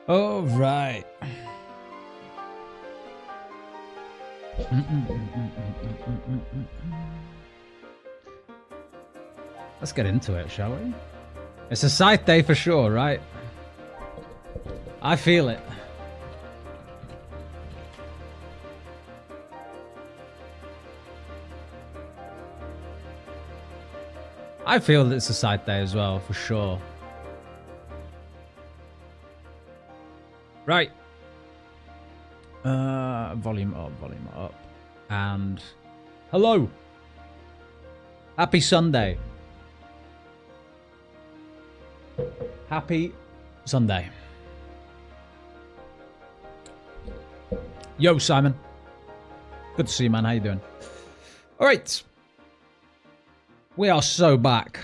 All right. Let's get into it, shall we? It's a Scythe day for sure, right? I feel it. I feel that it's a Scythe day as well, for sure. Right. Volume up. And hello. Happy Sunday. Happy Sunday. Yo, Simon. Good to see you, man. How you doing? All right. We are so back.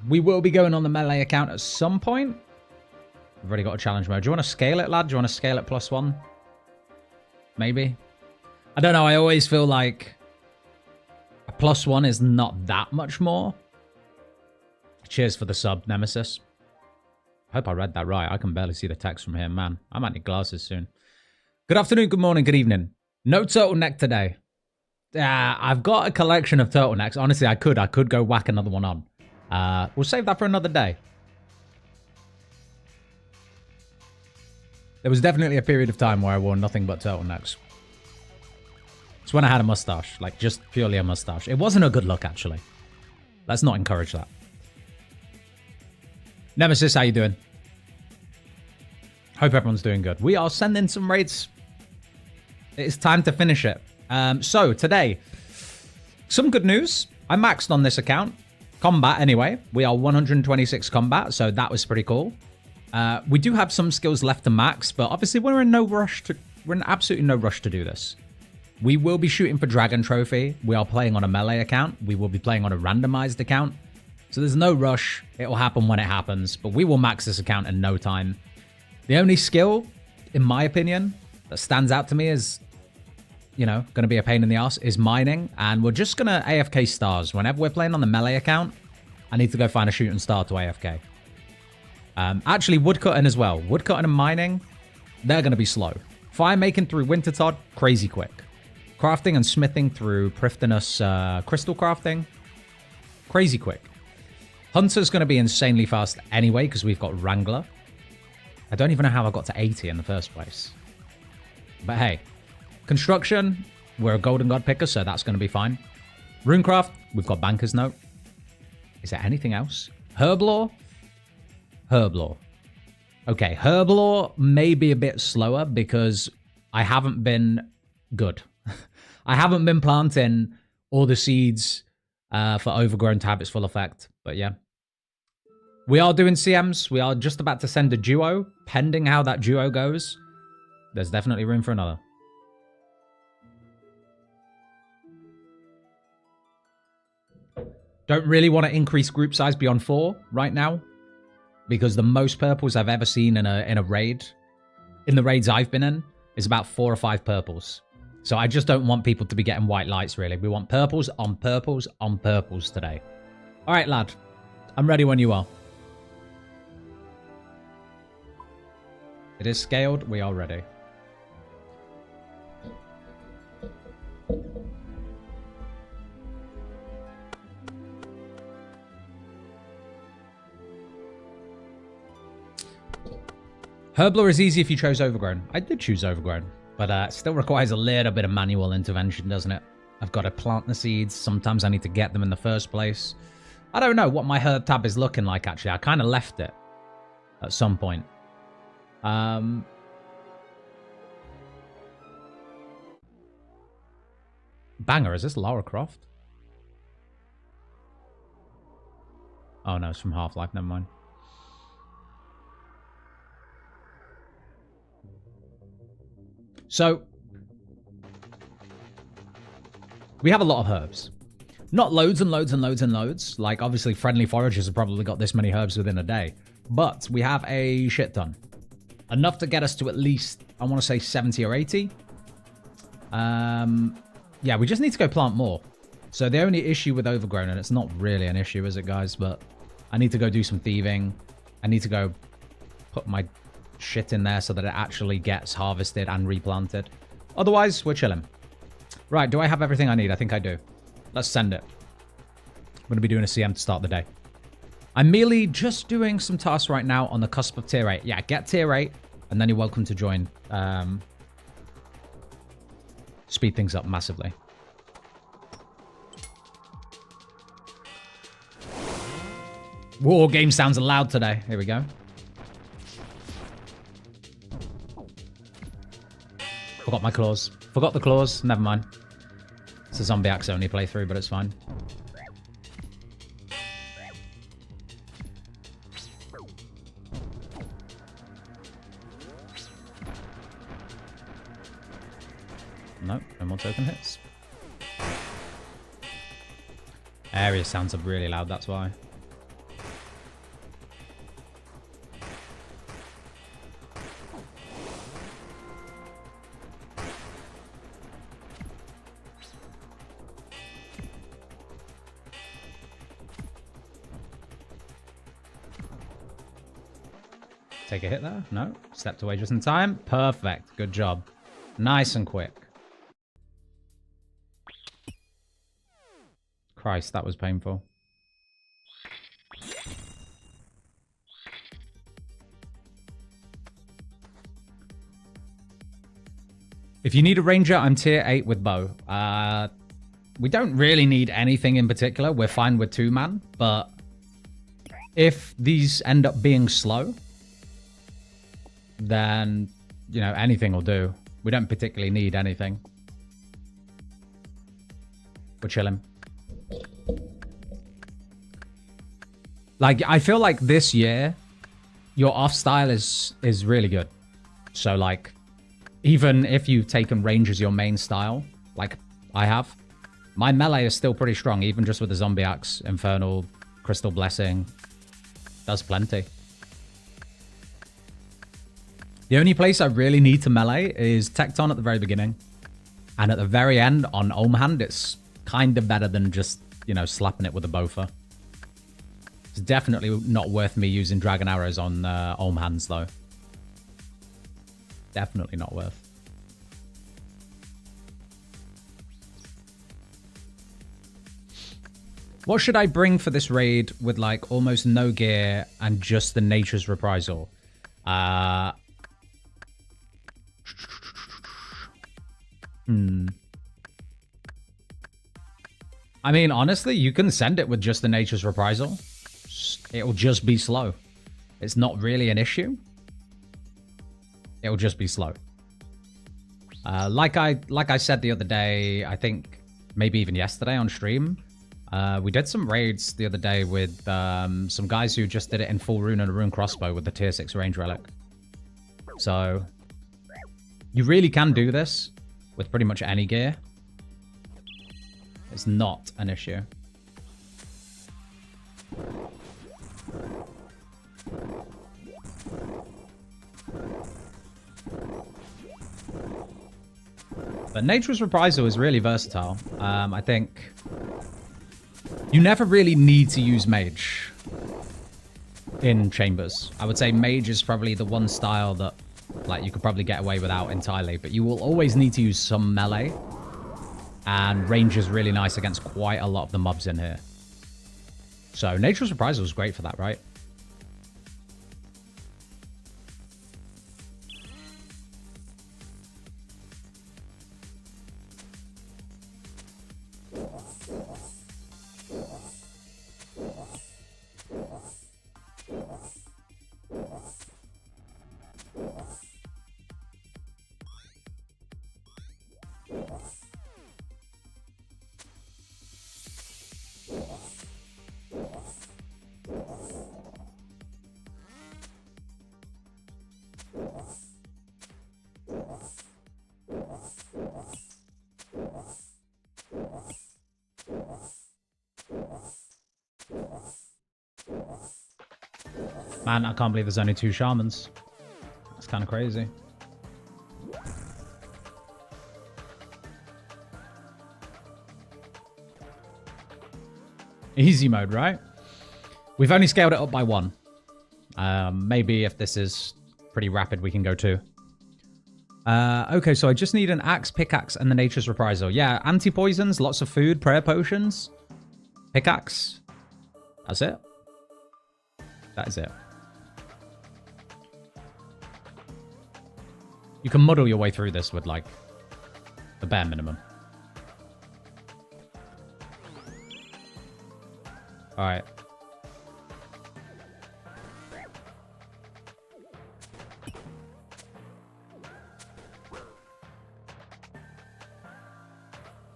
We will be going on the melee account at some point. We've already got a challenge mode. Do you want to scale it, lad? Do you want to scale it +1? Maybe. I don't know. I always feel like a +1 is not that much more. Cheers for the sub, Nemesis. I hope I read that right. I can barely see the text from here, man. I might need glasses soon. Good afternoon, good morning, good evening. No turtleneck today. I've got a collection of turtlenecks. Honestly, I could go whack another one on. We'll save that for another day. There was definitely a period of time where I wore nothing but turtlenecks. It's when I had a mustache, like just purely a mustache. It wasn't a good look, actually. Let's not encourage that. Nemesis, how you doing? Hope everyone's doing good. We are sending some raids. It's time to finish it. So today, some good news. I maxed on this account. Combat, anyway. We are 126 combat, so that was pretty cool. We do have some skills left to max, but obviously we're in absolutely no rush to do this. We will be shooting for Dragon Trophy. We are playing on a melee account. We will be playing on a randomized account. So there's no rush. It will happen when it happens, but we will max this account in no time. The only skill, in my opinion, that stands out to me is, you know, going to be a pain in the ass, is mining. And we're just going to AFK stars. Whenever we're playing on the melee account, I need to go find a shooting star to AFK. Actually, woodcutting as well. Woodcutting and mining, they're going to be slow. Fire making through Wintertodt, crazy quick. Crafting and smithing through Prifdinous crystal crafting, crazy quick. Hunter's going to be insanely fast anyway because we've got Wrangler. I don't even know how I got to 80 in the first place. But hey, construction, we're a golden god picker, so that's going to be fine. Runecraft, we've got Banker's Note. Is there anything else? Herblore? Herblore. Okay, Herblore may be a bit slower because I haven't been good. I haven't been planting all the seeds for Overgrown to have its full effect. But yeah. We are doing CMs. We are just about to send a duo. Pending how that duo goes, there's definitely room for another. Don't really want to increase group size beyond 4 right now, because the most purples I've ever seen in a raid, in the raids I've been in, is about 4 or 5 purples. So I just don't want people to be getting white lights, really. We want purples on purples on purples today. All right, lad. I'm ready when you are. It is scaled. We are ready. Herblore is easy if you chose Overgrown. I did choose Overgrown, but it still requires a little bit of manual intervention, doesn't it? I've got to plant the seeds. Sometimes I need to get them in the first place. I don't know what my herb tab is looking like, actually. I kind of left it at some point. Banger, is this Lara Croft? Oh no, it's from Half-Life, never mind. So, we have a lot of herbs. Not loads and loads and loads and loads. Like, obviously, friendly foragers have probably got this many herbs within a day. But we have a shit ton. Enough to get us to at least, I want to say 70 or 80. Yeah, we just need to go plant more. So the only issue with Overgrown, and it's not really an issue, is it, guys? But I need to go do some thieving. I need to go put my shit in there so that it actually gets harvested and replanted. Otherwise, we're chilling. Right, do I have everything I need? I think I do. Let's send it. I'm going to be doing a CM to start the day. I'm merely just doing some tasks right now on the cusp of tier 8. Yeah, get tier 8, and then you're welcome to join. Speed things up massively. Whoa, game sounds loud today. Here we go. Forgot my claws. Forgot the claws. Never mind. It's a zombie axe only playthrough, but it's fine. Nope, no more token hits. Area sounds are really loud, that's why. Take a hit there? No. Stepped away just in time. Perfect. Good job. Nice and quick. Christ, that was painful. If you need a ranger, I'm tier 8 with bow. We don't really need anything in particular. We're fine with 2-man, but if these end up being slow, then, you know, anything will do. We don't particularly need anything. We're chilling. Like, I feel like this year, your off style is really good. So, like, even if you've taken range as your main style, like I have, my melee is still pretty strong, even just with the zombie axe, infernal, crystal blessing. Does plenty. The only place I really need to melee is Tecton at the very beginning. And at the very end, on Ohm Hand, it's kind of better than just, you know, slapping it with a Bofa. It's definitely not worth me using Dragon Arrows on Ohm Hands, though. Definitely not worth. What should I bring for this raid with, like, almost no gear and just the Nature's Reprisal? I mean, honestly, you can send it with just the Nature's Reprisal. It'll just be slow. It's not really an issue. It'll just be slow. Like I said the other day, I think maybe even yesterday on stream, we did some raids the other day with some guys who just did it in full rune and a rune crossbow with the tier 6 range relic. So you really can do this with pretty much any gear. It's not an issue. But Nature's Reprisal is really versatile. I think you never really need to use Mage in Chambers. I would say Mage is probably the one style that, like, you could probably get away without entirely, but you will always need to use some melee, and range is really nice against quite a lot of the mobs in here. So Nature's Reprisal is great for that, right? Man, I can't believe there's only 2 shamans. That's kind of crazy. Easy mode, right? We've only scaled it up by 1. Maybe if this is pretty rapid, we can go too. Okay, so I just need an axe, pickaxe, and the nature's reprisal. Yeah, anti-poisons, lots of food, prayer potions, pickaxe. That's it. That is it. You can muddle your way through this with, like, the bare minimum. Alright.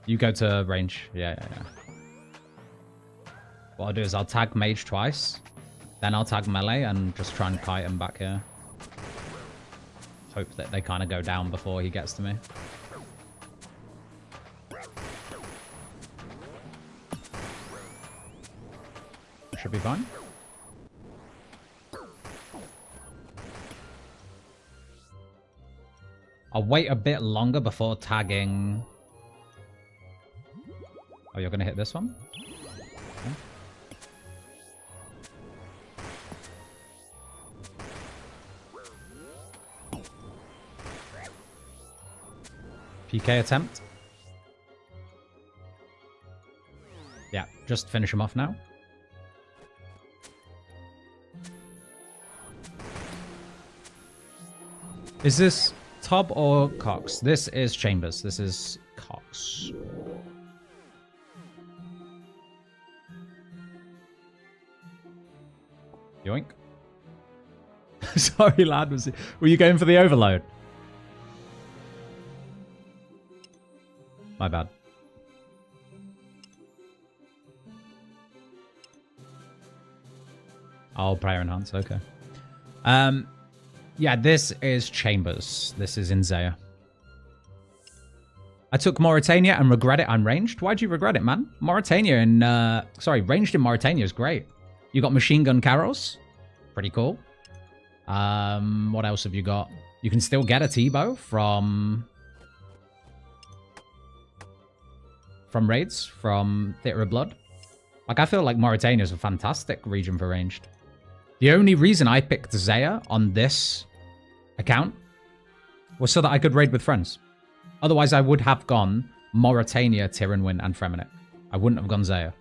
You go to range. Yeah. What I'll do is I'll tag mage twice. Then I'll tag melee and just try and kite him back here. Hope that they kind of go down before he gets to me. Should be fine. I'll wait a bit longer before tagging. Oh, you're going to hit this one? Okay. PK attempt. Yeah, just finish him off now. Is this Tob or Cox? This is Chambers. This is Cox. Yoink. Sorry, lad. Were you going for the overload? My bad. Oh, prayer enhance. Okay. Yeah, this is Chambers. This is in Zaya. I took Mauritania and regret it. I'm ranged. Why'd you regret it, man? Mauritania and ranged in Mauritania is great. You got machine gun Carols. Pretty cool. What else have you got? You can still get a T-bow from raids, from Theatre of Blood. Like, I feel like Mauritania is a fantastic region for ranged. The only reason I picked Zaya on this account was so that I could raid with friends. Otherwise, I would have gone Mauritania, Tiranwin, and Fremennik. I wouldn't have gone Zaya.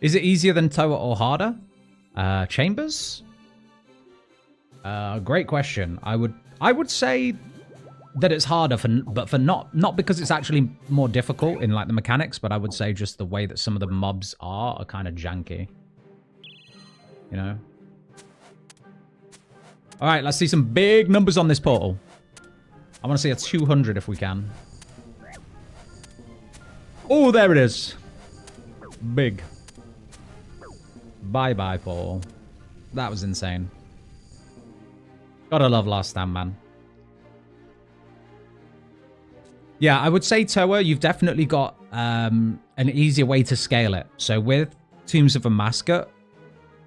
Is it easier than Toa or harder? Chambers? Great question. I would say that it's harder, but not because it's actually more difficult in like the mechanics, but I would say just the way that some of the mobs are kind of janky. You know? All right, let's see some big numbers on this portal. I want to see a 200 if we can. Oh, there it is. Big. Bye-bye, Paul. That was insane. Gotta love Last Stand, man. Yeah, I would say, Toa, you've definitely got an easier way to scale it. So with Tombs of a Mascot,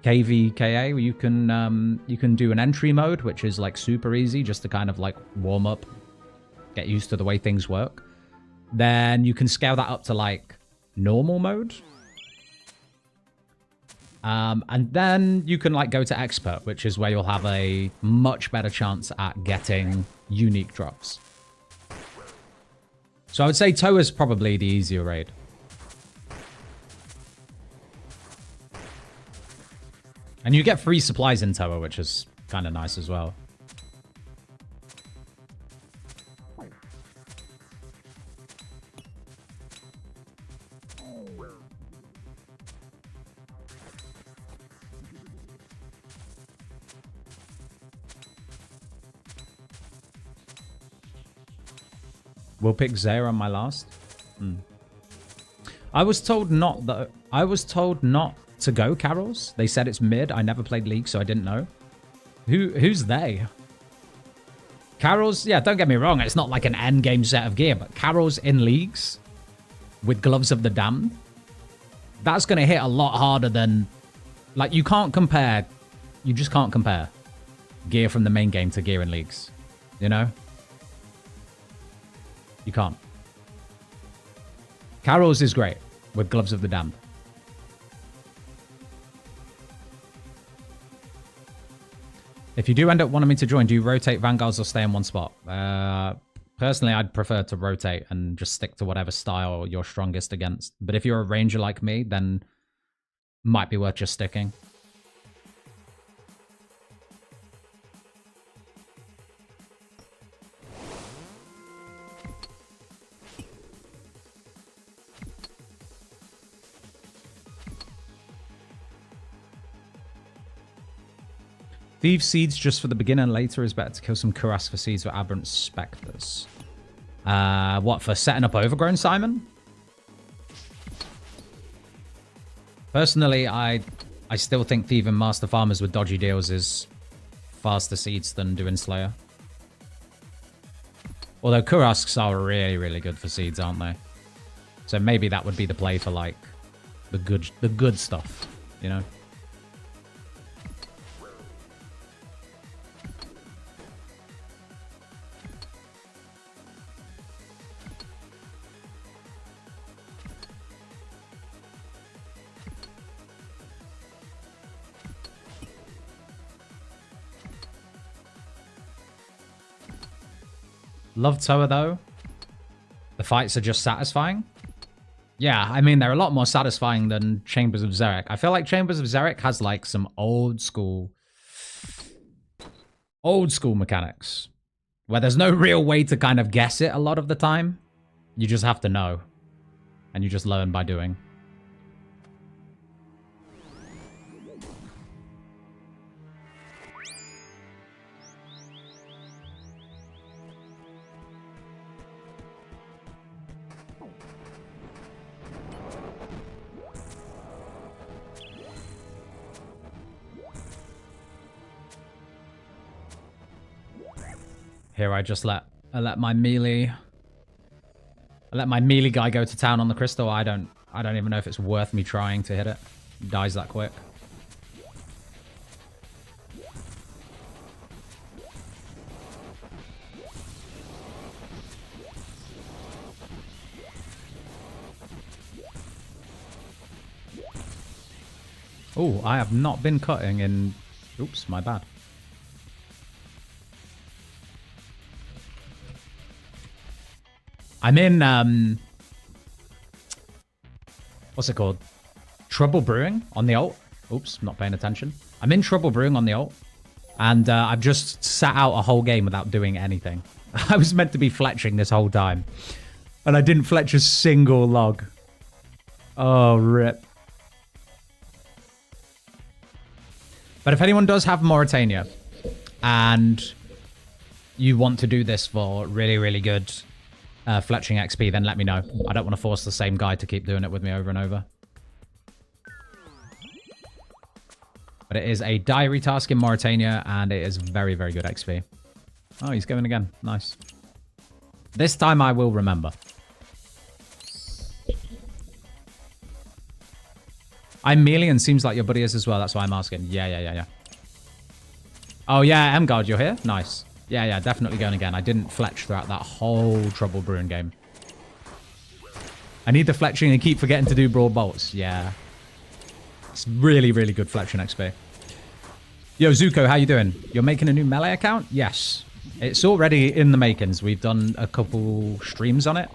KVKA, you can do an entry mode, which is like super easy, just to kind of like warm up, get used to the way things work. Then you can scale that up to like normal mode. And then you can like go to expert, which is where you'll have a much better chance at getting unique drops. So I would say Toa is probably the easier raid. And you get free supplies in Toa, which is kind of nice as well. We'll pick Zaya on my last. I was told not to go Carols. They said it's mid. I never played League, so I didn't know. Who's they? Carols, yeah, don't get me wrong. It's not like an end game set of gear, but Carols in leagues with Gloves of the Damned, that's going to hit a lot harder than... Like, you can't compare... You just can't compare gear from the main game to gear in leagues. You know? You can't. Carol's is great with Gloves of the Damned. If you do end up wanting me to join, do you rotate Vanguards or stay in one spot? Personally, I'd prefer to rotate and just stick to whatever style you're strongest against. But if you're a ranger like me, then might be worth just sticking. Thieve seeds just for the beginner. Later is better to kill some Kuras for seeds with aberrant specters. What, for setting up Overgrown, Simon? Personally, I still think Thieve and Master Farmers with dodgy deals is faster seeds than doing Slayer. Although Kurasks are really, really good for seeds, aren't they? So maybe that would be the play for, like, the good stuff, you know? Love Toa, though. The fights are just satisfying. Yeah, I mean, they're a lot more satisfying than Chambers of Xeric. I feel like Chambers of Xeric has, like, some old school mechanics where there's no real way to kind of guess it a lot of the time. You just have to know. And you just learn by doing. Here I just let my melee guy go to town on the crystal. I don't even know if it's worth me trying to hit it. It dies that quick. Oh, I have not been cutting in... Oops, my bad. I'm in, what's it called? Trouble Brewing on the ult. Oops, not paying attention. I'm in Trouble Brewing on the ult. And I've just sat out a whole game without doing anything. I was meant to be fletching this whole time. And I didn't fletch a single log. Oh, rip. But if anyone does have Mauritania and you want to do this for really, really good fletching XP, then let me know. I don't want to force the same guy to keep doing it with me over and over. But it is a diary task in Mauritania, and it is very, very good XP. Oh, he's going again. Nice. This time I will remember. I'm melee and seems like your buddy is as well. That's why I'm asking. Yeah. Oh, yeah, M-Guard, you're here? Nice. Yeah, definitely going again. I didn't fletch throughout that whole Trouble Brewing game. I need the fletching and keep forgetting to do Broad Bolts. Yeah. It's really, really good fletching XP. Yo, Zuko, how you doing? You're making a new melee account? Yes. It's already in the makings. We've done a couple streams on it.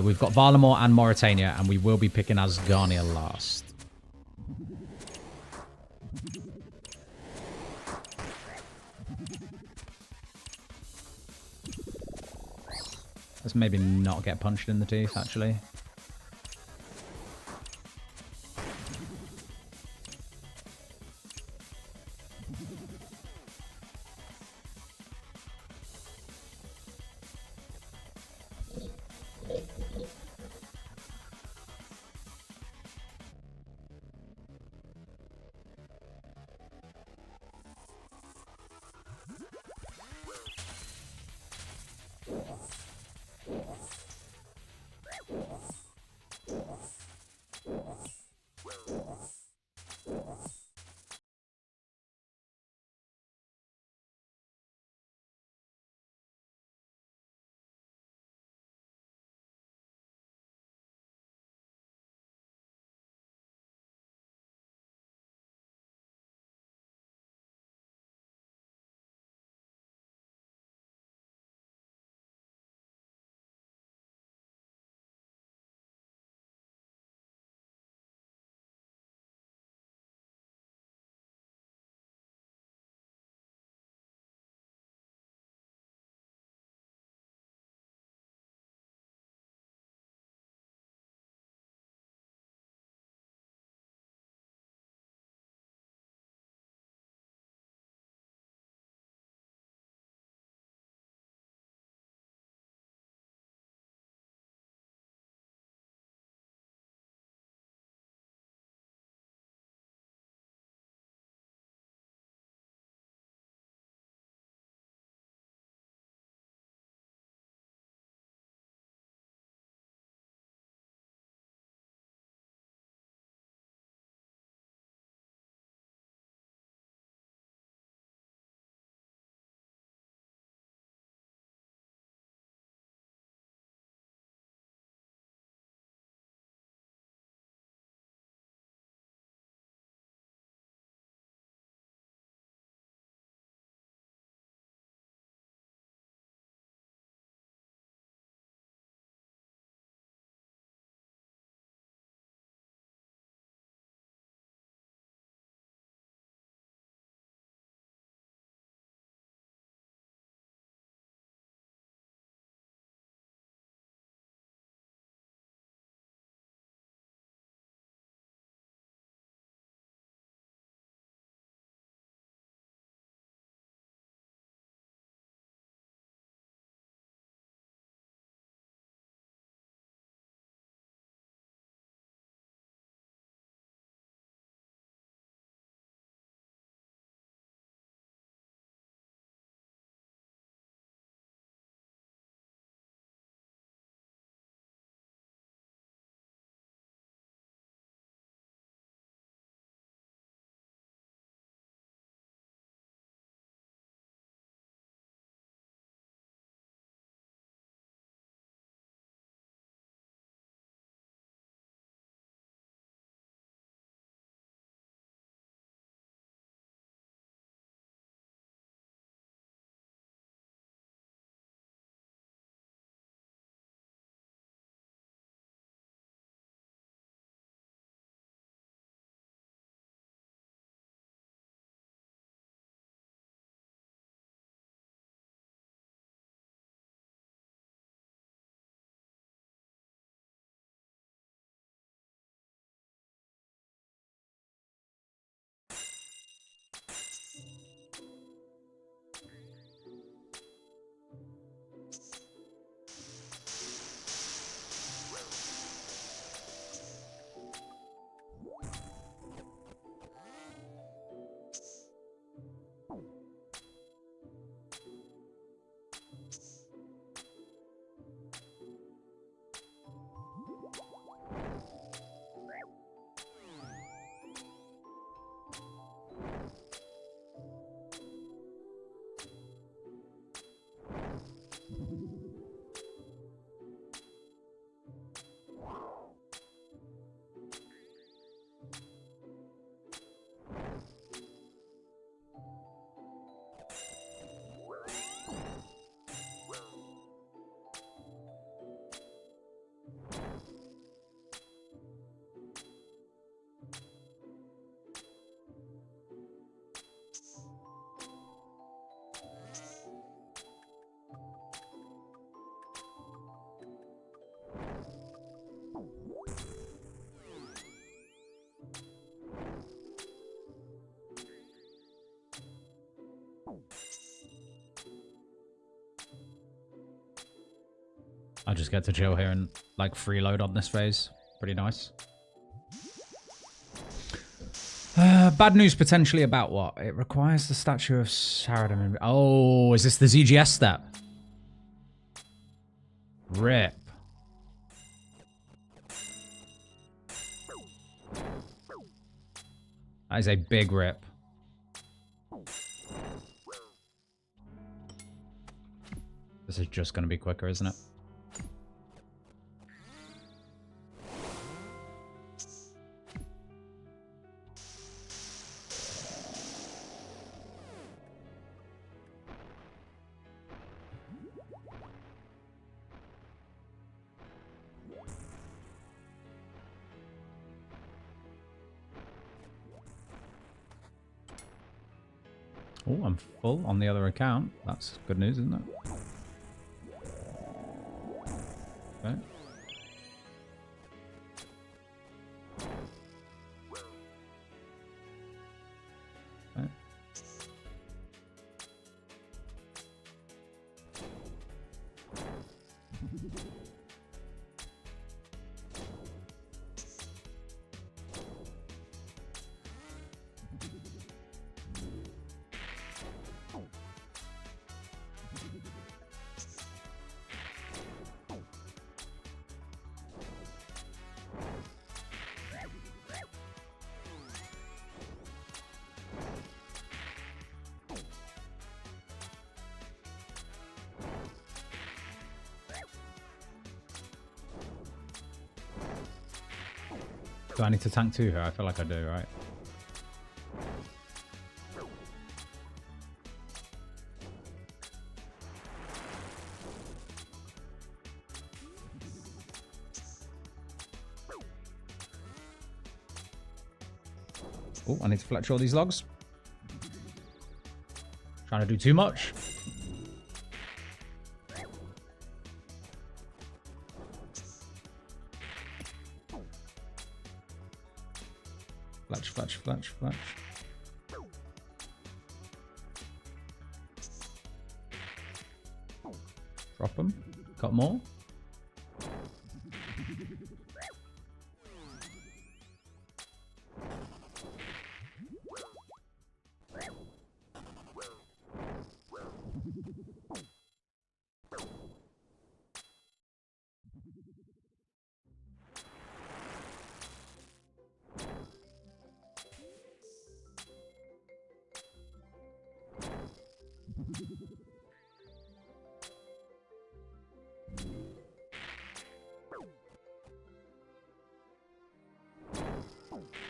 We've got Varlamore and Mauritania, and we will be picking Asgarnia last. Let's maybe not get punched in the teeth, actually. I just get to chill here and like freeload on this phase. Pretty nice. Bad news potentially about what? It requires the statue of Saradin. Oh, is this the ZGS step? Rip. That is a big rip. This is just going to be quicker, isn't it? Oh, I'm full on the other account. That's good news, isn't it? Okay. Okay. Do I need to tank 2 here? I feel like I do, right? Oh, I need to fletch all these logs. Trying to do too much. Fletch, fletch, fletch, fletch. Drop them. Got more.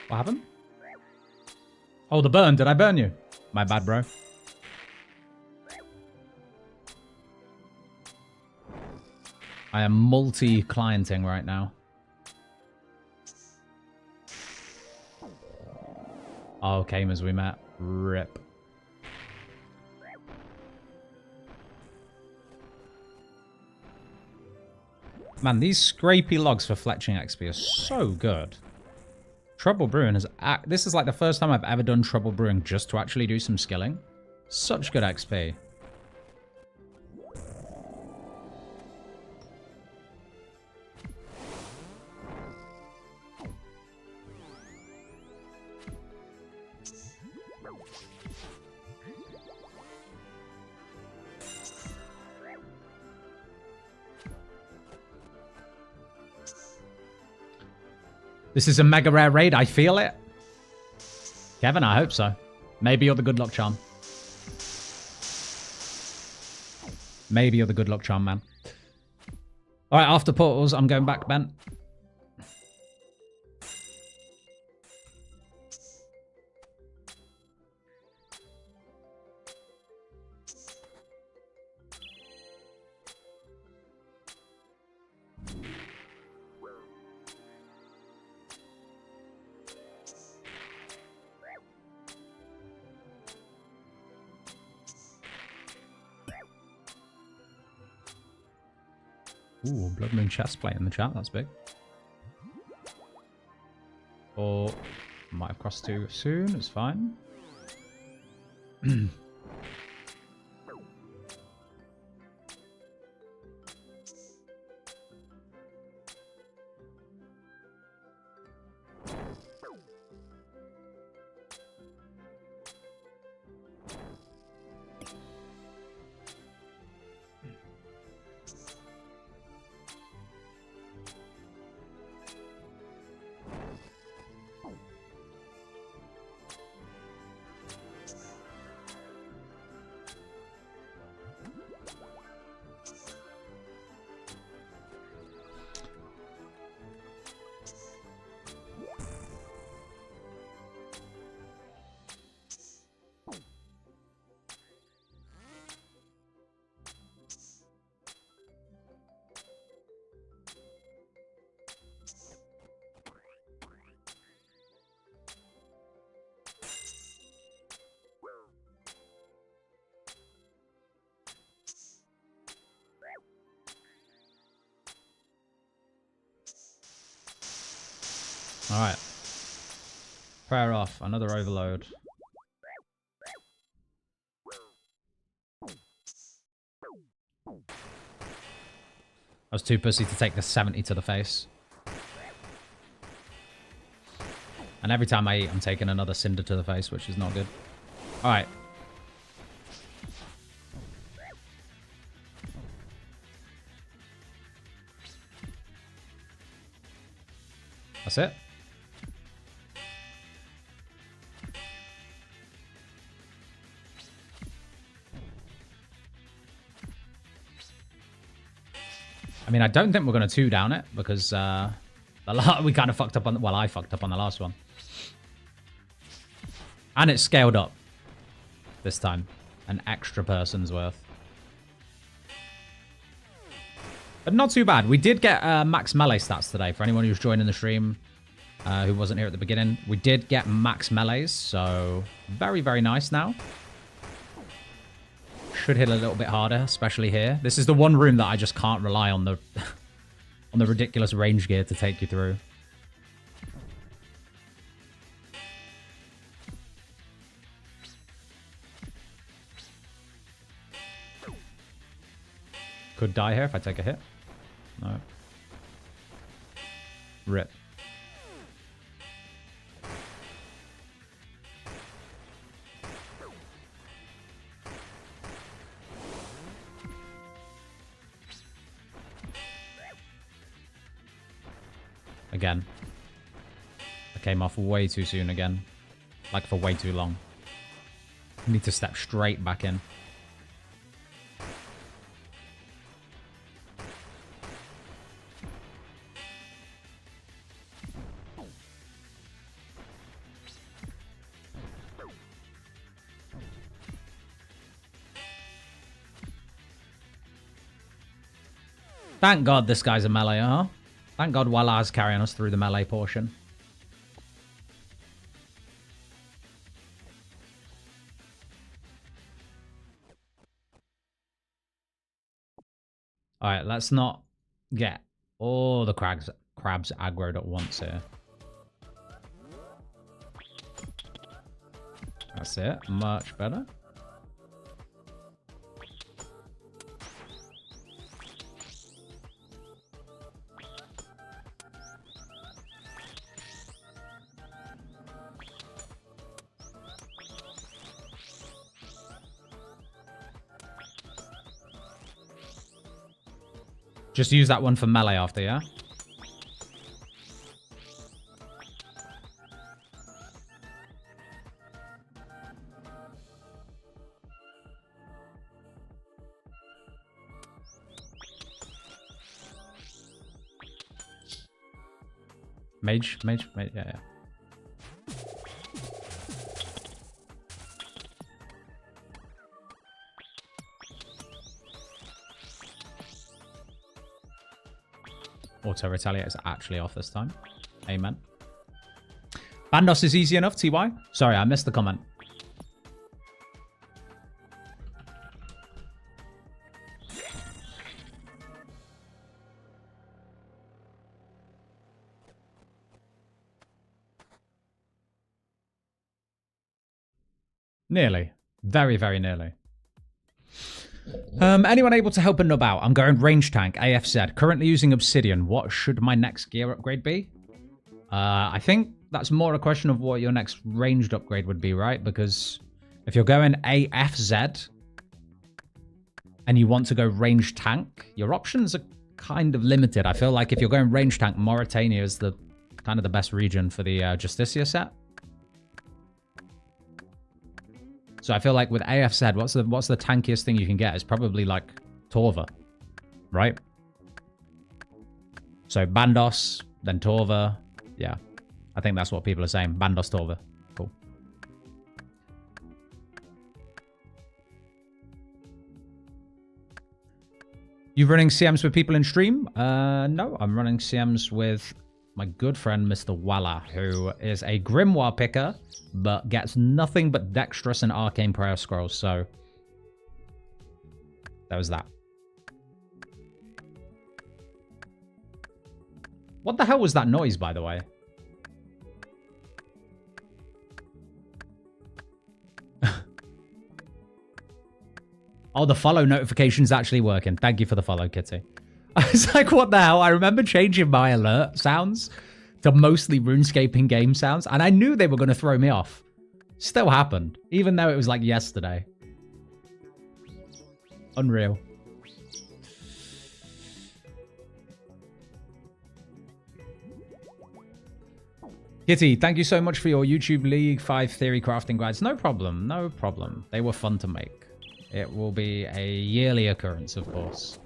What happened? Oh, the burn. Did I burn you? My bad, bro. I am multi-clienting right now. Oh, came as we met. Rip. Man, these scrapey logs for fletching XP are so good. Trouble Brewing is... This is like the first time I've ever done Trouble Brewing just to actually do some skilling. Such good XP. This is a mega rare raid. I feel it. Kevin, I hope so. Maybe you're the good luck charm. Maybe you're the good luck charm, man. All right, after portals, I'm going back, Ben. Ooh, Blood Moon chestplate in the chat. That's big. Or might have crossed too soon. It's fine. All right. Prayer off. Another overload. I was too pussy to take the 70 to the face. And every time I eat, I'm taking another cinder to the face, which is not good. All right. That's it. I mean, I don't think we're going to 2 down it because we kind of fucked up on... Well, I fucked up on the last one. And it's scaled up this time. An extra person's worth. But not too bad. We did get max melee stats today. For anyone who's joining the stream who wasn't here at the beginning. We did get max melees. So very, very nice now. Should hit a little bit harder, especially here. This is the one room that I just can't rely on the on the ridiculous range gear to take you through. Could die here if I take a hit. No. Rip. Again. I came off way too soon again. Like for way too long. I need to step straight back in. Thank God this guy's a melee, huh? Thank God Wala's carrying us through the melee portion. Alright, let's not get all the crabs aggroed at once here. That's it. Much better. Just use that one for melee after, yeah? Mage, yeah, yeah. Auto retaliate is actually off this time. Amen. Bandos is easy enough, TY. Sorry, I missed the comment. Nearly. Very, very nearly. Anyone able to help a nub out? I'm going range tank, AFZ. Currently using obsidian. What should my next gear upgrade be? I think that's more a question of what your next ranged upgrade would be, right? Because if you're going AFZ and you want to go range tank, your options are kind of limited. I feel like if you're going range tank, Mauritania is the kind of the best region for the Justicia set. So I feel like with AFZ, what's the tankiest thing you can get? It's probably like Torva, right? So Bandos, then Torva. Yeah, I think that's what people are saying. Bandos, Torva. Cool. You running CMs with people in stream? No, I'm running CMs with my good friend, Mr. Walla, who is a Grimoire picker, but gets nothing but Dexterous and Arcane Prayer Scrolls, so that was that. What the hell was that noise, by the way? Oh, the follow notification's actually working. Thank you for the follow, Kitty. I was like, what the hell? I remember changing my alert sounds to mostly RuneScape in-game sounds, and I knew they were going to throw me off. Still happened, even though it was like yesterday. Unreal. Kitty, thank you so much for your YouTube League 5 theory crafting guides. No problem, no problem. They were fun to make. It will be a yearly occurrence, of course.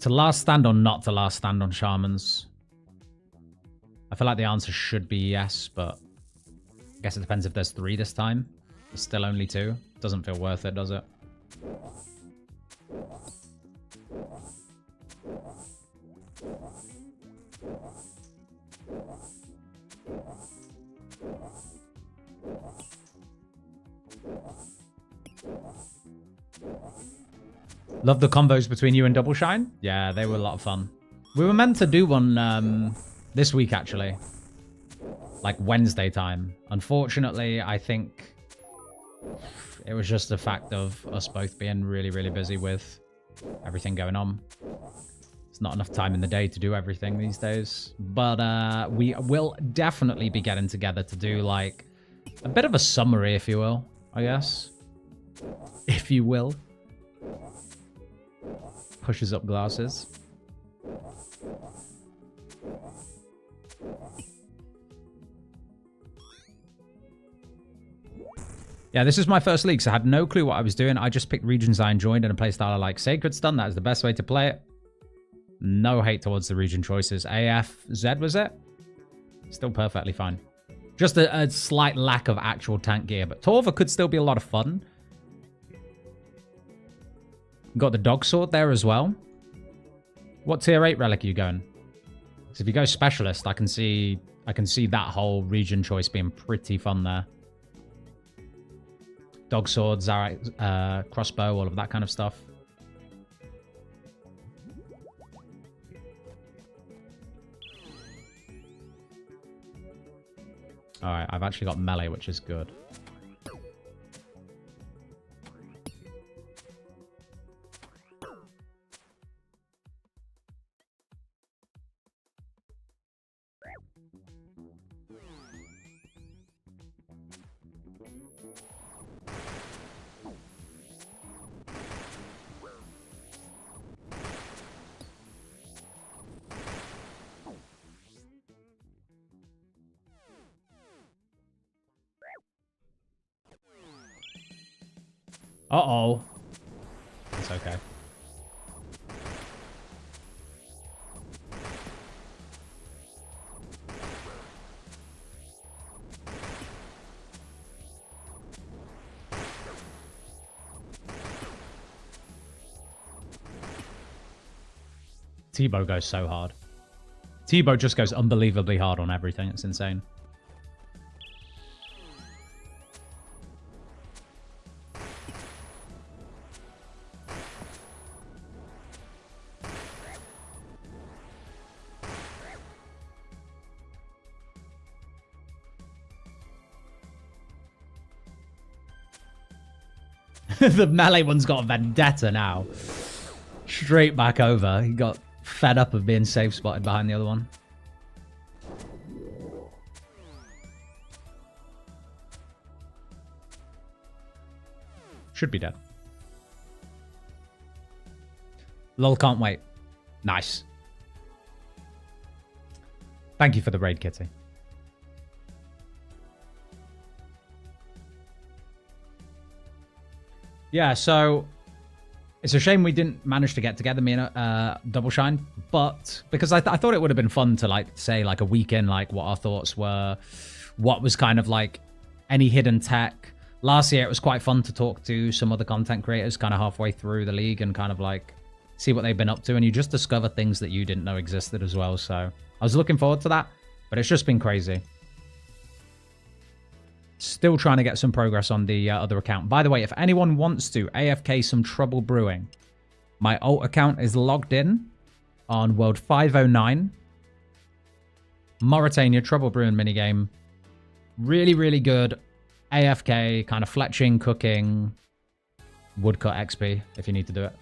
To last stand or not to last stand on Shamans? I feel like the answer should be yes, but I guess it depends if there's 3 this time. There's still only 2. Doesn't feel worth it, does it? Love the combos between you and Double Shine. Yeah, they were a lot of fun. We were meant to do one this week, actually. Like Wednesday time. Unfortunately, I think it was just the fact of us both being really, really busy with everything going on. It's not enough time in the day to do everything these days. But we will definitely be getting together to do like a bit of a summary, if you will, I guess. If you will. Pushes up glasses. Yeah, this is my first league, so I had no clue what I was doing. I just picked regions I enjoyed and a playstyle I like. Sacred Stun, that is the best way to play it. No hate towards the region choices. AFZ, was it? Still perfectly fine. Just a slight lack of actual tank gear, but Torva could still be a lot of fun. Got the dog sword there as well. What tier 8 relic are you going? So if you go specialist, I can see that whole region choice being pretty fun there. Dog sword, Zarak, crossbow, all of that kind of stuff. Alright, I've actually got melee, which is good. Uh-oh. It's okay. T-Bow goes so hard. T-Bow just goes unbelievably hard on everything. It's insane. The melee one's got a vendetta now. Straight back over. He got fed up of being safe spotted behind the other one. Should be dead. Lol, can't wait. Nice. Thank you for the raid, Kitty. Yeah, so it's a shame we didn't manage to get together, me and Double Shine, but because I thought it would have been fun to like say like a weekend, like what our thoughts were, what was kind of like any hidden tech. Last year it was quite fun to talk to some other content creators kind of halfway through the league and kind of like see what they've been up to, and you just discover things that you didn't know existed as well. So I was looking forward to that, but it's just been crazy. Still trying to get some progress on the other account. By the way, if anyone wants to AFK some Trouble Brewing, my alt account is logged in on World 509. Mauritania Trouble Brewing minigame. Really, really good AFK, kind of fletching, cooking, woodcut XP if you need to do it.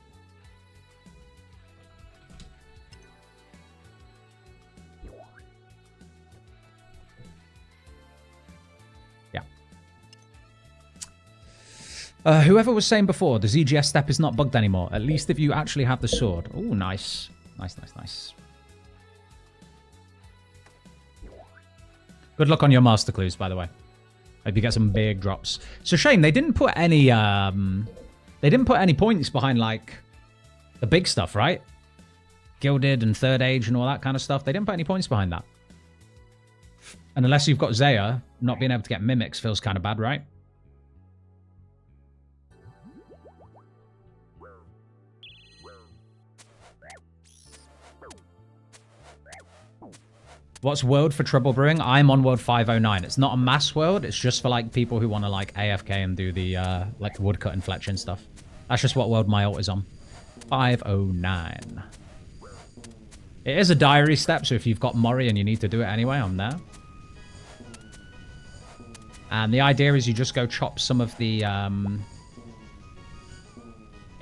Whoever was saying before, the ZGS step is not bugged anymore. At least if you actually have the sword. Oh, nice. Nice, nice, nice. Good luck on your master clues, by the way. Hope you get some big drops. It's a shame they didn't put any points behind like the big stuff, right? Gilded and Third Age and all that kind of stuff. They didn't put any points behind that. And unless you've got Zaya, not being able to get mimics feels kind of bad, right? What's world for Trouble Brewing? I'm on world 509. It's not a mass world. It's just for like people who want to like AFK and do the like woodcut and fletch and stuff. That's just what world my alt is on. 509. It is a diary step, so if you've got Mori and you need to do it anyway, I'm there. And the idea is you just go chop some of the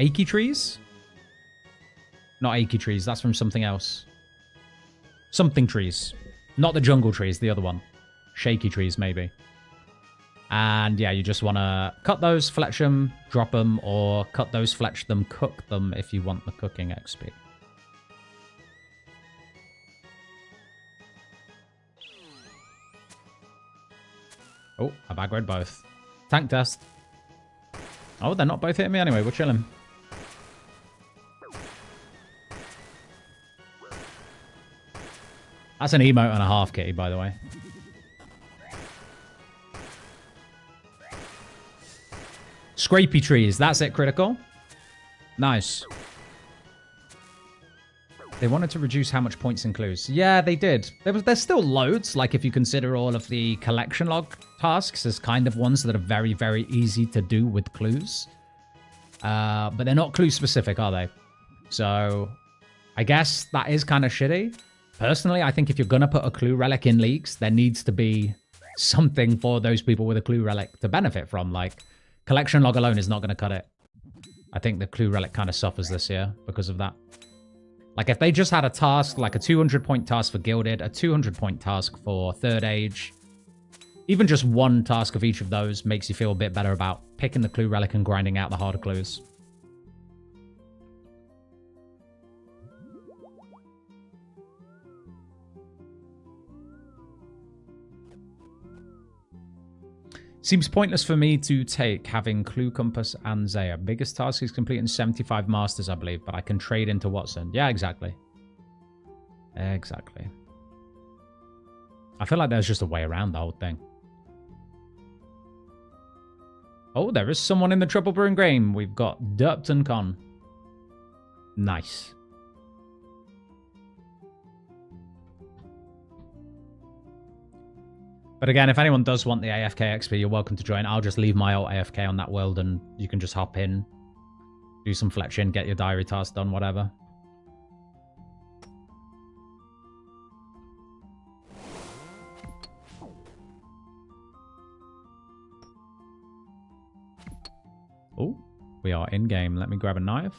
achy trees. Not achy trees. That's from something else. Something trees. Not the jungle trees, the other one. Shaky trees, maybe. And yeah, you just want to cut those, fletch them, drop them, or cut those, fletch them, cook them if you want the cooking XP. Oh, I bag read both. Tank test. Oh, they're not both hitting me anyway. We're chilling. That's an emote and a half, Kitty, by the way. Scrapey trees. That's it, critical. Nice. They wanted to reduce how much points in clues. Yeah, they did. There's still loads. Like, if you consider all of the collection log tasks as kind of ones that are very, very easy to do with clues. But they're not clue specific, are they? So, I guess that is kind of shitty. Personally, I think if you're going to put a clue relic in leagues, there needs to be something for those people with a clue relic to benefit from. Like, collection log alone is not going to cut it. I think the clue relic kind of suffers this year because of that. Like, if they just had a task, like a 200-point task for Gilded, a 200-point task for Third Age, even just one task of each of those makes you feel a bit better about picking the clue relic and grinding out the harder clues. Seems pointless for me to take having Clue Compass and Zaya. Biggest task is completing 75 Masters, I believe, but I can trade into Watson. Yeah, exactly. Exactly. I feel like there's just a way around the whole thing. Oh, there is someone in the Triple Brewing game. We've got Derpton Con. Nice. But again, if anyone does want the AFK XP, you're welcome to join. I'll just leave my old AFK on that world and you can just hop in, do some fletching, get your diary task done, whatever. Oh, we are in game. Let me grab a knife.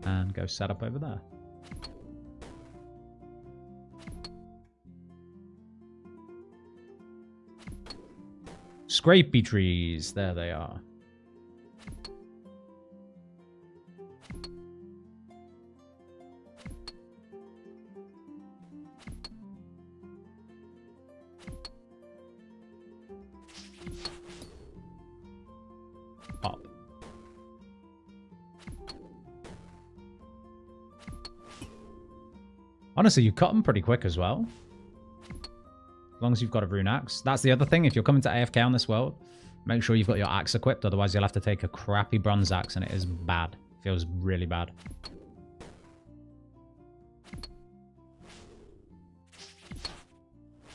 And go set up over there. Scrapey trees. There they are. Pop. Honestly, you cut them pretty quick as well. As long as you've got a rune axe. That's the other thing. If you're coming to AFK on this world, make sure you've got your axe equipped. Otherwise, you'll have to take a crappy bronze axe, and it is bad. It feels really bad.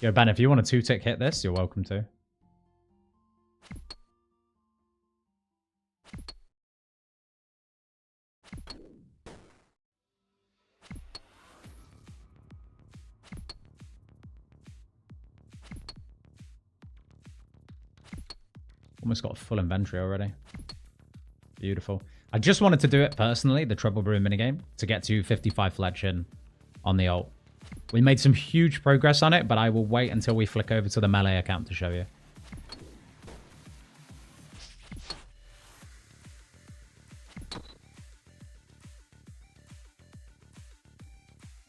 Yo, Ben, if you want a 2-tick hit this, you're welcome to. Almost got a full inventory already. Beautiful. I just wanted to do it personally, the Trouble Brew minigame, to get to 55 fletching on the ult. We made some huge progress on it, but I will wait until we flick over to the melee account to show you.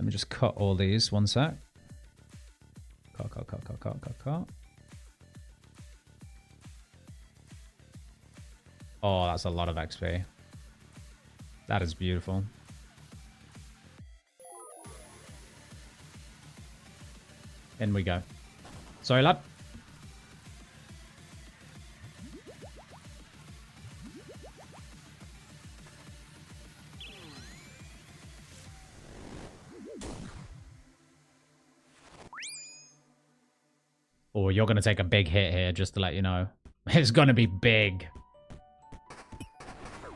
Let me just cut all these. One sec. Cut. Oh, that's a lot of XP. That is beautiful. In we go. Sorry, lad. Oh, you're going to take a big hit here, just to let you know. It's going to be big.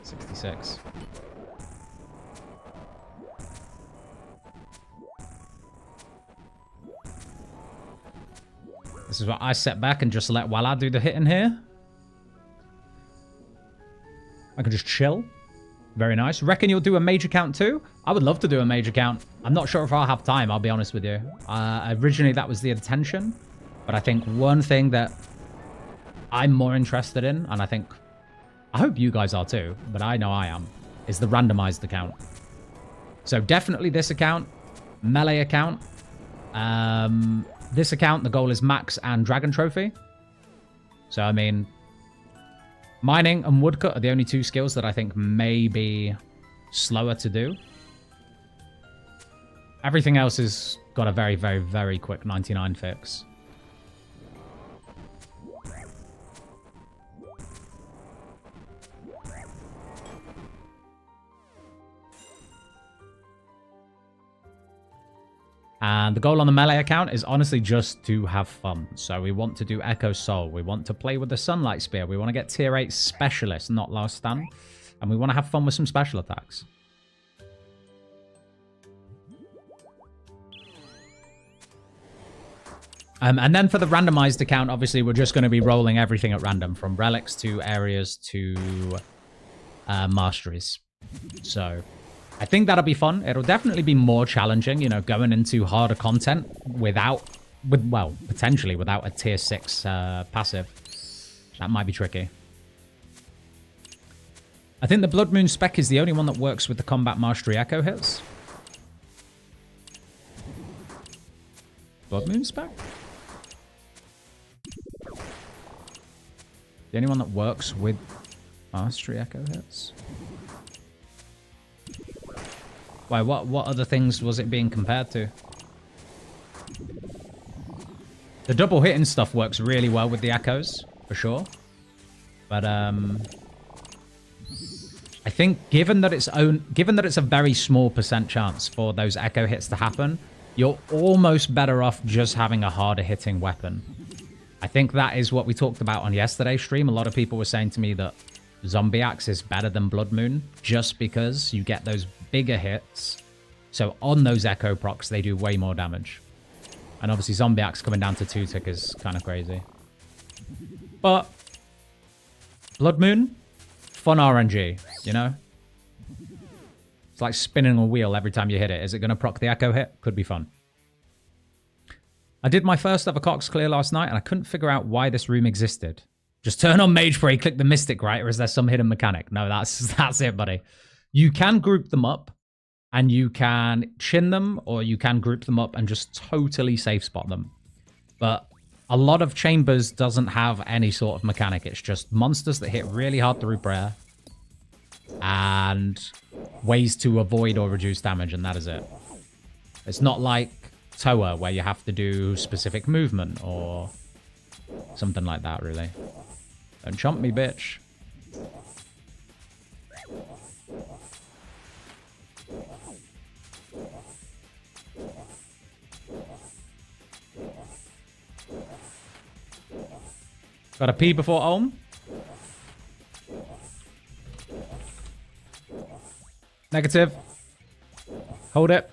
66. This is what I set back and just let Walla do the hitting here. I can just chill. Very nice. Reckon you'll do a major count too? I would love to do a major count. I'm not sure if I'll have time, I'll be honest with you. Originally, that was the intention. But I think one thing that I'm more interested in, and I hope you guys are too, but I know I am, is the randomized account. So definitely this account, melee account. This account, the goal is max and dragon trophy. So, I mean, Mining and woodcut are the only 2 skills that I think may be slower to do. Everything else has got a very, very, very quick 99 fix. And the goal on the melee account is honestly just to have fun. So we want to do Echo Soul. We want to play with the Sunlight Spear. We want to get tier 8 Specialist, not Last Stand. And we want to have fun with some special attacks. And then for the randomized account, obviously, we're just going to be rolling everything at random. From relics to areas to masteries. So I think that'll be fun. It'll definitely be more challenging, you know, going into harder content well, potentially without a tier 6 passive. That might be tricky. I think the Blood Moon spec is the only one that works with the Combat Mastery Echo hits. Blood Moon spec? The only one that works with Mastery Echo hits? Why, what other things was it being compared to? The double hitting stuff works really well with the echoes, for sure. But I think given that it's a very small % chance for those echo hits to happen, you're almost better off just having a harder hitting weapon. I think that is what we talked about on yesterday's stream. A lot of people were saying to me that Zombie Axe is better than Blood Moon just because you get those bigger hits. So on those echo procs, they do way more damage. And obviously Zombie Axe coming down to 2 tick is kind of crazy. But Blood Moon, fun RNG, you know? It's like spinning a wheel every time you hit it. Is it going to proc the echo hit? Could be fun. I did my first ever Cox clear last night and I couldn't figure out why this room existed. Just turn on Mage Spray, click the Mystic, right? Or is there some hidden mechanic? No, that's it, buddy. You can group them up and you can chin them, or you can group them up and just totally safe spot them. But a lot of chambers doesn't have any sort of mechanic. It's just monsters that hit really hard through prayer and ways to avoid or reduce damage, and that is it. It's not like Toa where you have to do specific movement or something like that, really. Don't chomp me, bitch. Got to pee before Ulm. Negative. Hold it.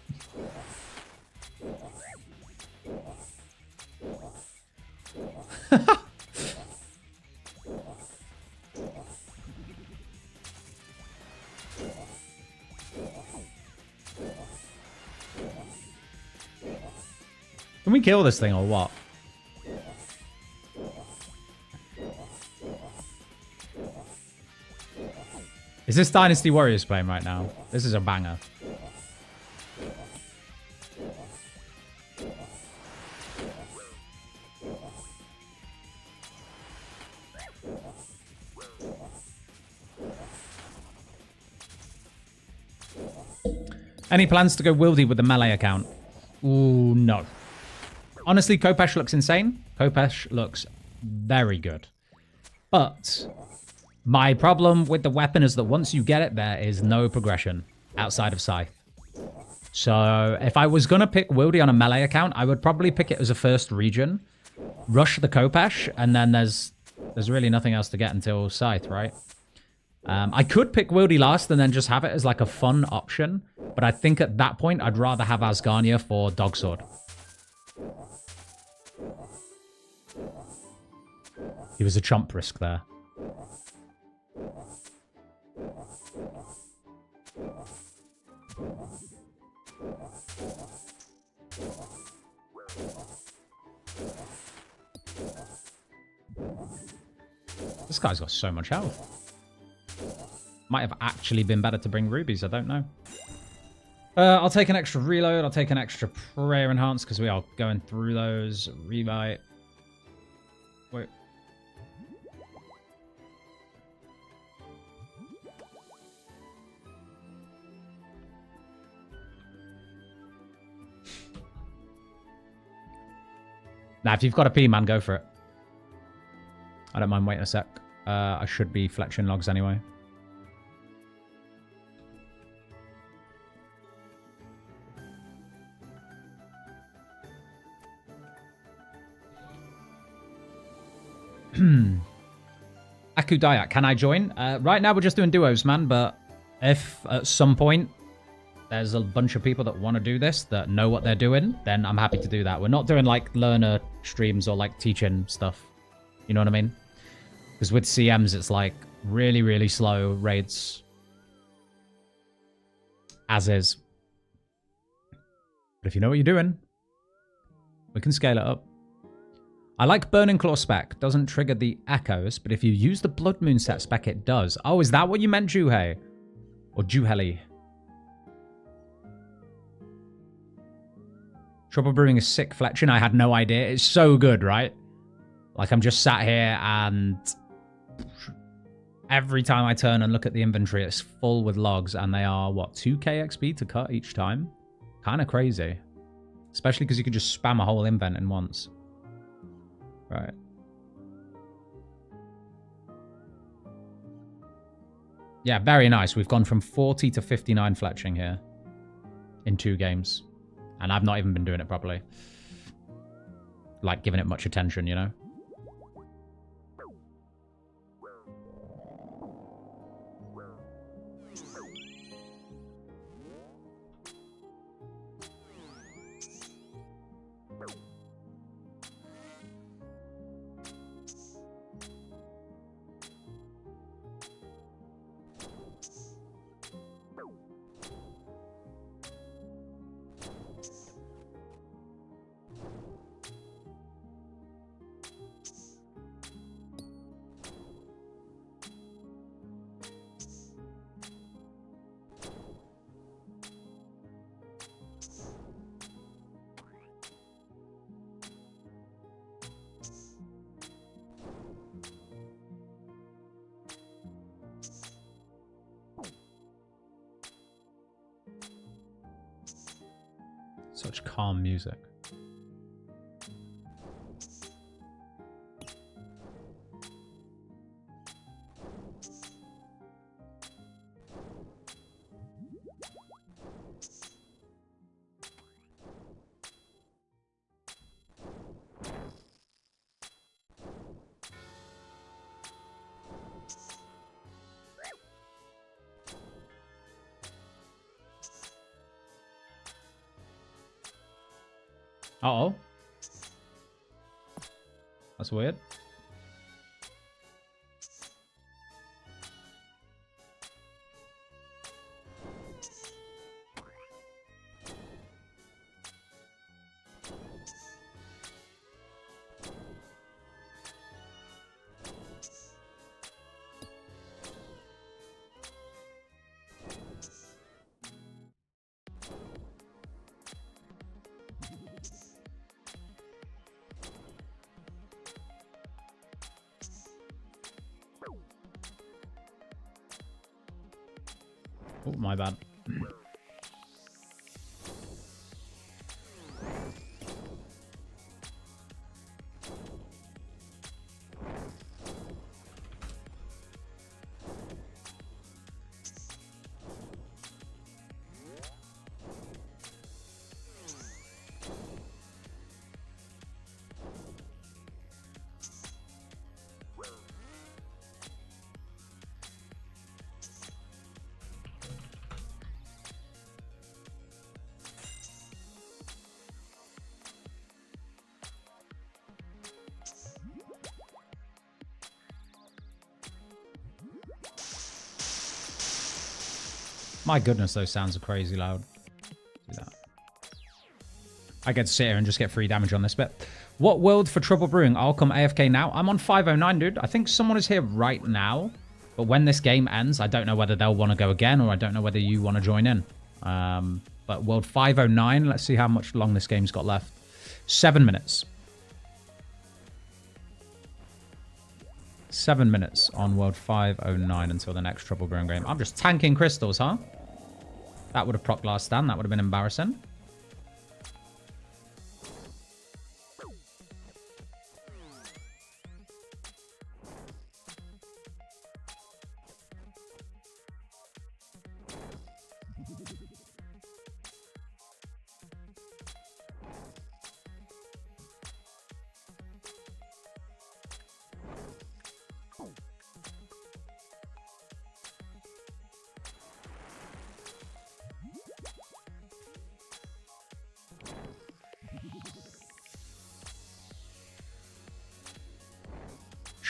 Can we kill this thing or what? Is this Dynasty Warriors playing right now? This is a banger. Any plans to go Wildy with the melee account? Ooh, no. Honestly, Kopesh looks insane. Kopesh looks very good. But my problem with the weapon is that once you get it, there is no progression outside of Scythe. So if I was going to pick Wildy on a melee account, I would probably pick it as a first region, rush the Kopesh, and then there's really nothing else to get until Scythe, right? I could pick Wildy last and then just have it as like a fun option, but I think at that point I'd rather have Asgarnia for Dogsword. He was a chomp risk there. This guy's got so much health. Might have actually been better to bring rubies, I don't know. I'll take an extra reload. I'll take an extra prayer enhance because we are going through those. Revite. Wait. Nah, if you've got a pee, man, go for it. I don't mind waiting a sec. I should be fletching logs anyway. Aku Dayak, can I join? Right now we're just doing duos, man, but if at some point there's a bunch of people that want to do this, that know what they're doing, then I'm happy to do that. We're not doing like learner streams or like teaching stuff. You know what I mean? Because with CMs, it's like really, really slow raids. As is. But if you know what you're doing, we can scale it up. I like Burning Claw spec. Doesn't trigger the echoes, but if you use the Blood Moon set spec, it does. Oh, is that what you meant, Juhei? Or Juheli? Trouble Brewing is sick fletching. I had no idea. It's so good, right? Like, I'm just sat here and every time I turn and look at the inventory, it's full with logs, and they are, what, 2k XP to cut each time? Kind of crazy. Especially because you can just spam a whole invent in once. Right. Yeah, very nice. We've gone from 40 to 59 fletching here in 2 games. And I've not even been doing it properly. Like, giving it much attention, you know? Such calm music. Uh-oh. That's weird. Oh, my bad. My goodness, those sounds are crazy loud. Do that. I get to sit here and just get free damage on this bit. What world for Trouble Brewing? I'll come AFK now. I'm on 509, dude. I think someone is here right now. But when this game ends, I don't know whether they'll want to go again, or I don't know whether you want to join in. But world 509, let's see how much long this game's got left. 7 minutes. 7 minutes on world 509 until the next Trouble Brewing game. I'm just tanking crystals, huh? That would have procced last stand. That would have been embarrassing.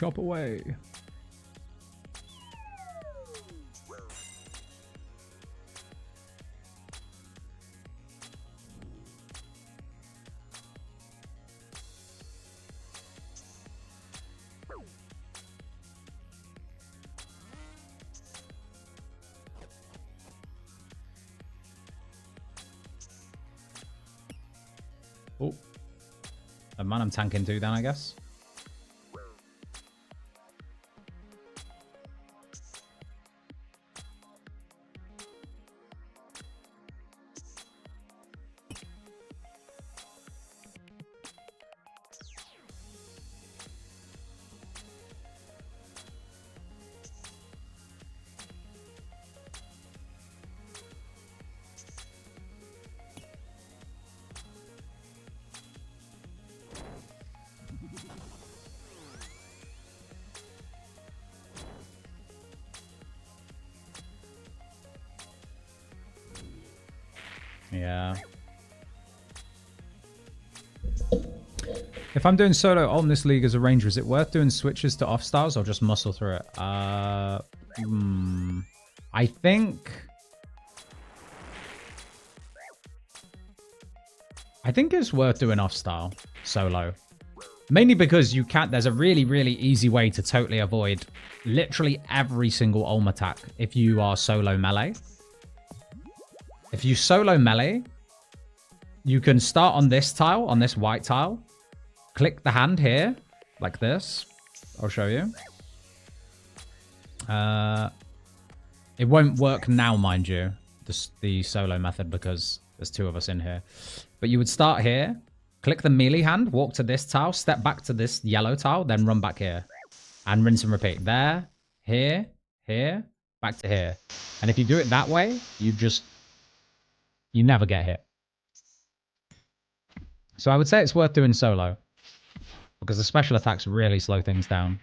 Chop away. Oh. Oh man, I'm tanking too then, I guess. Yeah. If I'm doing solo on this league as a ranger, is it worth doing switches to off styles or just muscle through it? I think it's worth doing off style solo. Mainly because you can't, there's a really, really easy way to totally avoid literally every single ulm attack if you are solo melee. If you solo melee, you can start on this tile, on this white tile. Click the hand here, like this. I'll show you. It won't work now, mind you, the solo method, because there's two of us in here. But you would start here, click the melee hand, walk to this tile, step back to this yellow tile, then run back here. And rinse and repeat. There, here, here, back to here. And if you do it that way, you never get hit. So I would say it's worth doing solo, because the special attacks really slow things down.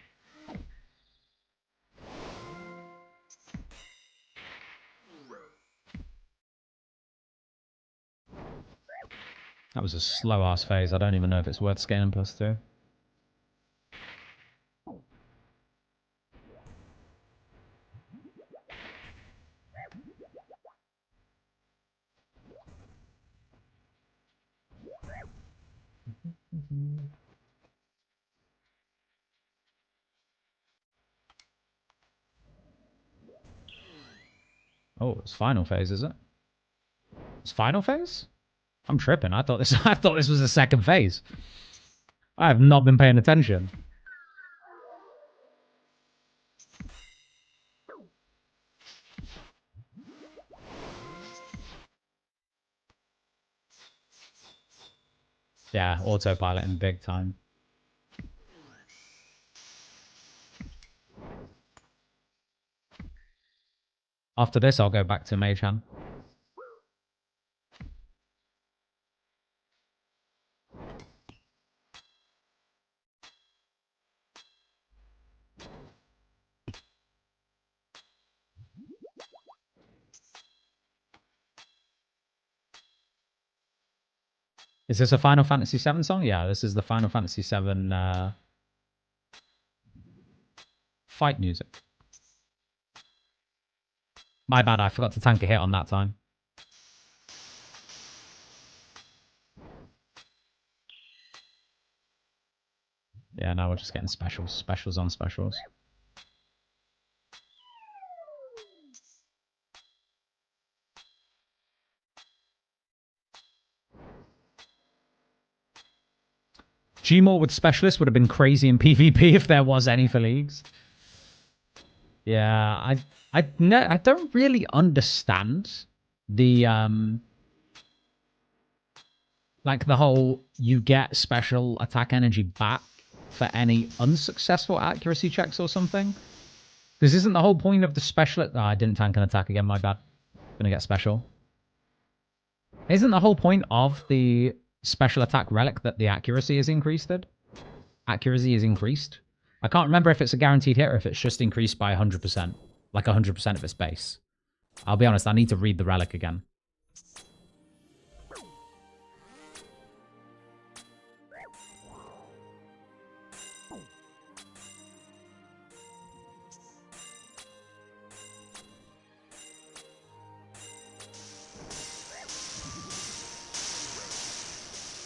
That was a slow-ass phase. I don't even know if it's worth scaling +2. Oh, it's final phase, is it? It's final phase? I'm tripping. I thought this was the second phase. I have not been paying attention. Yeah, autopiloting big time. After this, I'll go back to Mage Hand. Is this a Final Fantasy VII song? Yeah, this is the Final Fantasy VII fight music. My bad, I forgot to tank a hit on that time. Yeah, now we're just getting specials. Specials on specials. Gmore with specialist would have been crazy in PvP if there was any for leagues. Yeah, I don't really understand the like the whole you get special attack energy back for any unsuccessful accuracy checks or something. Because isn't the whole point of the special... Oh, I didn't tank an attack again, my bad. Gonna get special. Isn't the whole point of the special attack relic that the accuracy is increased? Accuracy is increased? I can't remember if it's a guaranteed hit or if it's just increased by 100%. Like 100% of its base. I'll be honest, I need to read the relic again.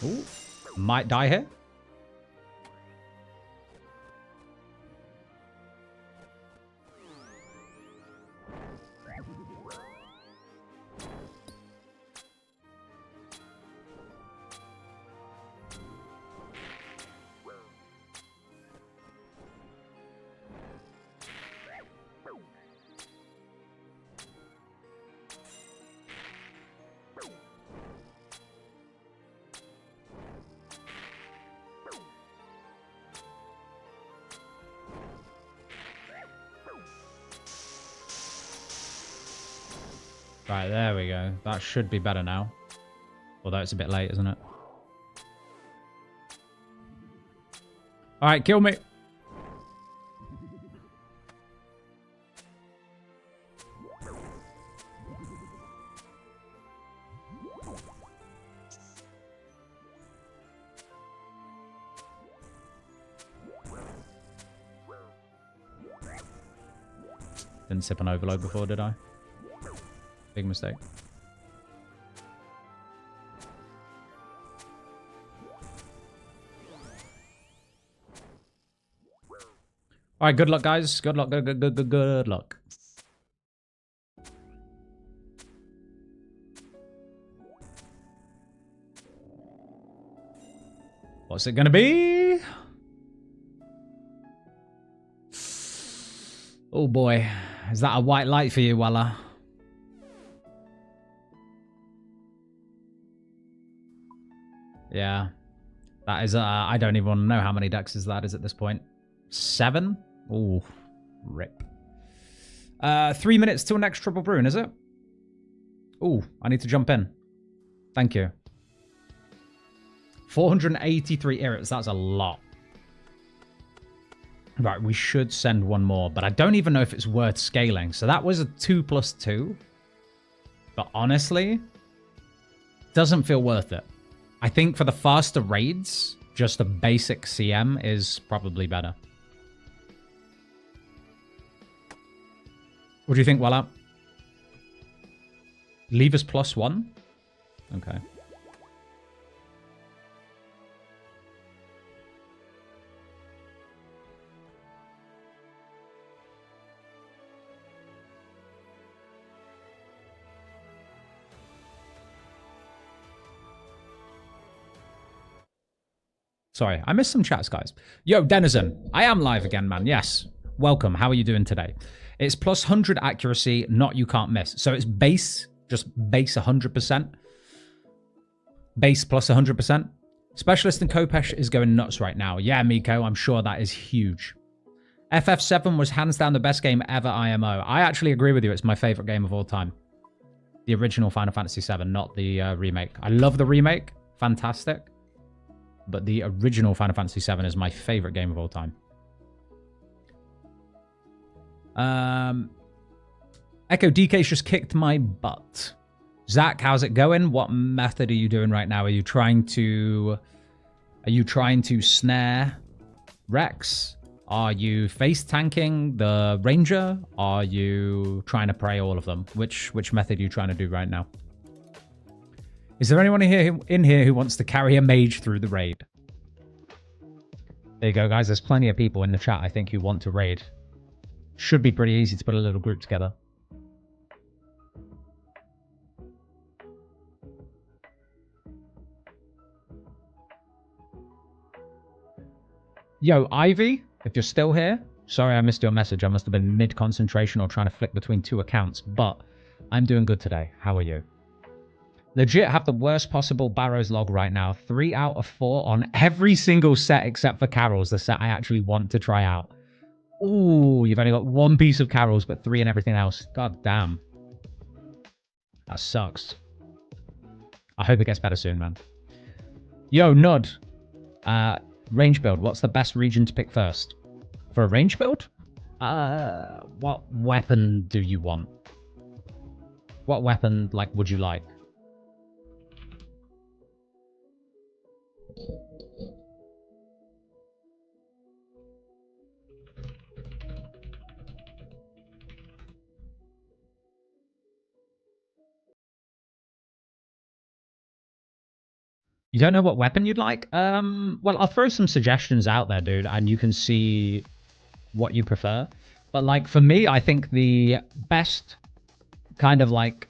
Ooh, might die here. Right, there we go. That should be better now. Although it's a bit late, isn't it? Alright, kill me. Didn't sip an overload before, did I? Big mistake. All right, good luck, guys. Good luck. Good luck. What's it gonna be? Oh boy, is that a white light for you, Walla? Yeah, that is. I don't even want to know how many dexes that is at this point. 7. Ooh, rip. 3 minutes till next triple brewing, is it? Ooh, I need to jump in. Thank you. 483 irrits. That's a lot. Right, we should send one more, but I don't even know if it's worth scaling. So that was a 2+2. But honestly, doesn't feel worth it. I think for the faster raids, just a basic CM is probably better. What do you think, Walla? Leave us +1? Okay. Sorry, I missed some chats, guys. Yo, Denizen, I am live again, man. Yes. Welcome. How are you doing today? It's +100 accuracy, not you can't miss. So it's base, just base 100%. Base plus 100%. Specialist and Kopesh is going nuts right now. Yeah, Miko, I'm sure that is huge. FF7 was hands down the best game ever IMO. I actually agree with you. It's my favorite game of all time. The original Final Fantasy VII, not the remake. I love the remake. Fantastic. But the original Final Fantasy VII is my favorite game of all time. Echo DK's just kicked my butt. Zach, how's it going? What method are you doing right now? Are you trying to snare Rex? Are you face tanking the Ranger? Are you trying to pray all of them? Which method are you trying to do right now? Is there anyone in here who wants to carry a mage through the raid? There you go, guys. There's plenty of people in the chat, I think, who want to raid. Should be pretty easy to put a little group together. Yo, Ivy, if you're still here, sorry I missed your message. I must have been mid-concentration or trying to flick between 2 accounts, but I'm doing good today. How are you? Legit have the worst possible Barrows log right now. 3 out of 4 on every single set except for Carol's, the set I actually want to try out. Ooh, you've only got 1 piece of Carol's, but 3 in everything else. God damn. That sucks. I hope it gets better soon, man. Yo, Nud. Range build. What's the best region to pick first? For a range build? What weapon do you want? What weapon, would you like? You don't know what weapon you'd like? Well, I'll throw some suggestions out there, dude, and you can see what you prefer. But, like, for me, I think the best kind of, like,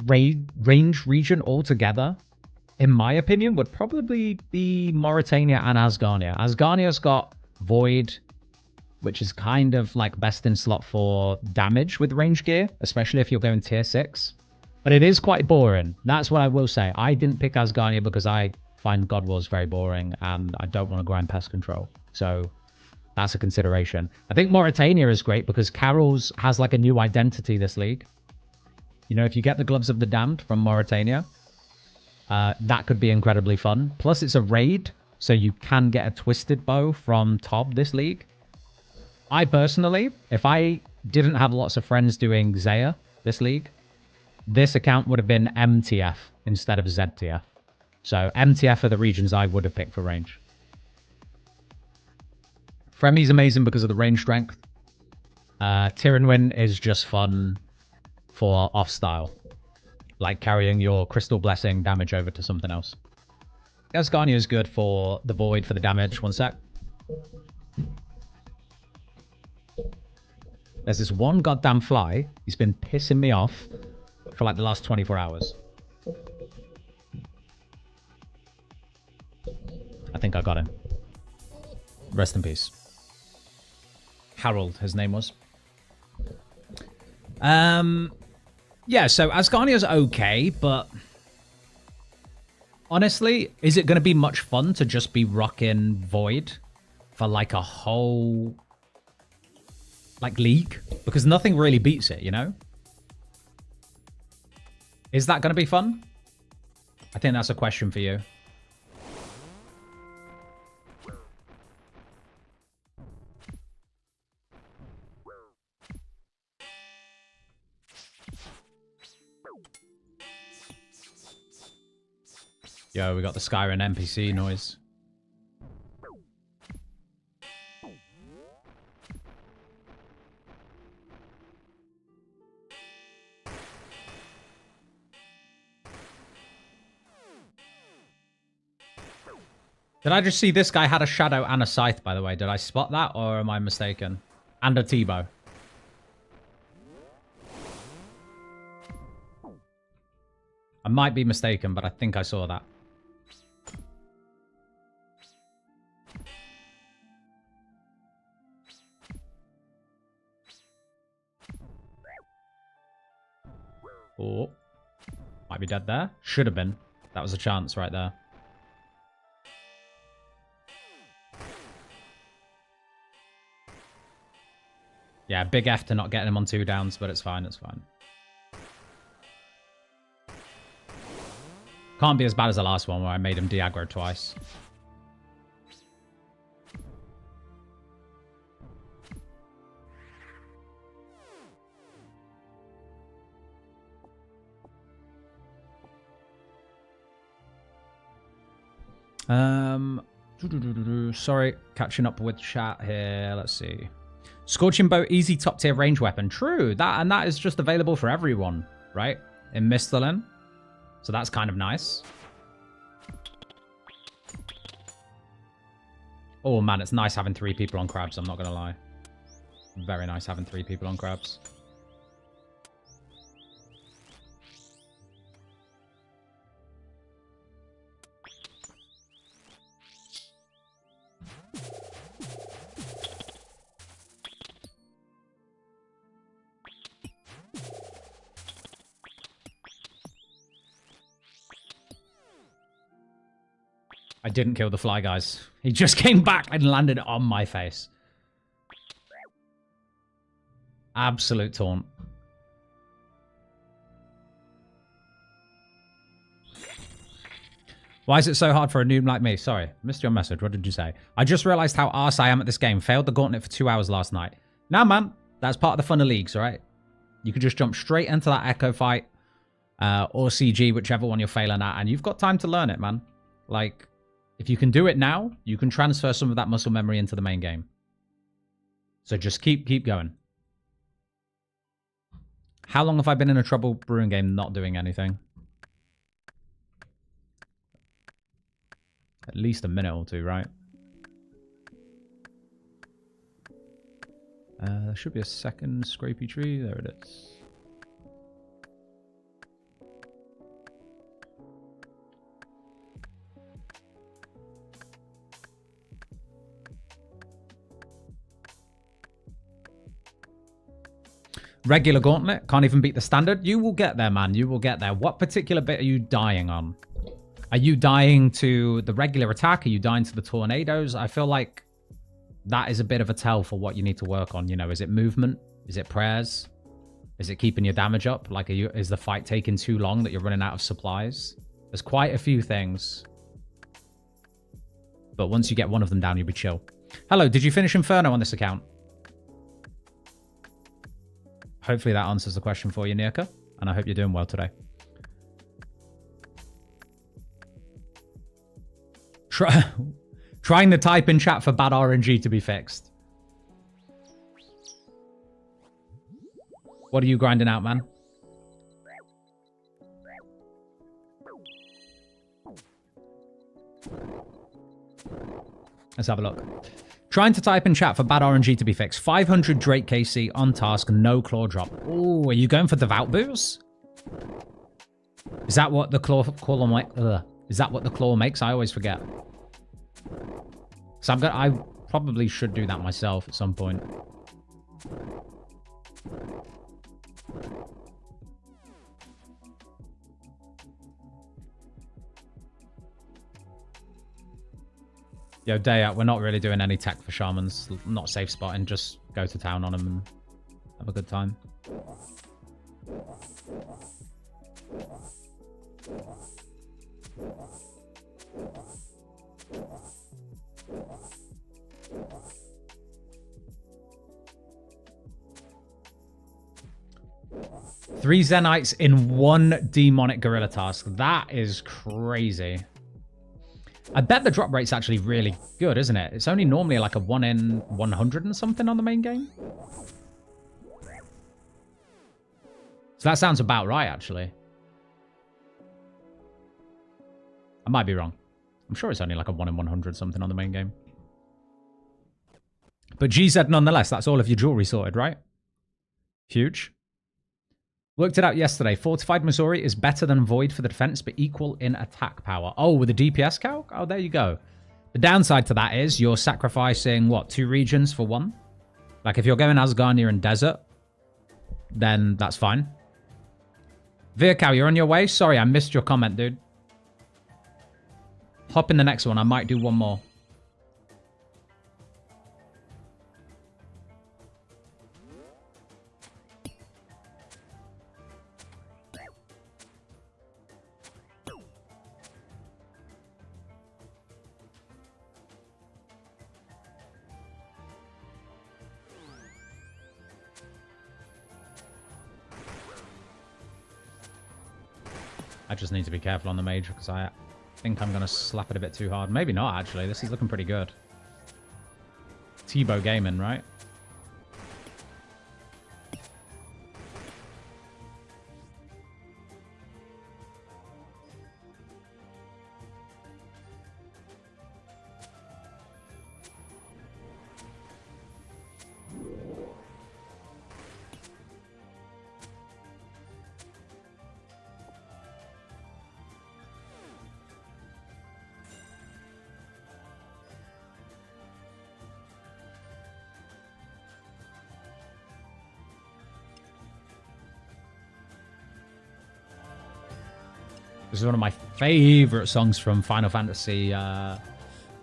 range region altogether, in my opinion, would probably be Mauritania and Asgarnia. Asgarnia's got Void, which is kind of, like, best in slot for damage with range gear, especially if you're going tier 6. But it is quite boring. That's what I will say. I didn't pick Asgarnia because I find God Wars very boring and I don't want to grind pest control. So that's a consideration. I think Mauritania is great because Carol's has like a new identity this league. You know, if you get the Gloves of the Damned from Mauritania, that could be incredibly fun. Plus it's a raid, so you can get a Twisted Bow from Tob this league. I personally, if I didn't have lots of friends doing Zaya this league, this account would have been MTF instead of ZTF. So MTF are the regions I would have picked for range. Fremi's amazing because of the range strength. Tyrannwyn is just fun for off-style. Like carrying your Crystal Blessing damage over to something else. Asgarnia is good for the Void for the damage. One sec. There's this one goddamn fly. He's been pissing me off for like the last 24 hours. I think I got him. Rest in peace. Harold, his name was. Yeah, so Asgarnia's okay, but honestly, is it going to be much fun to just be rocking Void for like a whole like league? Because nothing really beats it, you know? Is that going to be fun? I think that's a question for you. Yo, we got the Skyrim NPC noise. Did I just see this guy had a shadow and a scythe, by the way? Did I spot that, or am I mistaken? And a T-bow. I might be mistaken, but I think I saw that. Oh. Might be dead there. Should have been. That was a chance right there. Yeah, big F to not getting him on 2 downs, but it's fine, it's fine. Can't be as bad as the last one where I made him de-aggro twice. Sorry, catching up with chat here. Let's see. Scorching Bow, easy top tier range weapon. True, that is just available for everyone, right? In Misthalin. So that's kind of nice. Oh man, it's nice having 3 people on crabs, I'm not gonna lie. Very nice having 3 people on crabs. I didn't kill the fly, guys. He just came back and landed on my face. Absolute taunt. Why is it so hard for a noob like me? Sorry, missed your message. What did you say? I just realized how arse I am at this game. Failed the gauntlet for 2 hours last night. Nah, man. That's part of the fun of leagues, right? You could just jump straight into that Echo fight. Or CG, whichever one you're failing at. And you've got time to learn it, man. Like, if you can do it now, you can transfer some of that muscle memory into the main game. So just keep going. How long have I been in a trouble brewing game not doing anything? At least a minute or two, right? There should be a second scrapey tree. There it is. Regular gauntlet. Can't even beat the standard. You will get there, man. You will get there. What particular bit are you dying on? Are you dying to the regular attack? Are you dying to the tornadoes? I feel like that is a bit of a tell for what you need to work on. You know, is it movement? Is it prayers? Is it keeping your damage up? Like, is the fight taking too long that you're running out of supplies? There's quite a few things. But once you get one of them down, you'll be chill. Hello, did you finish Inferno on this account? Hopefully that answers the question for you, Nirka. And I hope you're doing well today. Trying to type in chat for bad RNG to be fixed. What are you grinding out, man? Let's have a look. Trying to type in chat for bad RNG to be fixed. 500 Drake KC on task, no claw drop. Oh, are you going for devout boost? Is that what the claw is that what the claw makes? I always forget. So I probably should do that myself at some point. Yo, day out. We're not really doing any tech for shamans. Not safe spotting. Just go to town on them and have a good time. Three Zenites in one demonic gorilla task. That is crazy. I bet the drop rate's actually really good, isn't it? It's only normally like a 1 in 100 and something on the main game. So that sounds about right, actually. I might be wrong. I'm sure it's only like a 1 in 100 something on the main game. But GZ nonetheless, that's all of your jewelry sorted, right? Huge. Worked it out yesterday. Fortified Missouri is better than Void for the defense, but equal in attack power. Oh, with a DPS calc? Oh, there you go. The downside to that is you're sacrificing, what, 2 regions for 1? Like, if you're going Asgarnia and Desert, then that's fine. Vircow, you're on your way? Sorry, I missed your comment, dude. Hop in the next one. I might do one more. I just need to be careful on the mage because I think I'm going to slap it a bit too hard. Maybe not, actually. This is looking pretty good. Tebow gaming, right? This is one of my favorite songs from Final Fantasy, A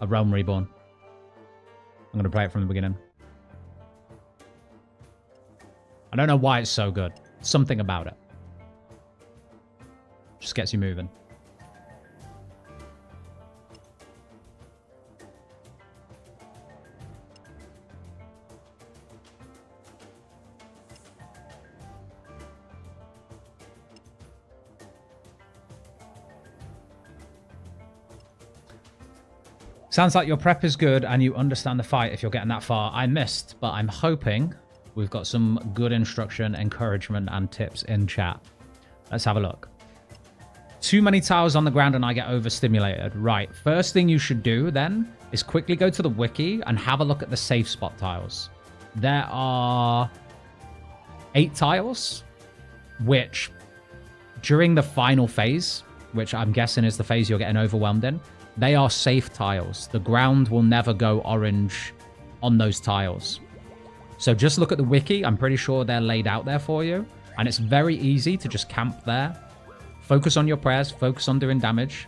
Realm Reborn. I'm going to play it from the beginning. I don't know why it's so good. Something about it. Just gets you moving. Sounds like your prep is good and you understand the fight if you're getting that far. I missed, but I'm hoping we've got some good instruction, encouragement, and tips in chat. Let's have a look. Too many tiles on the ground and I get overstimulated. Right. First thing you should do then is quickly go to the wiki and have a look at the safe spot tiles. There are 8 tiles, which during the final phase, which I'm guessing is the phase you're getting overwhelmed in, they are safe tiles. The ground will never go orange on those tiles. So just look at the wiki. I'm pretty sure they're laid out there for you. And it's very easy to just camp there. Focus on your prayers, focus on doing damage,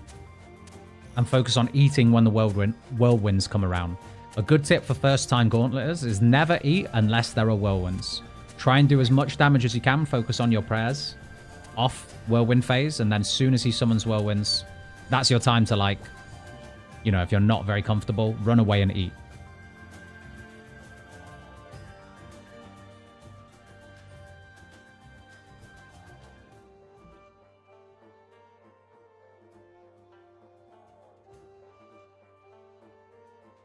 and focus on eating when the whirlwinds come around. A good tip for first-time gauntleters is never eat unless there are whirlwinds. Try and do as much damage as you can, focus on your prayers off whirlwind phase, and then as soon as he summons whirlwinds, that's your time to, like, you know, if you're not very comfortable, run away and eat.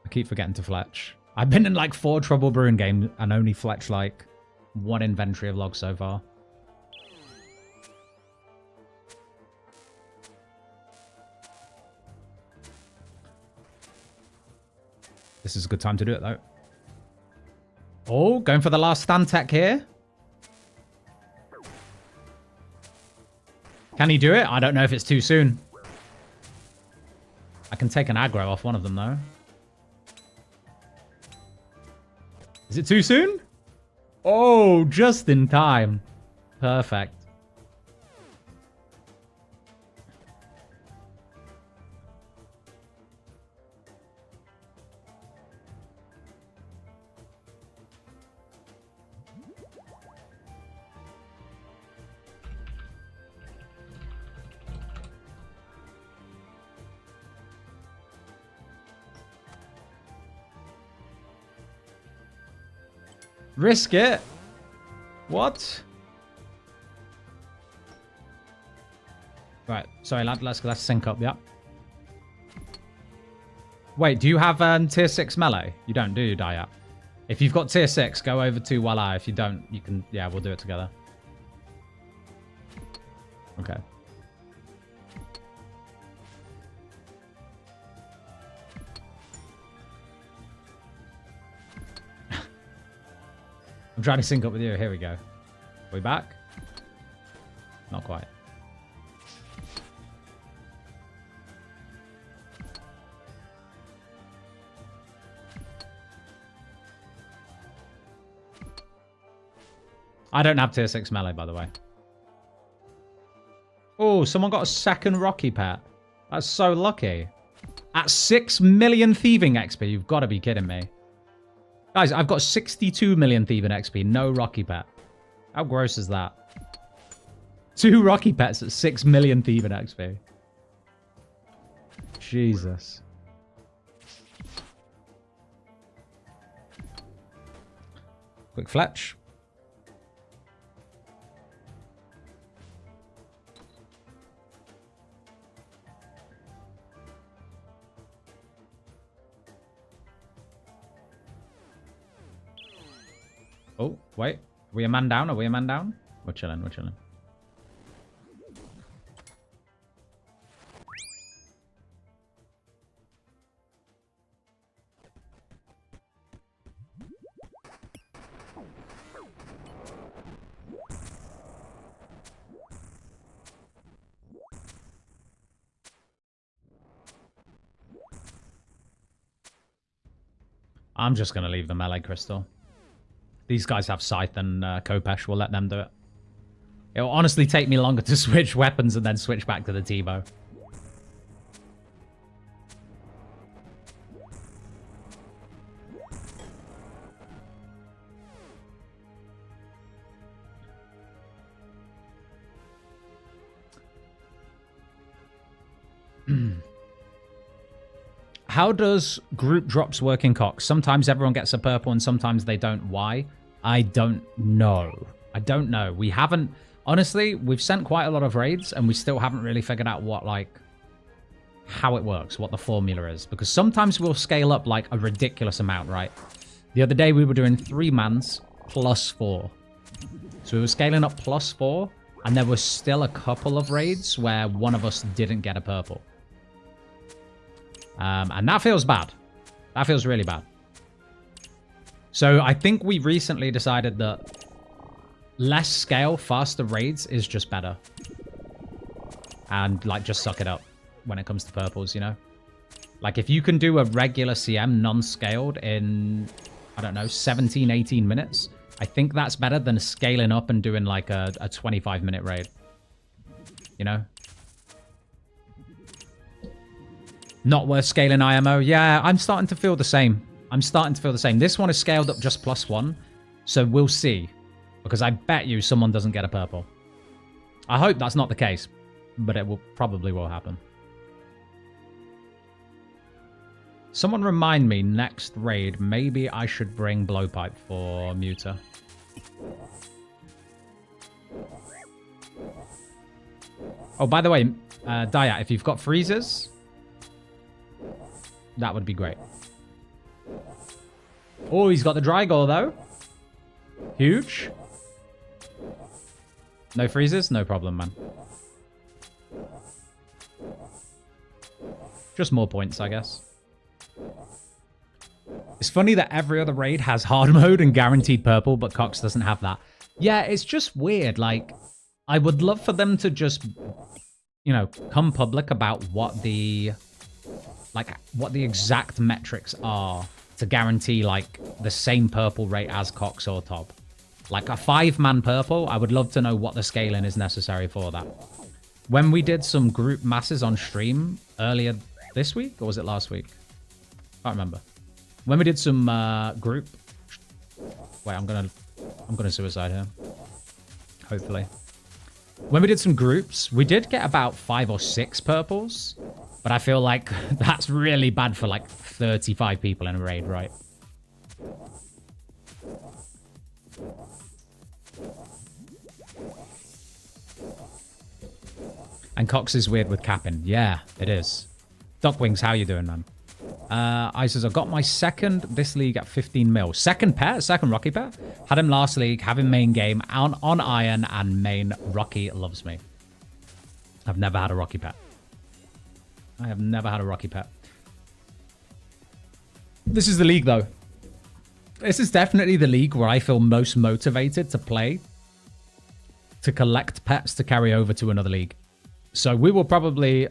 I keep forgetting to fletch. I've been in like 4 trouble brewing games and only fletched like 1 inventory of logs so far. This is a good time to do it though. Oh, going for the last stand tech here. Can he do it? I don't know if it's too soon. I can take an aggro off one of them though. Is it too soon? Oh, just in time. Perfect. Risk it. What? Right. Sorry, lad. Let's sync up. Yeah. Wait. Do you have tier 6 melee? You don't, do you, Dayat? If you've got tier 6, go over to Walla. If you don't, you can. Yeah, we'll do it together. Okay. I'm trying to sync up with you. Here we go. Are we back? Not quite. I don't have tier 6 melee, by the way. Oh, someone got a second Rocky pet. That's so lucky. At 6 million thieving XP, you've got to be kidding me. Guys, I've got 62 million thieving XP, no Rocky pet. How gross is that? 2 Rocky pets at 6 million thieving XP. Jesus. Quick fletch. Oh, wait. Are we a man down? Are we a man down? We're chilling, we're chilling. I'm just going to leave the melee crystal. These guys have Scythe and Kopesh. We'll let them do it. It will honestly take me longer to switch weapons and then switch back to the T-bow. How does group drops work in Cox? Sometimes everyone gets a purple and sometimes they don't. Why? I don't know. I don't know. We haven't... Honestly, we've sent quite a lot of raids and we still haven't really figured out what, like... how it works, what the formula is. Because sometimes we'll scale up, like, a ridiculous amount, right? The other day we were doing 3 mans plus 4. So we were scaling up plus 4. And there was still a couple of raids where one of us didn't get a purple. And that feels bad. That feels really bad. So I think we recently decided that less scale, faster raids is just better. And, like, just suck it up when it comes to purples, you know? Like, if you can do a regular CM non-scaled in, I don't know, 17, 18 minutes, I think that's better than scaling up and doing, like, a 25-minute raid. You know? Not worth scaling IMO. Yeah, I'm starting to feel the same. I'm starting to feel the same. This one is scaled up just +1, so we'll see. Because I bet you someone doesn't get a purple. I hope that's not the case, but it will probably will happen. Someone remind me next raid, maybe I should bring blowpipe for Muta. Oh, by the way, Daya, if you've got freezers, that would be great. Oh, he's got the dry gore though. Huge. No freezers? No problem, man. Just more points, I guess. It's funny that every other raid has hard mode and guaranteed purple, but Cox doesn't have that. Yeah, it's just weird. Like, I would love for them to just, you know, come public about what the, like, what the exact metrics are to guarantee, like, the same purple rate as Cox or Top. Like, a 5-man purple, I would love to know what the scaling is necessary for that. When we did some group masses on stream earlier this week, or was it last week? I can't remember. When we did some group... Wait, I'm gonna suicide here. Hopefully. When we did some groups, we did get about 5 or 6 purples. But I feel like that's really bad for like 35 people in a raid, right? And Cox is weird with capping. Yeah, it is. Duckwings, how you doing, man? I says, I got my second this league at 15 mil. Second pet, second Rocky pet. Had him last league, have him main game, on iron, and main Rocky loves me. I've never had a Rocky pet. I have never had a Rocky pet. This is the league, though. This is definitely the league where I feel most motivated to play, to collect pets to carry over to another league. So we will probably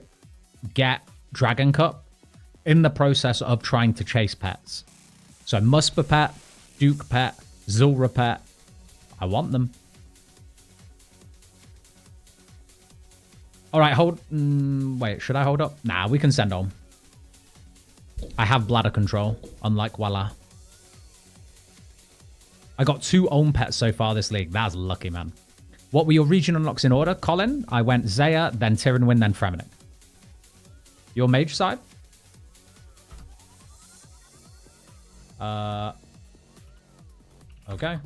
get Dragon Cup in the process of trying to chase pets. So Muspa pet, Duke pet, Zulra pet. I want them. All right, hold... wait, should I hold up? Nah, we can send home. I have bladder control, unlike Walla. I got 2 own pets so far this league. That's lucky, man. What were your region unlocks in order, Colin? I went Zaya, then Tyrannwyn, then Fremennik. Your mage side? Okay.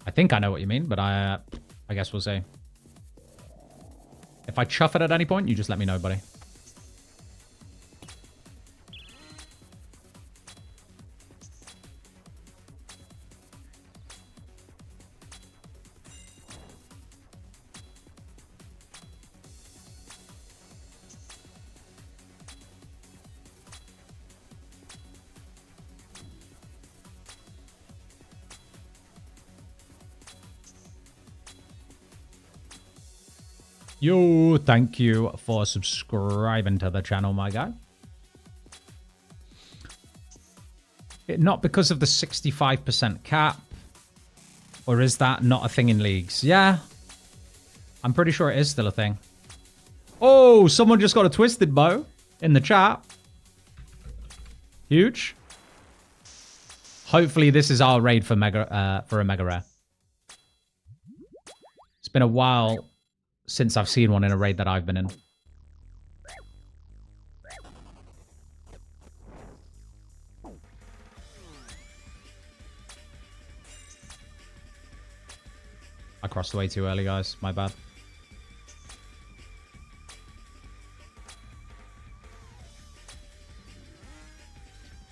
I think I know what you mean, but I guess we'll see. If I chuff it at any point, you just let me know, buddy. Yo, thank you for subscribing to the channel, my guy. Not because of the 65% cap. Or is that not a thing in leagues? Yeah. I'm pretty sure it is still a thing. Oh, someone just got a twisted bow in the chat. Huge. Hopefully this is our raid for a mega rare. It's been a while since I've seen one in a raid that I've been in. I crossed way too early, guys. My bad.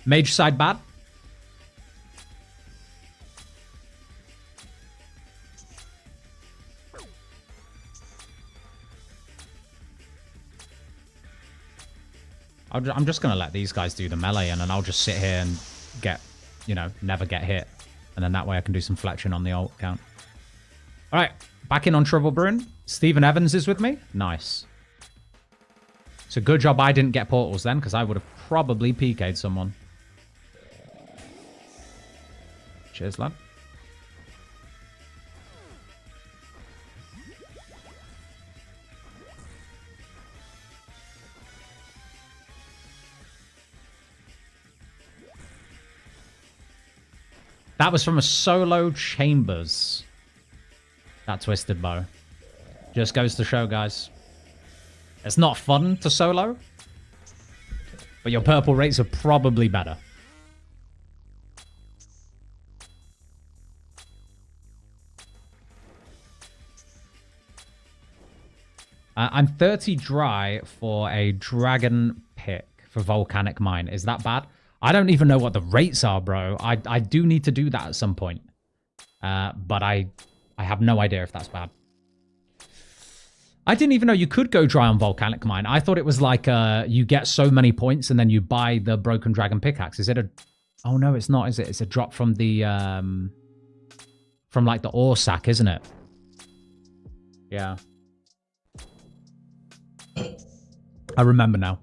Mage side bad. I'm just going to let these guys do the melee, and then I'll just sit here and get, you know, never get hit. And then that way I can do some fletching on the ult count. All right, back in on Trouble Brewing. Stephen Evans is with me. Nice. It's a good job I didn't get portals then, because I would have probably PK'd someone. Cheers, lad. That was from a solo Chambers. That twisted bow. Just goes to show, guys. It's not fun to solo, but your purple rates are probably better. I'm 30 dry for a dragon pick for Volcanic Mine. Is that bad? I don't even know what the rates are, bro. I do need to do that at some point. But I have no idea if that's bad. I didn't even know you could go dry on Volcanic Mine. I thought it was like you get so many points and then you buy the Broken Dragon pickaxe. Is it a... Oh, no, it's not, is it? It's a drop from the... From, like, the ore sack, isn't it? Yeah. I remember now.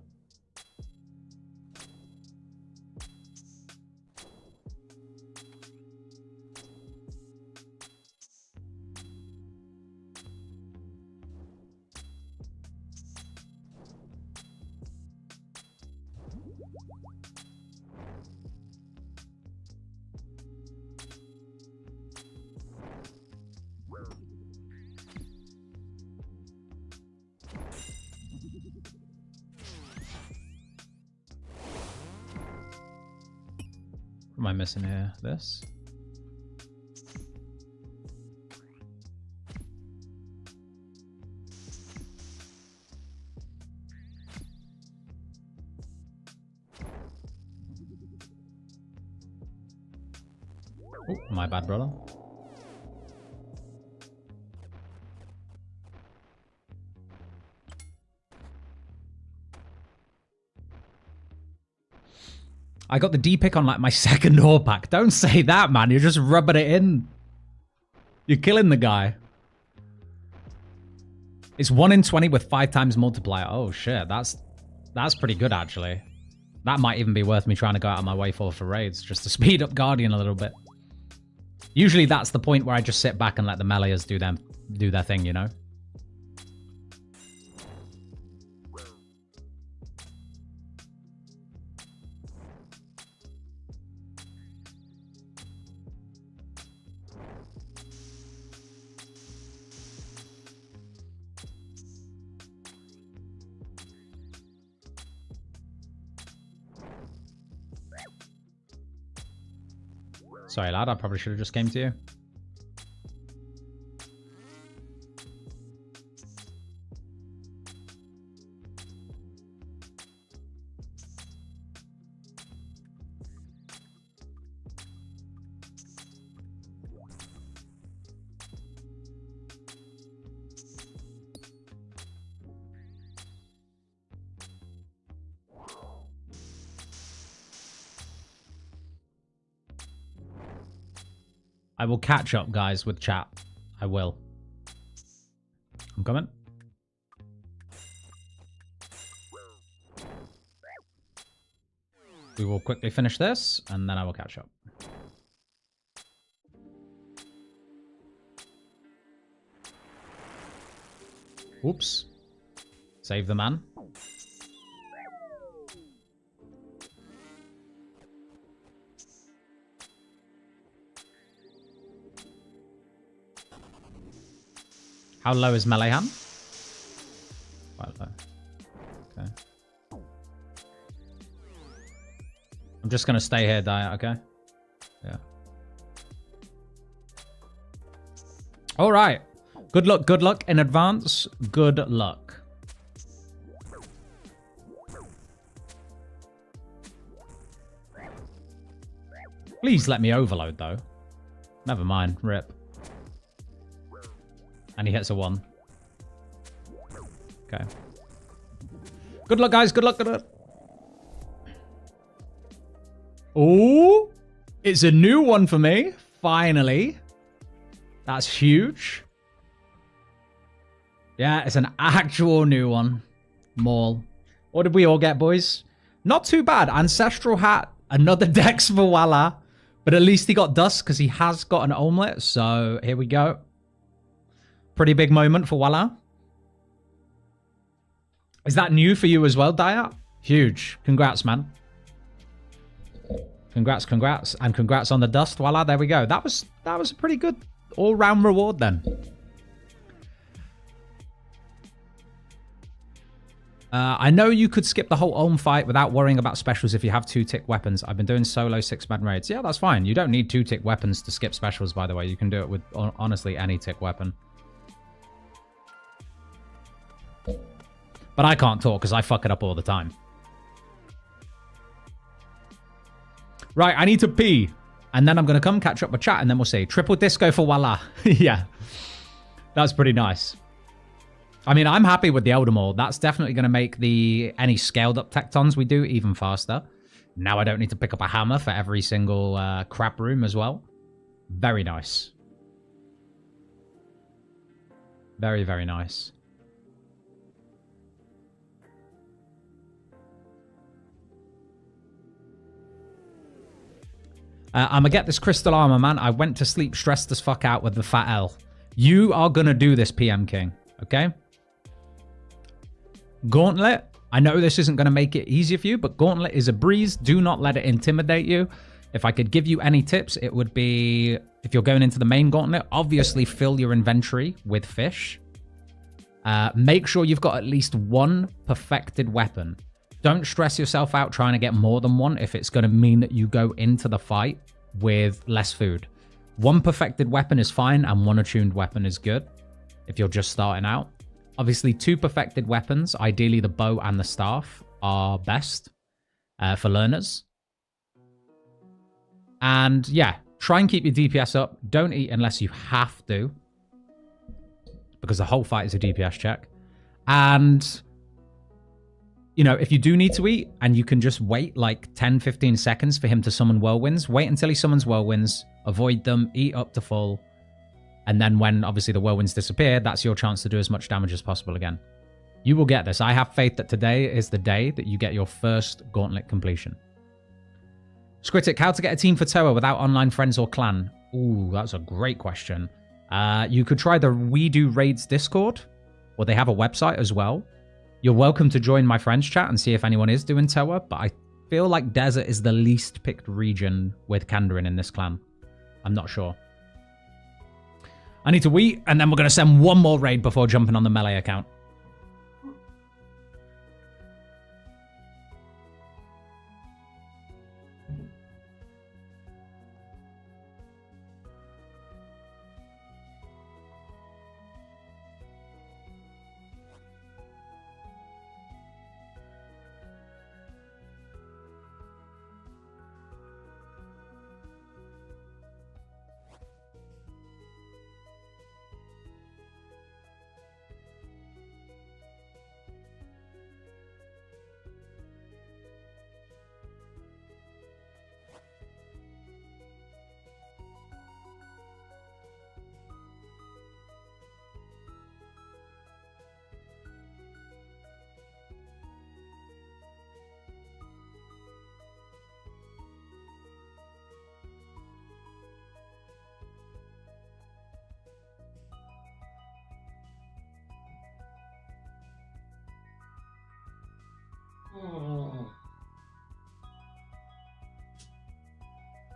What am I missing here? This? Oh, my bad, brother. I got the D pick on like my second ore pack. Don't say that, man. You're just rubbing it in. You're killing the guy. It's 1 in 20 with 5 times multiplier. Oh shit, that's pretty good actually. That might even be worth me trying to go out of my way for raids, just to speed up Guardian a little bit. Usually that's the point where I just sit back and let the meleeers do their thing, you know? Sorry, lad. I probably should have just came to you. I will catch up, guys, with chat. I will. I'm coming. We will quickly finish this, and then I will catch up. Oops. Save the man. How low is melee hand? Quite low. Okay. I'm just going to stay here, Diet, okay? Yeah. All right. Good luck in advance. Good luck. Please let me overload, though. Never mind. Rip. And he hits a 1. Okay. Good luck, guys. Good luck. Good luck. Oh, it's a new one for me. Finally. That's huge. Yeah, it's an actual new one. Maul. What did we all get, boys? Not too bad. Ancestral Hat. Another Dex for Walla. But at least he got Dust because he has got an omelet. So here we go. Pretty big moment for Walla. Is that new for you as well, Daya? Huge. Congrats, man. Congrats, congrats. And congrats on the Dust, Walla. There we go. That was a pretty good all-round reward then. I know you could skip the whole Olm fight without worrying about specials if you have 2-tick weapons. I've been doing solo 6-man raids. Yeah, that's fine. You don't need 2-tick weapons to skip specials, by the way. You can do it with, honestly, any tick weapon. But I can't talk because I fuck it up all the time. Right, I need to pee. And then I'm going to come catch up with chat and then we'll see. Triple disco for Walla. Yeah. That's pretty nice. I mean, I'm happy with the Elder Maul. That's definitely going to make any scaled up tectons we do even faster. Now I don't need to pick up a hammer for every single crap room as well. Very nice. Very, very nice. I'm going to get this crystal armor, man. I went to sleep stressed as fuck out with the fat L. You are going to do this, PM King. Okay? Gauntlet. I know this isn't going to make it easier for you, but Gauntlet is a breeze. Do not let it intimidate you. If I could give you any tips, it would be, if you're going into the main Gauntlet, obviously fill your inventory with fish. Make sure you've got at least one perfected weapon. Don't stress yourself out trying to get more than one if it's going to mean that you go into the fight with less food. One perfected weapon is fine and one attuned weapon is good if you're just starting out. Obviously, 2 perfected weapons, ideally the bow and the staff, are best for learners. And yeah, try and keep your DPS up. Don't eat unless you have to, because the whole fight is a DPS check. And, you know, if you do need to eat and you can just wait like 10, 15 seconds for him to summon whirlwinds, wait until he summons whirlwinds, avoid them, eat up to full. And then when, obviously, the whirlwinds disappear, that's your chance to do as much damage as possible again. You will get this. I have faith that today is the day that you get your first Gauntlet completion. Scritic, how to get a team for Toa without online friends or clan? Ooh, that's a great question. You could try the We Do Raids Discord, or they have a website as well. You're welcome to join my friends chat and see if anyone is doing Toa, but I feel like Desert is the least picked region with Kandarin in this clan. I'm not sure. I need to eat, and then we're going to send one more raid before jumping on the melee account.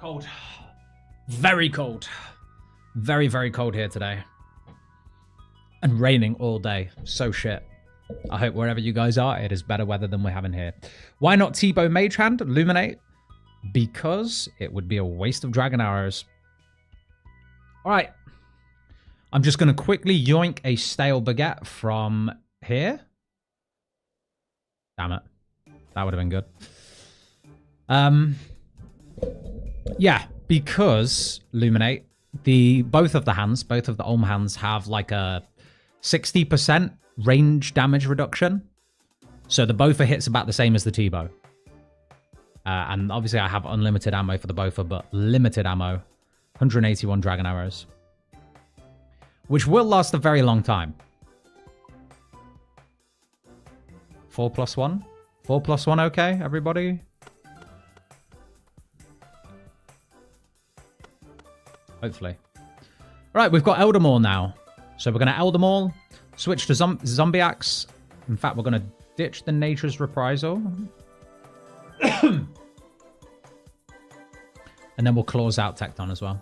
Cold. Very cold. Very, very cold here today. And raining all day. So shit. I hope wherever you guys are, it is better weather than we're having here. Why not T-Bow Mage Hand, Illuminate? Because it would be a waste of Dragon Arrows. Alright. I'm just going to quickly yoink a stale baguette from here. Damn it. That would have been good. Yeah, because Illuminate, both of the hands, both of the Olm hands have like a 60% range damage reduction. So the bow for hit's about the same as the T-bow. And obviously I have unlimited ammo for the Boffer, but limited ammo. 181 dragon arrows. Which will last a very long time. 4+1? 4+1 okay, everybody? Hopefully. Right, we've got Eldermaul now. So we're going to Eldermaul, switch to Zombie Axe. In fact, we're going to ditch the Nature's Reprisal. And then we'll Claws out Tecton as well.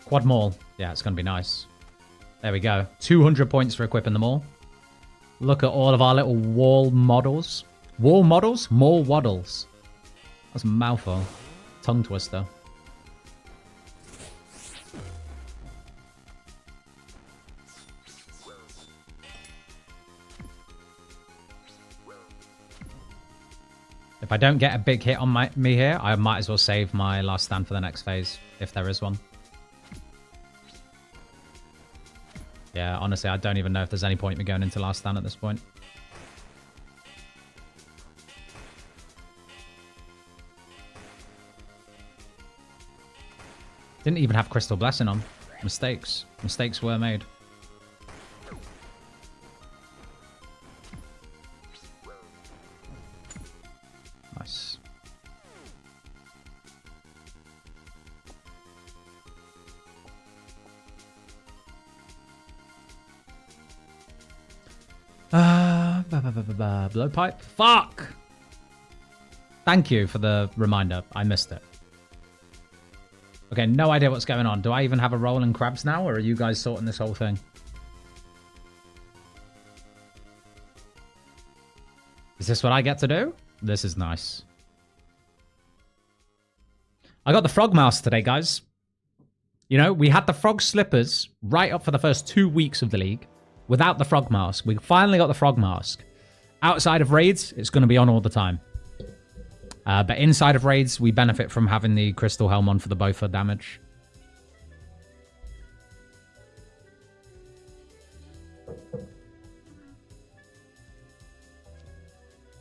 Quad Maul. Yeah, it's going to be nice. There we go. 200 points for equipping them all. Look at all of our little wall models. Wall models? More waddles. That's a mouthful. Tongue twister. If I don't get a big hit on me here, I might as well save my last stand for the next phase, if there is one. Yeah, honestly, I don't even know if there's any point in me going into last stand at this point. Didn't even have Crystal Blessing on. Mistakes. Mistakes were made. Nice. Blowpipe? Fuck! Thank you for the reminder. I missed it. Okay, no idea what's going on. Do I even have a roll in crabs now, or are you guys sorting this whole thing? Is this what I get to do? This is nice. I got the frog mask today, guys. You know, we had the frog slippers right up for the first 2 weeks of the league without the frog mask. We finally got the frog mask. Outside of raids, it's going to be on all the time. But inside of raids, we benefit from having the crystal helm on for the Boffer damage.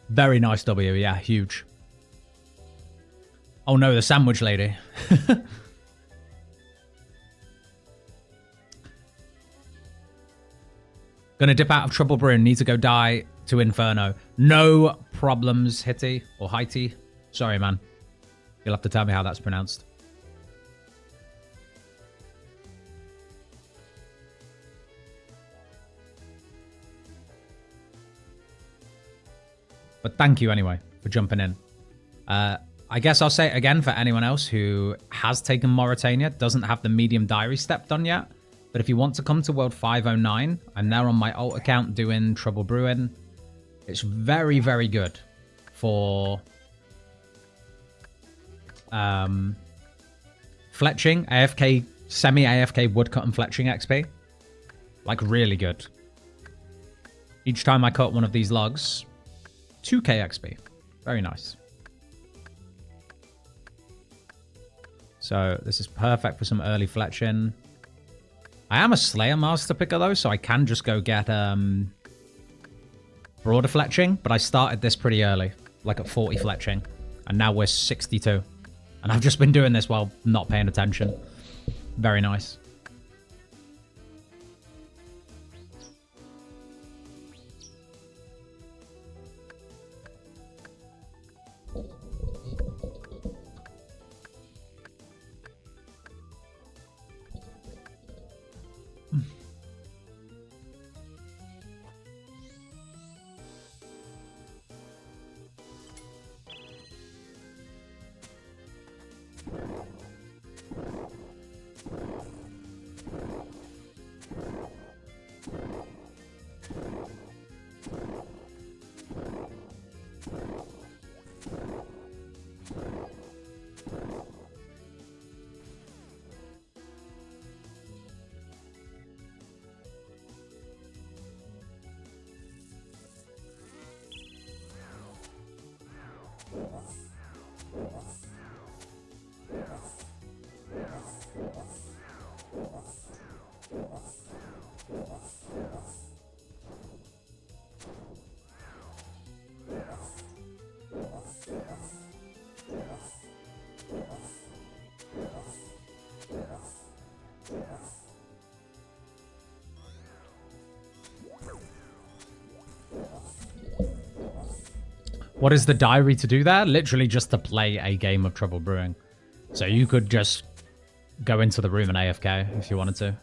Very nice W, yeah, huge. Oh no, the sandwich lady. Gonna dip out of Trouble Brewing, need to go die to Inferno. No problems, Hitty or Highty. Sorry, man. You'll have to tell me how that's pronounced. But thank you anyway for jumping in. I guess I'll say it again for anyone else who has taken Mauritania, doesn't have the medium diary step done yet. But if you want to come to World 509, I'm there on my alt account doing Trouble Brewing. It's very, very good for fletching, AFK, semi-AFK woodcut and fletching XP. Like, really good. Each time I cut one of these logs, 2k XP. Very nice. So this is perfect for some early fletching. I am a Slayer Master Picker, though, so I can just go get broader fletching, but I started this pretty early, like at 40 fletching, and now we're 62. And I've just been doing this while not paying attention. Very nice. What is the diary to do there? Literally just to play a game of Trouble Brewing. So you could just go into the room and AFK if you wanted to.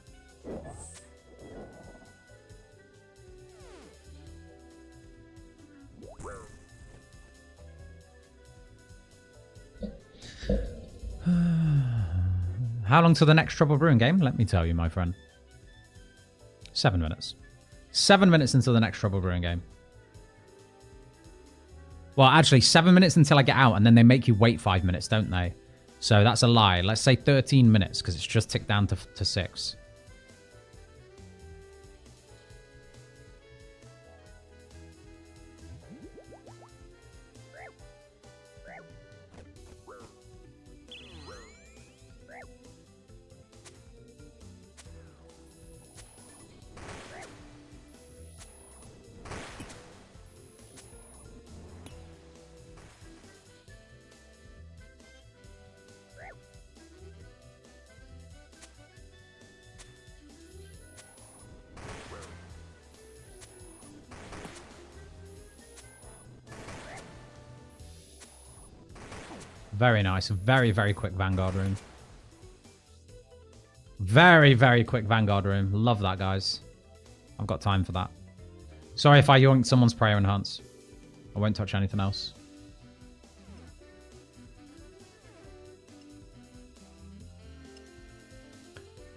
How long till the next Trouble Brewing game? Let me tell you, my friend. 7 minutes. 7 minutes until the next Trouble Brewing game. Well, actually, 7 minutes until I get out, and then they make you wait 5 minutes, don't they? So that's a lie. Let's say 13 minutes, because it's just ticked down to 6. Very nice. Very, very quick Vanguard room. Very, very quick Vanguard room. Love that, guys. I've got time for that. Sorry if I yoinked someone's Prayer Enhance. I won't touch anything else.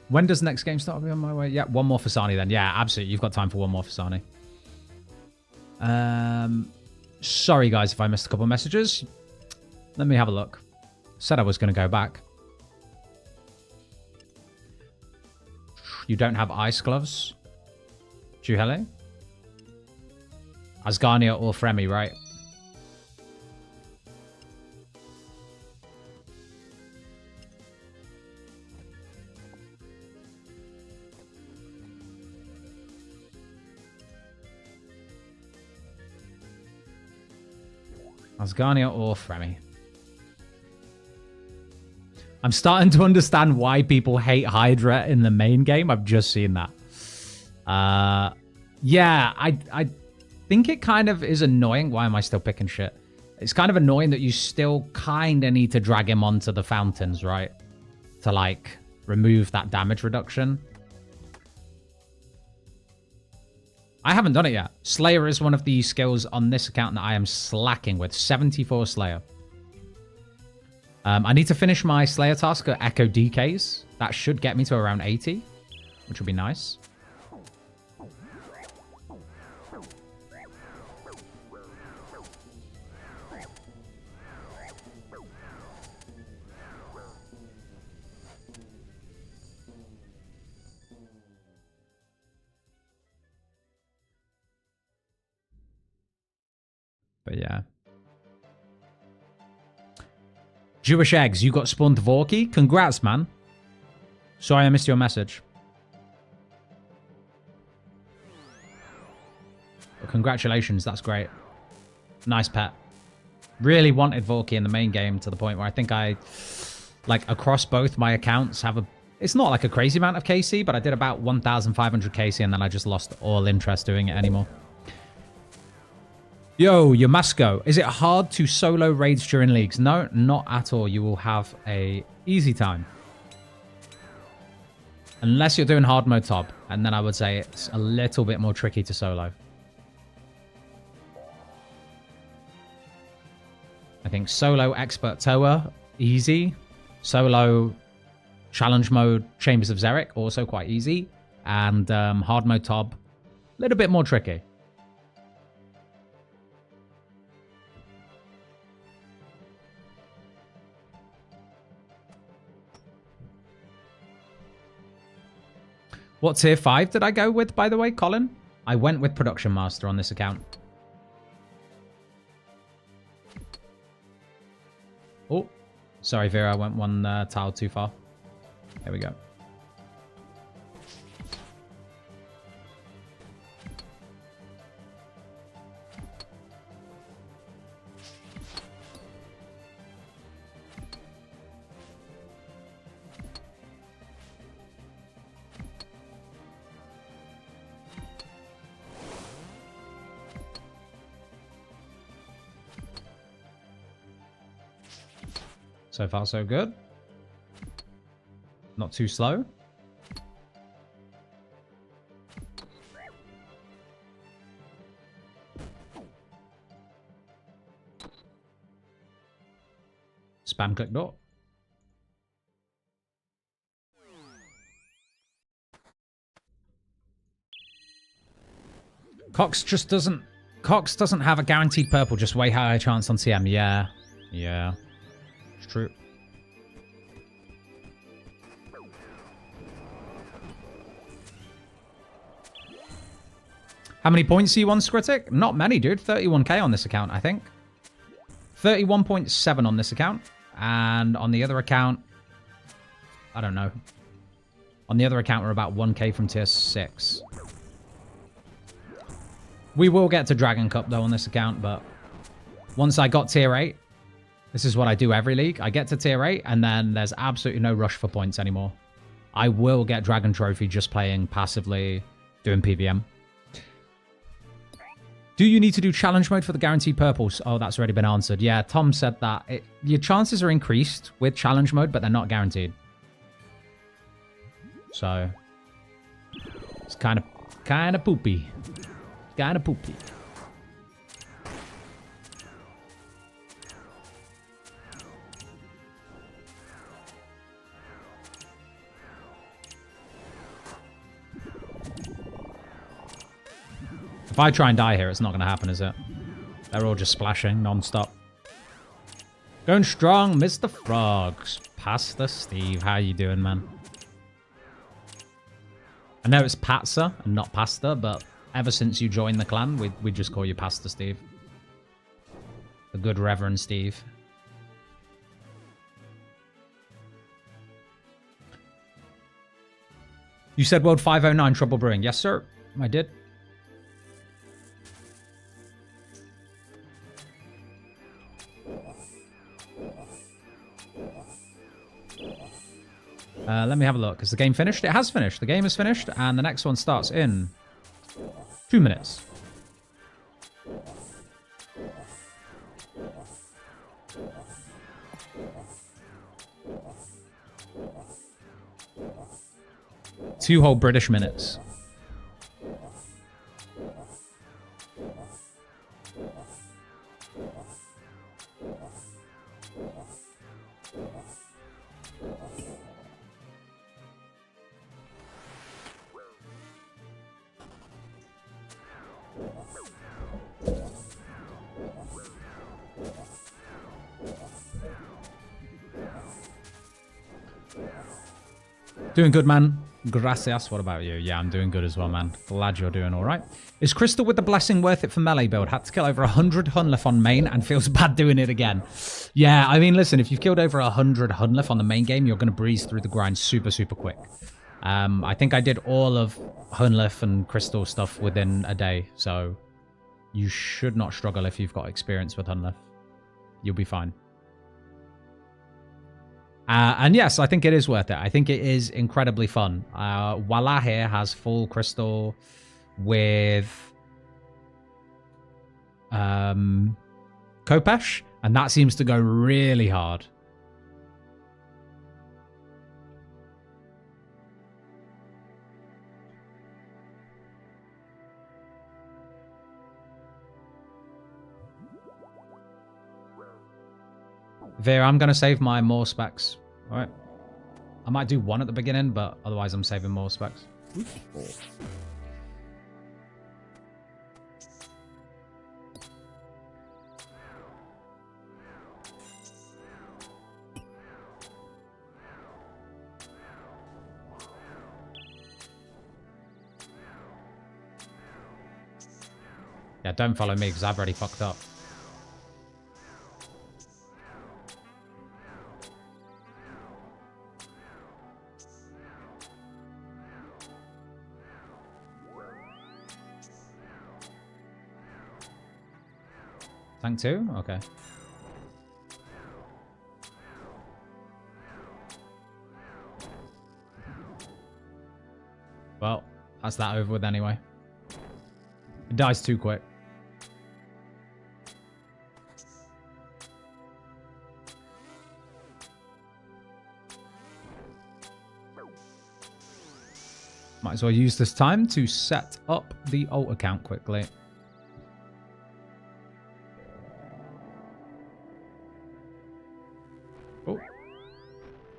When does the next game start? I'll be on my way. Yeah, one more for Sani then. Yeah, absolutely. You've got time for one more for Sani. Sorry, guys, if I missed a couple of messages. Let me have a look. Said I was going to go back. You don't have ice gloves? Juhele? Asgarnia or Fremi, right? Asgarnia or Fremi. I'm starting to understand why people hate Hydra in the main game. I've just seen that. Yeah, I think it kind of is annoying. Why am I still picking shit? It's kind of annoying that you still kind of need to drag him onto the fountains, right? To, like, remove that damage reduction. I haven't done it yet. Slayer is one of the skills on this account that I am slacking with. 74 Slayer. I need to finish my Slayer task at Echo DKs. That should get me to around 80, which would be nice. But yeah. Jewish Eggs, you got spawned Vorky? Congrats, man. Sorry I missed your message. But congratulations, that's great. Nice pet. Really wanted Vorky in the main game to the point where I think I, like, across both my accounts have a... It's not like a crazy amount of KC, but I did about 1,500 KC and then I just lost all interest doing it anymore. Yo, Yamasco, is it hard to solo raids during leagues? No, not at all. You will have a easy time. Unless you're doing hard mode top, and then I would say it's a little bit more tricky to solo. I think solo expert Toa, easy. Solo challenge mode Chambers of Xeric, also quite easy. And hard mode top, a little bit more tricky. What tier 5 did I go with, by the way, Colin? I went with Production Master on this account. Oh, sorry, Vera. I went one tile too far. There we go. So far, so good. Not too slow. Spam click door. Cox doesn't have a guaranteed purple, just way higher chance on TM. Yeah. Yeah. It's true. How many points do you want, Scritic? Not many, dude. 31k on this account, I think. 31.7 on this account. And on the other account, I don't know. On the other account, we're about 1k from tier 6. We will get to Dragon Cup, though, on this account, but once I got tier 8, this is what I do every league. I get to tier 8, and then there's absolutely no rush for points anymore. I will get Dragon Trophy just playing passively, doing PVM. Do you need to do challenge mode for the guaranteed purples? Oh, that's already been answered. Yeah, Tom said that. Your chances are increased with challenge mode, but they're not guaranteed. So, it's kind of poopy. Kind of poopy. If I try and die here, it's not going to happen, is it? They're all just splashing non-stop. Going strong, Mr. Frogs. Pasta Steve, how you doing, man? I know it's Patsa and not Pasta, but ever since you joined the clan, we just call you Pasta Steve. The good Reverend Steve. You said World 509 Trouble Brewing. Yes, sir. I did. Let me have a look. Is the game finished? It has finished. The game is finished, and the next one starts in 2 minutes. Two whole British minutes. Doing good, man. Gracias. What about you? Yeah, I'm doing good as well, man. Glad you're doing all right. Is Crystal with the Blessing worth it for melee build? Had to kill over 100 Hunlef on main and feels bad doing it again. Yeah, I mean, listen, if you've killed over 100 Hunlef on the main game, you're going to breeze through the grind super, super quick. I think I did all of Hunlef and Crystal stuff within a day, so you should not struggle if you've got experience with Hunlef. You'll be fine. And yes, I think it is worth it. I think it is incredibly fun. Walla here has full crystal with Kopesh, and that seems to go really hard. Veer, I'm going to save my more specs. All right. I might do one at the beginning, but otherwise I'm saving more specs. Yeah, don't follow me because I've already fucked up. Tank 2? Okay. Well, that's that over with anyway. It dies too quick. Might as well use this time to set up the alt account quickly. Oh.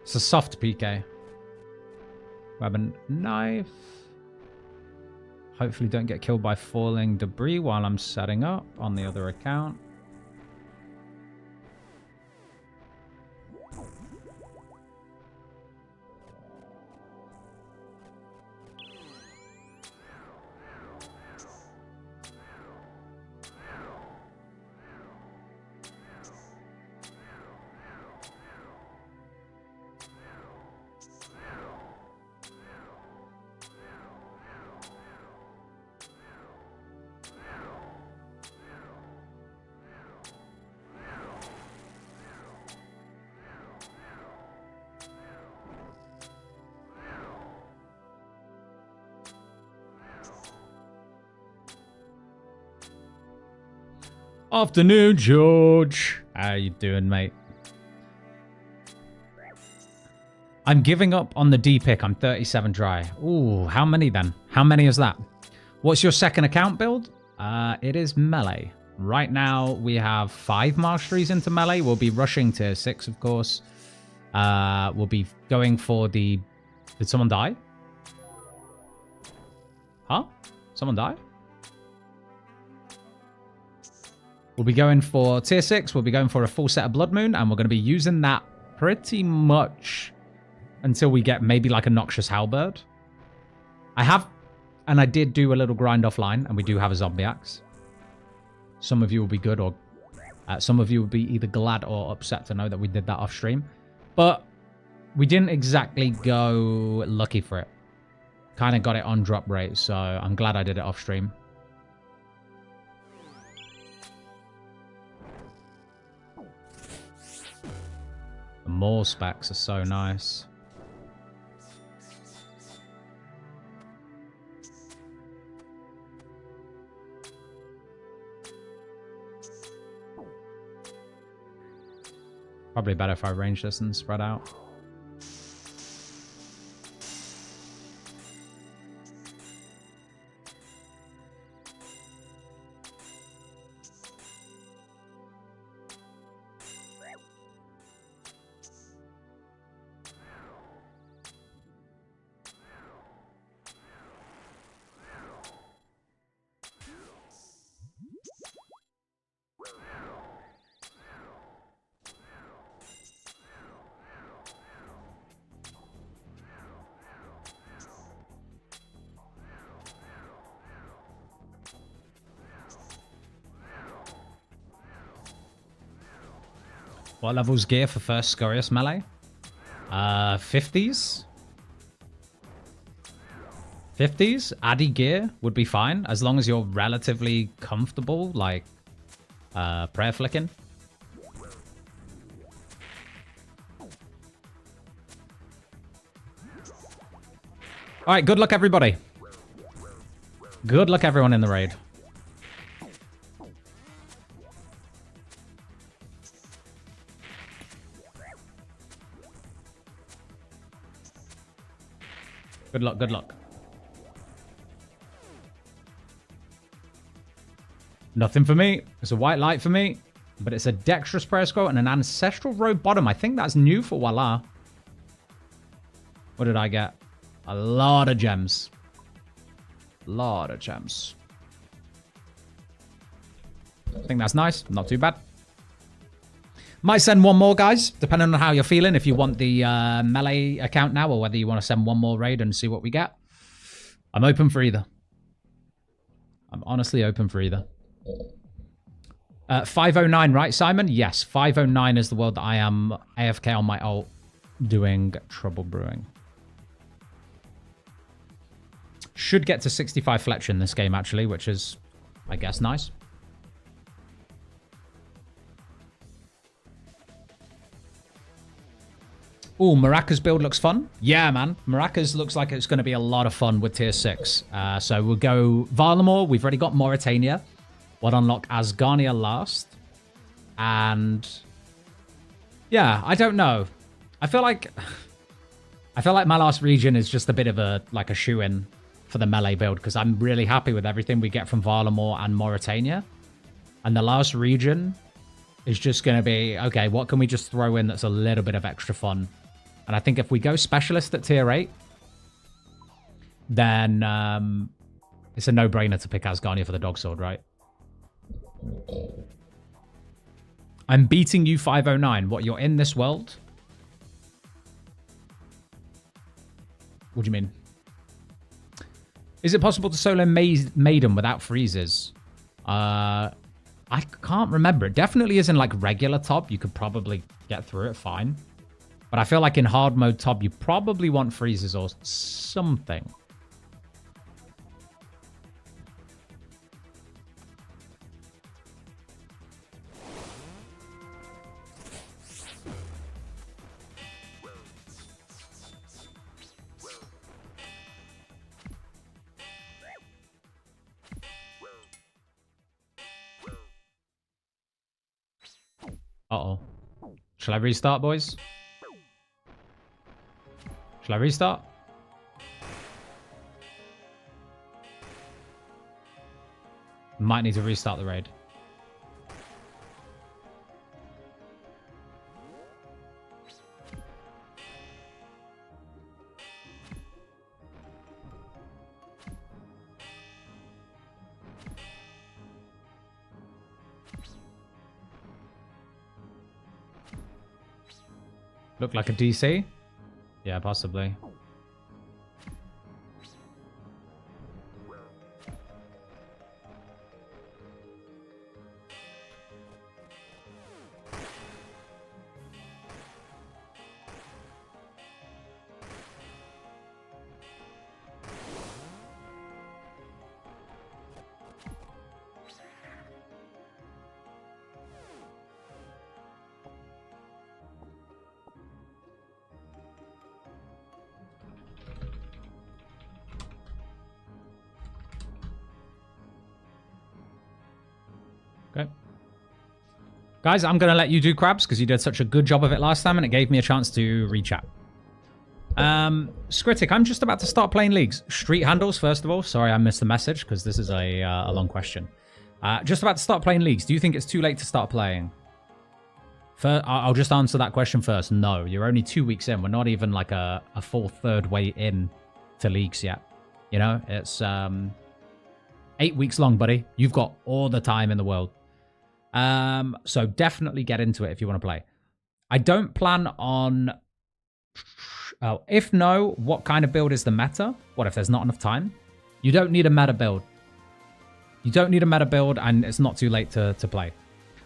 It's a soft PK. Grab a knife. Hopefully don't get killed by falling debris while I'm setting up on the other account. Afternoon, George. How you doing, mate? I'm giving up on the D pick. I'm 37 dry. Ooh, how many then? How many is that? What's your second account build? It is melee. Right now, we have 5 masteries into melee. We'll be rushing to 6, of course. We'll be going for the... Did someone die? Huh? Someone die? We'll be going for tier 6. We'll be going for a full set of Blood Moon. And we're going to be using that pretty much until we get maybe like a Noxious Halberd. I did do a little grind offline. And we do have a Zombie Axe. Some of you will be good or... some of you will be either glad or upset to know that we did that off stream. But we didn't exactly go lucky for it. Kind of got it on drop rate. So I'm glad I did it off stream. The more specs are so nice. Probably better if I range this and spread out. What level's gear for first Scurious melee? 50s? 50s? Addy gear would be fine, as long as you're relatively comfortable, like prayer flicking. Alright, good luck everybody. Good luck everyone in the raid. Good luck, good luck. Nothing for me. It's a white light for me. But it's a Dexterous Prayer Scroll and an Ancestral Robe bottom. I think that's new for Voila. What did I get? A lot of gems. Lot of gems. I think that's nice. Not too bad. Might send one more, guys, depending on how you're feeling. If you want the melee account now or whether you want to send one more raid and see what we get. I'm open for either. I'm honestly open for either. 509, right, Simon? Yes, 509 is the world that I am AFK on my ult doing Trouble Brewing. Should get to 65 Fletcher in this game, actually, which is, I guess, nice. Ooh, Maracas build looks fun. Yeah, man. Maracas looks like it's going to be a lot of fun with tier 6. So we'll go Varlamore. We've already got Mauritania. We'll unlock Asgarnia last. And yeah, I don't know. I feel like my last region is just a bit of a, like a shoe-in. for the melee build, because I'm really happy with everything we get from Varlamore and Mauritania. And the last region is just going to be, okay, what can we just throw in that's a little bit of extra fun? And I think if we go specialist at tier 8, then it's a no-brainer to pick Asgarnia for the dog sword, right? I'm beating you 509. What, you're in this world? What do you mean? Is it possible to solo Maiden without freezes? I can't remember. It definitely is in like regular top. You could probably get through it fine. But I feel like in hard mode top, you probably want freezes or something. Uh-oh. Shall I restart, boys? Shall I restart? Might need to restart the raid. Look like a DC? Yeah, possibly. Okay. Guys, I'm going to let you do crabs because you did such a good job of it last time and it gave me a chance to rechat. Scritic, I'm just about to start playing leagues. Street handles, first of all. Sorry, I missed the message because this is a long question. Just about to start playing leagues. Do you think it's too late to start playing? I'll just answer that question first. No, you're only 2 weeks in. We're not even like a full third way in to leagues yet. You know, it's 8 weeks long, buddy. You've got all the time in the world. So definitely get into it if you want to play. I don't plan on... Oh, if no, what kind of build is the meta? What if there's not enough time? You don't need a meta build. You don't need a meta build, and it's not too late to play.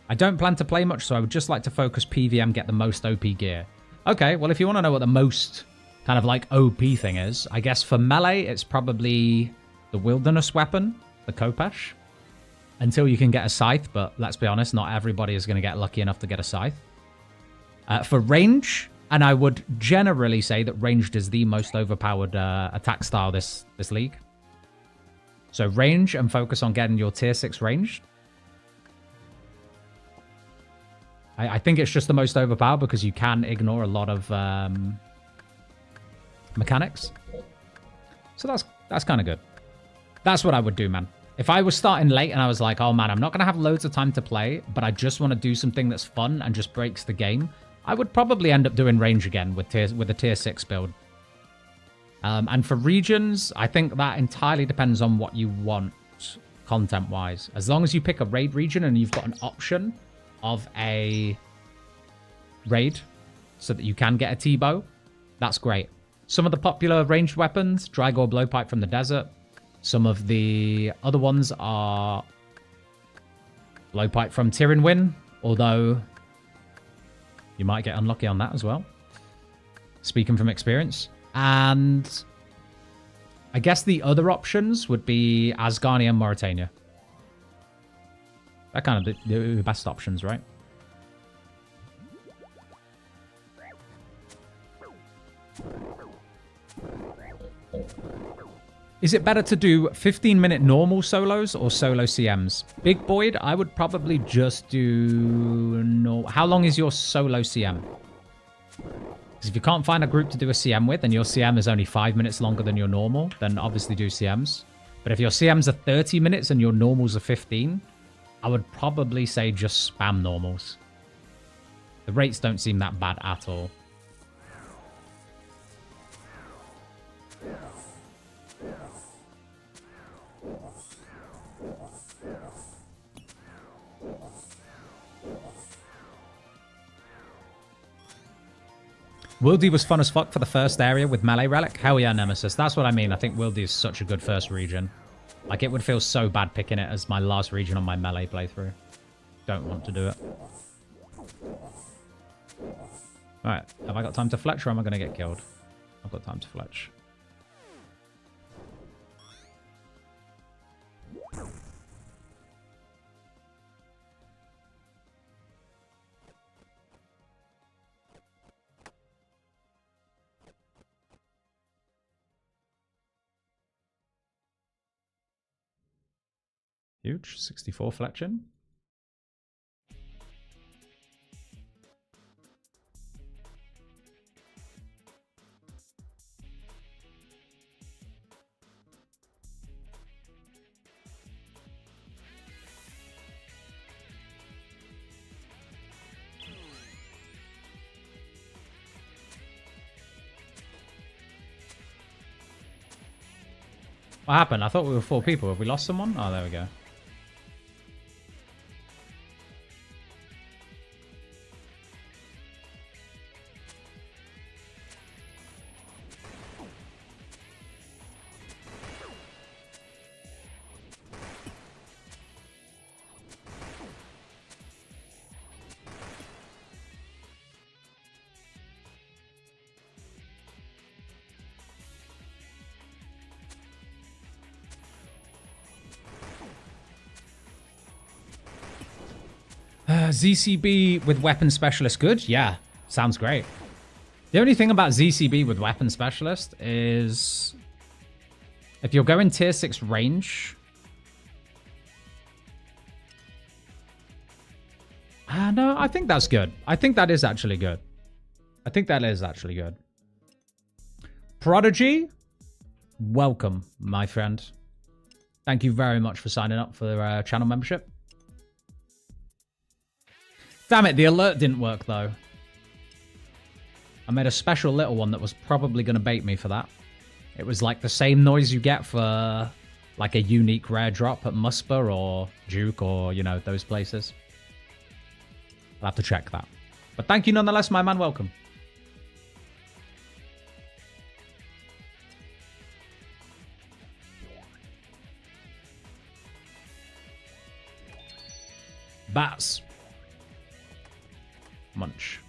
I don't plan to play much, so I would just like to focus PVM, get the most OP gear. Okay, well, if you want to know what the most kind of like OP thing is, I guess for melee, it's probably the wilderness weapon, the Kopesh, until you can get a Scythe, but let's be honest, not everybody is going to get lucky enough to get a Scythe. For range, and I would generally say that ranged is the most overpowered attack style this league. So range and focus on getting your tier 6 ranged. I think it's just the most overpowered because you can ignore a lot of mechanics. So that's kind of good. That's what I would do, man. If I was starting late and I was like, oh man, I'm not going to have loads of time to play, but I just want to do something that's fun and just breaks the game, I would probably end up doing range again with a tier 6 build. And for regions, I think that entirely depends on what you want content-wise. As long as you pick a raid region and you've got an option of a raid so that you can get a T-bow, that's great. Some of the popular ranged weapons, Drygore Blowpipe from the desert. Some of the other ones are Blowpipe from Tyrion Win, although you might get unlucky on that as well. Speaking from experience. And I guess the other options would be Asgarnia and Mauritania. They're kind of the best options, right? Is it better to do 15-minute normal solos or solo CMs? Big Boyd, I would probably just do... No. How long is your solo CM? Because if you can't find a group to do a CM with and your CM is only 5 minutes longer than your normal, then obviously do CMs. But if your CMs are 30 minutes and your normals are 15, I would probably say just spam normals. The rates don't seem that bad at all. Wildy was fun as fuck for the first area with Melee Relic. Hell yeah, Nemesis. That's what I mean. I think Wildy is such a good first region. Like, it would feel so bad picking it as my last region on my Melee playthrough. Don't want to do it. Alright, have I got time to fletch or am I going to get killed? I've got time to fletch. Huge. 64 fletching. What happened? I thought we were 4 people. Have we lost someone? Oh, there we go. ZCB with Weapon Specialist good? Yeah, sounds great. The only thing about ZCB with Weapon Specialist is if you're going tier 6 range... no, I think that's good. I think that is actually good. I think that is actually good. Prodigy, welcome, my friend. Thank you very much for signing up for channel membership. Damn it, the alert didn't work, though. I made a special little one that was probably going to bait me for that. It was like the same noise you get for like a unique rare drop at Musper or Duke or, you know, those places. I'll have to check that. But thank you nonetheless, my man. Welcome. Bats. Munch.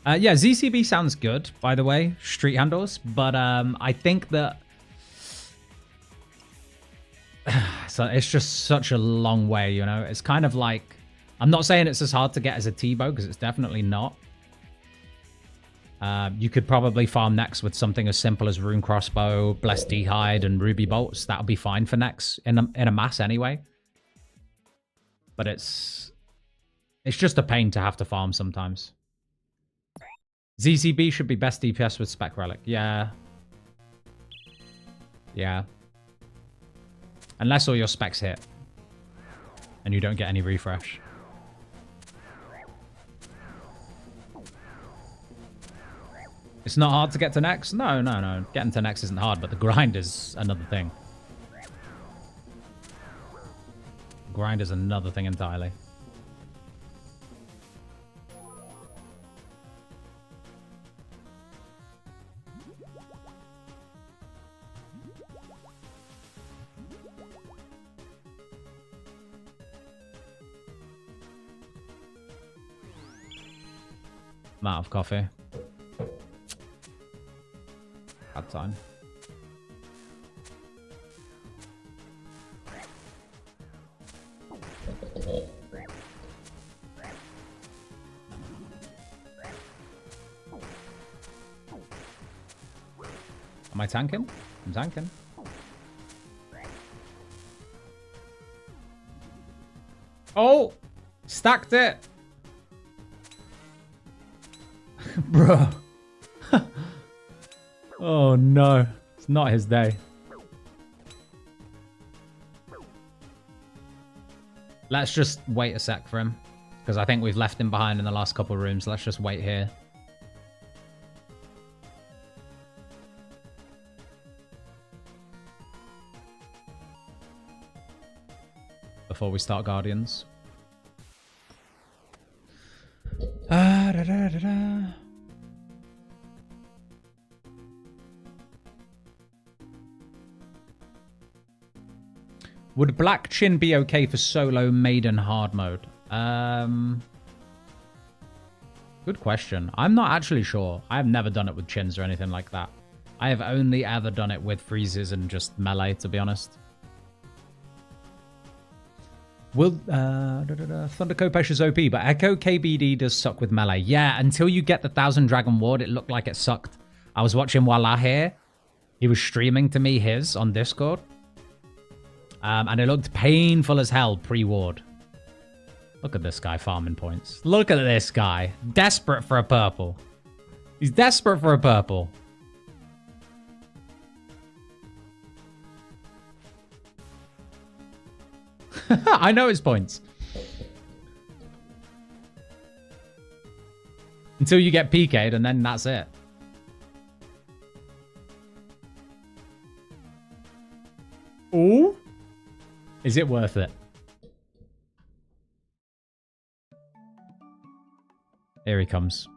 Yeah, ZCB sounds good, by the way, street handles, but I think that so it's just such a long way, you know. It's kind of like, I'm not saying it's as hard to get as a T-bow, because it's definitely not. You could probably farm next with something as simple as Rune Crossbow, Blessed D'hide, and Ruby Bolts. That'll be fine for next in a mass anyway. But it's just a pain to have to farm sometimes. ZCB should be best DPS with Spec Relic. Yeah. Yeah. Unless all your specs hit. And you don't get any refresh. It's not hard to get to next? No, no, no. Getting to next isn't hard, but the grind is another thing. Grind is another thing entirely. I'm out of coffee. Bad time. Am I tanking? I'm tanking. Oh! Stacked it! Bruh. Oh no, it's not his day. Let's just wait a sec for him, because I think we've left him behind in the last couple of rooms. Let's just wait here. Before we start Guardians. Da, da, da, da. Would Black Chin be okay for solo maiden hard mode? Good question. I'm not actually sure. I've never done it with chins or anything like that. I have only ever done it with freezes and just melee, to be honest. Will Thunder Kopesh is OP, but Echo KBD does suck with melee. Yeah, until you get the 1000 Dragon Ward, it looked like it sucked. I was watching Wallah here. He was streaming to me his on Discord. And it looked painful as hell pre-ward. Look at this guy farming points. Look at this guy. Desperate for a purple. He's desperate for a purple. I know his points. Until you get PK'd and then that's it. Ooh. Is it worth it? Here he comes.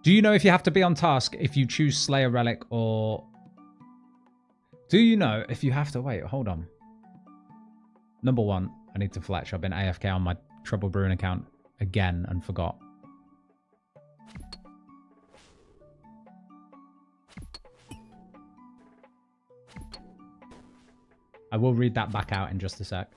Do you know if you have to be on task if you choose Slayer Relic or... Do you know if you have to... Wait, hold on. Number one, I need to fletch. I've been AFK on my Trouble Brewing account again and forgot. I will read that back out in just a sec.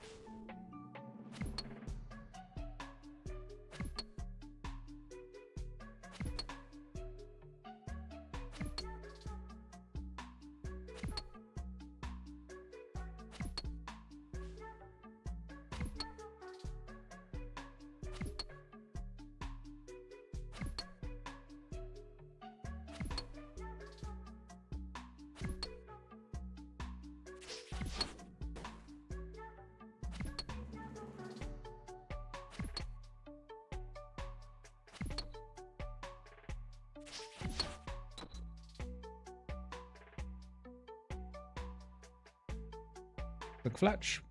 Quick fletch.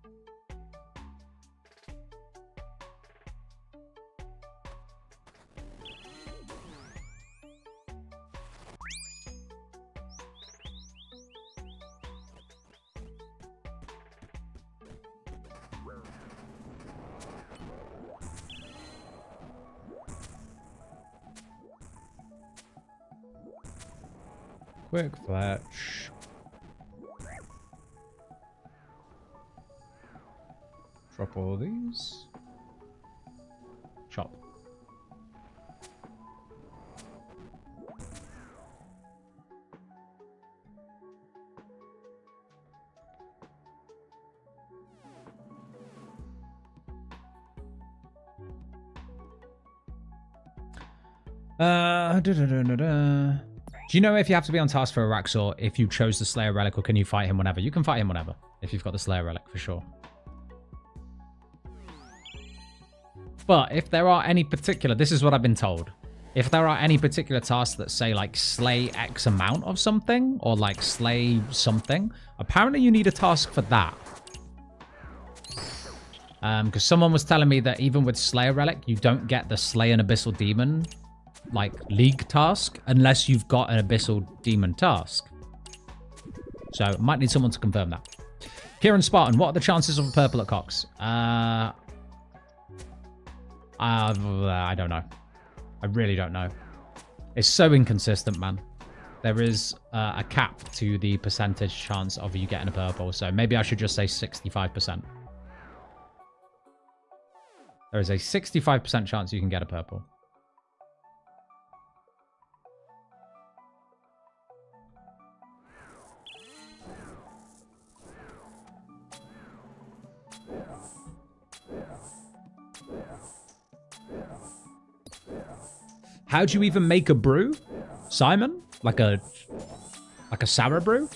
Quick fletch. Drop all these. Chop. Do you know if you have to be on task for a Raxor if you chose the Slayer Relic, or can you fight him whenever? You can fight him whenever if you've got the Slayer Relic, for sure. But if there are any particular, this is what I've been told. If there are any particular tasks that say like slay X amount of something or like slay something, apparently you need a task for that. Because someone was telling me that even with Slayer Relic, you don't get the Slay an Abyssal Demon like league task unless you've got an Abyssal Demon task. So might need someone to confirm that. Kieran Spartan, what are the chances of a purple at Cox? I don't know. I really don't know. It's so inconsistent, man. There is a cap to the percentage chance of you getting a purple, so maybe I should just say 65%. There is a 65% chance you can get a purple. How do you even make a brew? Simon? Like a sour brew?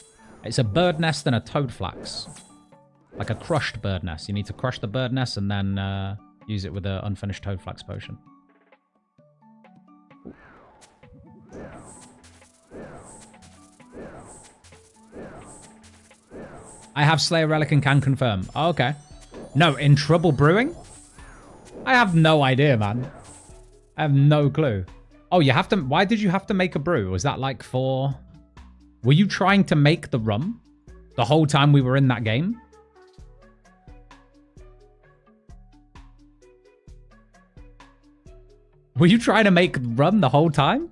It's a bird nest and a toad flax. Like a crushed bird nest. You need to crush the bird nest and then use it with an unfinished toad flax potion. I have Slayer Relic and can confirm. Oh, okay. No, in Trouble Brewing? I have no idea, man. I have no clue. Oh, you have to... Why did you have to make a brew? Was that like for... Were you trying to make the rum the whole time we were in that game? Were you trying to make rum the whole time?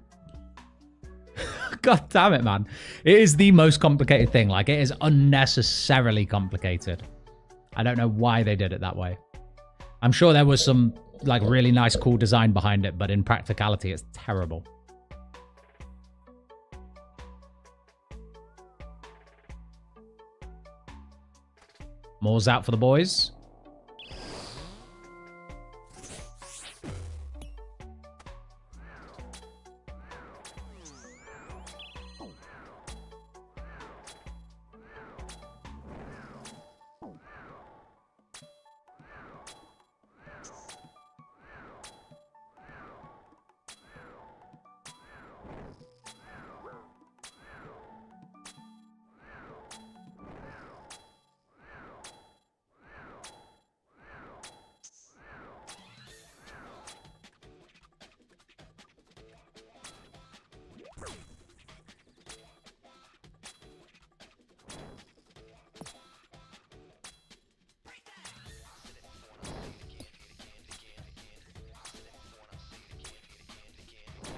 God damn it, man. It is the most complicated thing. Like, it is unnecessarily complicated. I don't know why they did it that way. I'm sure there was some, like, really nice, cool design behind it, but in practicality, it's terrible. More's out for the boys.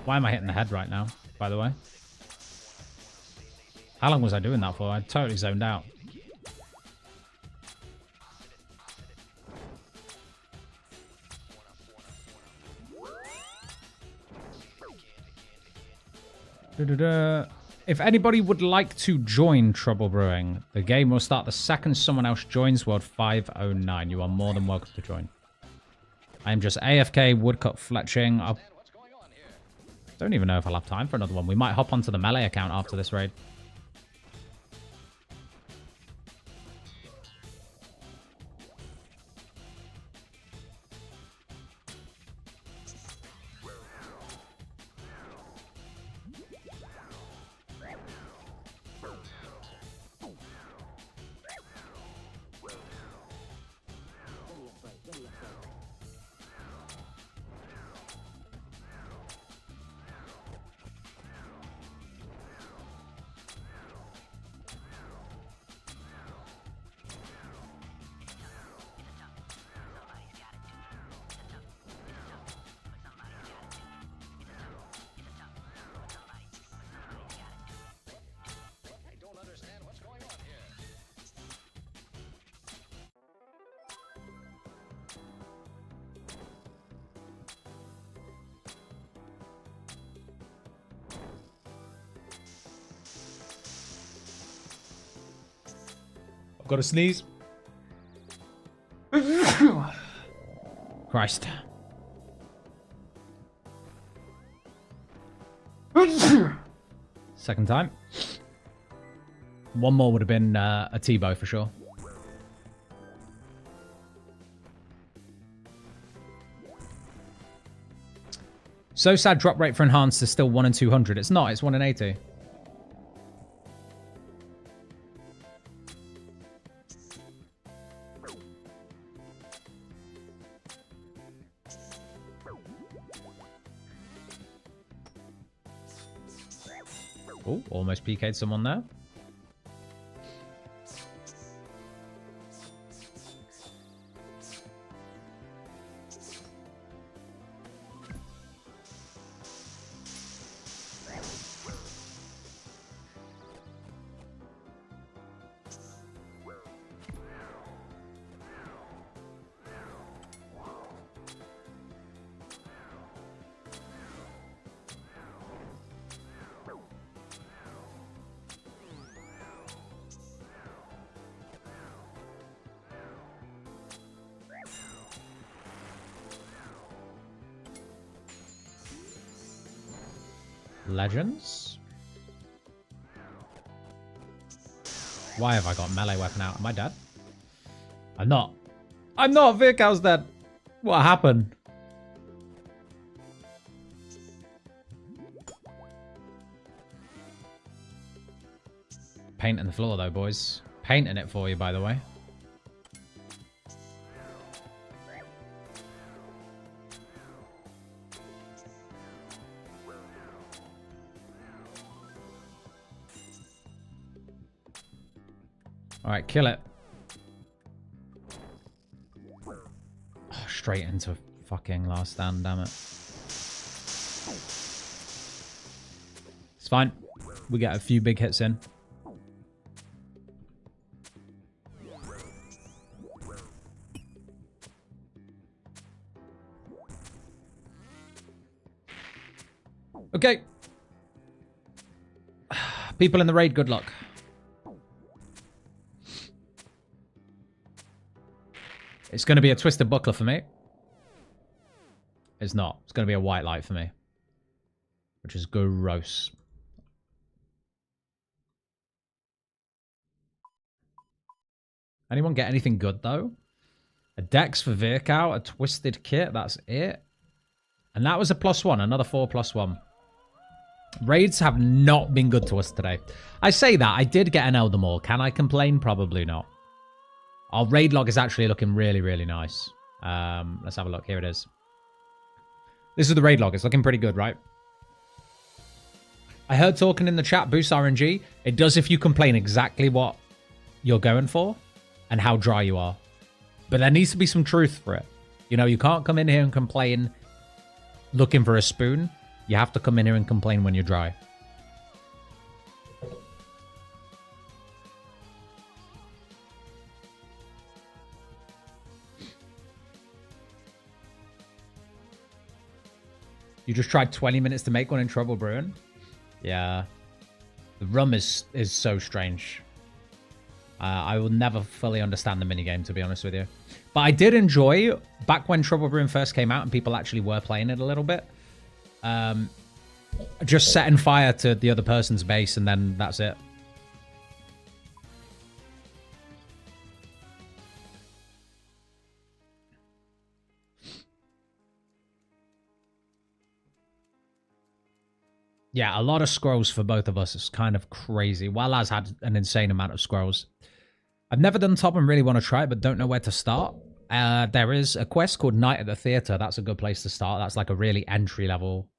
Why am I hitting the head right now, by the way? How long was I doing that for? I totally zoned out. If anybody would like to join Trouble Brewing, the game will start the second someone else joins World 509. You are more than welcome to join. I am just AFK woodcut fletching. I don't even know if I'll have time for another one. We might hop onto the melee account after this raid. Got to sneeze. Christ. Second time. One more would have been a Tebow for sure. So sad drop rate for enhanced is still 1 in 200. It's not, it's 1 in 80. Oh, almost PK'd someone there. Legends. Why have I got melee weapon out? Am I dead? I'm not. I'm not. Virkow's dead. What happened? Painting the floor though, boys. Painting it for you, by the way. All right, kill it. Oh, straight into fucking last stand, damn it. It's fine. We get a few big hits in. Okay. People in the raid, good luck. It's going to be a twisted buckler for me. It's not. It's going to be a white light for me. Which is gross. Anyone get anything good, though? A Dex for Virkow, a Twisted Kit, that's it. And that was a +1, another 4+1. Raids have not been good to us today. I say that, I did get an Elder Maul. Can I complain? Probably not. Our raid log is actually looking really, really nice. Let's have a look. Here it is. This is the raid log. It's looking pretty good, right? I heard talking in the chat, boost RNG. It does if you complain exactly what you're going for and how dry you are. But there needs to be some truth for it. You know, you can't come in here and complain looking for a spoon. You have to come in here and complain when you're dry. You just tried 20 minutes to make one in Trouble Brewing? Yeah. The rum is so strange. I will never fully understand the minigame, to be honest with you. But I did enjoy, back when Trouble Brewing first came out and people actually were playing it a little bit, just setting fire to the other person's base and then that's it. Yeah, a lot of scrolls for both of us. It's kind of crazy. Walaz had an insane amount of scrolls. I've never done top and really want to try it, but don't know where to start. There is a quest called Night at the Theatre. That's a good place to start. That's like a really entry-level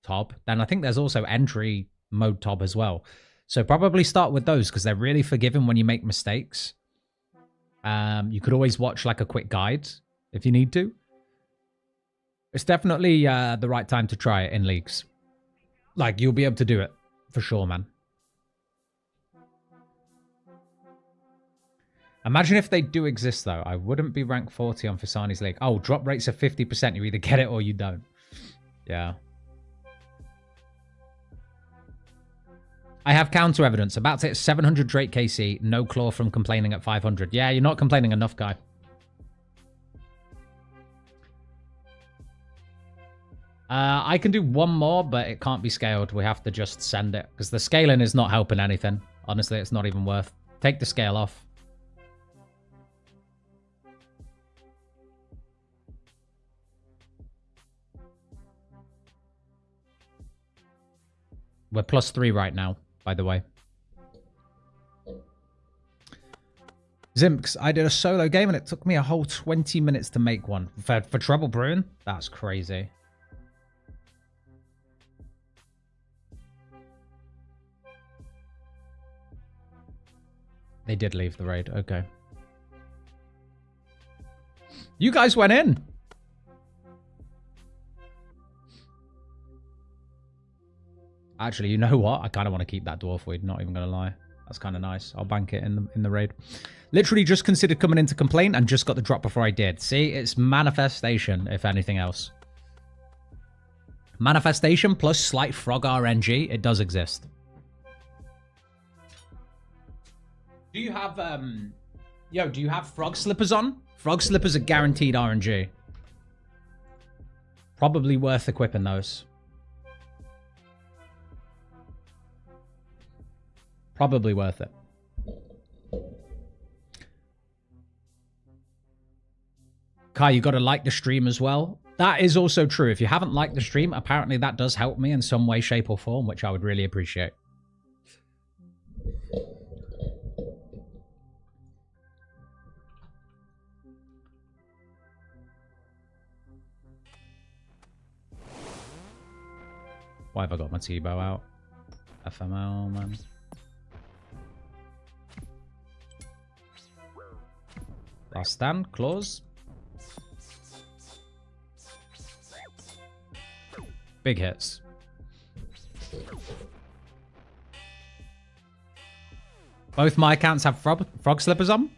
top. Then I think there's also entry mode top as well. So probably start with those because they're really forgiving when you make mistakes. You could always watch like a quick guide if you need to. It's definitely the right time to try it in leagues. Like, you'll be able to do it. For sure, man. Imagine if they do exist, though. I wouldn't be rank 40 on Fasani's league. Oh, drop rates of 50%. You either get it or you don't. Yeah. I have counter evidence. About to hit 700 Drake KC. No claw from complaining at 500. Yeah, you're not complaining enough, guy. I can do one more, but it can't be scaled. We have to just send it. Because the scaling is not helping anything. Honestly, it's not even worth. Take the scale off. We're +3 right now, by the way. Zimks, I did a solo game and it took me a whole 20 minutes to make one. For Trouble Brewing? That's crazy. They did leave the raid. Okay. You guys went in. Actually, you know what? I kind of want to keep that dwarf weed. Not even going to lie. That's kind of nice. I'll bank it in the raid. Literally just considered coming in to complain and just got the drop before I did. See, it's manifestation, if anything else. Manifestation plus slight frog RNG. It does exist. Do you have, do you have frog slippers on? Frog slippers are guaranteed RNG. Probably worth equipping those. Probably worth it. Kai, you got to like the stream as well. That is also true. If you haven't liked the stream, apparently that does help me in some way, shape, or form, which I would really appreciate. Why have I got my T-bow out? FML, man. Last stand, claws. Big hits. Both my accounts have frog slippers on.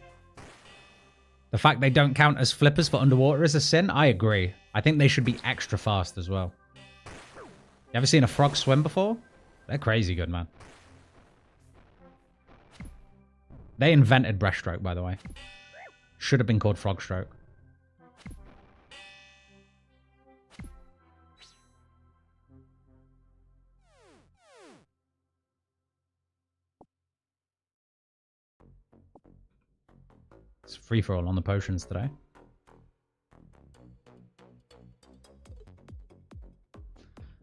The fact they don't count as flippers for underwater is a sin. I agree. I think they should be extra fast as well. You ever seen a frog swim before? They're crazy good, man. They invented breaststroke, by the way. Should have been called frog stroke. It's free-for-all on the potions today.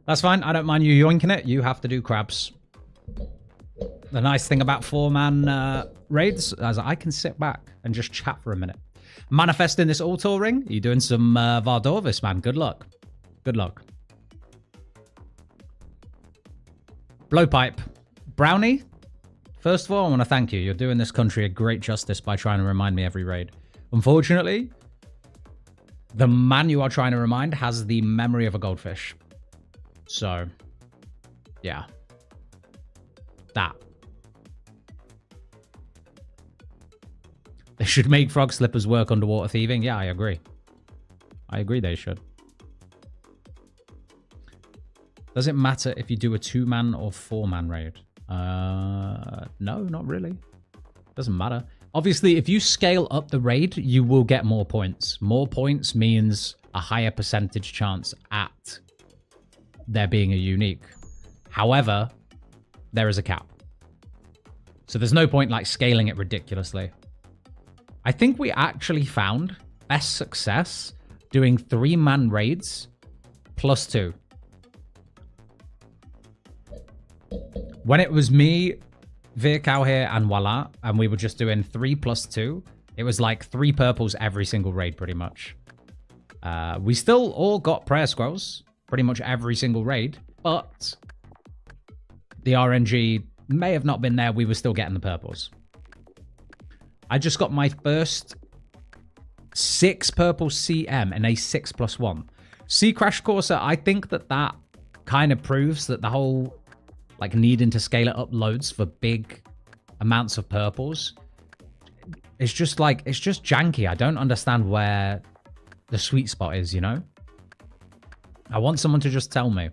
That's fine. I don't mind you yoinking it. You have to do crabs. The nice thing about 4-man raids is I can sit back and just chat for a minute. Manifesting this auto ring. You're doing some Vardorvis, man. Good luck. Good luck. Blowpipe. Brownie. First of all, I want to thank you. You're doing this country a great justice by trying to remind me every raid. Unfortunately, the man you are trying to remind has the memory of a goldfish. So, yeah. That. They should make frog slippers work underwater thieving. Yeah, I agree. I agree they should. Does it matter if you do a 2-man or 4-man raid? No, not really. Doesn't matter. Obviously, if you scale up the raid, you will get more points. More points means a higher percentage chance at there being a unique. However, there is a cap. So there's no point like scaling it ridiculously. I think we actually found best success doing 3-man raids plus 2. When it was me, Vircow here, and Voila, and we were just doing 3 plus 2, it was like 3 purples every single raid, pretty much. We still all got prayer scrolls, pretty much every single raid, but the RNG may have not been there. We were still getting the purples. I just got my first 6 purple CM in a 6+1. Sea Crash Courser, I think that kind of proves that the whole like needing to scale it up loads for big amounts of purples, it's just janky. I don't understand where the sweet spot is, you know? I want someone to just tell me.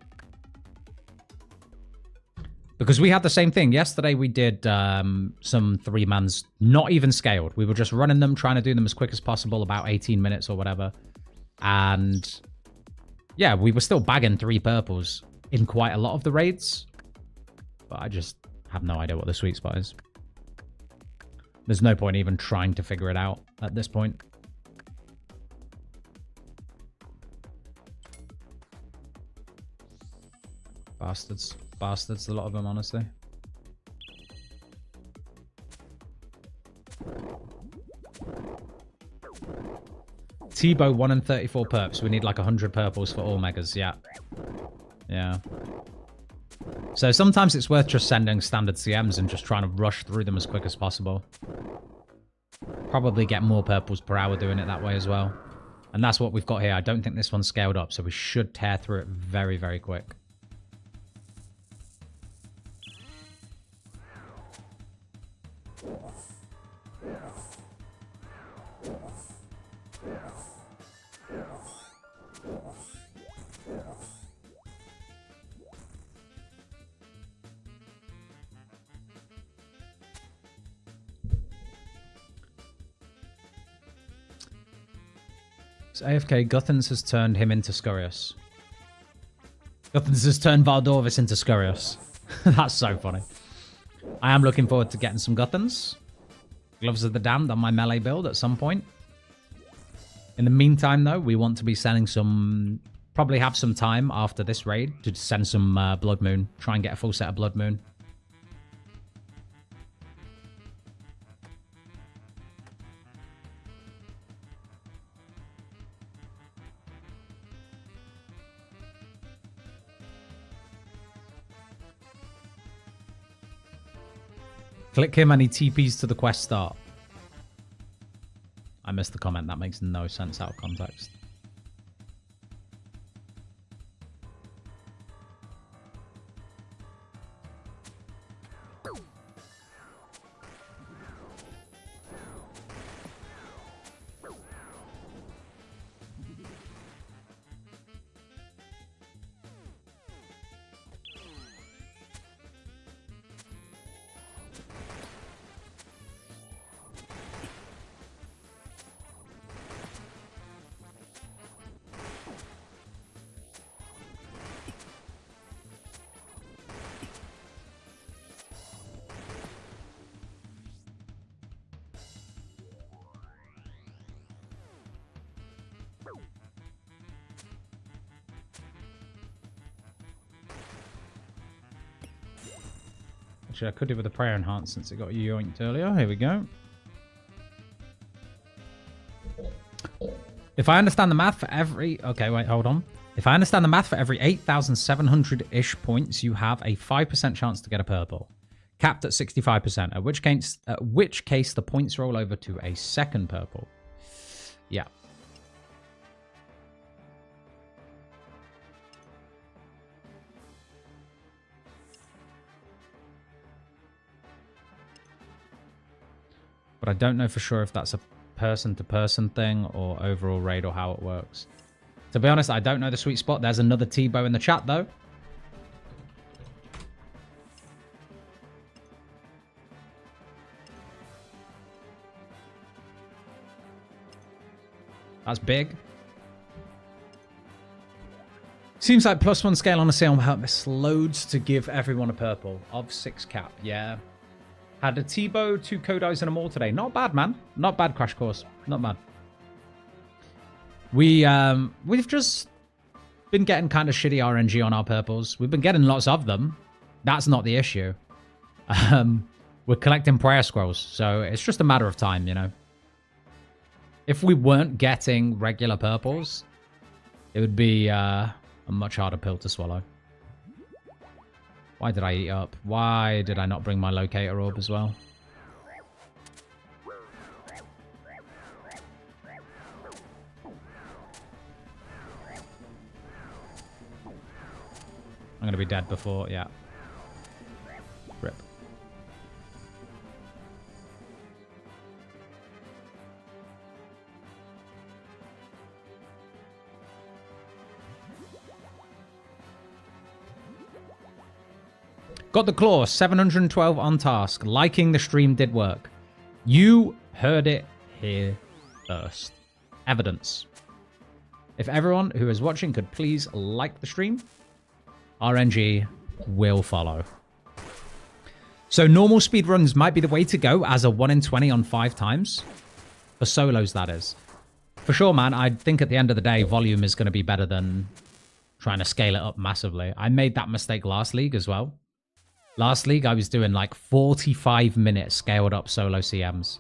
Because we had the same thing. Yesterday we did some 3-mans, not even scaled. We were just running them, trying to do them as quick as possible, about 18 minutes or whatever. And yeah, we were still bagging 3 purples in quite a lot of the raids. But I just have no idea what the sweet spot is. There's no point even trying to figure it out at this point. Bastards. Bastards, a lot of them, honestly. T-bow 1 and 34 perps. We need like 100 purples for all megas. Yeah. Yeah. So sometimes it's worth just sending standard CMs and just trying to rush through them as quick as possible. Probably get more purples per hour doing it that way as well. And that's what we've got here. I don't think this one's scaled up, so we should tear through it very, very quick. So AFK, Guthans has turned him into Scurious. Guthans has turned Valdorvis into Scurious. That's so funny. I am looking forward to getting some Guthans. Gloves of the Damned on my melee build at some point. In the meantime, though, we want to be sending some... Probably have some time after this raid to send some Blood Moon. Try and get a full set of Blood Moon. Click him and he TPs to the quest start. I missed the comment. That makes no sense out of context. Actually, I could do with a prayer enhance since it got yoinked earlier. Here we go. If I understand the math for every... Okay, wait, hold on. If I understand the math for every 8,700-ish points, you have a 5% chance to get a purple. Capped at 65%, at which case the points roll over to a second purple. Yeah. But I don't know for sure if that's a person-to-person thing or overall raid or how it works. To be honest, I don't know the sweet spot. There's another T-Bow in the chat, though. That's big. Seems like +1 scale on a sale helps loads to give everyone a purple. Of 6 cap, yeah. Had a T-Bow, 2 Kodais, and a more today. Not bad, man. Not bad, Crash Course. Not bad. We've just been getting kind of shitty RNG on our purples. We've been getting lots of them. That's not the issue. We're collecting prayer scrolls, so it's just a matter of time, you know. If we weren't getting regular purples, it would be a much harder pill to swallow. Why did I eat up? Why did I not bring my locator orb as well? I'm going to be dead before, yeah. Rip. Got the claw, 712 on task. Liking the stream did work. You heard it here first. Evidence. If everyone who is watching could please like the stream, RNG will follow. So normal speed runs might be the way to go as a 1 in 20 on 5 times. For solos, that is. For sure, man, I think at the end of the day, volume is going to be better than trying to scale it up massively. I made that mistake last league as well. Last league, I was doing like 45-minute scaled up solo CMs.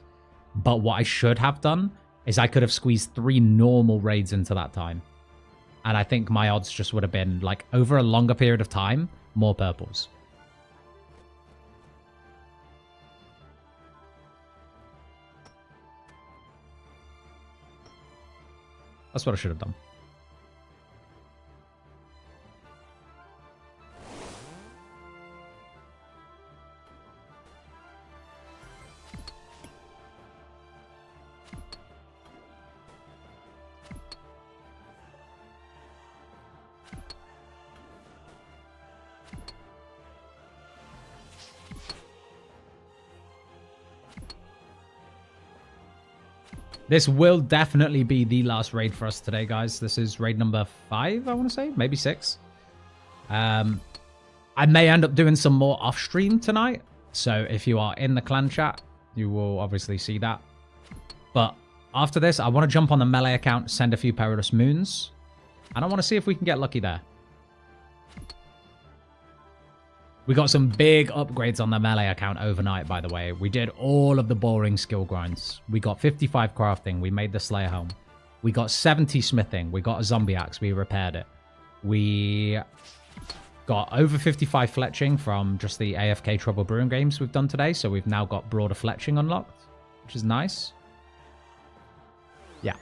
But what I should have done is I could have squeezed 3 normal raids into that time. And I think my odds just would have been, like, over a longer period of time, more purples. That's what I should have done. This will definitely be the last raid for us today, guys. This is raid number 5, I want to say. Maybe 6. I may end up doing some more off-stream tonight. So if you are in the clan chat, you will obviously see that. But After this, I want to jump on the melee account, send a few Perilous Moons. And I want to see if we can get lucky there. We got some big upgrades on the melee account overnight, by the way. We did all of the boring skill grinds. We got 55 crafting. We made the Slayer Helm. We got 70 smithing. We got a zombie axe. We repaired it. We got over 55 fletching from just the AFK Trouble Brewing games we've done today. So we've now got broader fletching unlocked, which is nice. Yeah.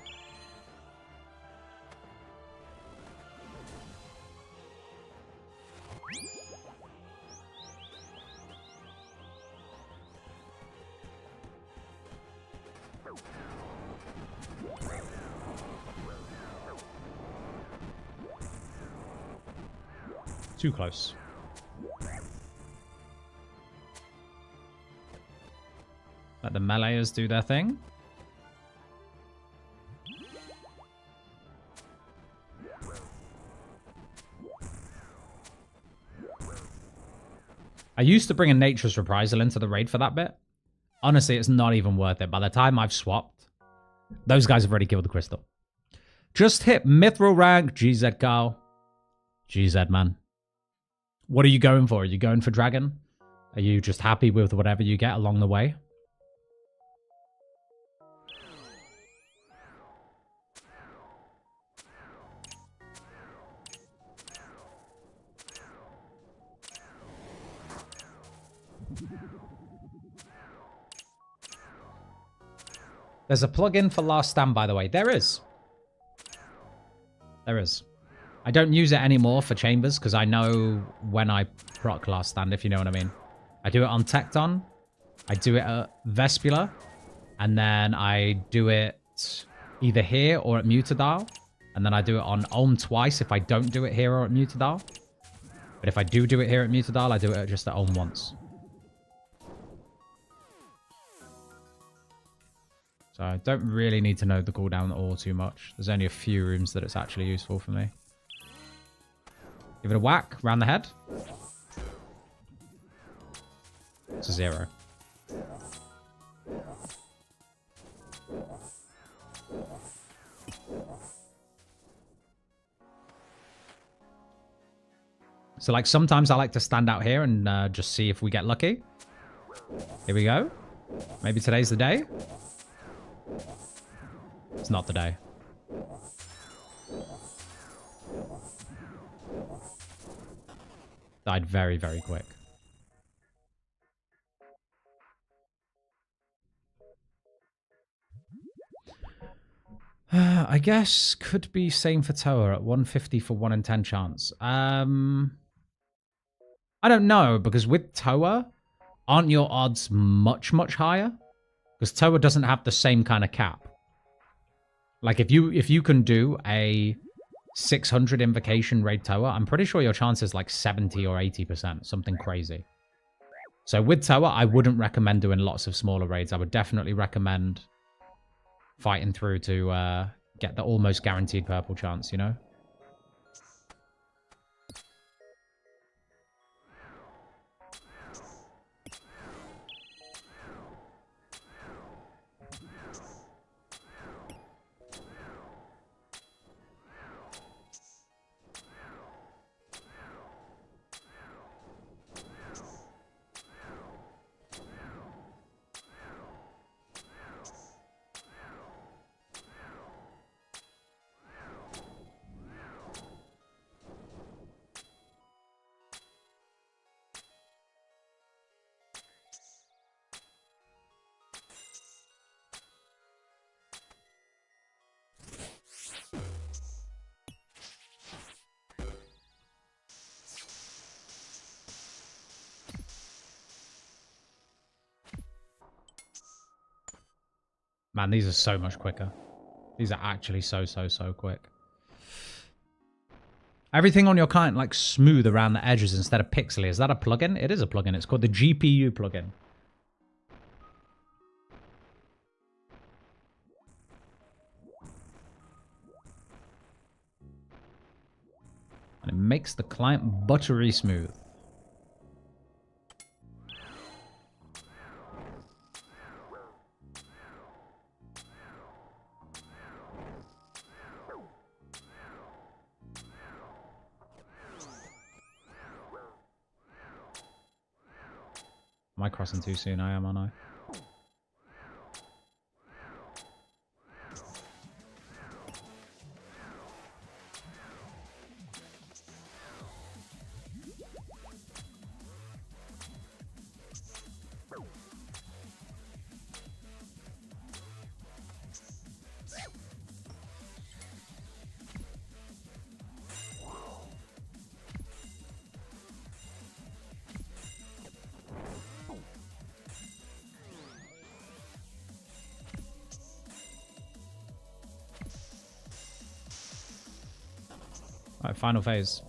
Too close. Let the meleeers do their thing. I used to bring a Nature's Reprisal into the raid for that bit. Honestly, it's not even worth it. By the time I've swapped, those guys have already killed the crystal. Just hit Mithril rank. GZ, Carl. GZ, man. What are you going for? Are you going for dragon? Are you just happy with whatever you get along the way? There's a plugin for Last Stand, by the way. There is. There is. I don't use it anymore for chambers because I know when I proc Last Stand, if you know what I mean. I do it on Tecton. I do it at Vespula. And then I do it either here or at Mutadile. And then I do it on Ulm twice if I don't do it here or at Mutadile. But if I do it here at Mutadile, I do it just at Ulm once. So I don't really need to know the cooldown all too much. There's only a few rooms that it's actually useful for me. Give it a whack round the head. It's a 0. So like sometimes I like to stand out here and just see if we get lucky. Here we go. Maybe today's the day. It's not the day. Died very, very quick. I guess could be same for Toa at 150 for 1 in 10 chance. I don't know, because with Toa, aren't your odds much, much higher? Because Toa doesn't have the same kind of cap. Like if you can do a 600 invocation raid Toa, I'm pretty sure your chance is like 70 or 80%, something crazy. So with Toa, I wouldn't recommend doing lots of smaller raids. I would definitely recommend fighting through to get the almost guaranteed purple chance, you know? Man, these are so much quicker. These are actually so quick. Everything on your client like smooth around the edges instead of pixely. Is that a plugin? It is a plugin. It's called the GPU plugin. And it makes the client buttery smooth. I crossing too soon? I am, aren't I? Alright, final phase.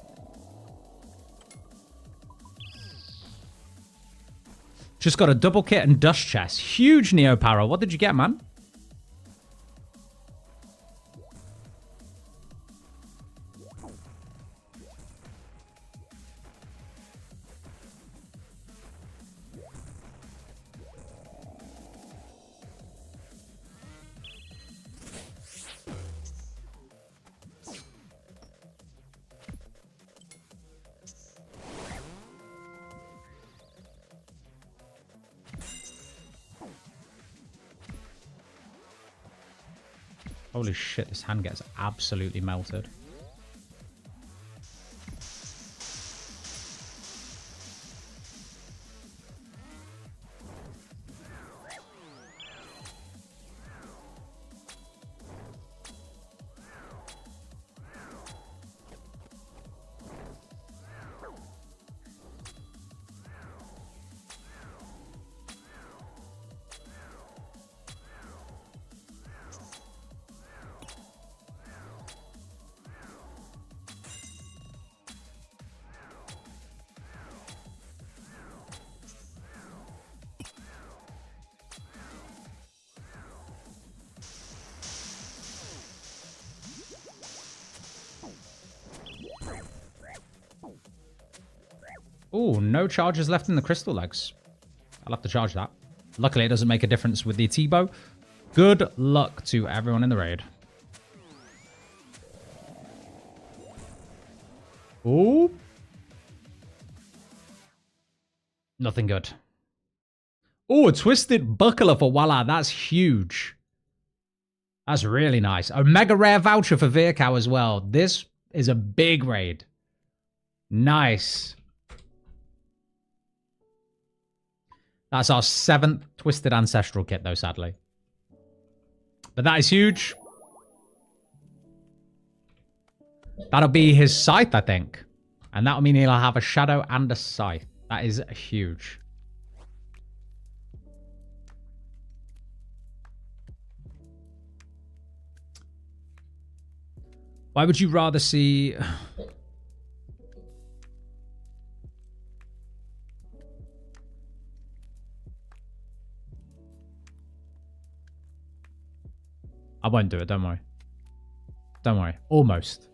Just got a double kit and dust chest. Huge Neopara. What did you get, man? Holy shit, this hand gets absolutely melted. Ooh, no charges left in the crystal legs. I'll have to charge that. Luckily, it doesn't make a difference with the T-bow. Good luck to everyone in the raid. Ooh. Nothing good. Ooh, a twisted buckler for Walla. That's huge. That's really nice. A mega rare voucher for Virkow as well. This is a big raid. Nice. That's our 7th Twisted Ancestral kit, though, sadly. But that is huge. That'll be his Scythe, I think. And that'll mean he'll have a Shadow and a Scythe. That is huge. Why would you rather see... I won't do it, don't worry. Don't worry. Almost.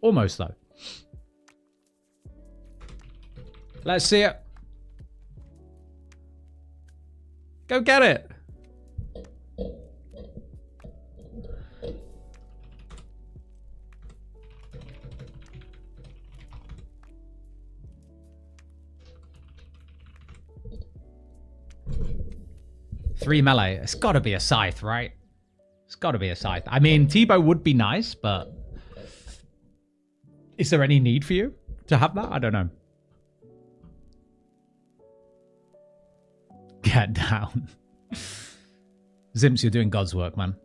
Almost, though. Let's see it. Go get it. Three melee. It's got to be a Scythe, right? It's got to be a Scythe. I mean, T-bow would be nice, but is there any need for you to have that? I don't know. Get down. Zimps, you're doing God's work, man.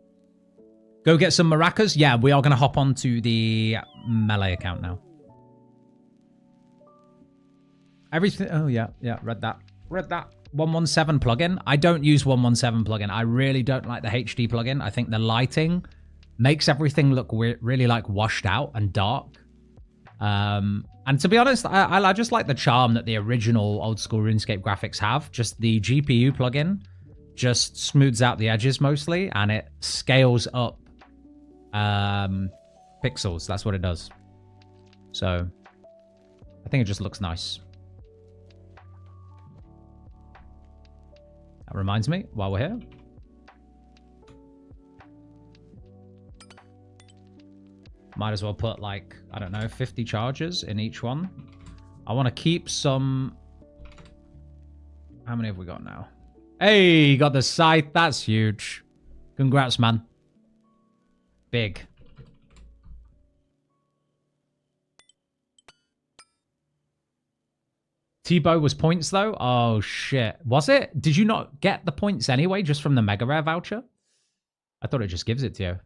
Go get some maracas. Yeah, we are going to hop onto the melee account now. Everything. Oh, yeah. Yeah, read that. Read that. 117 plugin. I don't use 117 plugin. I really don't like the HD plugin. I think the lighting makes everything look really like washed out and dark. And to be honest, I just like the charm that the original old school RuneScape graphics have. Just the GPU plugin just smooths out the edges mostly, and it scales up pixels. That's what it does. So I think it just looks nice. That reminds me, while we're here, might as well put like, I don't know, 50 charges in each one. I want to keep some... How many have we got now? Hey, got the Scythe. That's huge. Congrats, man. Big. T-Bow was points, though? Oh, shit. Was it? Did you not get the points anyway, just from the Mega Rare voucher? I thought it just gives it to you.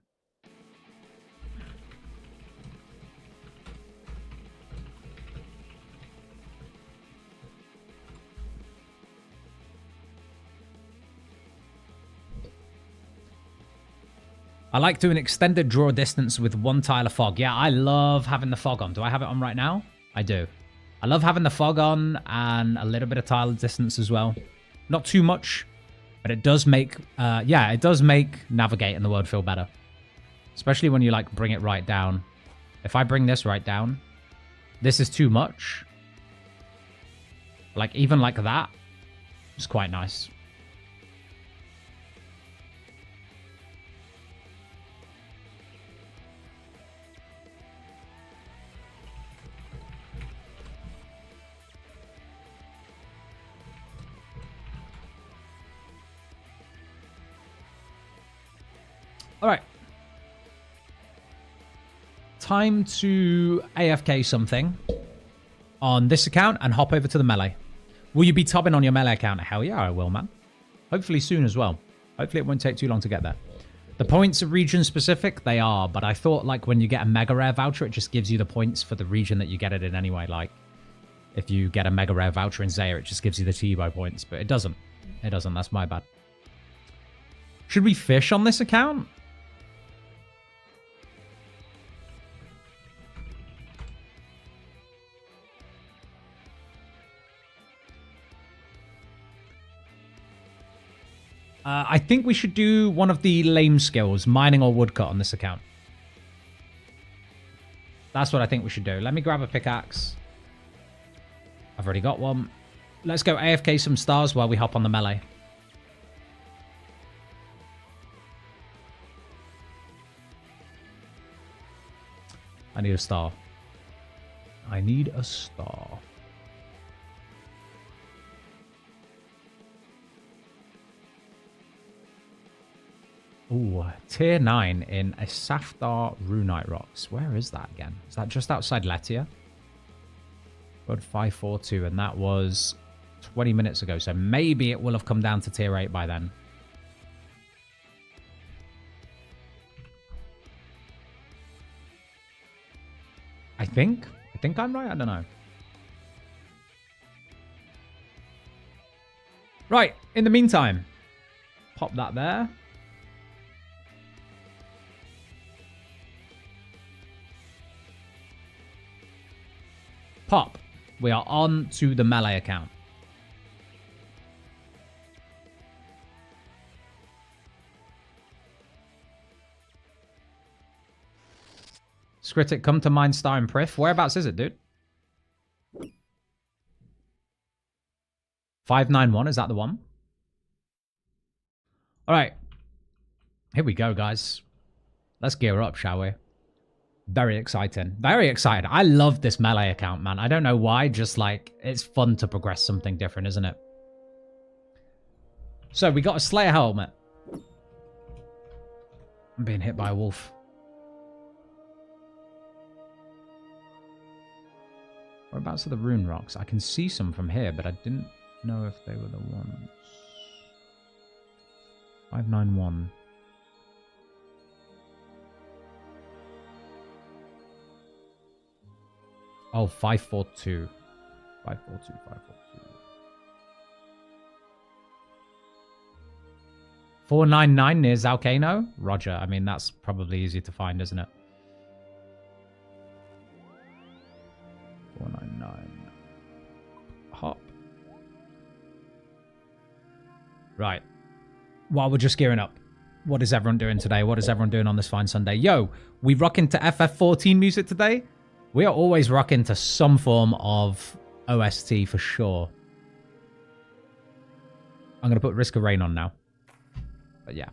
I like doing extended draw distance with one tile of fog. Yeah, I love having the fog on. Do I have it on right now? I do. I love having the fog on and a little bit of tile distance as well. Not too much, but it does make, yeah, it does make navigating the world feel better. Especially when you, like, bring it right down. If I bring this right down, this is too much. Like, even like that, it's quite nice. All right. Time to AFK something on this account and hop over to the melee. Will you be tobbing on your melee account? Hell yeah, I will, man. Hopefully soon as well. Hopefully it won't take too long to get there. The points are region specific. They are, but I thought like when you get a Mega Rare voucher, it just gives you the points for the region that you get it in anyway. Like if you get a Mega Rare voucher in Zaya, it just gives you the T-Bow points, but it doesn't. It doesn't. That's my bad. Should we fish on this account? I think we should do one of the lame skills, mining or woodcut on this account. That's what I think we should do. Let me grab a pickaxe. I've already got one. Let's go AFK some stars while we hop on the melee. I need a star. I need a star. Ooh, tier 9 in a Safdar Runite Rocks. Where is that again? Is that just outside Letia? Road 542, and that was 20 minutes ago. So maybe it will have come down to tier 8 by then. I think I'm right. I don't know. Right. In the meantime, pop that there. Pop. We are on to the melee account. Scritic, come to mine star and Prif. Whereabouts is it, dude? 591, is that the one? All right. Here we go, guys. Let's gear up, shall we? Very exciting. Very excited. I love this melee account, man. I don't know why. Just like, it's fun to progress something different, isn't it? So, we got a Slayer helmet. I'm being hit by a wolf. Whereabouts are the rune rocks? I can see some from here, but I didn't know if they were the ones. 591. Oh, 542. 542, 542. 499 near Zalcano? Roger. I mean, that's probably easy to find, isn't it? 499. Hop. Right. While we're just gearing up, what is everyone doing today? What is everyone doing on this fine Sunday? Yo, we rocking to FF14 music today? We are always rocking to some form of OST for sure. I'm going to put Risk of Rain on now. But yeah.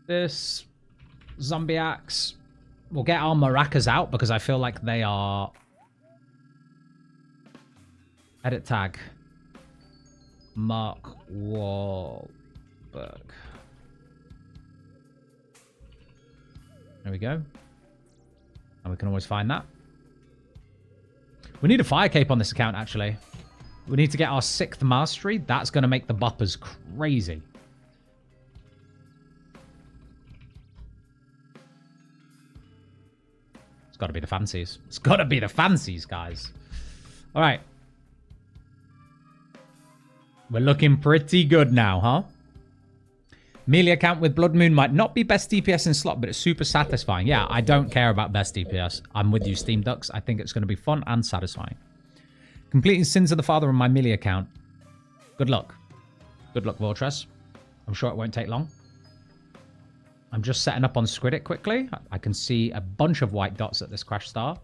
This zombie axe. We'll get our maracas out because I feel like they are Edit tag. Mark Wahlberg. There we go. And we can always find that. We need a fire cape on this account, actually. We need to get our 6th mastery. That's going to make the boppers crazy. It's got to be the fancies. It's got to be the fancies, guys. All right. We're looking pretty good now, huh? Melee account with Blood Moon might not be best DPS in slot, but it's super satisfying. Yeah, I don't care about best DPS. I'm with you, Steam Ducks. I think it's going to be fun and satisfying. Completing Sins of the Father on my Melee account. Good luck. Good luck, Vortress. I'm sure it won't take long. I'm just setting up on Scritic quickly. I can see a bunch of white dots at this crash star.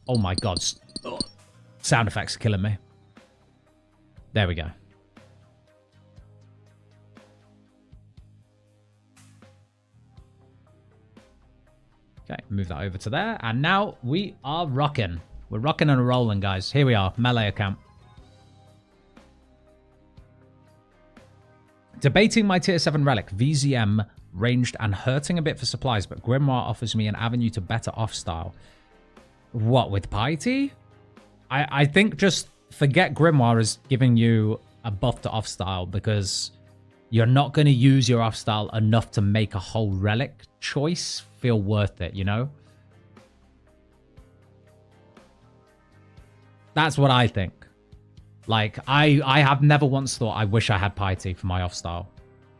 Oh my god. Sound effects are killing me. There we go. Okay, move that over to there. And now we are rocking. We're rocking and rolling, guys. Here we are. Melee account. Debating my tier 7 relic. VZM, ranged and hurting a bit for supplies, but Grimoire offers me an avenue to better off-style. What, with piety? I think just forget Grimoire as giving you a buff to off-style, because you're not going to use your off-style enough to make a whole relic choice feel worth it, you know? That's what I think. Like, I have never once thought I wish I had piety for my off-style.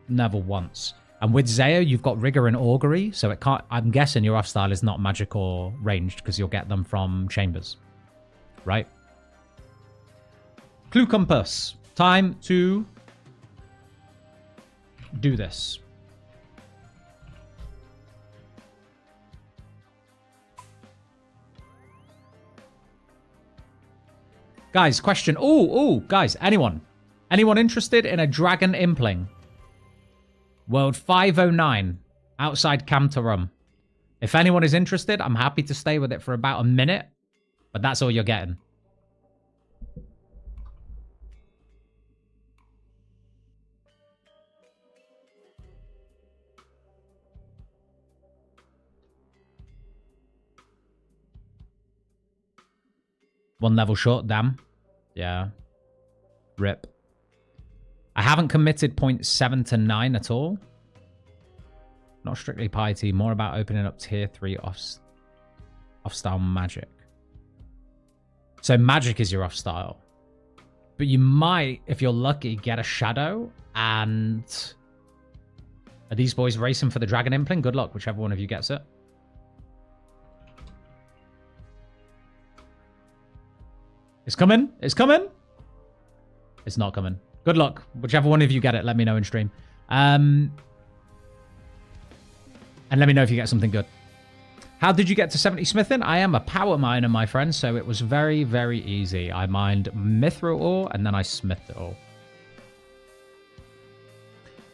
Never once. And with Zaya, you've got Rigor and Augury, so it can't... I'm guessing your off-style is not magic or ranged, because you'll get them from chambers. Right? Clue Compass. Time to do this. Guys, question. Oh, guys, anyone interested in a Dragon Impling? World 509, outside Camtarum. If anyone is interested, I'm happy to stay with it for about a minute, but that's all you're getting. One level short, damn. Yeah. Rip. I haven't committed 0.7 to 9 at all. Not strictly piety, more about opening up tier 3 off-style magic. So magic is your off-style. But you might, if you're lucky, get a shadow. And are these boys racing for the Dragon Impling? Good luck, whichever one of you gets it. It's coming. It's coming. It's not coming. Good luck. Whichever one of you get it, let me know in stream. And let me know if you get something good. How did you get to 70 smithing? I am a power miner, my friend, so it was very, very easy. I mined mithril ore, and then I smithed it all.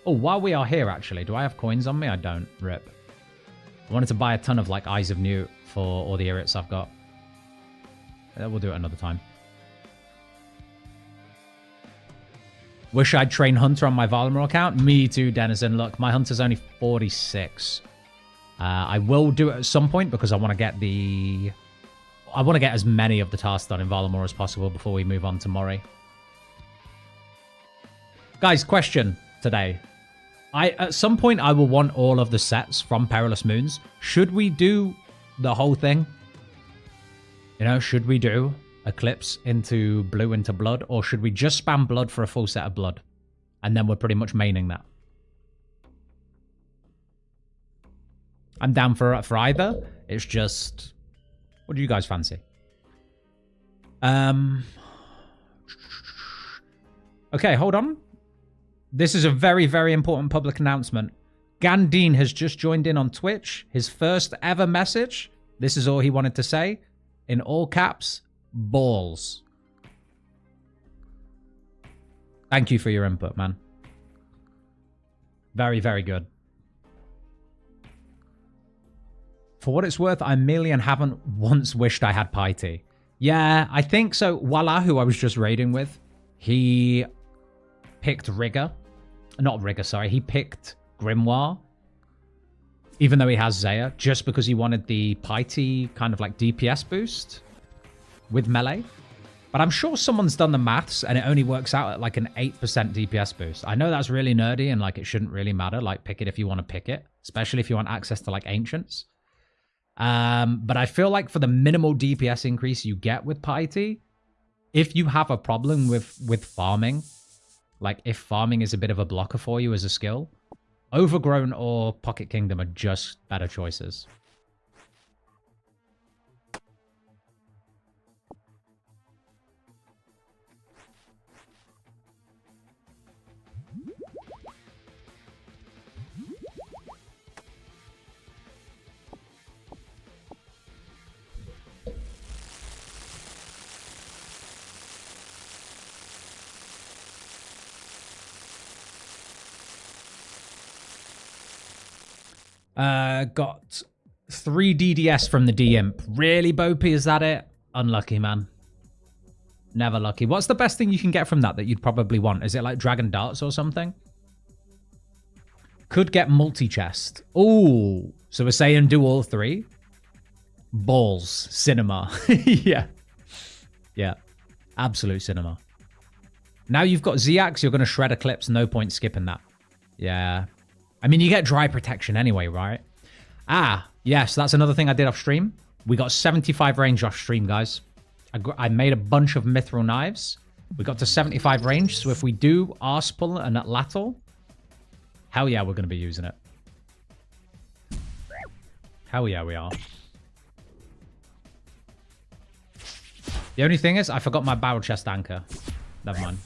Oh, while we are here, actually, do I have coins on me? I don't. Rip. I wanted to buy a ton of, like, Eyes of Newt for all the irrits I've got. We'll do it another time. Wish I'd train Hunter on my Valimor account. Me too, Denizen. Look, my Hunter's only 46. I will do it at some point because I want to get the... I want to get as many of the tasks done in Valimor as possible before we move on to Mori. Guys, question today. At some point, I will want all of the sets from Perilous Moons. Should we do the whole thing? You know, should we do Eclipse into Blue into Blood? Or should we just spam Blood for a full set of Blood? And then we're pretty much maining that. I'm down for either. It's just... What do you guys fancy? Okay, hold on. This is a very, very important public announcement. Gandine has just joined in on Twitch. His first ever message. This is all he wanted to say. In all caps, balls. Thank you for your input, man. Very, very good. For what it's worth, I'm merely and haven't once wished I had piety. Yeah, I think so. Walla, who I was just raiding with, he picked Rigger. Not Rigger, sorry. He picked Grimoire, even though he has Zaya, just because he wanted the piety kind of like DPS boost with melee. But I'm sure someone's done the maths and it only works out at like an 8% DPS boost. I know that's really nerdy and like it shouldn't really matter. Like pick it if you want to pick it, especially if you want access to like ancients. But I feel like for the minimal DPS increase you get with piety, if you have a problem with farming, like if farming is a bit of a blocker for you as a skill, Overgrown or Pocket Kingdom are just better choices. Got 3 DDS from the D-Imp. Really, Bopey? Is that it? Unlucky, man. Never lucky. What's the best thing you can get from that you'd probably want? Is it like Dragon Darts or something? Could get multi-chest. Ooh. So we're saying do all 3? Balls. Cinema. Yeah. Yeah. Absolute cinema. Now you've got Ziax, you're going to shred Eclipse. No point skipping that. Yeah. I mean, you get dry protection anyway, right? Ah, yes, that's another thing I did off stream. We got 75 range off stream, guys. I made a bunch of mithril knives. We got to 75 range, so if we do arse pull and atlatl, hell yeah, we're going to be using it. Hell yeah, we are. The only thing is, I forgot my barrel chest anchor. Never mind.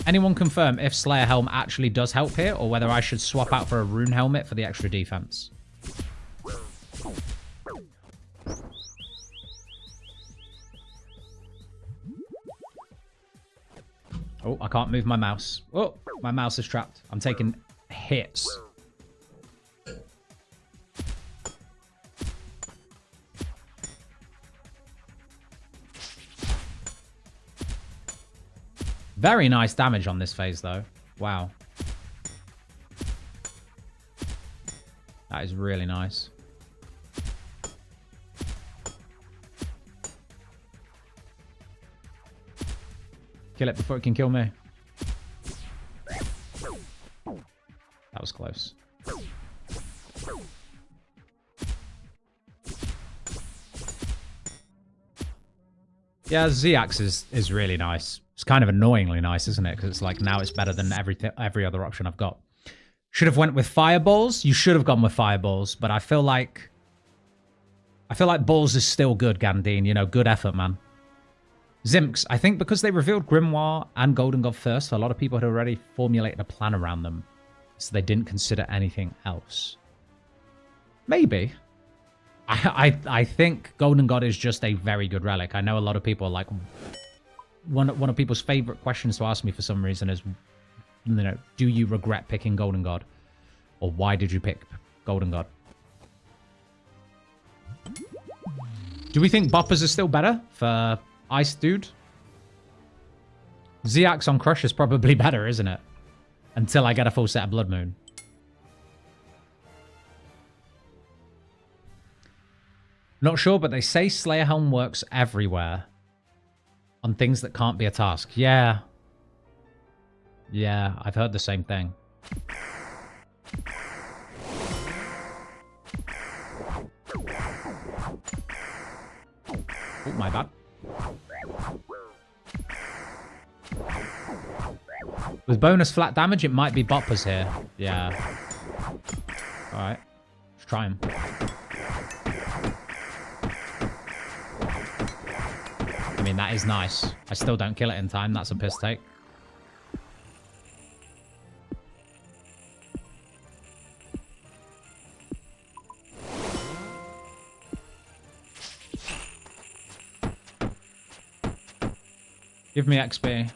Anyone confirm if Slayer Helm actually does help here, or whether I should swap out for a rune helmet for the extra defense? Oh, I can't move my mouse. Oh, my mouse is trapped. I'm taking hits. Very nice damage on this phase, though. Wow. That is really nice. Kill it before it can kill me. That was close. Yeah, Ziax is really nice. It's kind of annoyingly nice, isn't it? Because it's like now it's better than every other option I've got. Should have went with fireballs. You should have gone with fireballs, but I feel like balls is still good, Gandine. You know, good effort, man. Zimks, I think because they revealed Grimoire and Golden God first, a lot of people had already formulated a plan around them, so they didn't consider anything else. Maybe. I think Golden God is just a very good relic. I know a lot of people are like, one of people's favorite questions to ask me for some reason is, you know, do you regret picking Golden God? Or why did you pick Golden God? Do we think Boppers is still better for Ice Dude? Ziax on Crush is probably better, isn't it? Until I get a full set of Blood Moon. Not sure, but they say Slayer Helm works everywhere. On things that can't be a task. Yeah. Yeah, I've heard the same thing. Oh, my bad. With bonus flat damage, it might be Boppers here. Yeah. Alright. Let's try him. I mean, that is nice. I still don't kill it in time. That's a piss take. Give me XP.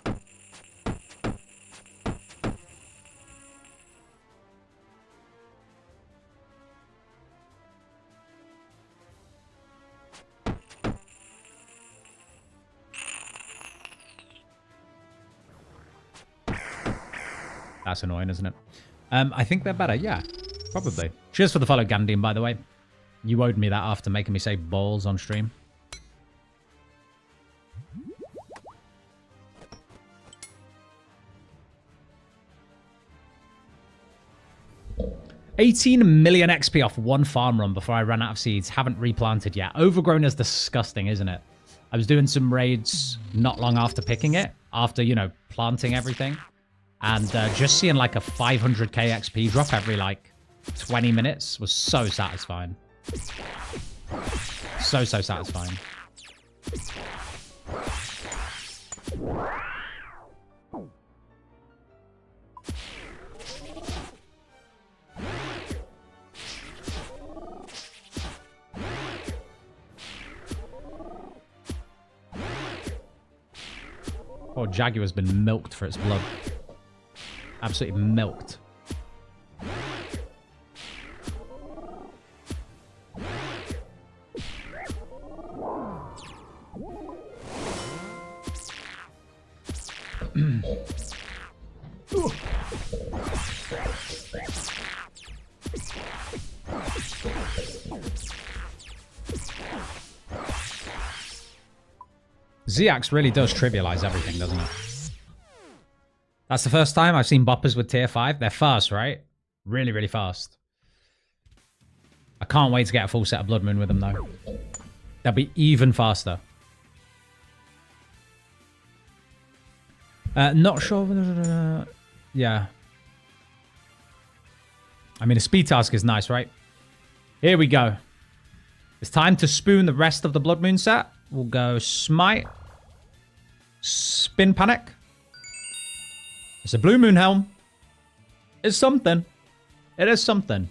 That's annoying, isn't it? I think they're better. Yeah, probably. Cheers for the follow, Gandhian, by the way. You owed me that after making me say balls on stream. $18 million XP off one farm run before I ran out of seeds. Haven't replanted yet. Overgrown is disgusting, isn't it? I was doing some raids not long after picking it. After, you know, planting everything. And just seeing like a 500k XP drop every like 20 minutes was so satisfying. So satisfying. Poor Jaguar's been milked for its blood. Absolutely milked. Ziax really does trivialize everything, doesn't it? That's the first time I've seen boppers with tier 5. They're fast, right? Really, really fast. I can't wait to get a full set of Blood Moon with them, though. They'll be even faster. Not sure. Yeah. I mean, a speed task is nice, right? Here we go. It's time to spoon the rest of the Blood Moon set. We'll go Smite. Spin Panic. It's a Blue Moon Helm. It's something. It is something.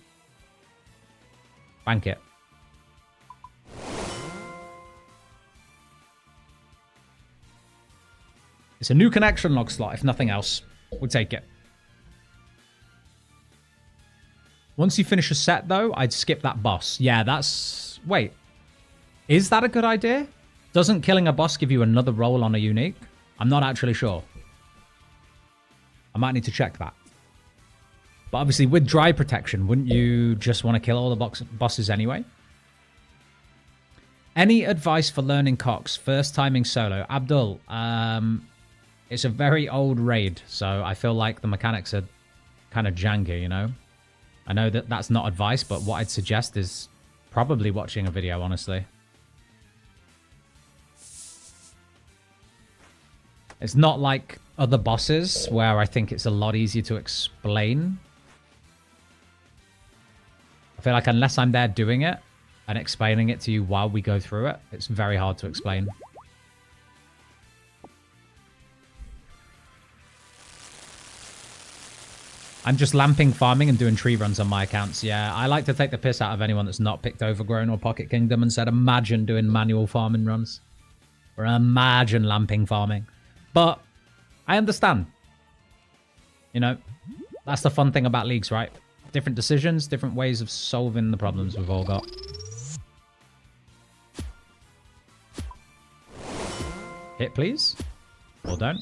Bank it. It's a new connection log slot, if nothing else. We'll take it. Once you finish a set, though, I'd skip that boss. Yeah, that's... Wait. Is that a good idea? Doesn't killing a boss give you another roll on a unique? I'm not actually sure. I might need to check that. But obviously, with dry protection, wouldn't you just want to kill all the bosses anyway? Any advice for learning Cox? First timing solo. Abdul, it's a very old raid, so I feel like the mechanics are kind of janky, you know? I know that that's not advice, but what I'd suggest is probably watching a video, honestly. It's not like other bosses where I think it's a lot easier to explain. I feel like unless I'm there doing it and explaining it to you while we go through it, it's very hard to explain. I'm just lamping farming and doing tree runs on my accounts. Yeah, I like to take the piss out of anyone that's not picked Overgrown or Pocket Kingdom and said, imagine doing manual farming runs. Or imagine lamping farming. But I understand. You know, that's the fun thing about leagues, right? Different decisions, different ways of solving the problems we've all got. Hit, please. Or don't.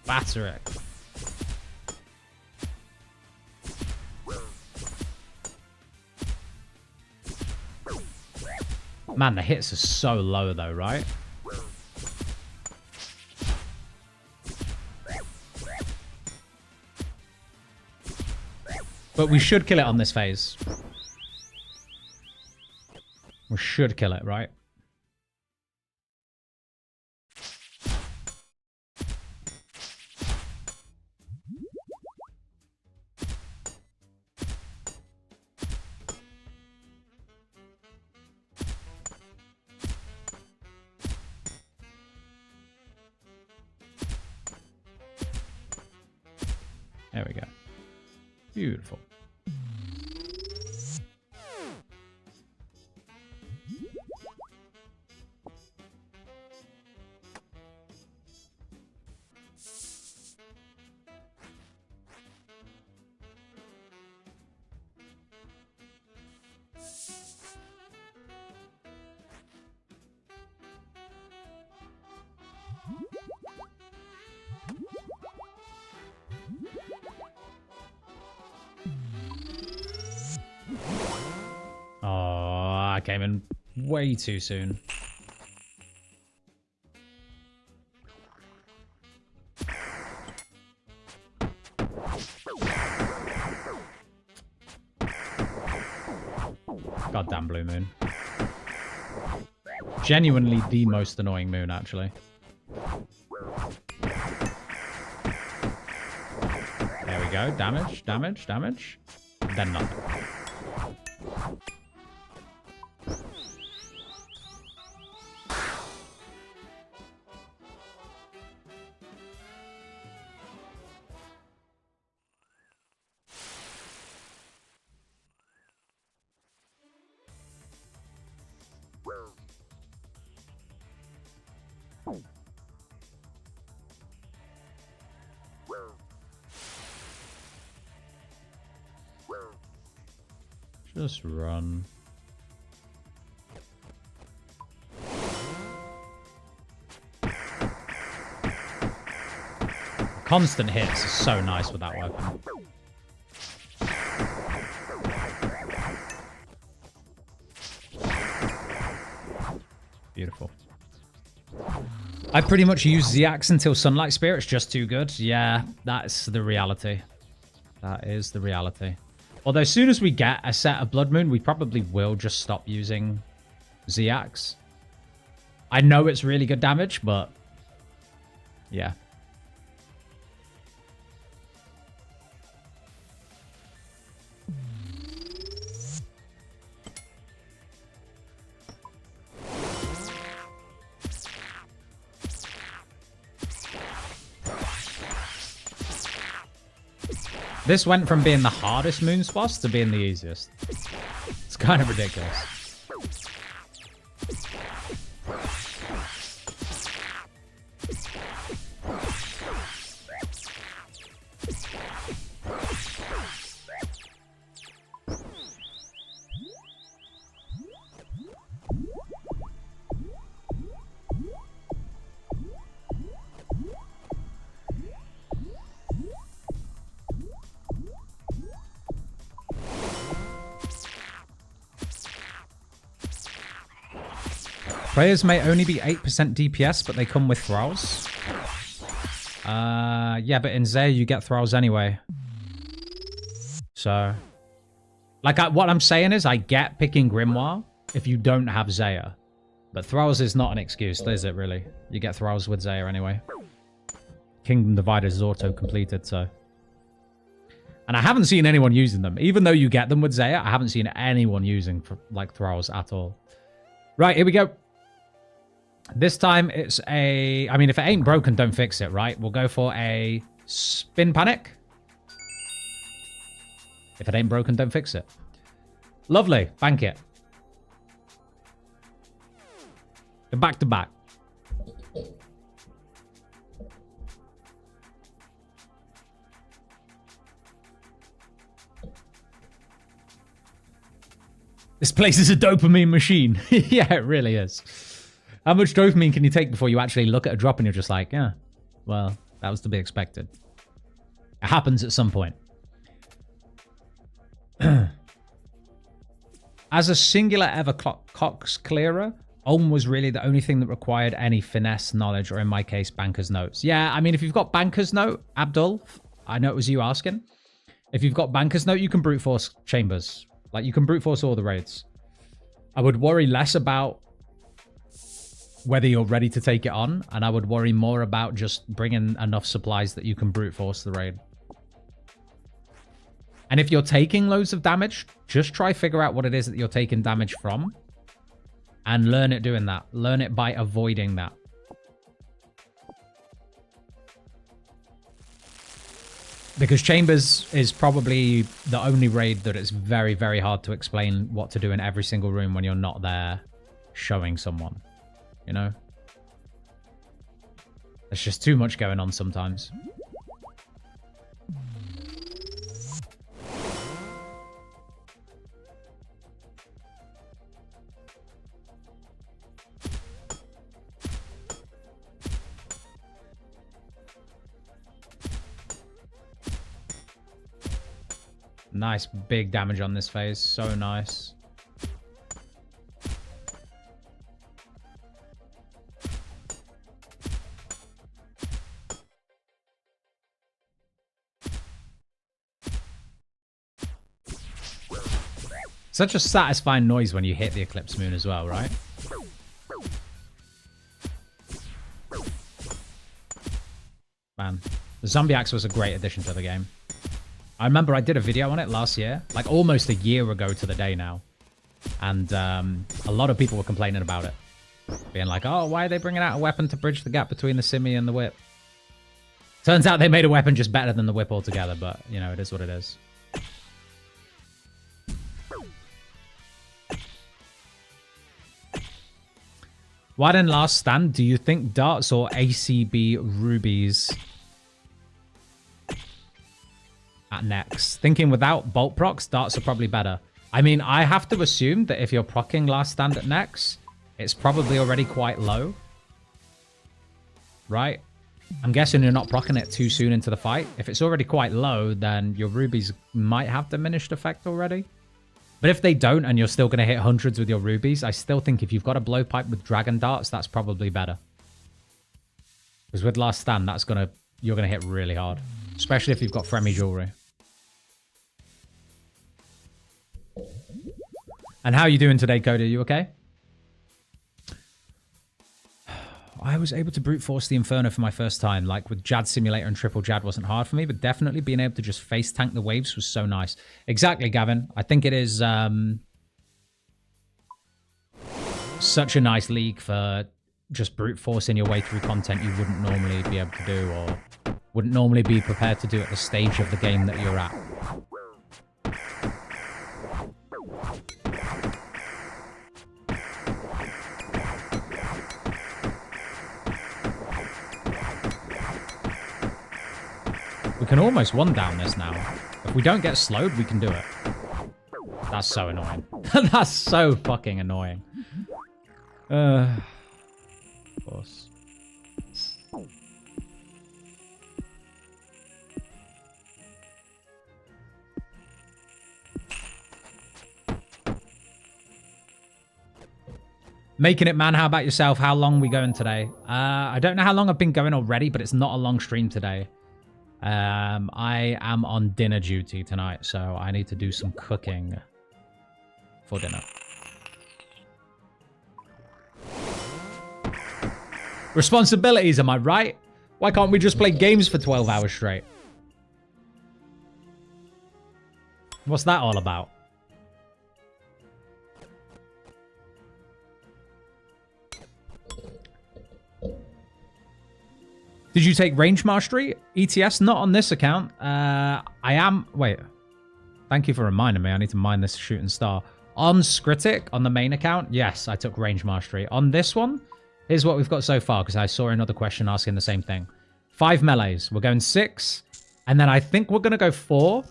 Batterick. Man, the hits are so low though, right? But we should kill it on this phase. We should kill it, right? There we go. Beautiful. I came in way too soon. Goddamn blue moon. Genuinely the most annoying moon, actually. There we go. Damage, damage, damage. Then nothing. Just run. Constant hits is so nice with that weapon. Beautiful. I pretty much use the axe until Sunlight Spirit's just too good. Yeah, that's the reality. That is the reality. Although as soon as we get a set of Blood Moon, we probably will just stop using Z-Axe. I know it's really good damage, but yeah. This went from being the hardest Moon's boss to being the easiest. It's kind of ridiculous. Players may only be 8% DPS, but they come with thralls. Yeah, but in Zaya you get thralls anyway. So, like, what I'm saying is I get picking Grimoire if you don't have Zaya. But thralls is not an excuse, is it really? You get thralls with Zaya anyway. Kingdom Dividers is auto-completed, so... And I haven't seen anyone using them. Even though you get them with Zaya, I haven't seen anyone using, like, thralls at all. Right, here we go. This time it's a... I mean, if it ain't broken, don't fix it, right? We'll go for a Spin Panic. If it ain't broken, don't fix it. Lovely. Bank it. Back to back. This place is a dopamine machine. Yeah, it really is. How much dopamine can you take before you actually look at a drop and you're just like, yeah, well, that was to be expected. It happens at some point. As a singular ever Cox clearer, Ulm was really the only thing that required any finesse knowledge, or in my case, Banker's Notes. Yeah, I mean, if you've got Banker's Note, Abdul, I know it was you asking. If you've got Banker's Note, you can brute force chambers. Like, you can brute force all the raids. I would worry less about whether you're ready to take it on, and I would worry more about just bringing enough supplies that you can brute force the raid. And if you're taking loads of damage, just try figure out what it is that you're taking damage from, and learn it doing that. Learn it by avoiding that. Because Chambers is probably the only raid that it's very, very hard to explain what to do in every single room when you're not there showing someone, you know? There's just too much going on sometimes. Nice big damage on this phase. So nice. Such a satisfying noise when you hit the Eclipse Moon as well, right? Man, the Zombie Axe was a great addition to the game. I remember I did a video on it last year, like almost a year ago to the day now. And a lot of people were complaining about it. Being like, oh, why are they bringing out a weapon to bridge the gap between the Simi and the Whip? Turns out they made a weapon just better than the Whip altogether, but, you know, it is what it is. Why didn't last stand? Do you think darts or ACB rubies at next? Thinking without bolt procs, darts are probably better. I mean, I have to assume that if you're proccing last stand at next, it's probably already quite low. Right? I'm guessing you're not proccing it too soon into the fight. If it's already quite low, then your rubies might have diminished effect already. But if they don't and you're still going to hit hundreds with your rubies, I still think if you've got a blowpipe with dragon darts, that's probably better. Because with last stand, you're going to hit really hard. Especially if you've got Fremi jewelry. And how are you doing today, Cody? Are you okay? I was able to brute force the Inferno for my first time. Like with Jad Simulator and Triple Jad wasn't hard for me, but definitely being able to just face tank the waves was so nice. Exactly, Gavin. I think it is such a nice league for just brute forcing your way through content you wouldn't normally be able to do or wouldn't normally be prepared to do at the stage of the game that you're at. We can almost one down this now. If we don't get slowed, we can do it. That's so annoying. That's so fucking annoying. Of course. Making it, man. How about yourself? How long are we going today? I don't know how long I've been going already, but it's not a long stream today. I am on dinner duty tonight, so I need to do some cooking for dinner. Responsibilities, am I right? Why can't we just play games for 12 hours straight? What's that all about? Did you take range mastery? ETS? Not on this account. I am... Wait. Thank you for reminding me. I need to mine this shooting star. On Scritic, on the main account, yes, I took range mastery. On this one, here's what we've got so far, because I saw another question asking the same thing. 5 melees. We're going 6. And then I think we're going to go 4.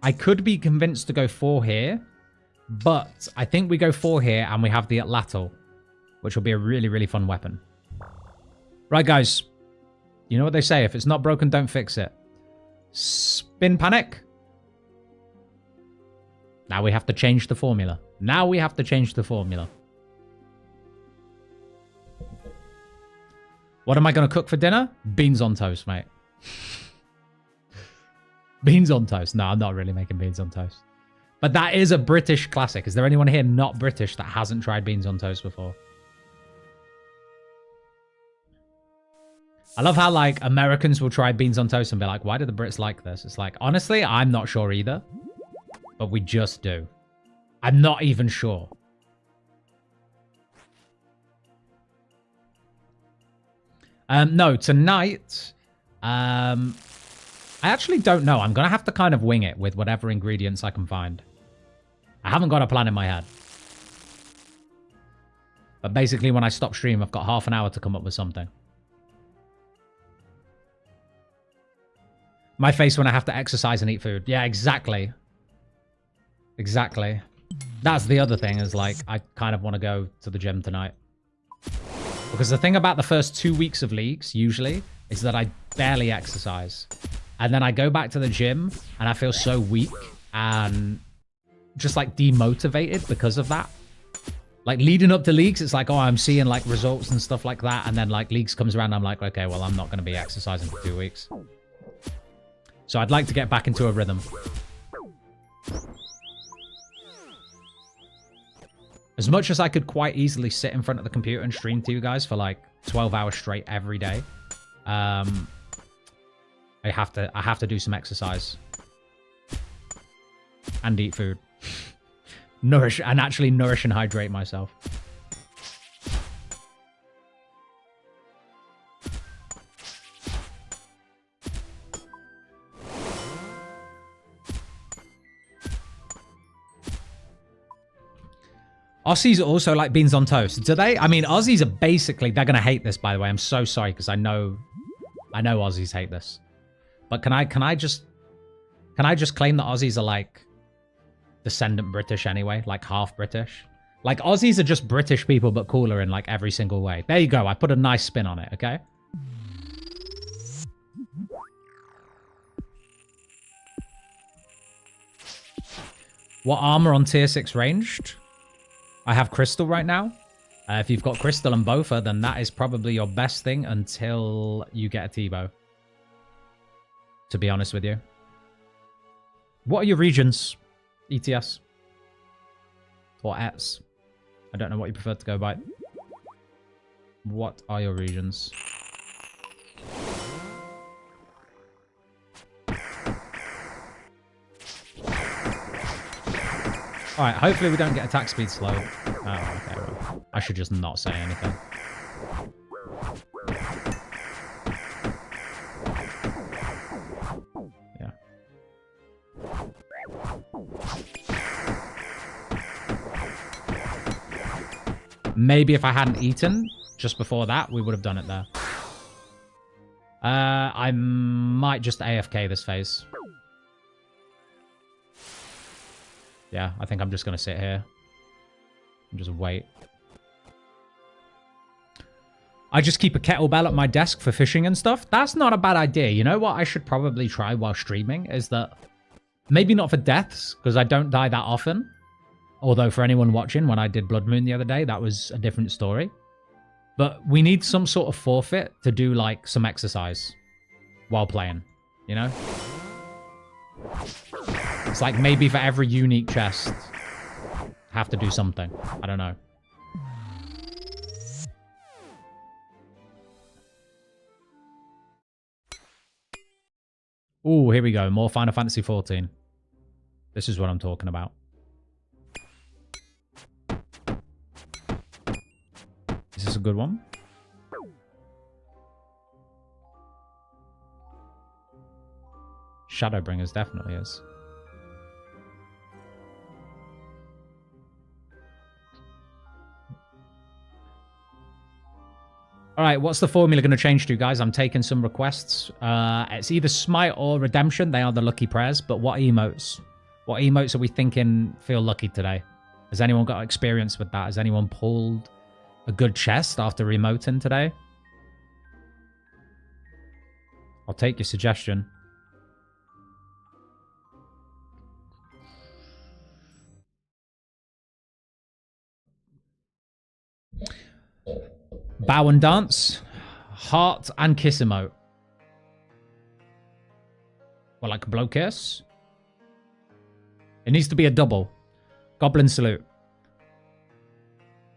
I could be convinced to go 4 here. But I think we go 4 here, and we have the Atlatl, which will be a really, really fun weapon. Right, guys. You know what they say, if it's not broken, don't fix it. Spin panic. Now we have to change the formula. Now we have to change the formula. What am I going to cook for dinner? Beans on toast, mate. Beans on toast. No, I'm not really making beans on toast. But that is a British classic. Is there anyone here not British that hasn't tried beans on toast before? I love how, like, Americans will try beans on toast and be like, why do the Brits like this? It's like, honestly, I'm not sure either. But we just do. I'm not even sure. No, tonight, I I actually don't know. I'm going to have to kind of wing it with whatever ingredients I can find. I haven't got a plan in my head. But basically, when I stop stream, I've got half an hour to come up with something. My face when I have to exercise and eat food. Yeah, exactly. Exactly. That's the other thing, is like, I kind of want to go to the gym tonight. Because the thing about the first 2 weeks of leagues, usually, is that I barely exercise. And then I go back to the gym, and I feel so weak and just, like, demotivated because of that. Like, leading up to leagues, it's like, oh, I'm seeing, like, results and stuff like that. And then, like, leagues comes around, and I'm like, okay, well, I'm not going to be exercising for 2 weeks. So I'd like to get back into a rhythm. As much as I could quite easily sit in front of the computer and stream to you guys for like 12 hours straight every day, I have to do some exercise and eat food, actually nourish and hydrate myself. Aussies also like beans on toast. Do they? I mean, Aussies are basically... They're going to hate this, by the way. I'm so sorry, because I know Aussies hate this. But can I just claim that Aussies are, like, descendant British anyway? Like, half British? Like, Aussies are just British people, but cooler in, like, every single way. There you go. I put a nice spin on it, okay? What armor on tier 6 ranged? I have Crystal right now. If you've got Crystal and Boffer, then that is probably your best thing until you get a T-bow. To be honest with you. What are your regions? ETS? Or ETS? I don't know what you prefer to go by. What are your regions? Alright, hopefully we don't get attack speed slowed. Oh, okay, well, I should just not say anything. Yeah. Maybe if I hadn't eaten just before that, we would have done it there. I might just AFK this phase. Yeah, I think I'm just going to sit here and just wait. I just keep a kettlebell at my desk for fishing and stuff. That's not a bad idea. You know what I should probably try while streaming is that maybe not for deaths, because I don't die that often. Although for anyone watching, when I did Blood Moon the other day, that was a different story. But we need some sort of forfeit to do like some exercise while playing, you know? It's like maybe for every unique chest, have to do something. I don't know. Ooh, here we go. More Final Fantasy 14. This is what I'm talking about. Is this a good one? Shadowbringers definitely is. All right, what's the formula going to change to, guys? I'm taking some requests. It's either Smite or Redemption. They are the lucky prayers. But what emotes? What emotes are we thinking feel lucky today? Has anyone got experience with that? Has anyone pulled a good chest after emoting today? I'll take your suggestion. Bow and dance, heart and kiss emote. Well, like a blow kiss. It needs to be a double. Goblin salute.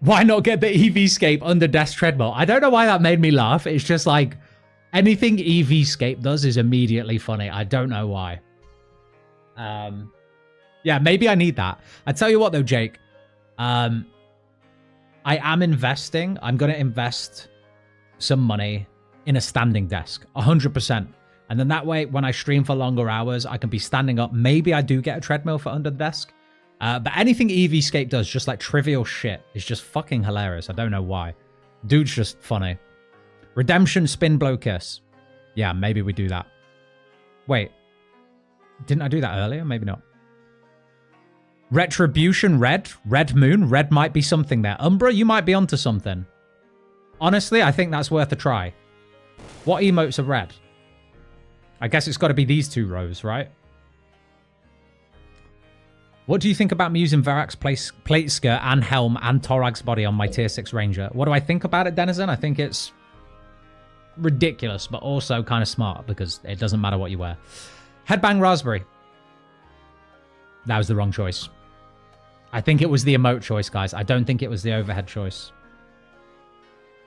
Why not get the EV-scape under desk treadmill? I don't know why that made me laugh. It's just like anything EV-scape does is immediately funny. I don't know why. Yeah, maybe I need that. I tell you what though, Jake. I am investing. I'm going to invest some money in a standing desk. 100%. And then that way, when I stream for longer hours, I can be standing up. Maybe I do get a treadmill for under the desk. But anything EVscape does, just like trivial shit, is just fucking hilarious. I don't know why. Dude's just funny. Redemption spin blow kiss. Yeah, maybe we do that. Wait. Didn't I do that earlier? Maybe not. Retribution red. Red moon. Red might be something there. Umbra, you might be onto something. Honestly, I think that's worth a try. What emotes are red? I guess it's got to be these two rows, right? What do you think about me using Varroc's plate skirt and helm and Torag's body on my tier 6 ranger? What do I think about it, Denizen? I think it's ridiculous, but also kind of smart because it doesn't matter what you wear. Headbang raspberry. That was the wrong choice. I think it was the emote choice, guys. I don't think it was the overhead choice.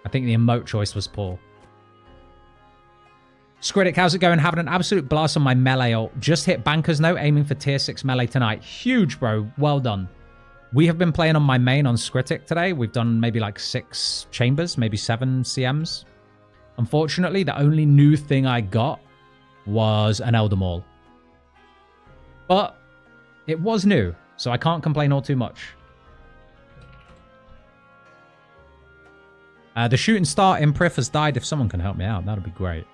I think the emote choice was poor. Scritic, how's it going? Having an absolute blast on my melee ult. Just hit Banker's Note, aiming for tier 6 melee tonight. Huge, bro. Well done. We have been playing on my main on Scritic today. We've done maybe like 6 chambers, maybe 7 CMs. Unfortunately, the only new thing I got was an Elder Maul. But it was new, so I can't complain all too much. The shooting star in Prif has died. If someone can help me out, that would be great.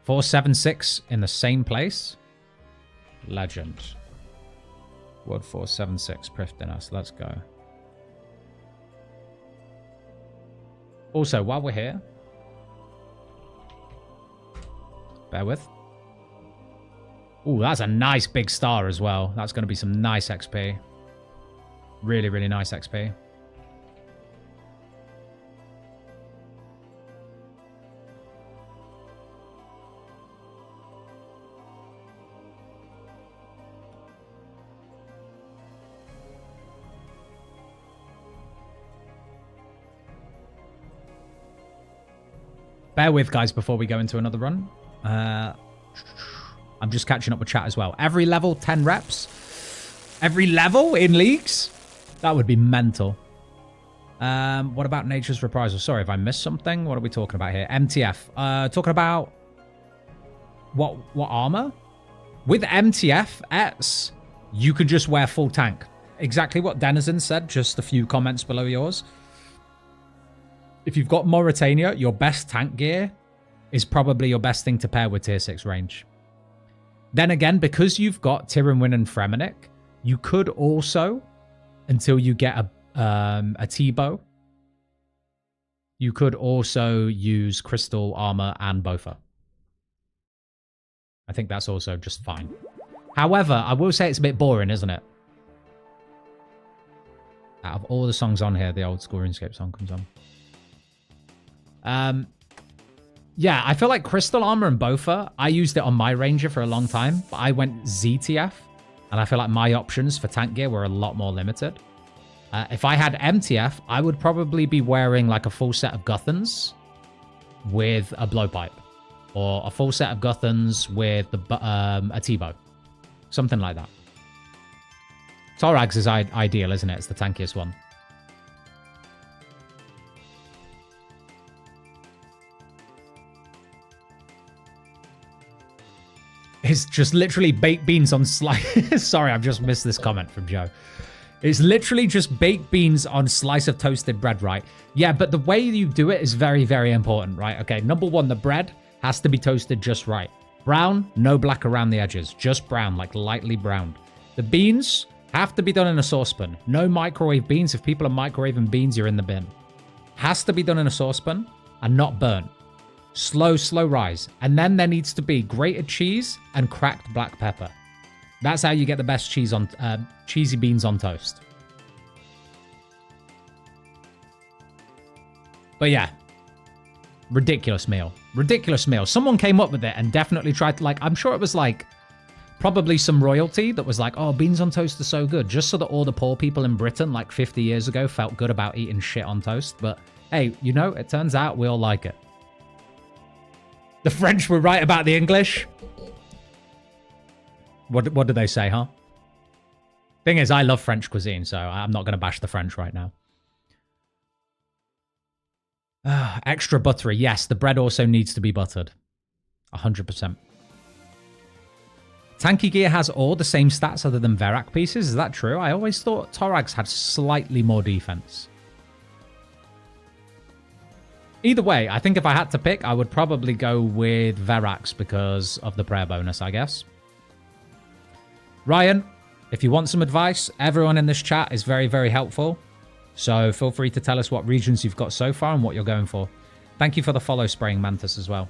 .476 in the same place. Legend. Word 476 Prif Dinas. Let's go. Also, while we're here, bear with. Ooh, that's a nice big star as well. That's going to be some nice XP. Really, really nice XP. Bear with, guys, before we go into another run. I'm just catching up with chat as well. Every level, 10 reps. Every level in leagues? That would be mental. What about Nature's Reprisal? Sorry if I missed something. What are we talking about here? MTF. Talking about... What armor? With MTF, you could just wear full tank. Exactly what Denizen said, just a few comments below yours. If you've got Mauritania, your best tank gear is probably your best thing to pair with tier 6 range. Then again, because you've got Tyrannwyn and Fremennik, you could also, until you get a T-bow, you could also use Crystal Armor and Bofa. I think that's also just fine. However, I will say it's a bit boring, isn't it? Out of all the songs on here, the old school RuneScape song comes on. Yeah, I feel like Crystal Armor and Bofa, I used it on my Ranger for a long time, but I went ZTF, and I feel like my options for tank gear were a lot more limited. If I had MTF, I would probably be wearing like a full set of Guthans with a Blowpipe, or a full set of Guthans with a T-bow. Something like that. Torag's is ideal, isn't it? It's the tankiest one. It's just literally baked beans on slice. Sorry, I've just missed this comment from Joe. It's literally just baked beans on slice of toasted bread, right? Yeah, but the way you do it is very, very important, right? Okay, number one, the bread has to be toasted just right. Brown, no black around the edges. Just brown, like lightly browned. The beans have to be done in a saucepan. No microwave beans. If people are microwaving beans, you're in the bin. Has to be done in a saucepan and not burnt. Slow rise. And then there needs to be grated cheese and cracked black pepper. That's how you get the best cheese on cheesy beans on toast. But yeah, ridiculous meal. Ridiculous meal. Someone came up with it and definitely tried to, like, I'm sure it was like probably some royalty that was like, oh, beans on toast are so good. Just so that all the poor people in Britain like 50 years ago felt good about eating shit on toast. But hey, you know, it turns out we all like it. The French were right about the English. What did they say, huh? Thing is, I love French cuisine, so I'm not going to bash the French right now. Extra buttery. Yes, the bread also needs to be buttered. 100%. Tanky Gear has all the same stats other than Verak pieces. Is that true? I always thought Torags had slightly more defense. Either way, I think if I had to pick, I would probably go with Veraks because of the prayer bonus, I guess. Ryan, if you want some advice, everyone in this chat is very, very helpful. So feel free to tell us what regions you've got so far and what you're going for. Thank you for the follow, Spraying Mantis, as well.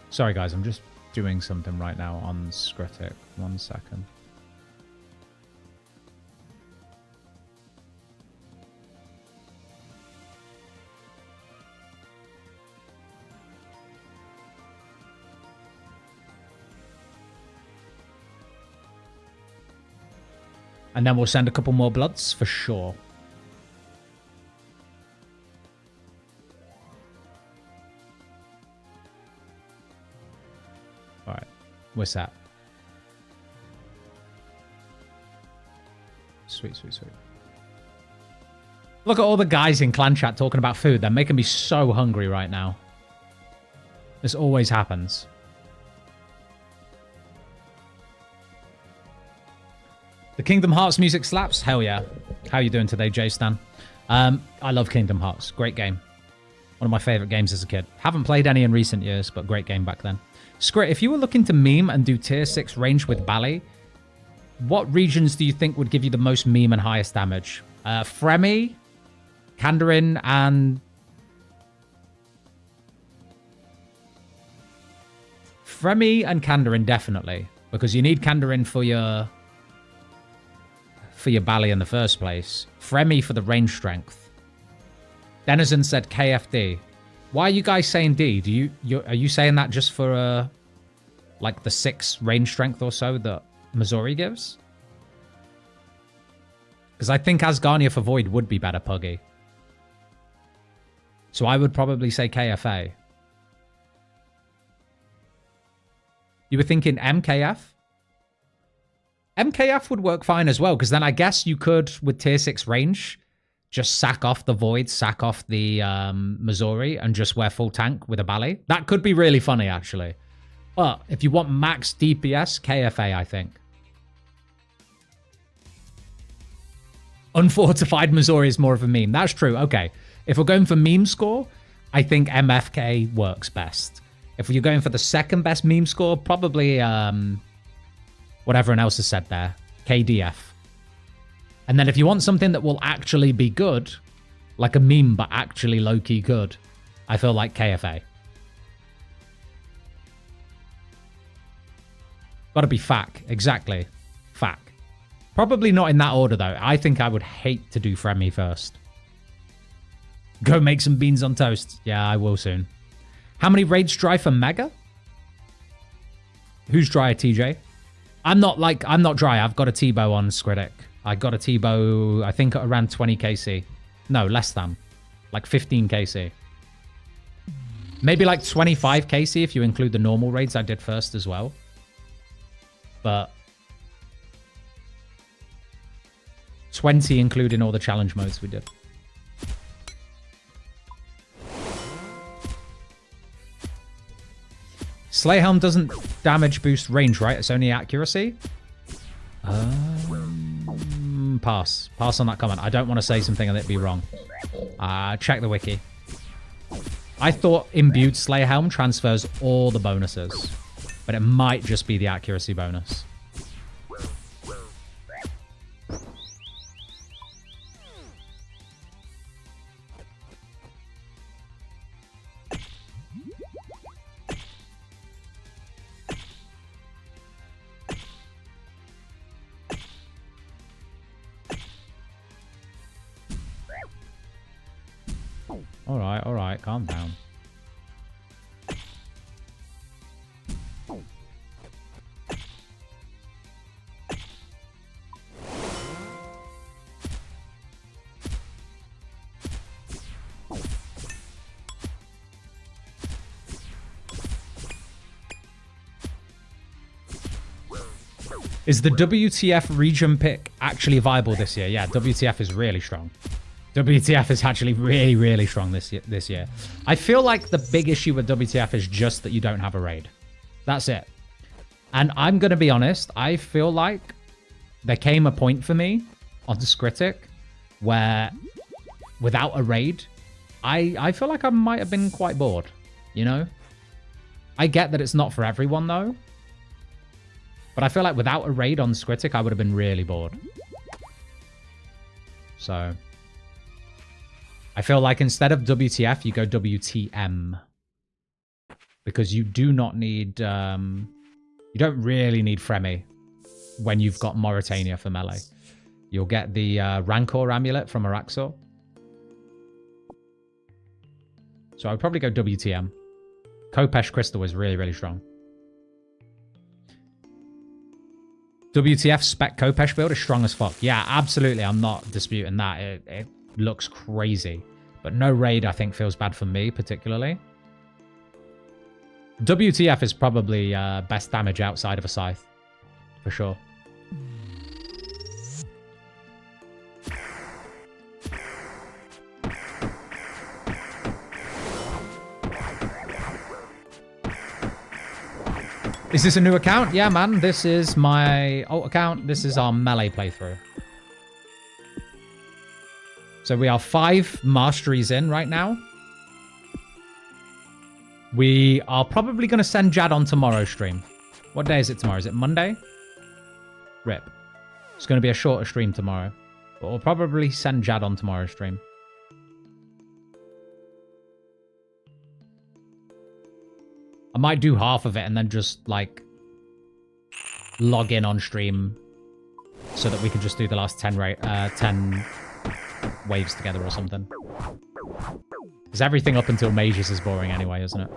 Sorry, guys, I'm just doing something right now on Scritic. 1 second. And then we'll send a couple more bloods for sure. All right, what's that? Sweet, sweet, sweet. Look at all the guys in clan chat talking about food. They're making me so hungry right now. This always happens. The Kingdom Hearts music slaps? Hell yeah. How you doing today, J-Stan? I love Kingdom Hearts. Great game. One of my favorite games as a kid. Haven't played any in recent years, but great game back then. Script, if you were looking to meme and do tier 6 range with Bally, what regions do you think would give you the most meme and highest damage? Fremi, Kandarin, and... Fremi and Kandarin, definitely. Because you need Kandarin for your Bally in the first place. Fremi for the range strength. Denizen said KFD. Why are you guys saying D? Are you saying that just for like the 6 range strength or so that Missouri gives? Because I think Asgarnia for Void would be better, Puggy. So I would probably say KFA. You were thinking MKF? MKF would work fine as well, because then I guess you could, with tier 6 range, just sack off the Void, sack off the Missouri, and just wear full tank with a Bally. That could be really funny, actually. But if you want max DPS, KFA, I think. Unfortified Missouri is more of a meme. That's true. Okay. If we're going for meme score, I think MFK works best. If you're going for the second best meme score, probably... what everyone else has said there. KDF. And then if you want something that will actually be good, like a meme but actually low-key good, I feel like KFA. Gotta be FAC. Exactly. FAC. Probably not in that order, though. I think I would hate to do Fremi first. Go make some beans on toast. Yeah, I will soon. How many raids dry for Mega? Who's dry, TJ? I'm not dry. I've got a T-bow on Scritic. I got a T-bow, I think, around 20 KC. No, less than. Like 15 KC. Maybe like 25 KC if you include the normal raids I did first as well. But 20 including all the challenge modes we did. Slayhelm doesn't damage boost range, right? It's only accuracy? Pass. Pass on that comment. I don't want to say something and it be wrong. Check the wiki. I thought imbued Slayhelm transfers all the bonuses. But it might just be the accuracy bonus. All right, calm down. Is the WTF region pick actually viable this year? Yeah, WTF is really strong. WTF is actually really, really strong this year. I feel like the big issue with WTF is just that you don't have a raid. That's it. And I'm going to be honest, I feel like there came a point for me on the Scritic where without a raid, I feel like I might have been quite bored, you know? I get that it's not for everyone though. But I feel like without a raid on Scritic, I would have been really bored. So I feel like instead of WTF, you go WTM. Because you do not need... you don't really need Fremi when you've got Mauritania for melee. You'll get the Rancor amulet from Araxor. So I would probably go WTM. Kopesh Crystal is really, really strong. WTF spec Kopesh build is strong as fuck. Yeah, absolutely. I'm not disputing that. It looks crazy. But no raid, I think, feels bad for me, particularly. WTF is probably best damage outside of a Scythe. For sure. Is this a new account? Yeah, man. This is my alt account. This is our melee playthrough. So we are 5 masteries in right now. We are probably going to send Jad on tomorrow's stream. What day is it tomorrow? Is it Monday? Rip. It's going to be a shorter stream tomorrow. But we'll probably send Jad on tomorrow's stream. I might do half of it and then just, like, log in on stream so that we can just do the last 10 waves together or something. Because everything up until Mages is boring anyway, isn't it?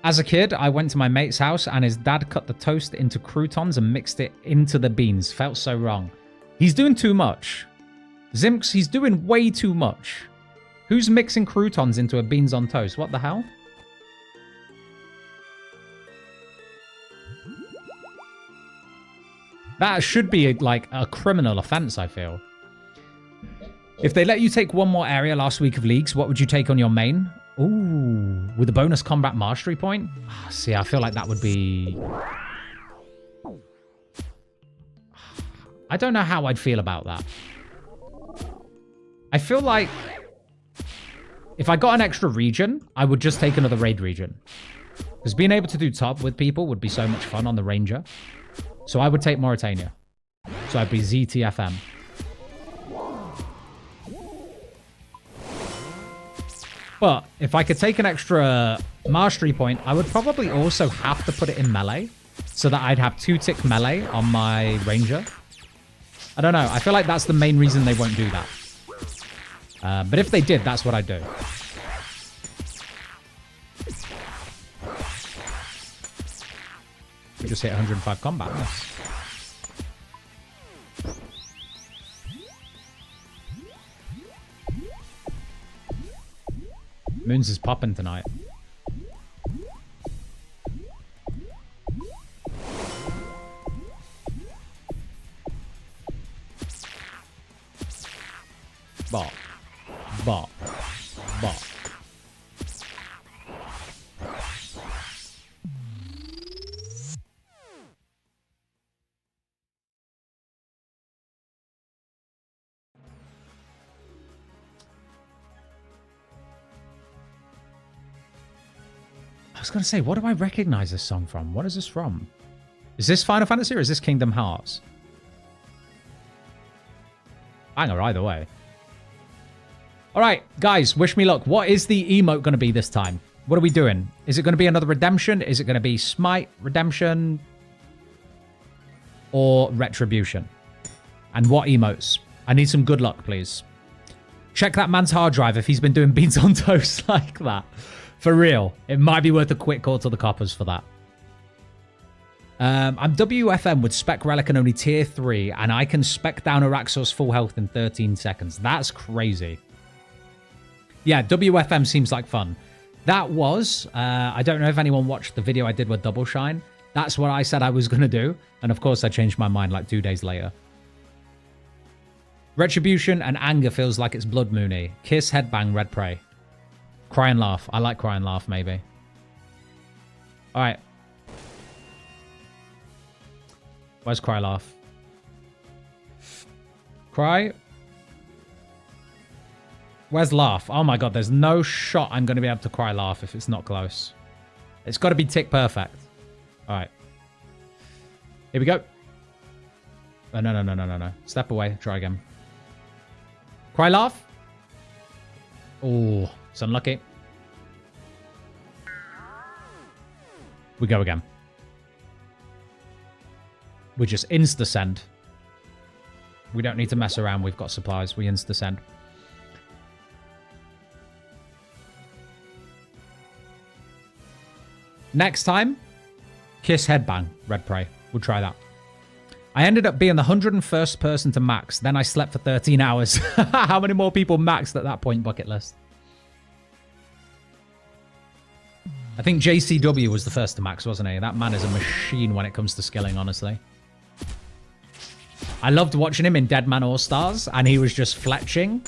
As a kid, I went to my mate's house and his dad cut the toast into croutons and mixed it into the beans. Felt so wrong. He's doing too much. Zimks, he's doing way too much. Who's mixing croutons into a beans on toast? What the hell? That should be like a criminal offense, I feel. If they let you take one more area last week of leagues, what would you take on your main? Ooh, with a bonus combat mastery point? See, I feel like that would be... I don't know how I'd feel about that. I feel like if I got an extra region, I would just take another raid region. Because being able to do top with people would be so much fun on the Ranger. So I would take Mauritania. So I'd be ZTFM. But if I could take an extra mastery point, I would probably also have to put it in melee. So that I'd have 2-tick melee on my Ranger. I don't know. I feel like that's the main reason they won't do that. But if they did, that's what I'd do. We just hit 105 combat. Nice. Moons is popping tonight. Bop. Bop. Bop. I was going to say, what do I recognize this song from? What is this from? Is this Final Fantasy or is this Kingdom Hearts? Banger either way. All right, guys, wish me luck. What is the emote going to be this time? What are we doing? Is it going to be another redemption? Is it going to be smite, redemption, or retribution? And what emotes? I need some good luck, please. Check that man's hard drive if he's been doing beans on toast like that. For real. It might be worth a quick call to the coppers for that. I'm WFM with Spec Relic and only tier 3, and I can spec down Araxor's full health in 13 seconds. That's crazy. Yeah, WFM seems like fun. That was, I don't know if anyone watched the video I did with Double Shine. That's what I said I was going to do. And of course, I changed my mind like 2 days later. Retribution and anger feels like it's Blood Moony. Kiss, headbang, red prey. Cry and laugh. I like cry and laugh, maybe. All right. Where's cry laugh? Cry. Where's laugh? Oh my god, there's no shot I'm going to be able to cry laugh if it's not close. It's got to be tick perfect. All right. Here we go. Oh, no. Step away. Try again. Cry laugh. Oh, it's unlucky. We go again. We just insta-send. We don't need to mess around. We've got supplies. We insta-send. Next time, Kiss Headbang, Red Prey. We'll try that. I ended up being the 101st person to max. Then I slept for 13 hours. How many more people maxed at that point, bucket list? I think JCW was the first to max, wasn't he? That man is a machine when it comes to skilling, honestly. I loved watching him in Deadman All-Stars, and he was just fletching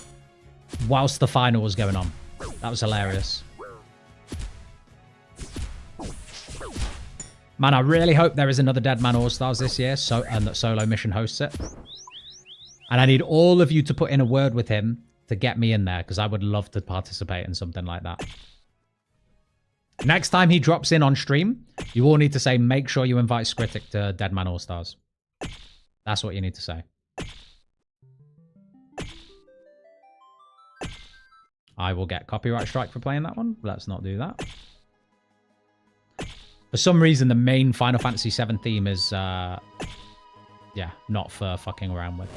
whilst the final was going on. That was hilarious. Man, I really hope there is another Deadman All-Stars this year, and that Solo Mission hosts it. And I need all of you to put in a word with him to get me in there, because I would love to participate in something like that. Next time he drops in on stream, you all need to say, make sure you invite Scritic to Deadman All-Stars. That's what you need to say. I will get copyright strike for playing that one. Let's not do that. For some reason, the main Final Fantasy VII theme is, yeah, not for fucking around with.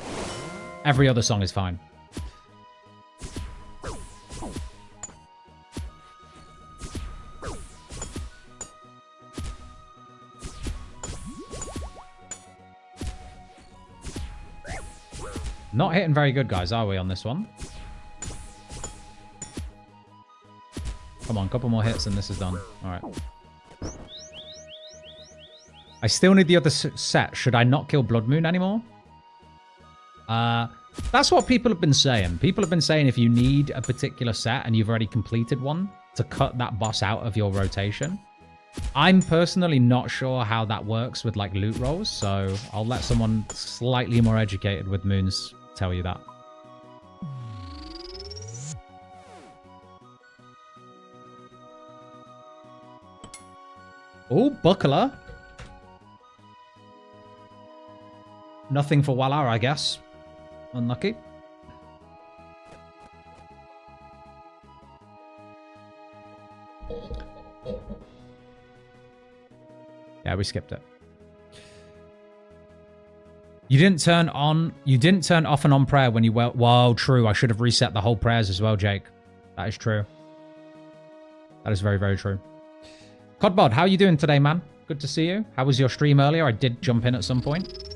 Every other song is fine. Not hitting very good, guys, are we, on this one? Come on, a couple more hits and this is done. All right. I still need the other set. Should I not kill Blood Moon anymore? That's what people have been saying. People have been saying if you need a particular set and you've already completed one, to cut that boss out of your rotation. I'm personally not sure how that works with like loot rolls, so I'll let someone slightly more educated with moons tell you that. Oh, Buckler. Nothing for Walar, I guess. Unlucky. Yeah, we skipped it. You didn't turn off and on prayer when you were... Whoa, true. I should have reset the whole prayers as well, Jake. That is true. That is very, very true. Codbod, how are you doing today, man? Good to see you. How was your stream earlier? I did jump in at some point.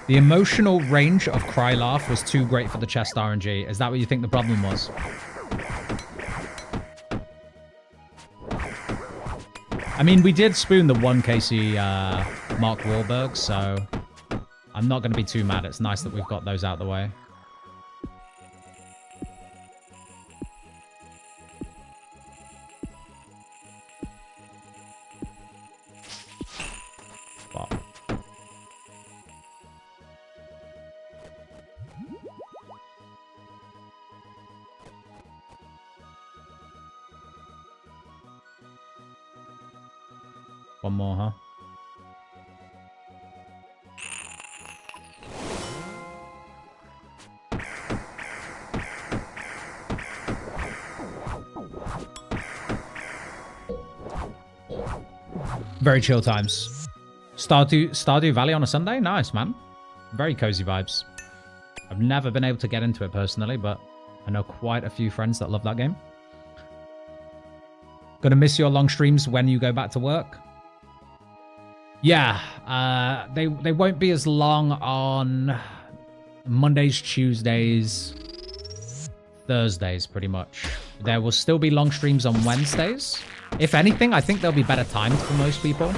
The emotional range of Cry Laugh was too great for the chest RNG. Is that what you think the problem was? I mean, we did spoon the 1KC Mark Wahlberg, so I'm not going to be too mad. It's nice that we've got those out of the way. One more, huh? Very chill times. Stardew Valley on a Sunday? Nice, man. Very cozy vibes. I've never been able to get into it personally, but I know quite a few friends that love that game. Gonna miss your long streams when you go back to work? Yeah, they won't be as long on Mondays, Tuesdays, Thursdays, pretty much. There will still be long streams on Wednesdays. If anything, I think they'll be better timed for most people.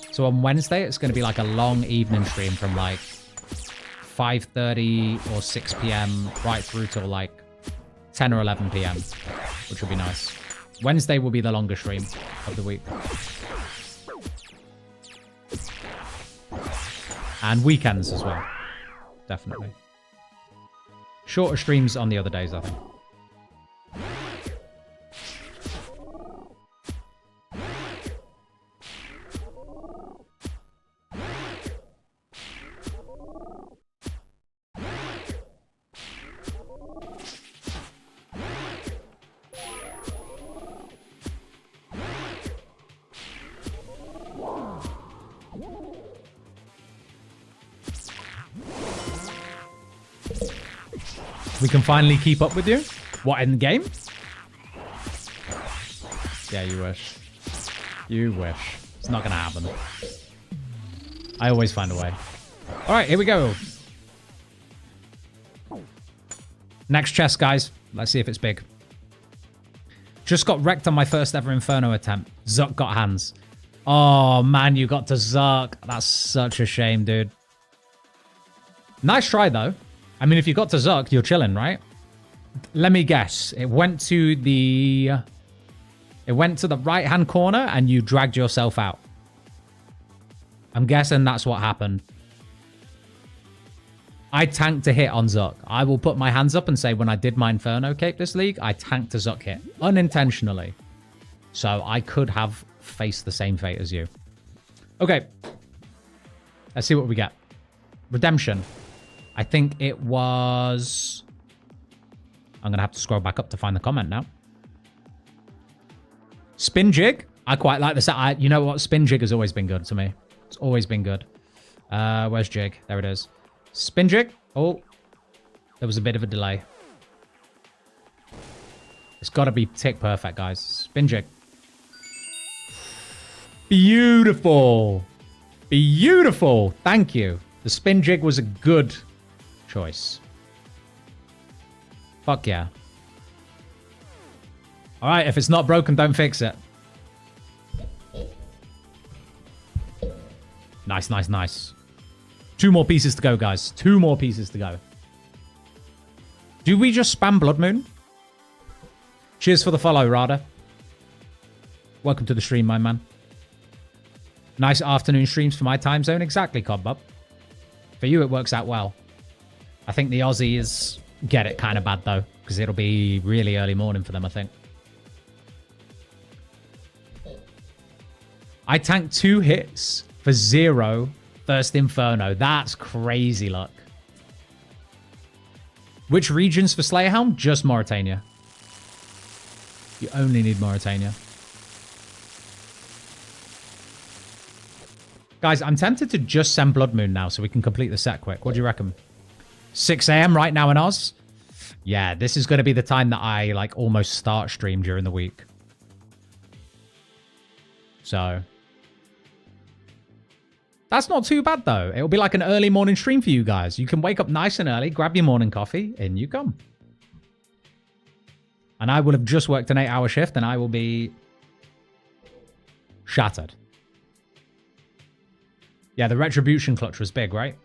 So on Wednesday, it's going to be like a long evening stream from like 5:30 or 6 p.m. right through till like 10 or 11 p.m., which will be nice. Wednesday will be the longer stream of the week. And weekends as well. Definitely. Shorter streams on the other days, I think. We can finally keep up with you? What, in the game? Yeah, you wish. You wish. It's not gonna happen. I always find a way. Alright, here we go. Next chest, guys. Let's see if it's big. Just got wrecked on my first ever Inferno attempt. Zuck got hands. Oh, man, you got to Zuck. That's such a shame, dude. Nice try, though. I mean, if you got to Zuck, you're chilling, right? Let me guess. It went to the right-hand corner and you dragged yourself out. I'm guessing that's what happened. I tanked a hit on Zuck. I will put my hands up and say when I did my Inferno cape this league, I tanked a Zuck hit. Unintentionally. So I could have faced the same fate as you. Okay. Let's see what we get. Redemption. I think it was... I'm going to have to scroll back up to find the comment now. Spin Jig. I quite like this. You know what? Spin Jig has always been good to me. It's always been good. Where's Jig? There it is. Spin Jig. Oh, there was a bit of a delay. It's got to be tick perfect, guys. Spin Jig. Beautiful. Beautiful. Thank you. The Spin Jig was a good choice. Fuck yeah. Alright, if it's not broken, don't fix it. Nice, nice, nice. 2 more pieces to go, guys. 2 more pieces to go. Do we just spam Blood Moon? Cheers for the follow, Rada. Welcome to the stream, my man. Nice afternoon streams for my time zone. Exactly, Codbub. For you, it works out well. I think the Aussies get it kind of bad, though, because it'll be really early morning for them, I think. I tanked 2 hits for 0 first Inferno. That's crazy luck. Which regions for Slayerhelm? Just Mauritania. You only need Mauritania. Guys, I'm tempted to just send Blood Moon now so we can complete the set quick. What do you reckon? 6 a.m. right now in Oz? Yeah, this is going to be the time that I like almost start stream during the week. So... that's not too bad, though. It'll be like an early morning stream for you guys. You can wake up nice and early, grab your morning coffee, in you come. And I will have just worked an 8-hour shift, and I will be shattered. Yeah, the Retribution clutch was big, right?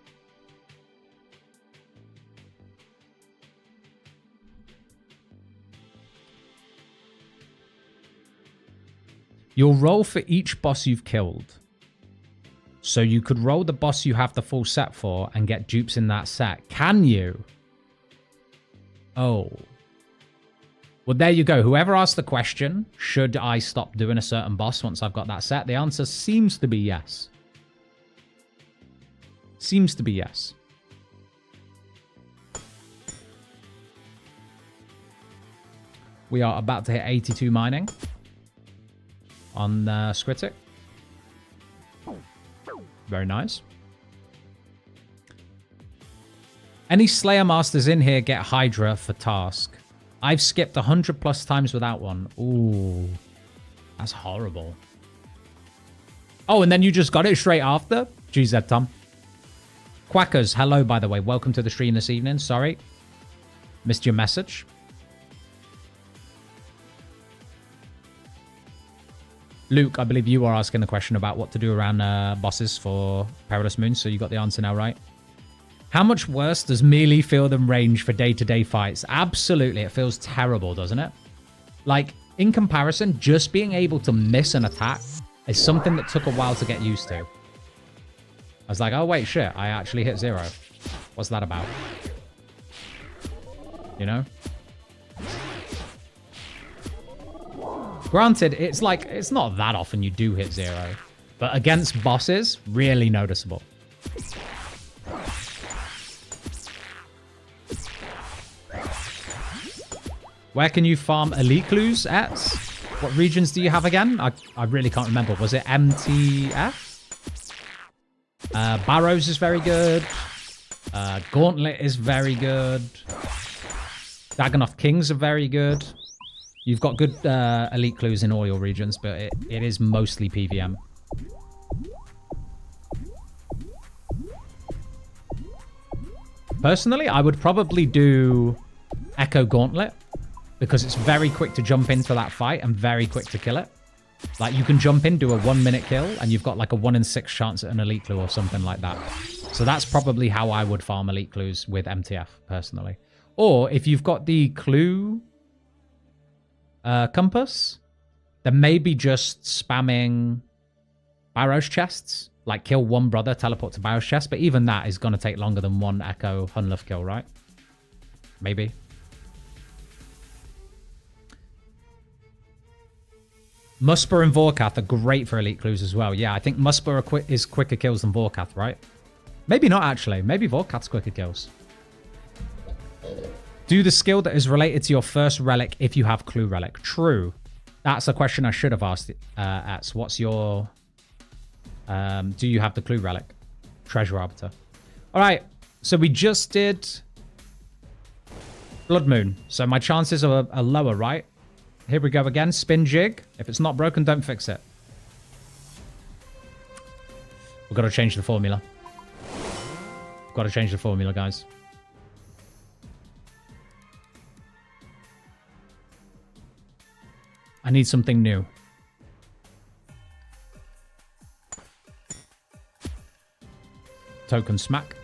You'll roll for each boss you've killed. So you could roll the boss you have the full set for and get dupes in that set. Can you? Oh. Well, there you go. Whoever asked the question, should I stop doing a certain boss once I've got that set? The answer seems to be yes. Seems to be yes. We are about to hit 82 mining on Scritic. Very nice. Any Slayer Masters in here get Hydra for task. I've skipped 100 plus times without one. Ooh, that's horrible. Oh, and then you just got it straight after? GZ, Tom. Quackers, hello, by the way. Welcome to the stream this evening. Sorry. Missed your message. Luke, I believe you are asking the question about what to do around bosses for Perilous Moon, so you got the answer now, right? How much worse does melee feel than range for day-to-day fights? Absolutely. It feels terrible, doesn't it? Like, in comparison, just being able to miss an attack is something that took a while to get used to. I was like, oh, wait, shit. I actually hit 0. What's that about? You know? Granted, it's like, it's not that often you do hit 0. But against bosses, really noticeable. Where can you farm elite clues at? What regions do you have again? I really can't remember. Was it MTF? Barrows is very good. Gauntlet is very good. Dagonoth Kings are very good. You've got good elite clues in all your regions, but it is mostly PVM. Personally, I would probably do Echo Gauntlet, because it's very quick to jump into that fight and very quick to kill it. Like, you can jump in, do a 1-minute kill, and you've got like a 1 in 6 chance at an elite clue or something like that. So that's probably how I would farm elite clues with MTF, personally. Or if you've got the clue compass, then maybe just spamming Barrows chests. Like, kill one brother, teleport to Barrows chest. But even that is going to take longer than one Echo Hunluff kill, right? Maybe. Muspur and Vorkath are great for elite clues as well. Yeah, I think Muspur is quicker kills than Vorkath, right? Maybe not, actually. Maybe Vorkath's quicker kills. Do the skill that is related to your first relic if you have Clue Relic. True. That's a question I should have asked. What's your... do you have the Clue Relic? Treasure Arbiter. All right. So we just did Blood Moon. So my chances are lower, right? Here we go again. Spin jig. If it's not broken, don't fix it. We've got to change the formula. We've got to change the formula, guys. I need something new. Token smack.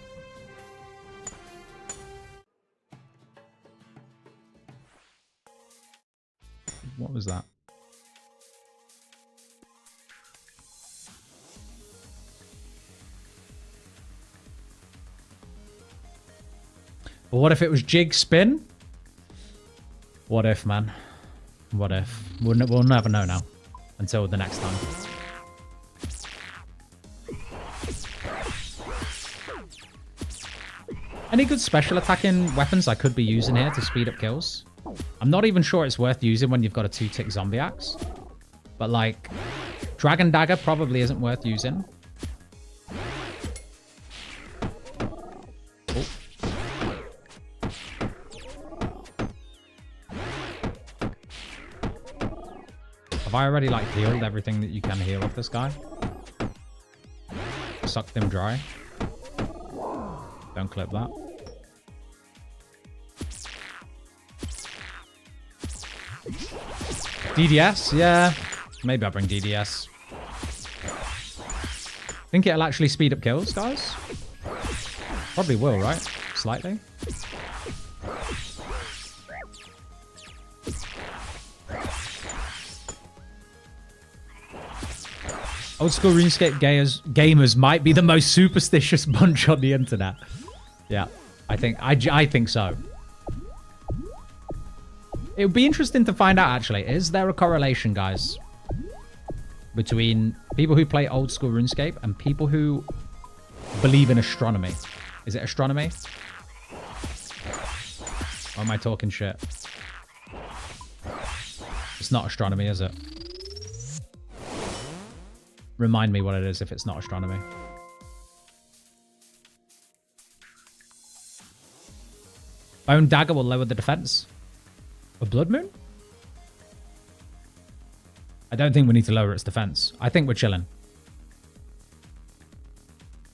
What was that? But what if it was jig spin? What if, man? What if? We'll never know now. Until the next time. Any good special attacking weapons I could be using here to speed up kills? I'm not even sure it's worth using when you've got a 2-tick zombie axe. But like, Dragon Dagger probably isn't worth using. Oh. Have I already like healed everything that you can heal off this guy? Sucked him dry. Don't clip that. DDS? Yeah. Maybe I'll bring DDS. Think it'll actually speed up kills, guys? Probably will, right? Slightly. Old school RuneScape gamers might be the most superstitious bunch on the internet. Yeah, I think so. It would be interesting to find out, actually. Is there a correlation, guys, between people who play old school RuneScape and people who believe in astronomy? Is it astronomy? Or am I talking shit? It's not astronomy, is it? Remind me what it is if it's not astronomy. Bone Dagger will lower the defense. A Blood Moon? I don't think we need to lower its defense. I think we're chilling.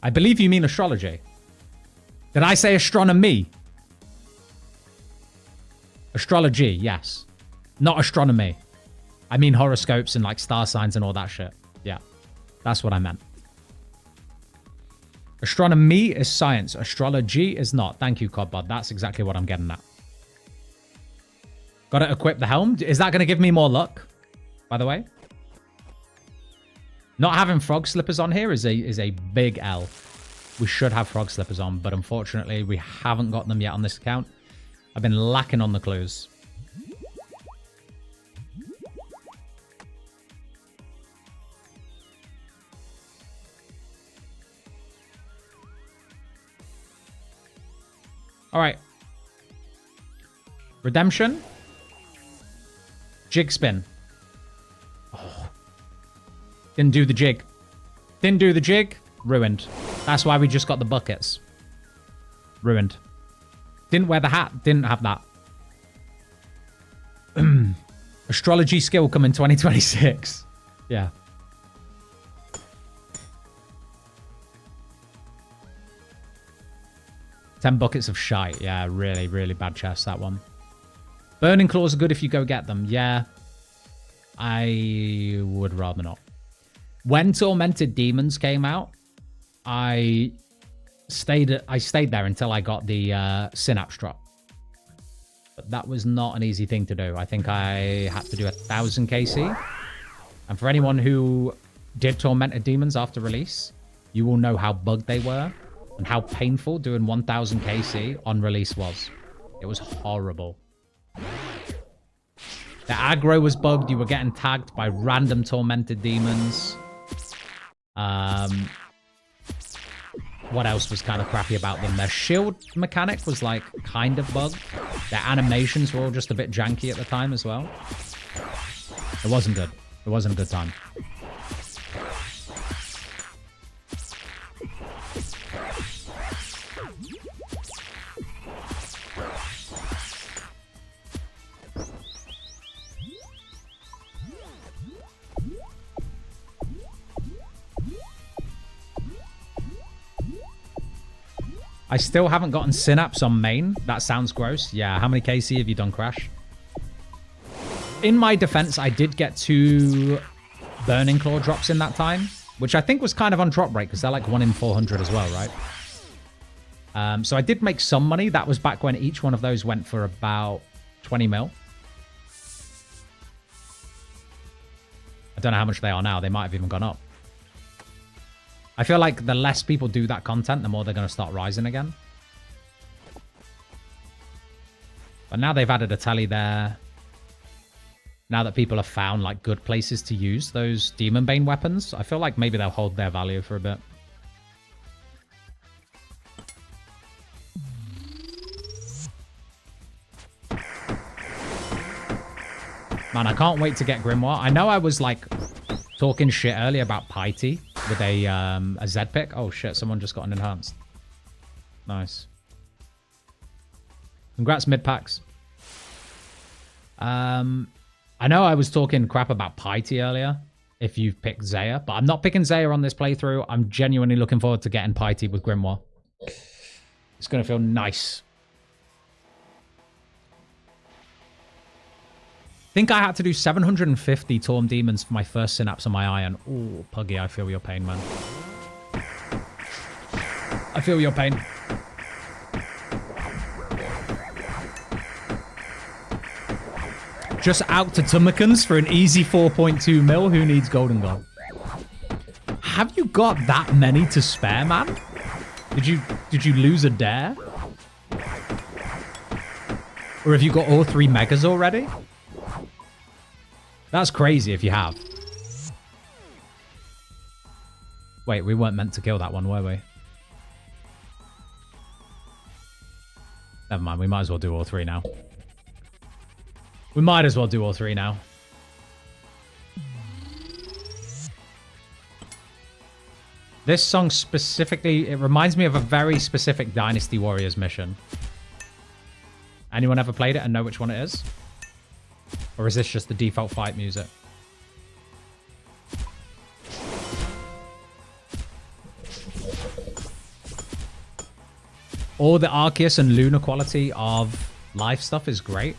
I believe you mean astrology. Did I say astronomy? Astrology, yes. Not astronomy. I mean horoscopes and like star signs and all that shit. Yeah, that's what I meant. Astronomy is science. Astrology is not. Thank you, Codbud. That's exactly what I'm getting at. Got to equip the helm. Is that going to give me more luck, by the way? Not having frog slippers on here is a big L. We should have frog slippers on, but unfortunately, we haven't got them yet on this account. I've been lacking on the clues. All right. Redemption. Jig spin. Oh. Didn't do the jig. Didn't do the jig. Ruined. That's why we just got the buckets. Ruined. Didn't wear the hat. Didn't have that. Astrology skill coming 2026. Yeah. $10 buckets of shite. Yeah, really, really bad chest, that one. Burning claws are good if you go get them. Yeah. I would rather not. When Tormented Demons came out, I stayed there until I got the Synapse drop. But that was not an easy thing to do. I think I had to do 1,000 KC. And for anyone who did Tormented Demons after release, you will know how bugged they were and how painful doing 1,000 KC on release was. It was horrible. The aggro was bugged. You were getting tagged by random Tormented Demons. What else was kind of crappy about them? Their shield mechanic was like kind of bugged. Their animations were all just a bit janky at the time as well. It wasn't good. It wasn't a good time. I still haven't gotten Synapse on main. That sounds gross. Yeah, how many KC have you done, Crash? In my defense, I did get 2 Burning Claw drops in that time, which I think was kind of on drop rate because they're like 1 in 400 as well, right? So I did make some money. That was back when each one of those went for about 20 mil. I don't know how much they are now. They might have even gone up. I feel like the less people do that content, the more they're going to start rising again. But now they've added a tally there. Now that people have found like good places to use those Demon Bane weapons, I feel like maybe they'll hold their value for a bit. Man, I can't wait to get Grimoire. I know I was like talking shit earlier about Piety with a Z pick. Oh shit, someone just got an enhanced. Nice. Congrats, mid packs. I know I was talking crap about Piety earlier, if you've picked Zaya, but I'm not picking Zaya on this playthrough. I'm genuinely looking forward to getting Piety with Grimoire. It's going to feel nice. I think I had to do 750 Torm Demons for my first Synapse on my Iron. Ooh, Puggy, I feel your pain, man. I feel your pain. Just out to Tummikins for an easy 4.2 mil. Who needs Golden Gold? Have you got that many to spare, man? Did you lose a dare? Or have you got all 3 megas already? That's crazy if you have. Wait, we weren't meant to kill that one, were we? Never mind, we might as well do all 3 now. We might as well do all 3 now. This song specifically, it reminds me of a very specific Dynasty Warriors mission. Anyone ever played it and know which one it is? Or is this just the default fight music? All the Arceus and Luna quality of life stuff is great.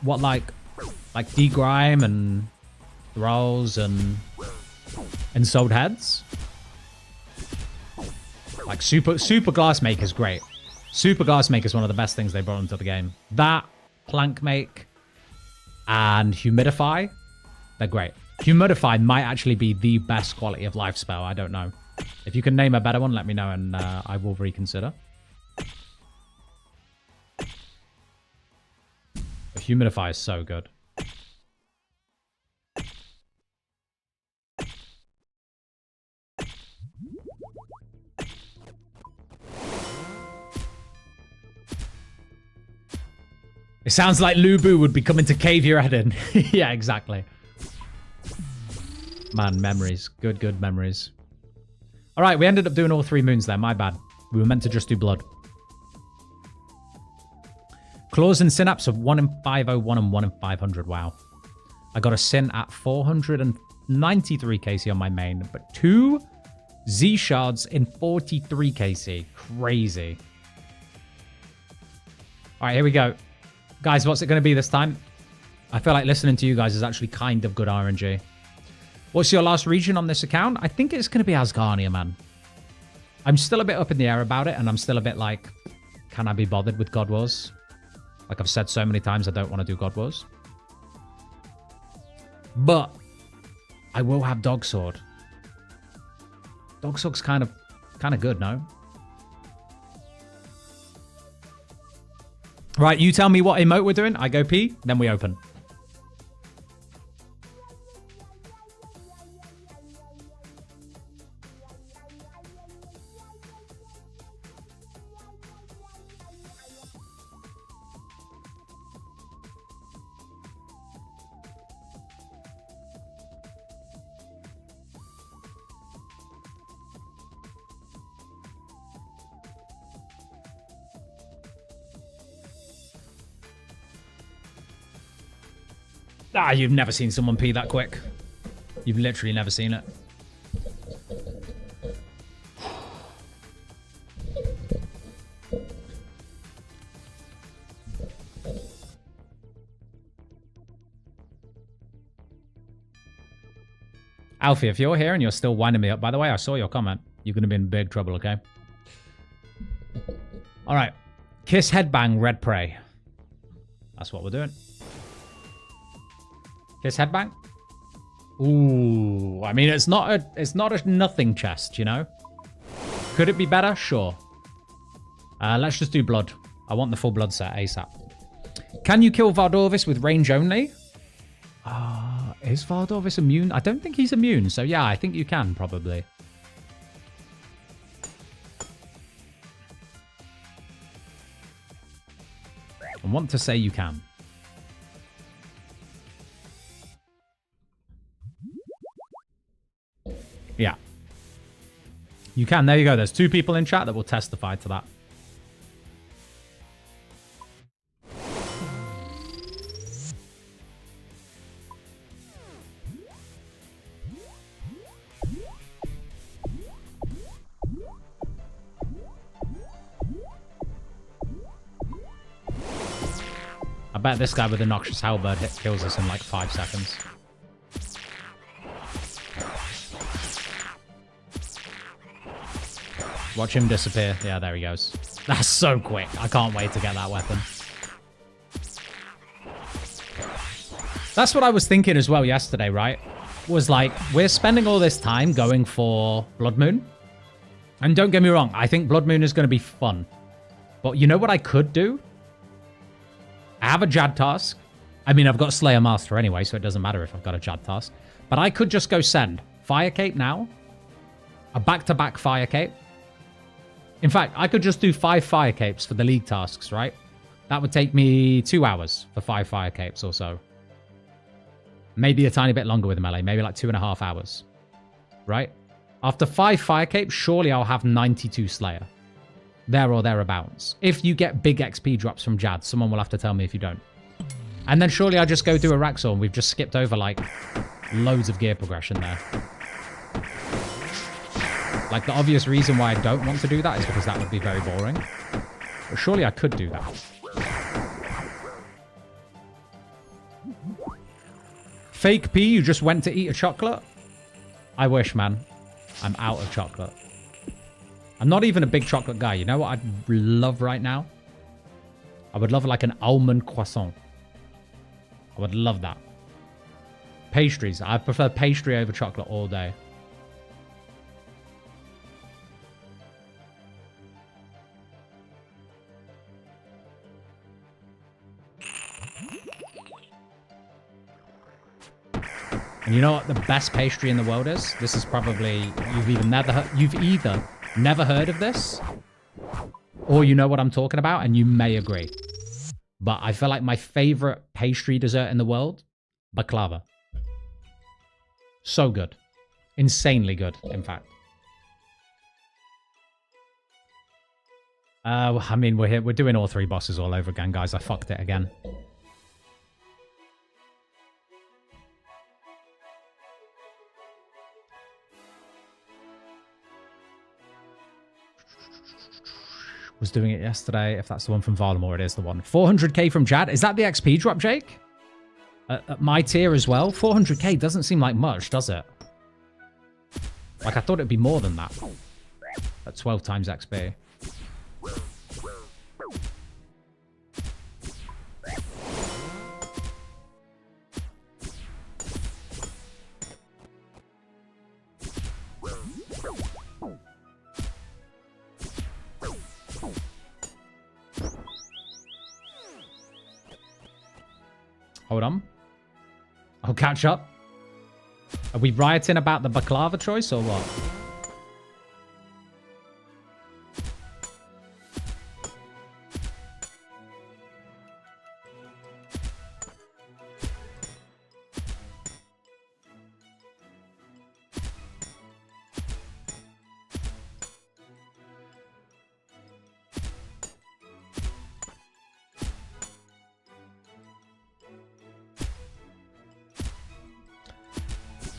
What, like D-Grime and Thralls and Sold Heads? Like Super Glassmaker is great. Super Glassmaker is one of the best things they brought into the game. That, Plank Make, and Humidify, they're great. Humidify might actually be the best quality of life spell. I don't know. If you can name a better one, let me know and I will reconsider. But Humidify is so good. It sounds like Lubu would be coming to cave your head in. Yeah, exactly. Man, memories. Good, good memories. All right, we ended up doing all 3 moons there. My bad. We were meant to just do blood. Claws and Synapse of 1 in 501 and 1 in 500. Wow. I got a Syn at 493 KC on my main, but 2 Z shards in 43 KC. Crazy. All right, here we go. Guys, what's it going to be this time? I feel like listening to you guys is actually kind of good RNG. What's your last region on this account? I think it's going to be Asgarnia, man. I'm still a bit up in the air about it, and I'm still a bit like, can I be bothered with God Wars? Like I've said so many times, I don't want to do God Wars. But I will have Dog Sword. Dog Sword's kind of good, no? Right, you tell me what emote we're doing. I go pee, then we open. Ah, you've never seen someone pee that quick. You've literally never seen it. Alfie, if you're here and you're still winding me up, by the way, I saw your comment. You're going to be in big trouble, okay? All right. Kiss Headbang Red Prey. That's what we're doing. Kiss Headbang. Ooh, I mean, it's not a nothing chest, you know? Could it be better? Sure. Let's just do blood. I want the full blood set ASAP. Can you kill Valdorvis with range only? Is Valdorvis immune? I don't think he's immune, so yeah, I think you can, probably. I want to say you can. Yeah. You can. There you go. There's 2 people in chat that will testify to that. I bet this guy with the Noxious Halberd kills us in like 5 seconds. Watch him disappear. Yeah, there he goes. That's so quick. I can't wait to get that weapon. That's what I was thinking as well yesterday, right? Was like, we're spending all this time going for Blood Moon. And don't get me wrong, I think Blood Moon is going to be fun. But you know what I could do? I have a Jad task. I mean, I've got Slayer Master anyway, so it doesn't matter if I've got a Jad task. But I could just go send Fire Cape now. A back-to-back Fire Cape. In fact, I could just do 5 Fire Capes for the League tasks, right? That would take me 2 hours for 5 Fire Capes or so. Maybe a tiny bit longer with melee. Maybe like 2.5 hours. Right? After 5 Fire Capes, surely I'll have 92 Slayer. There or thereabouts. If you get big XP drops from Jad, someone will have to tell me if you don't. And then surely I'll just go do a Raxor and we've just skipped over like loads of gear progression there. Like the obvious reason why I don't want to do that is because that would be very boring. But surely I could do that. Fake P, you just went to eat a chocolate? I wish, man. I'm out of chocolate. I'm not even a big chocolate guy. You know what I'd love right now? I would love like an almond croissant. I would love that. Pastries. I prefer pastry over chocolate all day. And you know what the best pastry in the world is? This is probably... You've either never heard of this, or you know what I'm talking about, and you may agree. But I feel like my favorite pastry dessert in the world, baklava. So good. Insanely good, in fact. I mean, we're here. We're doing all 3 bosses all over again, guys. I fucked it again. Was doing it yesterday. If that's the one from Varlamore, it is the one. 400k from Jad. Is that the XP drop, Jake? At my tier as well? 400k doesn't seem like much, does it? Like, I thought it'd be more than that. At 12 times XP. Hold on. I'll catch up. Are we rioting about the baklava choice or what?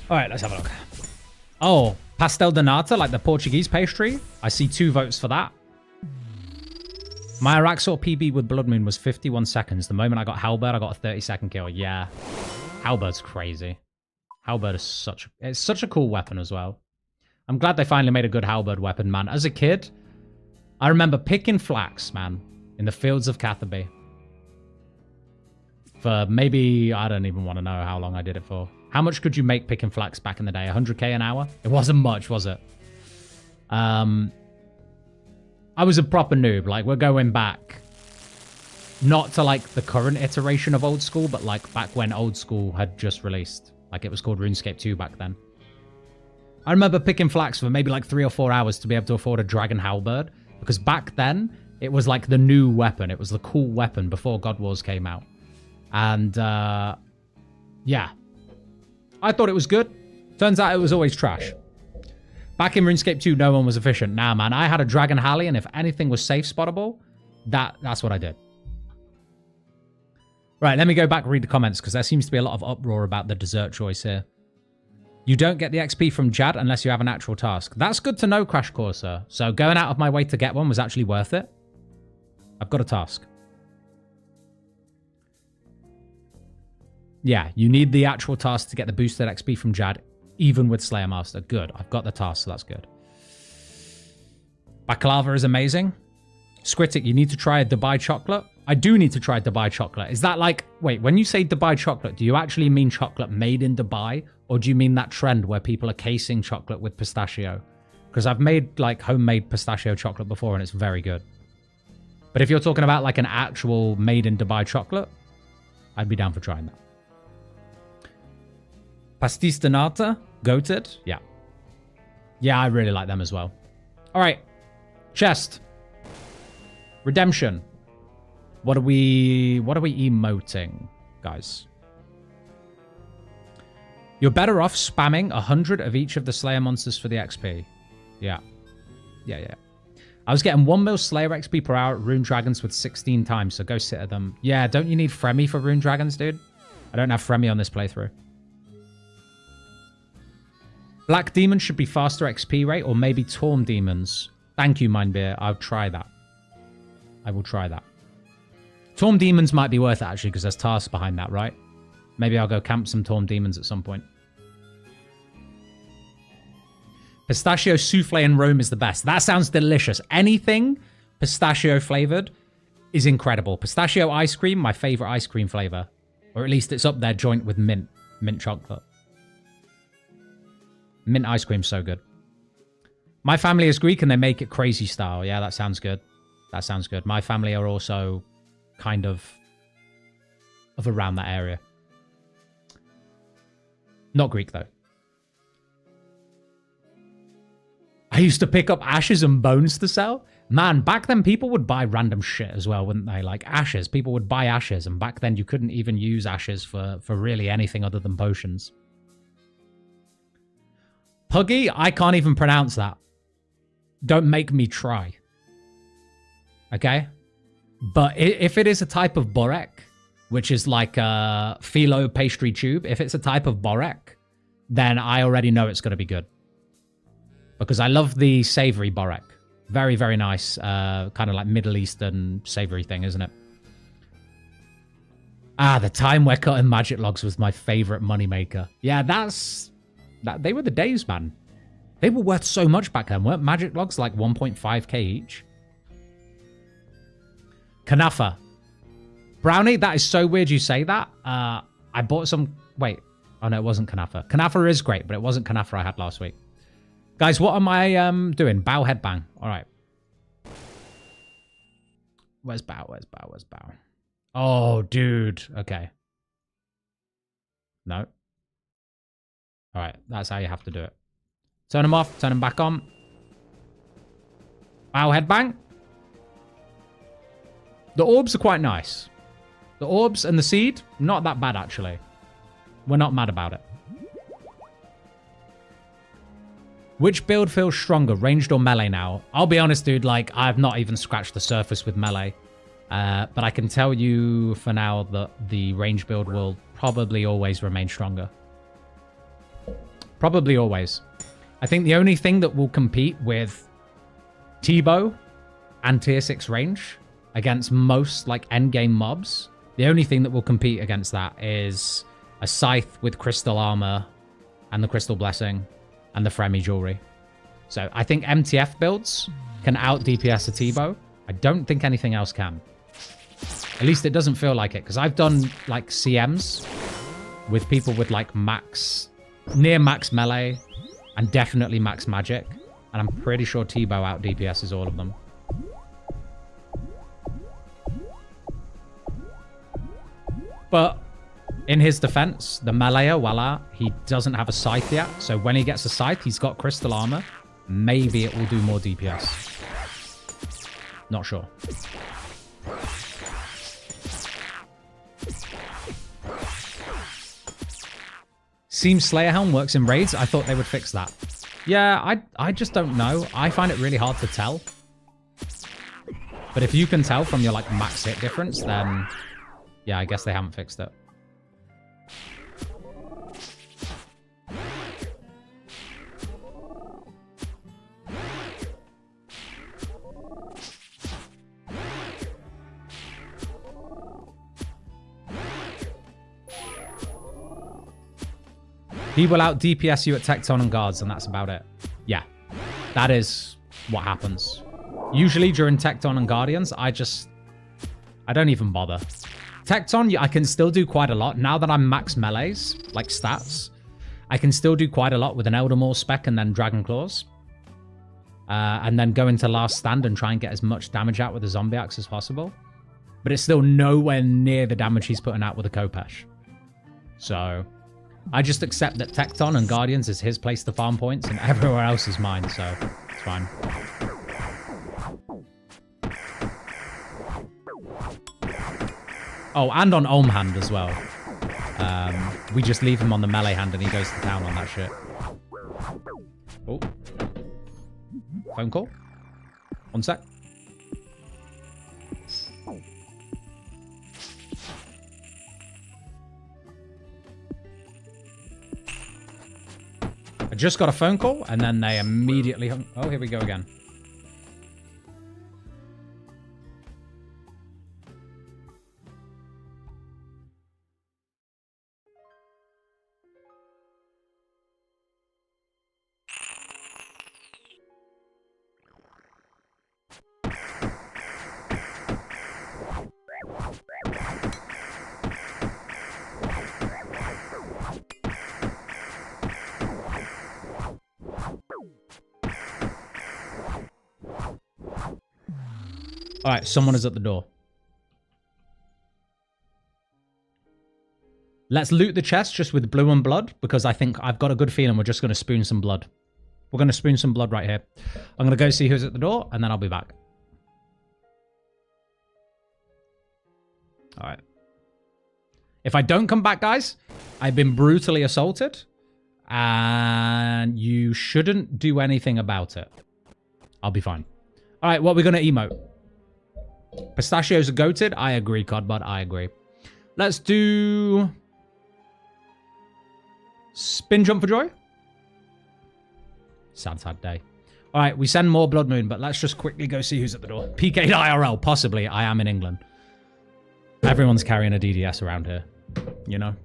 All right, let's have a look. Oh, pastel de nata, like the Portuguese pastry. I see 2 votes for that. My Araxor PB with Blood Moon was 51 seconds. The moment I got Halberd, I got a 30-second kill. Yeah, Halberd's crazy. Halberd is such a cool weapon as well. I'm glad they finally made a good Halberd weapon, man. As a kid, I remember picking flax, man, in the fields of Catherby. For maybe, I don't even want to know how long I did it for. How much could you make picking flax back in the day? 100k an hour? It wasn't much, was it? I was a proper noob. Like, we're going back. Not to, like, the current iteration of Old School, but, like, back when Old School had just released. Like, it was called RuneScape 2 back then. I remember picking flax for maybe, like, 3 or 4 hours to be able to afford a Dragon Halberd. Because back then, it was, like, the new weapon. It was the cool weapon before God Wars came out. And, yeah. I thought it was good. Turns out it was always trash. Back in RuneScape 2, no one was efficient. Nah, man. I had a Dragon Halley, and if anything was safe spottable, that's what I did. Right, let me go back and read the comments, because there seems to be a lot of uproar about the dessert choice here. You don't get the XP from Jad unless you have an actual task. That's good to know, Crash Courser. So going out of my way to get one was actually worth it. I've got a task. Yeah, you need the actual task to get the boosted XP from Jad, even with Slayer Master. Good. I've got the task, so that's good. Baklava is amazing. Scritic, you need to try a Dubai chocolate. I do need to try Dubai chocolate. Is that like... Wait, when you say Dubai chocolate, do you actually mean chocolate made in Dubai? Or do you mean that trend where people are casing chocolate with pistachio? because I've made like homemade pistachio chocolate before and it's very good. But if you're talking about like an actual made in Dubai chocolate, I'd be down for trying that. Pastis de nata, goated. Yeah. Yeah, I really like them as well. All right. Chest. Redemption. What are we emoting, guys? You're better off spamming 100 of each of the Slayer monsters for the XP. Yeah. Yeah. I was getting 1 mil Slayer XP per hour at Rune Dragons with 16 times, so go sit at them. Yeah, don't you need Fremi for Rune Dragons, dude? I don't have Fremi on this playthrough. Black Demons should be faster XP rate, or maybe Torm Demons. Thank you, Mindbeer. I'll try that. I will try that. Torm Demons might be worth it, actually, because there's tasks behind that, right? Maybe I'll go camp some Torm Demons at some point. Pistachio souffle in Rome is the best. That sounds delicious. Anything pistachio flavored is incredible. Pistachio ice cream, my favorite ice cream flavor. Or at least it's up there joint with mint. Mint chocolate. Mint ice cream's so good. My family is Greek and they make it crazy style. Yeah, that sounds good. That sounds good. My family are also kind of around that area. Not Greek, though. I used to pick up ashes and bones to sell. Man, back then people would buy random shit as well, wouldn't they? Like ashes. People would buy ashes, and back then you couldn't even use ashes for really anything other than potions. Puggy, I can't even pronounce that. Don't make me try. Okay? But if it is a type of borek, which is like a phyllo pastry tube, if it's a type of borek, then I already know it's going to be good. Because I love the savory borek. Very, very nice. Kind of like Middle Eastern savory thing, isn't it? Ah, the time we're cutting magic logs was my favorite moneymaker. Yeah, they were the days, man. They were worth so much back then. Weren't magic logs like 1.5k each? Kanafa. Brownie, that is so weird you say that. I bought some... Wait. Oh, no, it wasn't Kanafa. Kanafa is great, but it wasn't Kanafa I had last week. Guys, what am I doing? Bow, headbang. All right. Where's bow? Where's bow? Where's bow? Oh, dude. Okay. No. All right. That's how you have to do it. Turn them off. Turn them back on. Bow, headbang. The orbs are quite nice. The orbs and the seed, not that bad, actually. We're not mad about it. Which build feels stronger, ranged or melee now? I'll be honest, dude, like, I've not even scratched the surface with melee. But I can tell you for now that the range build will probably always remain stronger. Probably always. I think the only thing that will compete with T-bow and tier 6 range against most, like, endgame mobs, the only thing that will compete against that is a Scythe with crystal armor and the crystal blessing and the Fremi jewelry. So I think MTF builds can out DPS a T-bow. I don't think anything else can. At least it doesn't feel like it, because I've done like CMs with people with like near max melee and definitely max magic, and I'm pretty sure T-bow out DPSs all of them. But in his defense, the meleeer, voila, he doesn't have a Scythe yet. So when he gets a Scythe, he's got crystal armor. Maybe it will do more DPS. Not sure. Seems Slayer Helm works in raids. I thought they would fix that. Yeah, I just don't know. I find it really hard to tell. But if you can tell from your like max hit difference, then yeah, I guess they haven't fixed it. He will out DPS you at Tecton and Guards, and that's about it. Yeah, that is what happens. Usually during Tecton and Guardians, I don't even bother. Tecton, I can still do quite a lot. Now that I'm max melees, like stats, I can still do quite a lot with an Elder Maul spec and then Dragon Claws. and then go into last stand and try and get as much damage out with the zombie axe as possible. But it's still nowhere near the damage he's putting out with the Kopesh. So I just accept that Tecton and Guardians is his place to farm points and everywhere else is mine, so it's fine. Oh, and on Ohm hand as well. We just leave him on the melee hand and he goes to town on that shit. Oh. Phone call. 1 sec. I just got a phone call and then they immediately hung. Oh, here we go again. All right, someone is at the door. Let's loot the chest just with blue and blood, because I think I've got a good feeling we're just going to spoon some blood. We're going to spoon some blood right here. I'm going to go see who's at the door, and then I'll be back. All right. If I don't come back, guys, I've been brutally assaulted, and you shouldn't do anything about it. I'll be fine. All right, what are we going to emote? Pistachios are goated. I agree, Codbud. I agree. Let's do spin jump for joy. Sad day. All right, we send more Blood Moon, but let's just quickly go see who's at the door. PK'd IRL, possibly. I am in England. Everyone's carrying a DDS around here, you know?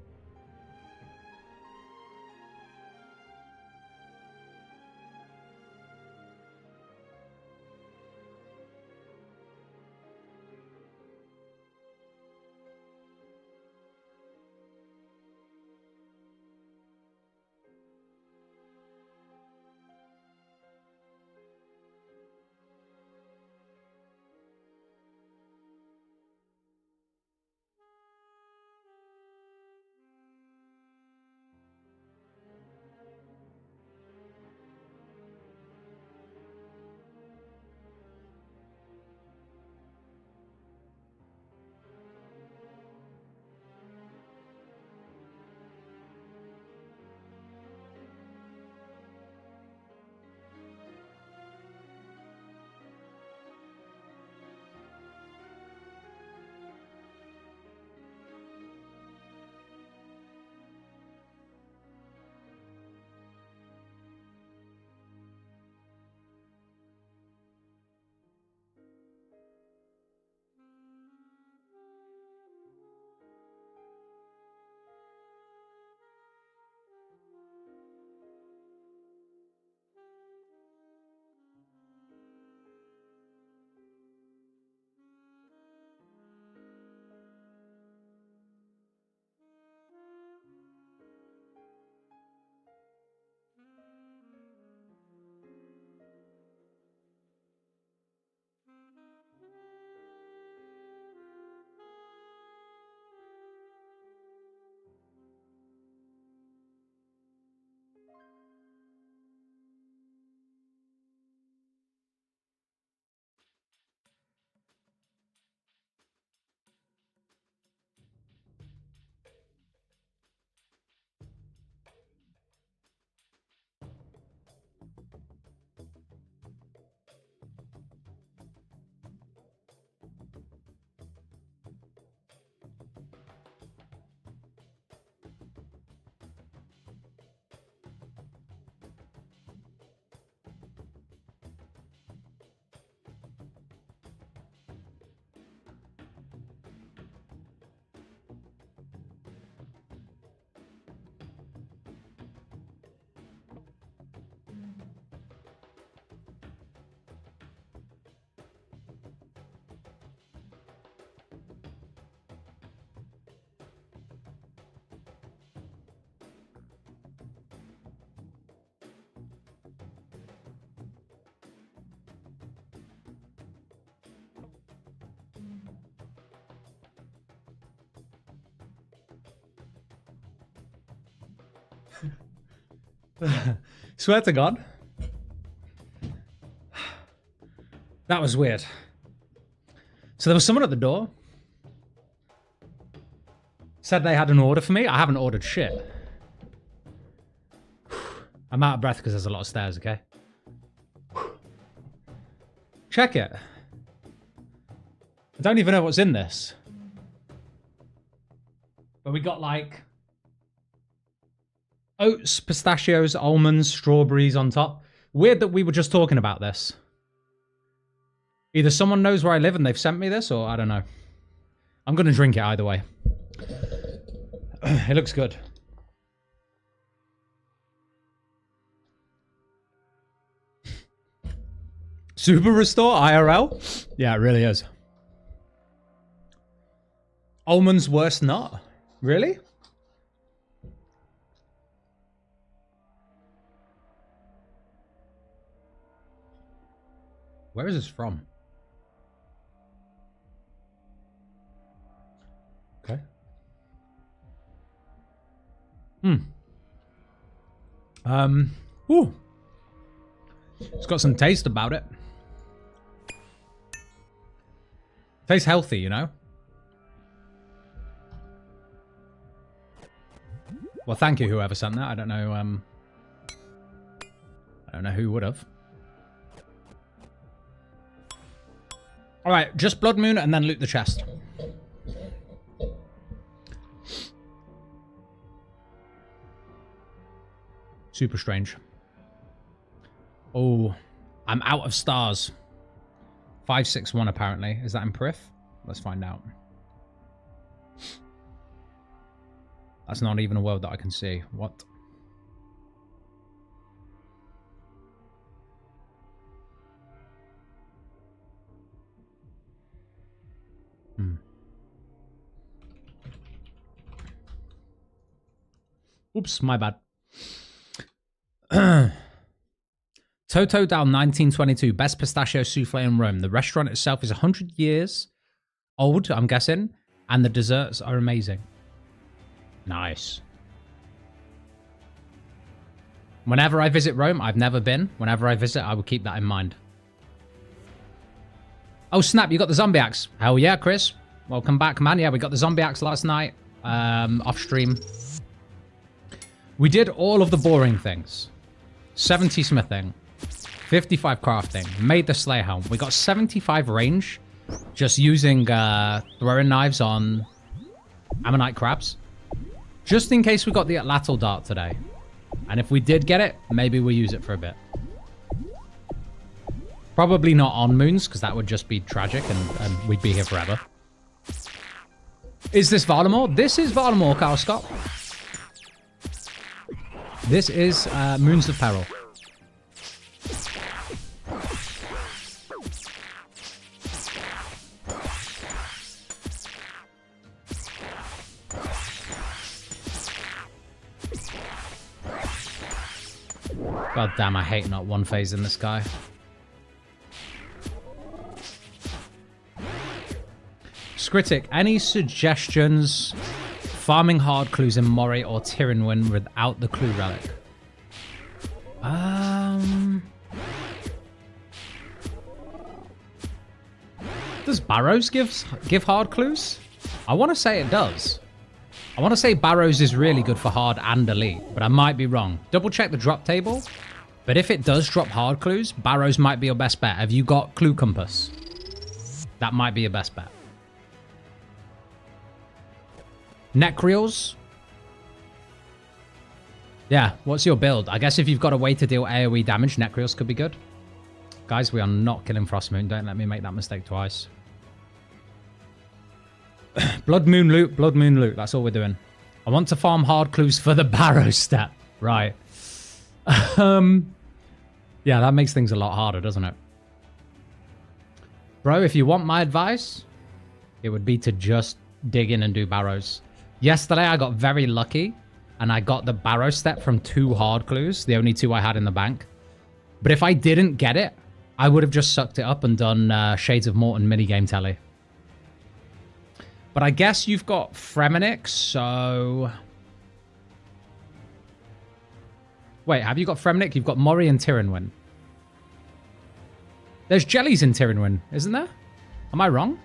Swear to God. That was weird. So there was someone at the door. Said they had an order for me. I haven't ordered shit. I'm out of breath because there's a lot of stairs, okay? Check it. I don't even know what's in this. But we got like oats, pistachios, almonds, strawberries on top. Weird that we were just talking about this. Either someone knows where I live and they've sent me this, or I don't know. I'm going to drink it either way. It looks good. Super Restore IRL? Yeah, it really is. Almonds worst nut? Really? Where is this from? Okay. Ooh. It's got some taste about it. Tastes healthy, you know? Well, thank you, whoever sent that. I don't know who would have. Alright, just Blood Moon and then loot the chest. Super strange. Oh, I'm out of stars. 561 apparently. Is that in Prith? Let's find out. That's not even a world that I can see. What? Oops, my bad. Toto Down 1922, best pistachio souffle in Rome. The restaurant itself is 100 years old, I'm guessing, and the desserts are amazing. Nice. Whenever I visit Rome, I've never been. Whenever I visit, I will keep that in mind. Oh, snap, you got the zombie axe. Hell yeah, Chris. Welcome back, man. Yeah, we got the zombie axe last night, off stream. We did all of the boring things. 70 smithing, 55 crafting, made the Slayer Helm. We got 75 range just using throwing knives on Ammonite crabs. Just in case we got the Atlatl dart today. And if we did get it, maybe we'll use it for a bit. Probably not on moons, because that would just be tragic and we'd be here forever. Is this Varlamore? This is Varlamore, Carl Scott. This is Moons of Peril. God damn, I hate not one phase in the sky. Scritic, any suggestions? Farming hard clues in Moray or Tirynwyn without the clue relic. Does Barrows give hard clues? I want to say it does. I want to say Barrows is really good for hard and elite, but I might be wrong. Double check the drop table. But if it does drop hard clues, Barrows might be your best bet. Have you got Clue Compass? That might be your best bet. Necreals? Yeah, what's your build? I guess if you've got a way to deal AoE damage, Necreals could be good. Guys, we are not killing Frostmoon. Don't let me make that mistake twice. Blood Moon loot, Blood Moon loot. That's all we're doing. I want to farm hard clues for the Barrow step. Right. Yeah, that makes things a lot harder, doesn't it? Bro, if you want my advice, it would be to just dig in and do Barrows. Yesterday, I got very lucky, and I got the Barrow step from 2 hard clues, the only 2 I had in the bank. But if I didn't get it, I would have just sucked it up and done Shades of Morton minigame telly. But I guess you've got Fremennik, so... Wait, have you got Fremnik? You've got Mori and Tyrannwyn. There's jellies in Tyrannwyn, isn't there? Am I wrong?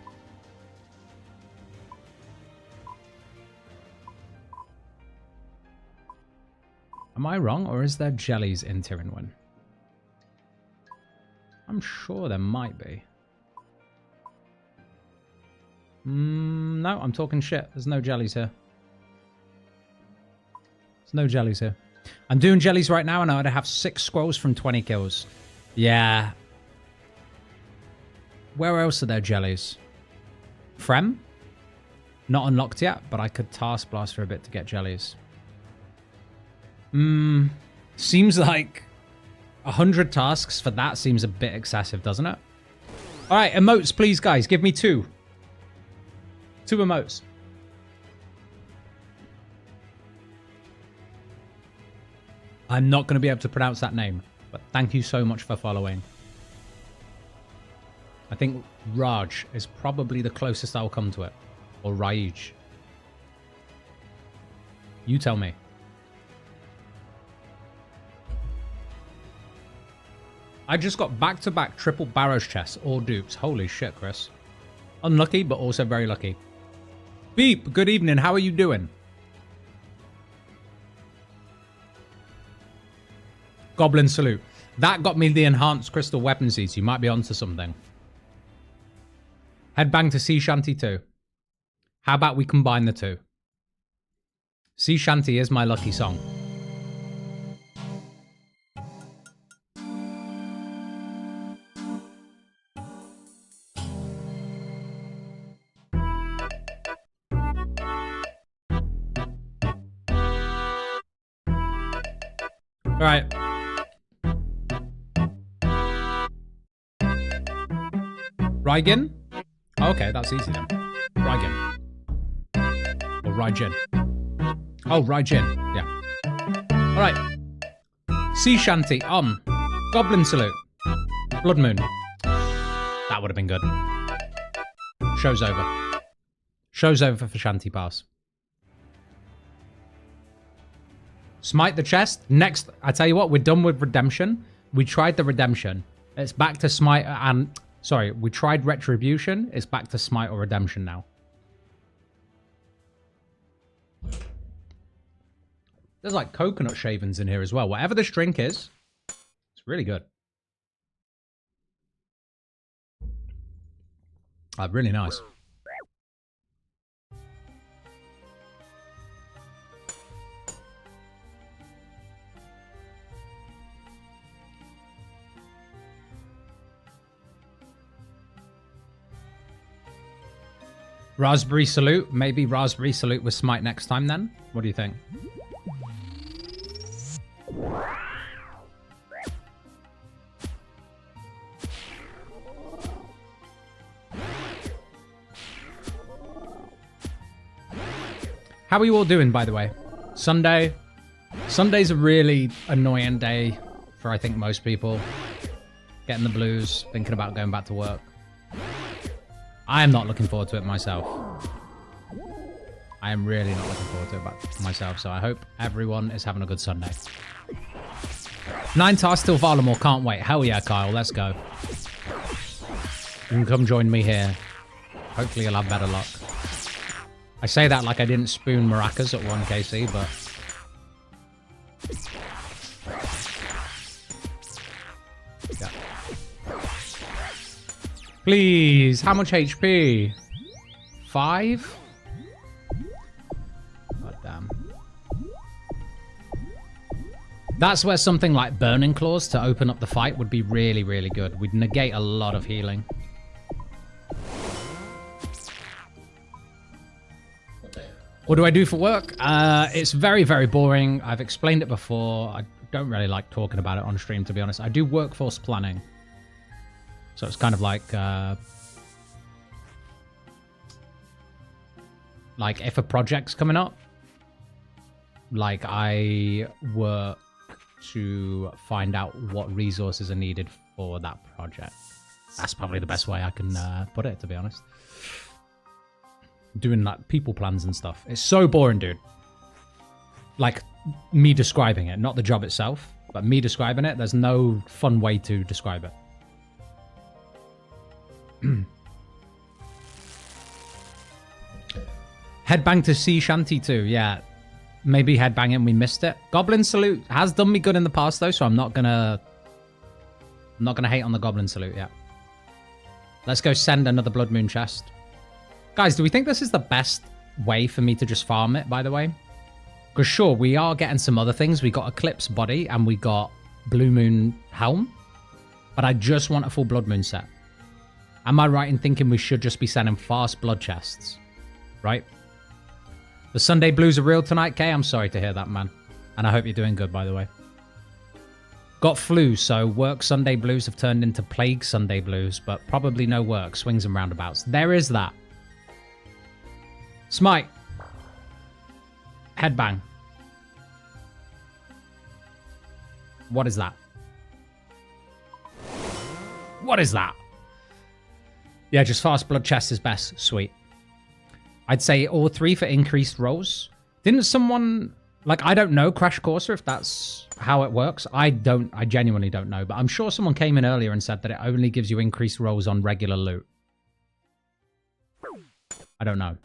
Am I wrong, or is there jellies in Tyrannwyn? I'm sure there might be. No, I'm talking shit. There's no jellies here. There's no jellies here. I'm doing jellies right now, and I would have 6 scrolls from 20 kills. Yeah. Where else are there jellies? Frem? Not unlocked yet, but I could task blast for a bit to get jellies. Seems like 100 tasks for that seems a bit excessive, doesn't it? All right, emotes, please, guys. Give me 2. 2 emotes. I'm not going to be able to pronounce that name, but thank you so much for following. I think Raj is probably the closest I'll come to it. Or Raij. You tell me. I just got back-to-back triple Barrows chests, all dupes. Holy shit, Chris. Unlucky, but also very lucky. Beep, good evening. How are you doing? Goblin salute. That got me the enhanced crystal weapon seeds. You might be onto something. Headbang to Sea Shanty 2. How about we combine the 2? Sea Shanty is my lucky song. All right. Raigen? Okay, that's easy then. Raigen. Or Raijin. Oh, Raijin. Yeah. All right. Sea Shanty on. Goblin salute. Blood Moon. That would have been good. Show's over. Show's over for Shanty Pass. Smite the chest. Next, I tell you what, we're done with Redemption. We tried the Redemption. It's back to Smite and... Sorry, we tried Retribution. It's back to Smite or Redemption now. There's like coconut shavings in here as well. Whatever this drink is, it's really good. Really nice. Raspberry Salute. Maybe Raspberry Salute with Smite next time then? What do you think? How are you all doing, by the way? Sunday? Sunday's a really annoying day for, I think, most people. Getting the blues, thinking about going back to work. I am not looking forward to it myself. I am really not looking forward to it myself, so I hope everyone is having a good Sunday. 9 tasks till Valamore, can't wait. Hell yeah, Kyle, let's go. You can come join me here. Hopefully you'll have better luck. I say that like I didn't spoon maracas at 1KC, but... Yeah. Please, how much HP? 5? God damn. That's where something like Burning Claws to open up the fight would be really, really good. We'd negate a lot of healing. What do I do for work? It's very, very boring. I've explained it before. I don't really like talking about it on stream, to be honest. I do workforce planning. So it's kind of like if a project's coming up, like I work to find out what resources are needed for that project. That's probably the best way I can put it, to be honest. Doing like people plans and stuff. It's so boring, dude. Like me describing it, not the job itself, but me describing it. There's no fun way to describe it. Headbang to sea shanty too. Yeah, maybe headbang and we missed it. Goblin salute has done me good in the past though, so I'm not gonna hate on the goblin salute yet. Let's go send another blood moon chest. Guys, do we think this is the best way for me to just farm it, by the way? Because sure, we are getting some other things. We got Eclipse body and we got Blue Moon helm, but I just want a full blood moon set. Am I right in thinking we should just be sending fast blood chests? Right? The Sunday blues are real tonight, Kay? I'm sorry to hear that, man. And I hope you're doing good, by the way. Got flu, so work Sunday blues have turned into plague Sunday blues, but probably no work. Swings and roundabouts. There is that. Smite. Headbang. What is that? What is that? Yeah, just fast blood chest is best. Sweet. I'd say all 3 for increased rolls. Didn't someone... Like, I don't know, Crash Courser, if that's how it works. I genuinely don't know, but I'm sure someone came in earlier and said that it only gives you increased rolls on regular loot. I don't know.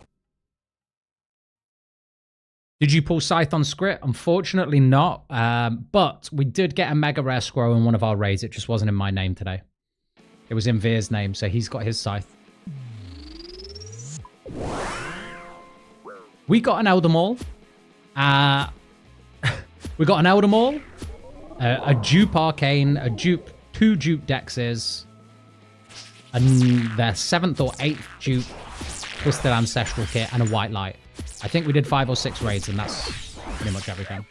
Did you pull Scythe on Scritic? Unfortunately not, but we did get a mega rare scroll in one of our raids. It just wasn't in my name today. It was in Veer's name, so he's got his Scythe. We got an Elder Maul. We got an Elder Maul, a Dupe Arcane, a Dupe, 2 Dupe Dexes, and their 7th or 8th Dupe Twisted Ancestral Kit, and a White Light. I think we did 5 or 6 raids, and that's pretty much everything.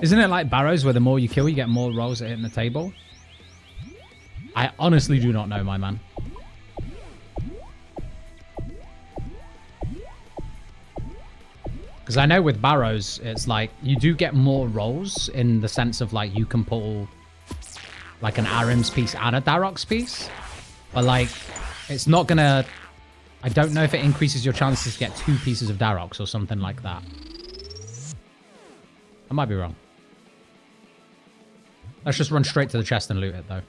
Isn't it like Barrows, where the more you kill, you get more rolls at hitting the table? I honestly do not know, my man. Because I know with Barrows, it's like, you do get more rolls in the sense of, like, you can pull, like, an Arim's piece and a Darok's piece. But, like, it's not gonna... I don't know if it increases your chances to get 2 pieces of Darok's or something like that. I might be wrong. Let's just run straight to the chest and loot it, though.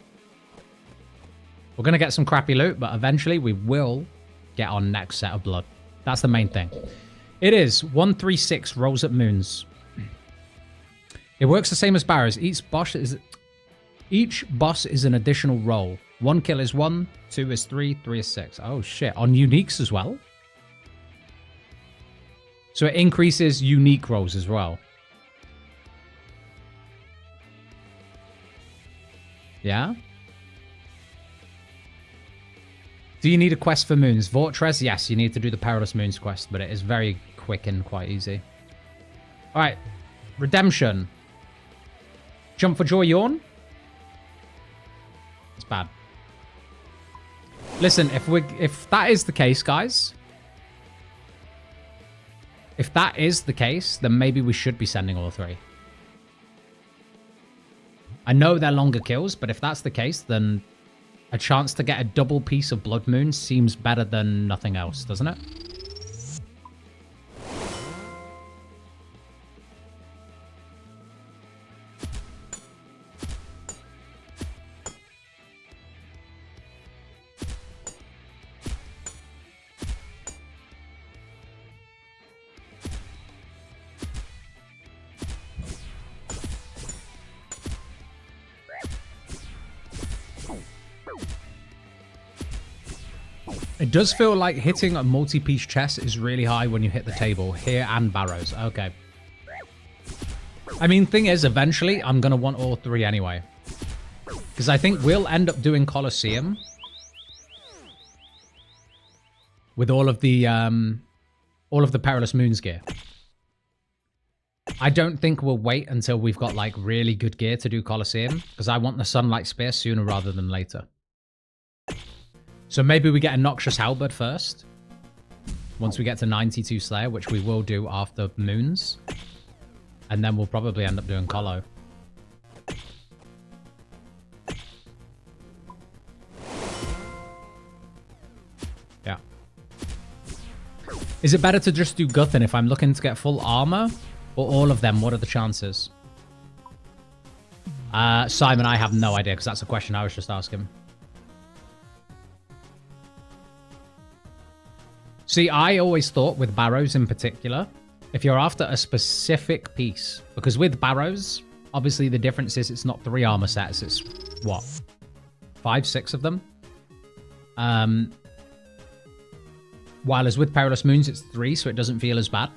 We're going to get some crappy loot, but eventually we will get our next set of blood. That's the main thing. It is 136 rolls at moons. It works the same as Barrows. Each boss is an additional roll. 1 kill is 1, 2 is 3, 3 is 6. Oh, shit. On uniques as well? So it increases unique rolls as well. Yeah? Do you need a quest for moons? Vortres? Yes, you need to do the Perilous Moons quest, but it is very quick and quite easy. Alright. Redemption. Jump for Joy Yawn? It's bad. Listen, if that is the case, guys, if that is the case, then maybe we should be sending all 3. I know they're longer kills, but if that's the case, then a chance to get a double piece of Blood Moon seems better than nothing else, doesn't it? It does feel like hitting a multi-piece chest is really high when you hit the table, here and Barrows. Okay. I mean, thing is, eventually, I'm going to want all 3 anyway. Because I think we'll end up doing Colosseum with all of the Perilous Moons gear. I don't think we'll wait until we've got, like, really good gear to do Colosseum, because I want the Sunlight Spear sooner rather than later. So maybe we get a Noxious Halberd first. Once we get to 92 Slayer, which we will do after Moons. And then we'll probably end up doing Colo. Is it better to just do Guthin if I'm looking to get full armor? Or all of them? What are the chances? Simon, I have no idea because that's a question I was just asking. See, I always thought with Barrows in particular, if you're after a specific piece, because with Barrows, obviously the difference is it's not 3 armor sets, it's what? 5, 6 of them? While as with Perilous Moons, it's 3, so it doesn't feel as bad.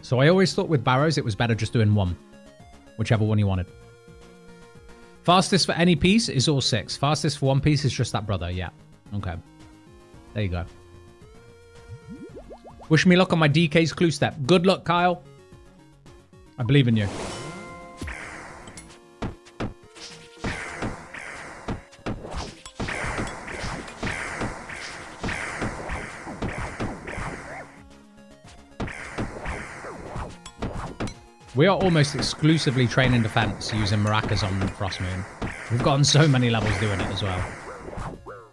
So I always thought with Barrows, it was better just doing 1. Whichever one you wanted. Fastest for any piece is all 6. Fastest for one piece is just that brother, yeah. Okay. There you go. Wish me luck on my DK's clue step. Good luck, Kyle. I believe in you. We are almost exclusively training defense using Maracas on Frost Moon. We've gotten so many levels doing it as well.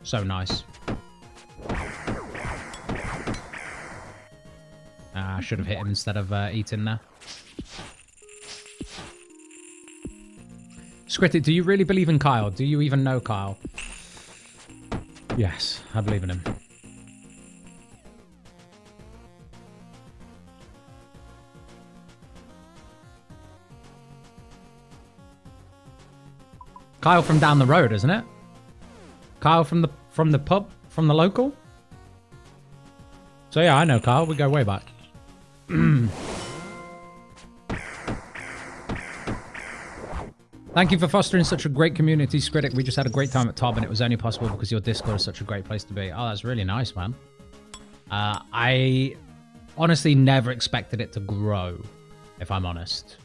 So nice. I should have hit him instead of eating there. Scritic, do you really believe in Kyle? Do you even know Kyle? Yes, I believe in him. Kyle from down the road, isn't it? Kyle from the pub, from the local. So yeah, I know Kyle. We go way back. Thank you for fostering such a great community, Scritic. We just had a great time at Tob, and it was only possible because your Discord is such a great place to be. Oh, that's really nice, man. I honestly never expected it to grow, if I'm honest.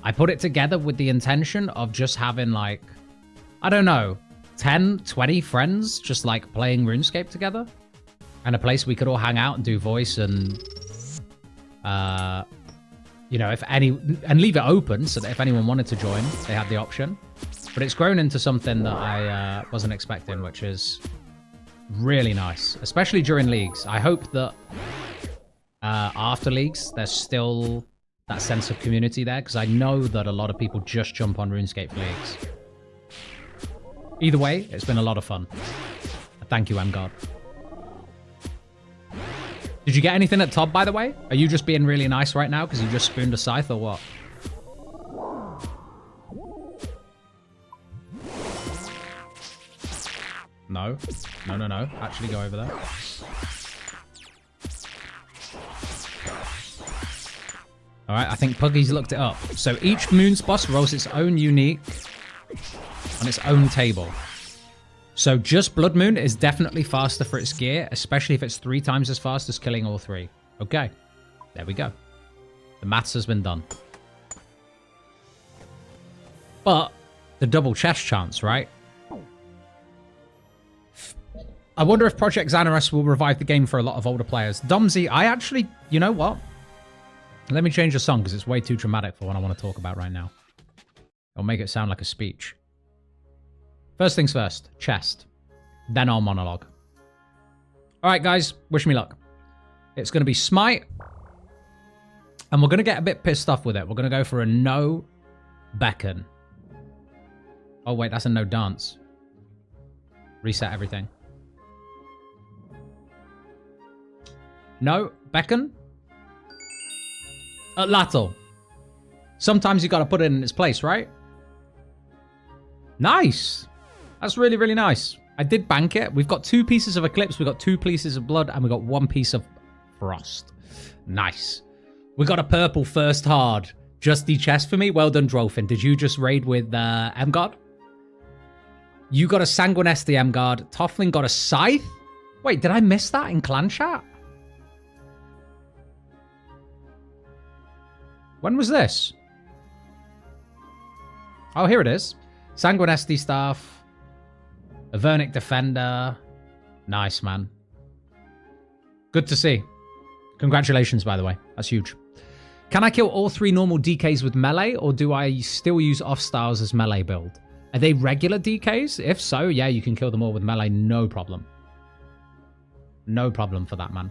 I put it together with the intention of just having, like, I don't know, 10, 20 friends just, like, playing RuneScape together. And a place we could all hang out and do voice and, you know, and leave it open so that if anyone wanted to join, they had the option. But it's grown into something that I wasn't expecting, which is really nice, especially during leagues. I hope that after leagues, there's still that sense of community there, because I know that a lot of people just jump on RuneScape leagues. Either way, it's been a lot of fun. Thank you, Mgod. Did you get anything at Tob, by the way? Are you just being really nice right now because you just spooned a Scythe or what? No. No, no, no. Actually go over there. Alright, I think Puggy's looked it up. So each Moon's boss rolls its own unique on its own table. So just Blood Moon is definitely faster for its gear, especially if it's 3 times as fast as killing all 3. Okay, there we go. The maths has been done. But the double chest chance, right? I wonder if Project Xanaras will revive the game for a lot of older players. Domsy, I actually, you know what? Let me change the song because it's way too dramatic for what I want to talk about right now. It'll make it sound like a speech. First things first, chest. Then I'll monologue. Alright, guys, wish me luck. It's going to be Smite. And we're going to get a bit pissed off with it. We're going to go for a no beckon. Oh, wait, that's a no dance. Reset everything. No beckon. Lattle. Sometimes you got to put it in its place, right? Nice. That's really, really nice. I did bank it. We've got 2 pieces of Eclipse. We've got 2 pieces of Blood. And we've got 1 piece of Frost. Nice. We got a purple first hard. Just the chest for me. Well done, Drolfin. Did you just raid with Mgod? You got a Sanguinesti, Mgod. Tofflin got a Scythe? Wait, did I miss that in clan chat? When was this? Oh, here it is. Sanguinesti staff. Avernic Defender. Nice, man. Good to see. Congratulations, by the way. That's huge. Can I kill all 3 normal DKs with melee, or do I still use off-styles as melee build? Are they regular DKs? If so, yeah, you can kill them all with melee, no problem. No problem for that, man.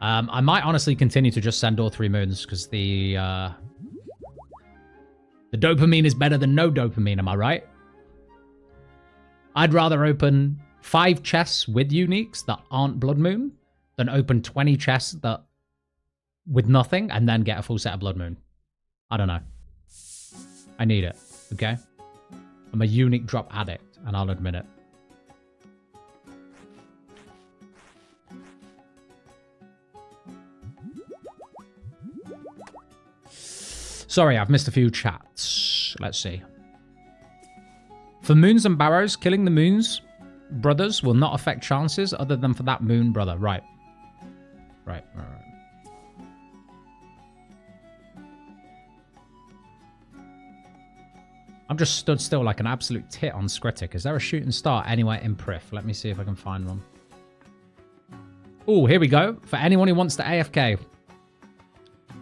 I might honestly continue to just send all 3 moons, because the dopamine is better than no dopamine, am I right? I'd rather open 5 chests with uniques that aren't Blood Moon than open 20 chests that with nothing and then get a full set of Blood Moon. I don't know. I need it, okay? I'm a unique drop addict, and I'll admit it. Sorry, I've missed a few chats. Let's see. For moons and barrows, killing the moons brothers will not affect chances other than for that moon brother. Right. Right. I'm just stood still like an absolute tit on Scritic. Is there a shooting star anywhere in Prif? Let me see if I can find one. Oh, here we go. For anyone who wants to AFK.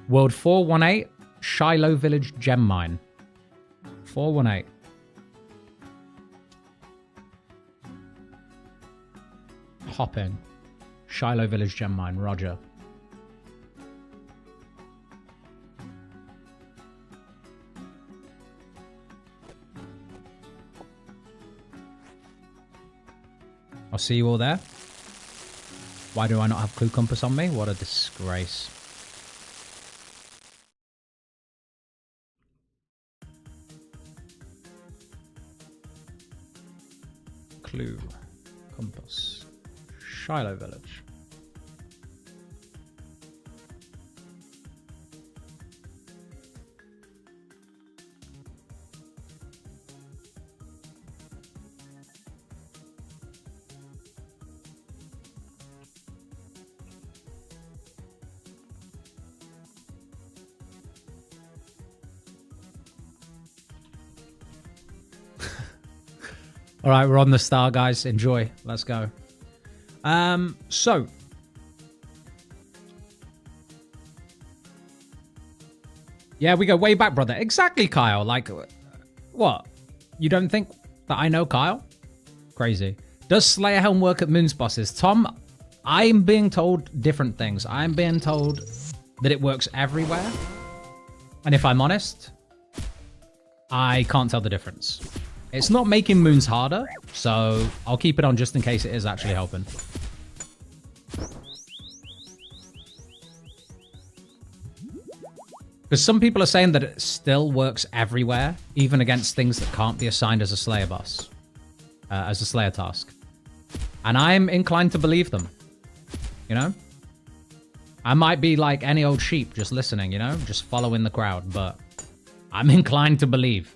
World 418, Shiloh Village Gem Mine. 418. Hopping. Shiloh Village Gem Mine. Roger. I'll see you all there. Why do I not have Clue Compass on me? What a disgrace. Clue Compass. Shiloh Village. All right, we're on the star, guys. Enjoy. Let's go. So. Yeah, we go way back, brother. Exactly, Kyle. Like, what? You don't think that I know Kyle? Crazy. Does Slayer Helm work at Moon's bosses? Tom, I'm being told different things. I'm being told that it works everywhere. And if I'm honest, I can't tell the difference. It's not making moons harder, so I'll keep it on just in case it is actually helping. Because some people are saying that it still works everywhere, even against things that can't be assigned as a Slayer boss, as a Slayer task. And I'm inclined to believe them, you know? I might be like any old sheep just listening, you know? Just following the crowd, but I'm inclined to believe.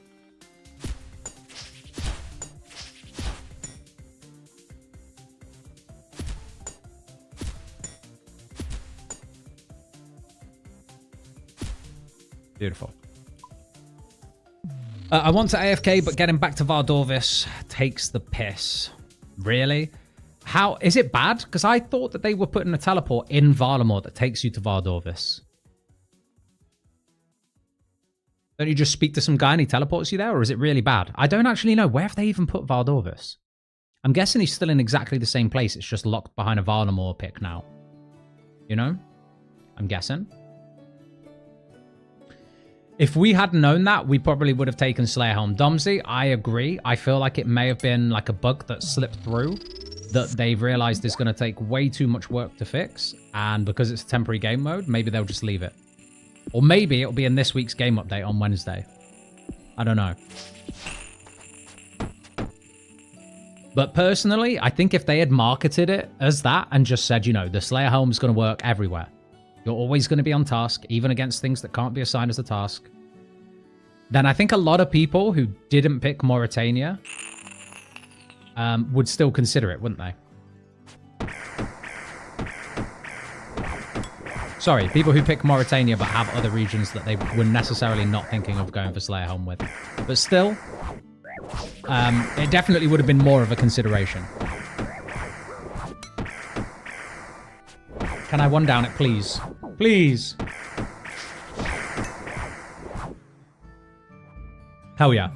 Beautiful. I want to AFK, but getting back to Vardorvis takes the piss. Really? How is it bad? Because I thought that they were putting a teleport in Varlamore that takes you to Vardorvis. Don't you just speak to some guy and he teleports you there, or is it really bad? I don't actually know. Where have they even put Vardorvis? I'm guessing he's still in exactly the same place. It's just locked behind a Varlamore pick now. You know? I'm guessing. If we had known that, we probably would have taken Slayerhelm. Domsey, I agree. I feel like it may have been like a bug that slipped through that they've realized is going to take way too much work to fix. And because it's a temporary game mode, maybe they'll just leave it. Or maybe it'll be in this week's game update on Wednesday. I don't know. But personally, I think if they had marketed it as that and just said, you know, the Slayerhelm is going to work everywhere. You're always going to be on task, even against things that can't be assigned as a task. Then I think a lot of people who didn't pick Mauritania would still consider it, wouldn't they? Sorry, people who pick Mauritania but have other regions that they were necessarily not thinking of going for Slayerhelm with. But still, it definitely would have been more of a consideration. Can I one down it, please? Please. Hell yeah.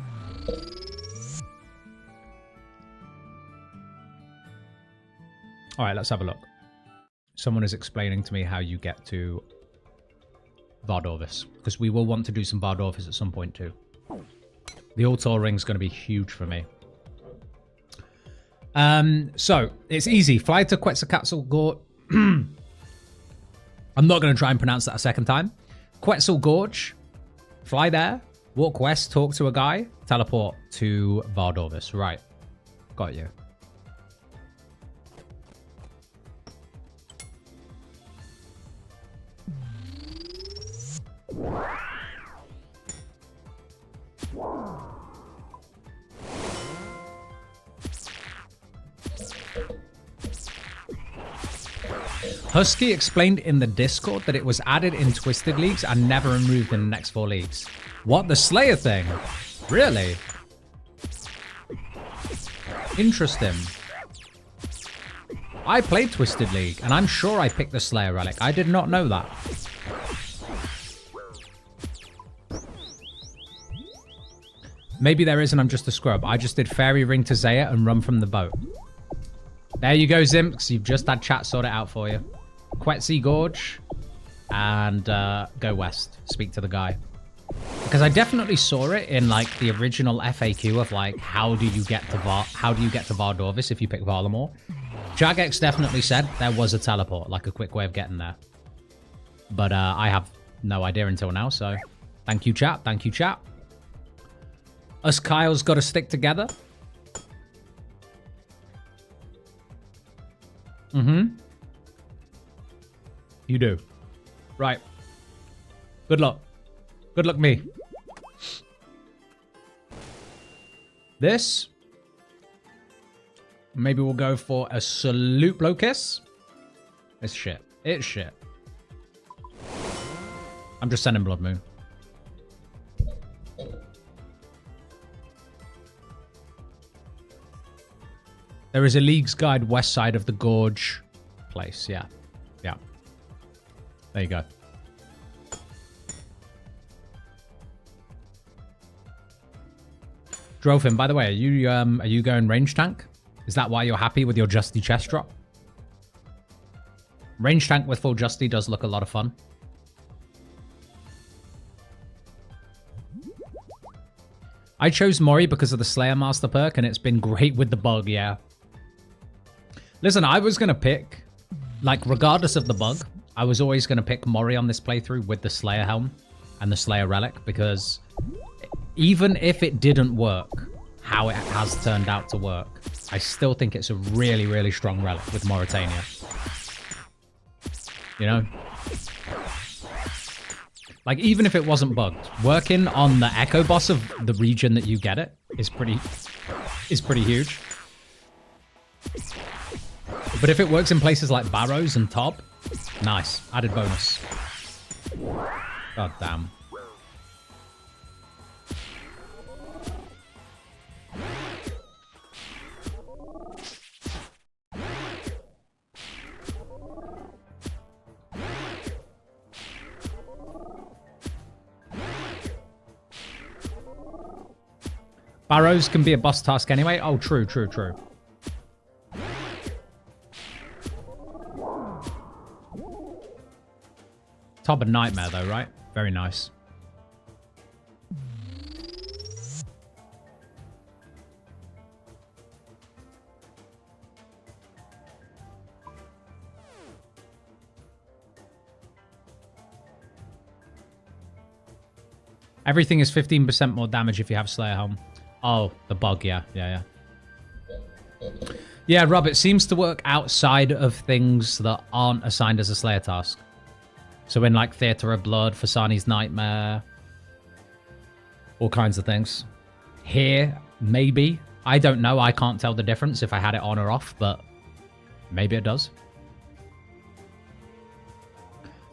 All right, let's have a look. Someone is explaining to me how you get to Vardorvis, because we will want to do some Vardorvis at some point too. The Altar Ring is going to be huge for me. So it's easy. Fly to Quetzalcoatl. I'm not going to try and pronounce that a second time. Quetzal Gorge. Fly there. Walk west. Talk to a guy. Teleport to Vardorvis. Right. Got you. Husky explained in the Discord that it was added in Twisted Leagues and never removed in the next 4 leagues. What? The Slayer thing? Really? Interesting. I played Twisted League, and I'm sure I picked the Slayer relic. I did not know that. Maybe there is, and I'm just a scrub. I just did Fairy Ring to Zaya and run from the boat. There you go, Zimps. You've just had chat sort it out for you. Quetzal Gorge, and go west. Speak to the guy. Because I definitely saw it in like the original FAQ of like how do you get to Vardorvis if you pick Varlamore. Jagex definitely said there was a teleport, like a quick way of getting there. But I have no idea until now, so thank you, chat. Thank you, chat. Us Kyle's got to stick together. Mm-hmm. You do. Right. Good luck. Good luck, me. This. Maybe we'll go for a Salute Blowkiss. It's shit. It's shit. I'm just sending Blood Moon. There is a League's Guide west side of the Gorge place. Yeah. Yeah. There you go. Drofin, by the way, are you going range tank? Is that why you're happy with your Justy chest drop? Range tank with full Justy does look a lot of fun. I chose Mori because of the Slayer Master perk, and it's been great with the bug, yeah. Listen, I was going to pick, like, regardless of the bug, I was always going to pick Mori on this playthrough with the Slayer Helm and the Slayer Relic, because even if it didn't work how it has turned out to work, I still think it's a really, really strong relic with Mauritania. You know? Like, even if it wasn't bugged, working on the Echo boss of the region that you get it is pretty huge. But if it works in places like Barrows and Tob, nice. Added bonus. God damn. Barrows can be a boss task anyway. Oh, true, true, true. Top of Nightmare, though, right? Very nice. Everything is 15% more damage if you have Slayer Helm. Oh, the bug, yeah. Yeah, Rob, it seems to work outside of things that aren't assigned as a Slayer task. So in, like, Theatre of Blood, Fasani's Nightmare, all kinds of things. Here, maybe. I don't know. I can't tell the difference if I had it on or off, but maybe it does.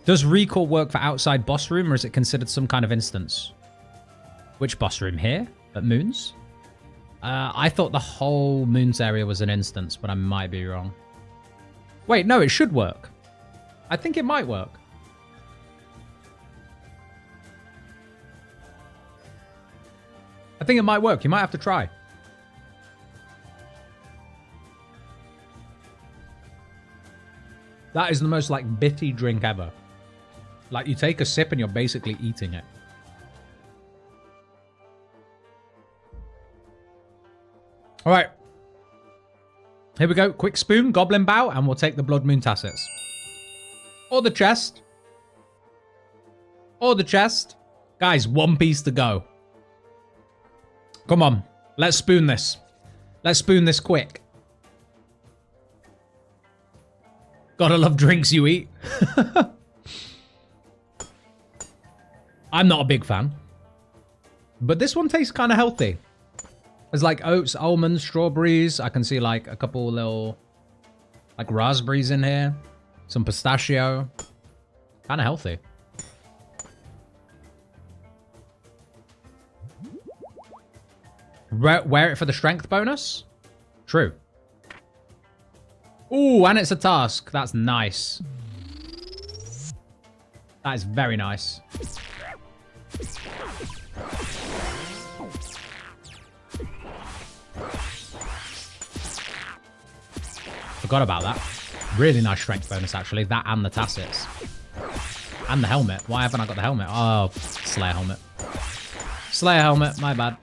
Does Recall work for outside boss room, or is it considered some kind of instance? Which boss room? Here? At Moons? I thought the whole Moons area was an instance, but I might be wrong. Wait, no, it should work. I think it might work. I think it might work. You might have to try. That is the most, like, bitty drink ever. Like, you take a sip and you're basically eating it. All right. Here we go. Quick spoon, goblin bow, and we'll take the blood moon tassets. Or the chest. Or the chest. Guys, one piece to go. Come on. Let's spoon this. Let's spoon this quick. Gotta love drinks you eat. I'm not a big fan. But this one tastes kind of healthy. There's like oats, almonds, strawberries. I can see like a couple little like raspberries in here. Some pistachio. Kind of healthy. Wear it for the strength bonus? True. Ooh, and it's a task. That's nice. That is very nice. Forgot about that. Really nice strength bonus, actually. That and the tassets. And the helmet. Why haven't I got the helmet? Oh, Slayer helmet. Slayer helmet, my bad.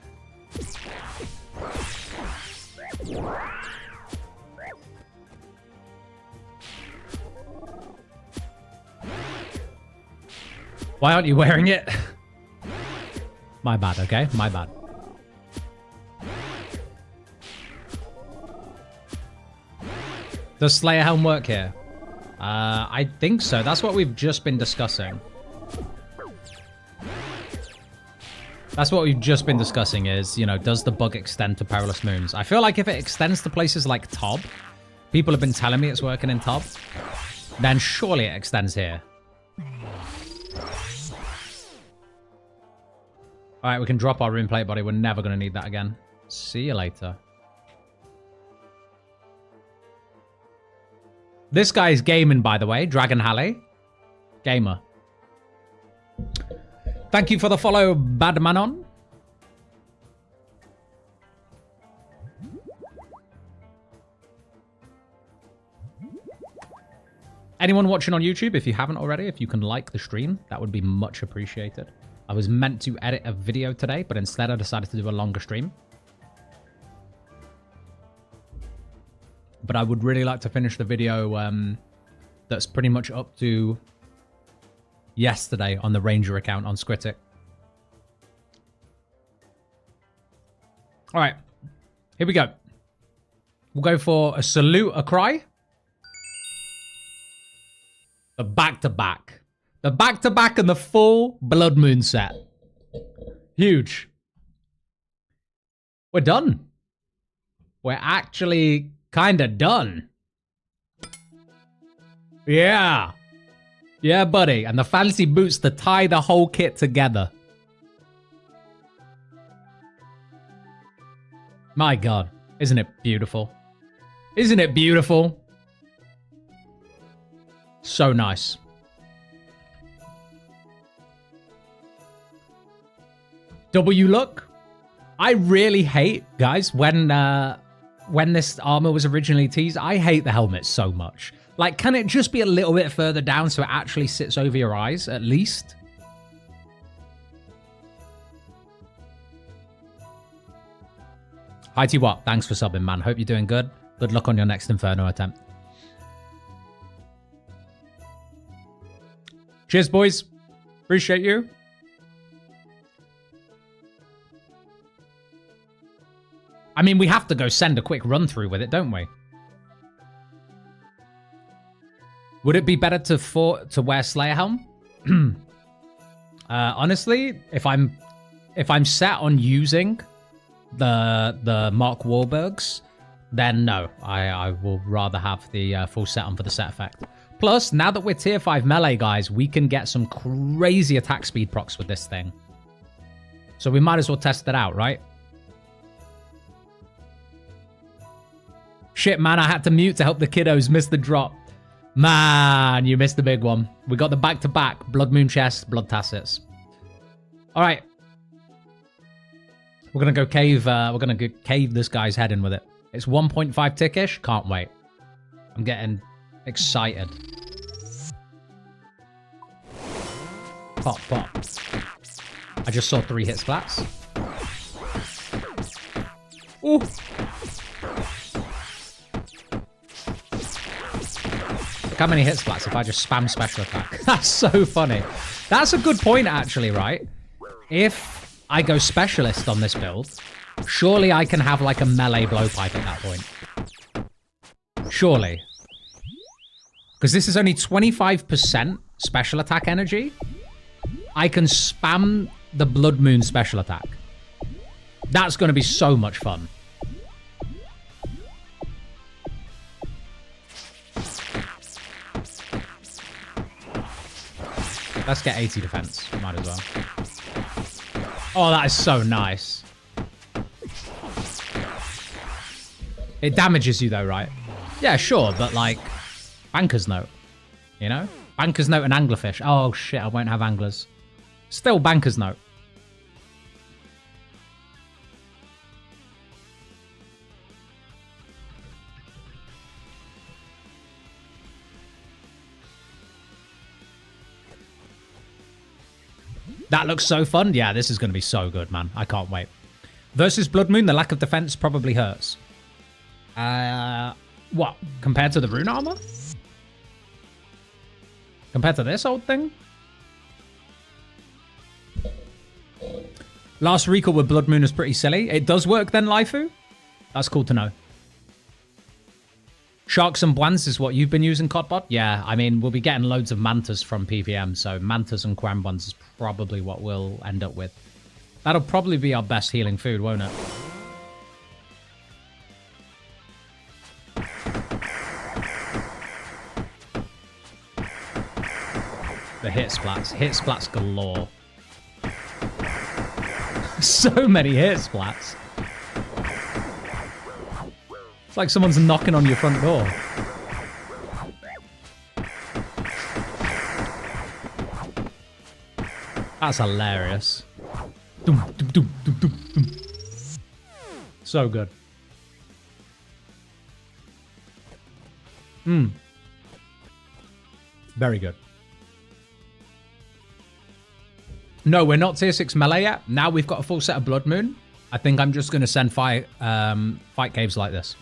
Why aren't you wearing it? My bad, okay? My bad. Does Slayer Helm work here? I think so. That's what we've just been discussing. That's what we've just been discussing is, you know, does the bug extend to Perilous Moons? I feel like if it extends to places like Tob, people have been telling me it's working in Tob, then surely it extends here. Alright, we can drop our rune plate body. We're never going to need that again. See you later. This guy is gaming, by the way. Dragon Halley. Gamer. Thank you for the follow, Badmanon. Anyone watching on YouTube, if you haven't already, if you can like the stream, that would be much appreciated. I was meant to edit a video today, but instead I decided to do a longer stream. But I would really like to finish the video that's pretty much up to yesterday on the Ranger account on Scritic. All right, here we go. We'll go for a salute, a cry. The back-to-back. The back-to-back and the full Blood Moon set. Huge. We're done. We're actually kind of done. Yeah. Yeah, buddy. And the fancy boots to tie the whole kit together. My God. Isn't it beautiful? Isn't it beautiful? So nice. W look. I really hate, guys, when this armor was originally teased, I hate the helmet so much. Like, can it just be a little bit further down so it actually sits over your eyes, at least? Hi, T-Watt. Thanks for subbing, man. Hope you're doing good. Good luck on your next Inferno attempt. Cheers, boys. Appreciate you. I mean, we have to go send a quick run through with it, don't we? Would it be better to wear Slayer Helm? Honestly, if I'm set on using the Mark Wahlbergs, then no. I will rather have the full set on for the set effect. Plus, now that we're tier 5 melee, guys, we can get some crazy attack speed procs with this thing. So we might as well test it out, right? Shit, man, I had to mute to help the kiddos miss the drop. Man, you missed the big one. We got the back-to-back Blood Moon chest, Blood Tassets. All right. We're going to go cave. We're going to go cave this guy's head in with it. It's 1.5 tickish. Can't wait. I'm getting excited. Pop, pop. I just saw 3 hit splats. Ooh. Look how many hit splats if I just spam special attack. That's so funny. That's a good point, actually, right? If I go specialist on this build, surely I can have like a melee blowpipe at that point. Surely. Because this is only 25% special attack energy. I can spam the Blood Moon special attack. That's going to be so much fun. Let's get 80 defense. Might as well. Oh, that is so nice. It damages you though, right? Yeah, sure, but like... Banker's Note. You know? Banker's Note and Anglerfish. Oh shit, I won't have anglers. Still Banker's Note. That looks so fun. Yeah, this is going to be so good, man. I can't wait. Versus Blood Moon, the lack of defense probably hurts. What? Compared to the rune armor? Compared to this old thing? Last recall with Blood Moon is pretty silly. It does work then, Laifu? That's cool to know. Sharks and Blans is what you've been using, Codbot? Yeah, I mean, we'll be getting loads of Mantas from PVM, so Mantas and Quambans is probably what we'll end up with. That'll probably be our best healing food, won't it? The hit splats galore. So many hit splats. It's like someone's knocking on your front door. That's hilarious. So good. Very good. No, we're not tier 6 melee yet. Now we've got a full set of Blood Moon. I think I'm just going to send fight caves like this.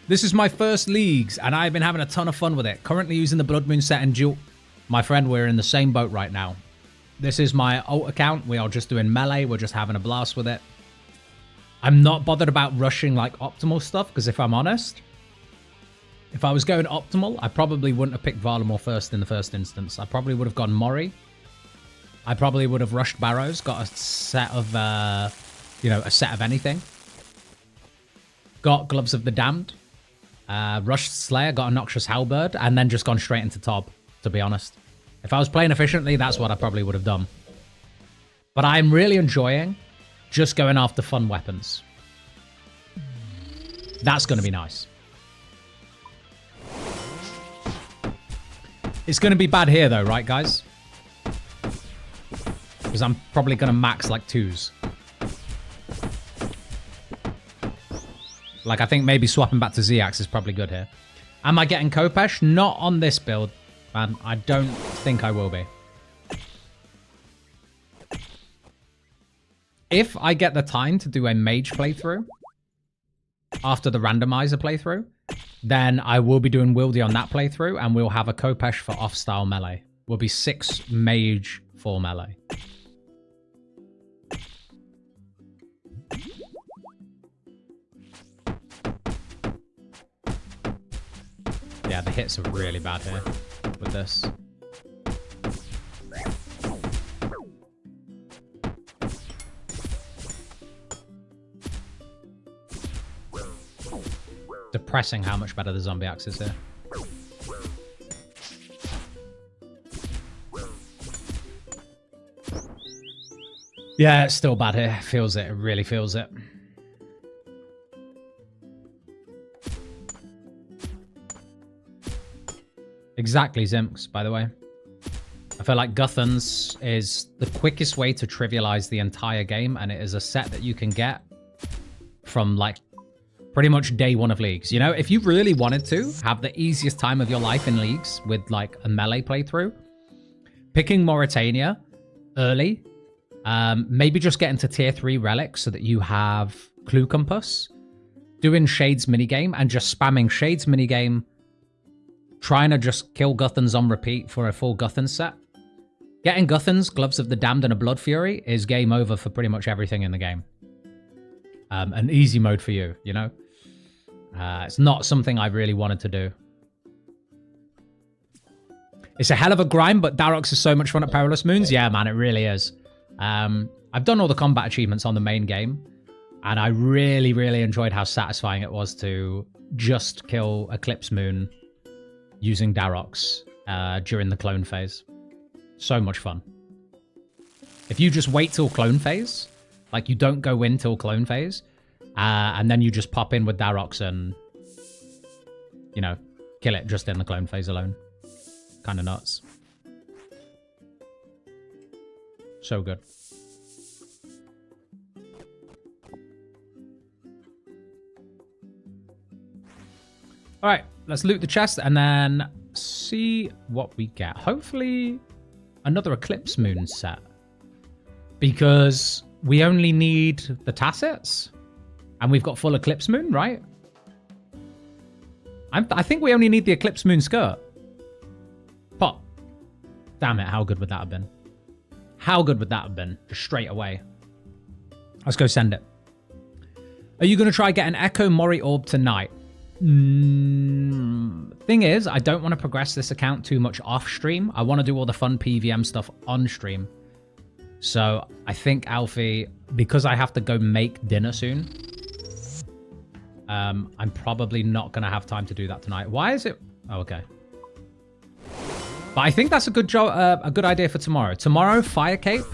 This is my first leagues, and I've been having a ton of fun with it. Currently using the Blood Moon set and duel. My friend, we're in the same boat right now. This is my alt account. We are just doing melee. We're just having a blast with it. I'm not bothered about rushing like optimal stuff, because if I'm honest, if I was going optimal, I probably wouldn't have picked Varlamore first in the first instance. I probably would have gone Mori. I probably would have rushed Barrows, got a set of, you know, a set of anything. Got Gloves of the Damned. Rushed Slayer, got a Noxious Halberd, and then just gone straight into Tob, to be honest. If I was playing efficiently, that's what I probably would have done. But I'm really enjoying just going after fun weapons. That's going to be nice. It's going to be bad here, though, right, guys? Because I'm probably going to max, like, 2s. Like, I think maybe swapping back to Ziax is probably good here. Am I getting Kopesh? Not on this build, man. I don't think I will be. If I get the time to do a mage playthrough after the randomizer playthrough, then I will be doing Wildy on that playthrough, and we'll have a Kopesh for off-style melee. We'll be 6 mage, 4 melee. Yeah, the hits are really bad here with this. Depressing how much better the zombie axe is here. Yeah, it's still bad here. Feels it. It really feels it. Exactly, Zimks, by the way. I feel like Guthans is the quickest way to trivialize the entire game, and it is a set that you can get from, like, pretty much day 1 of leagues. You know, if you really wanted to have the easiest time of your life in leagues with, like, a melee playthrough, picking Mauritania early, maybe just get into tier 3 relics so that you have Clue Compass, doing Shades minigame and just spamming Shades minigame, trying to just kill Guthans on repeat for a full Guthans set. Getting Guthans, Gloves of the Damned, and a Blood Fury is game over for pretty much everything in the game. An easy mode for you, you know? It's not something I really wanted to do. It's a hell of a grind, but Darox is so much fun at Perilous Moons. Yeah, man, it really is. I've done all the combat achievements on the main game, and I really, really enjoyed how satisfying it was to just kill Eclipse Moon using Darox during the clone phase. So much fun. If you just wait till clone phase, like you don't go in till clone phase, and then you just pop in with Darox and, you know, kill it just in the clone phase alone. Kind of nuts. So good. All right, let's loot the chest and then see what we get. Hopefully another Eclipse Moon set, because we only need the Tassets and we've got full Eclipse Moon, right? I think we only need the Eclipse Moon skirt. Pop. Damn it, how good would that have been? How good would that have been? Just straight away. Let's go send it. Are you going to try get an Echo Mori Orb tonight? Thing is, I don't want to progress this account too much off stream. I want to do all the fun PVM stuff on stream. So I think, Alfie, because I have to go make dinner soon, I'm probably not going to have time to do that tonight. Why is it? Oh, okay. But I think that's a good idea for tomorrow. Tomorrow, Fire Cape,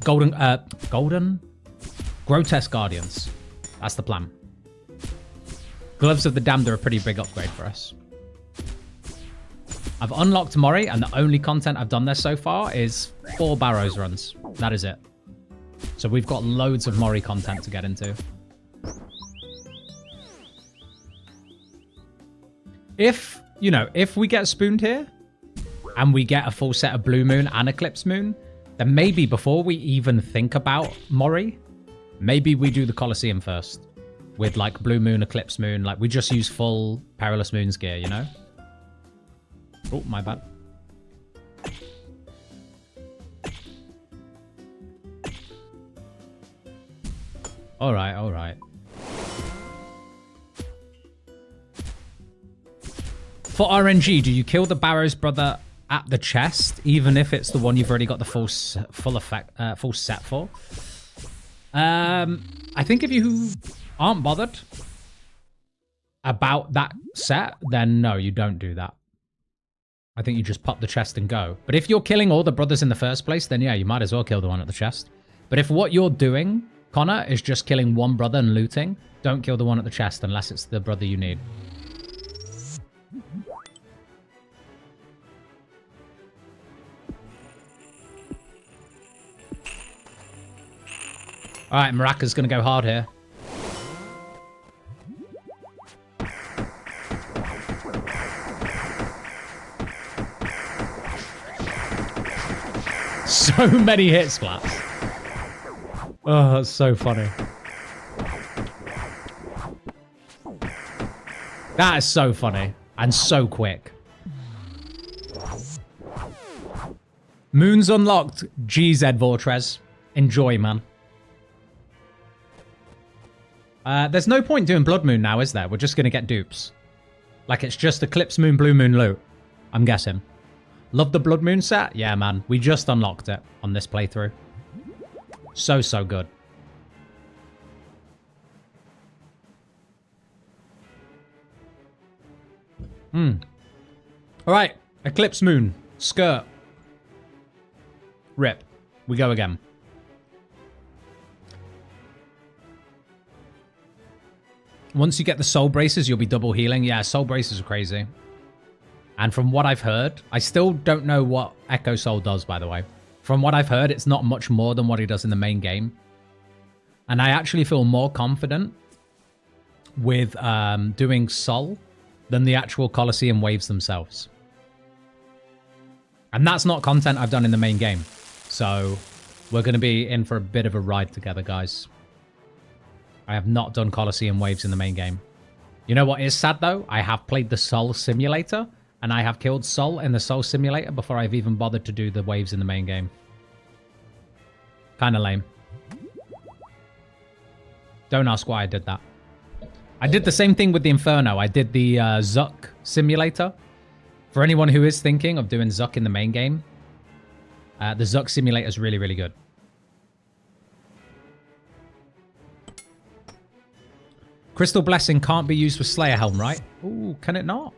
Golden Grotesque Guardians. That's the plan. Gloves of the Damned are a pretty big upgrade for us. I've unlocked Mori, and the only content I've done there so far is 4 Barrows runs. That is it. So we've got loads of Mori content to get into. If, you know, if we get spooned here, and we get a full set of Blue Moon and Eclipse Moon, then maybe before we even think about Mori, maybe we do the Colosseum first. With like Blue Moon, Eclipse Moon, like we just use full Perilous Moons gear, you know? Oh, my bad. All right, all right. For RNG, do you kill the Barrows brother at the chest, even if it's the one you've already got the full set for? I think if you aren't bothered about that set, then no, you don't do that. I think you just pop the chest and go. But if you're killing all the brothers in the first place, then yeah, you might as well kill the one at the chest. But if what you're doing, Connor, is just killing one brother and looting, don't kill the one at the chest unless it's the brother you need. All right, Maraka's going to go hard here. So many hit splats. Oh, that's so funny. That is so funny and so quick. Moon's unlocked. GZ Vortrez. Enjoy, man. There's no point doing Blood Moon now, is there? We're just going to get dupes. Like, it's just Eclipse Moon, Blue Moon loot. I'm guessing. Love the Blood Moon set? Yeah, man. We just unlocked it on this playthrough. So, so good. All right. Eclipse Moon. Skirt. Rip. We go again. Once you get the soul braces, you'll be double healing. Yeah, soul braces are crazy. And from what I've heard, I still don't know what Echo Soul does, by the way. From what I've heard, it's not much more than what he does in the main game. And I actually feel more confident with doing Soul than the actual Colosseum waves themselves. And that's not content I've done in the main game. So we're going to be in for a bit of a ride together, guys. I have not done Colosseum waves in the main game. You know what is sad, though? I have played the Soul Simulator, and I have killed Soul in the Soul Simulator before I've even bothered to do the waves in the main game. Kind of lame. Don't ask why I did that. I did the same thing with the Inferno. I did the Zuck Simulator. For anyone who is thinking of doing Zuck in the main game, the Zuck Simulator is really, really good. Crystal Blessing can't be used with Slayer Helm, right? Ooh, can it not?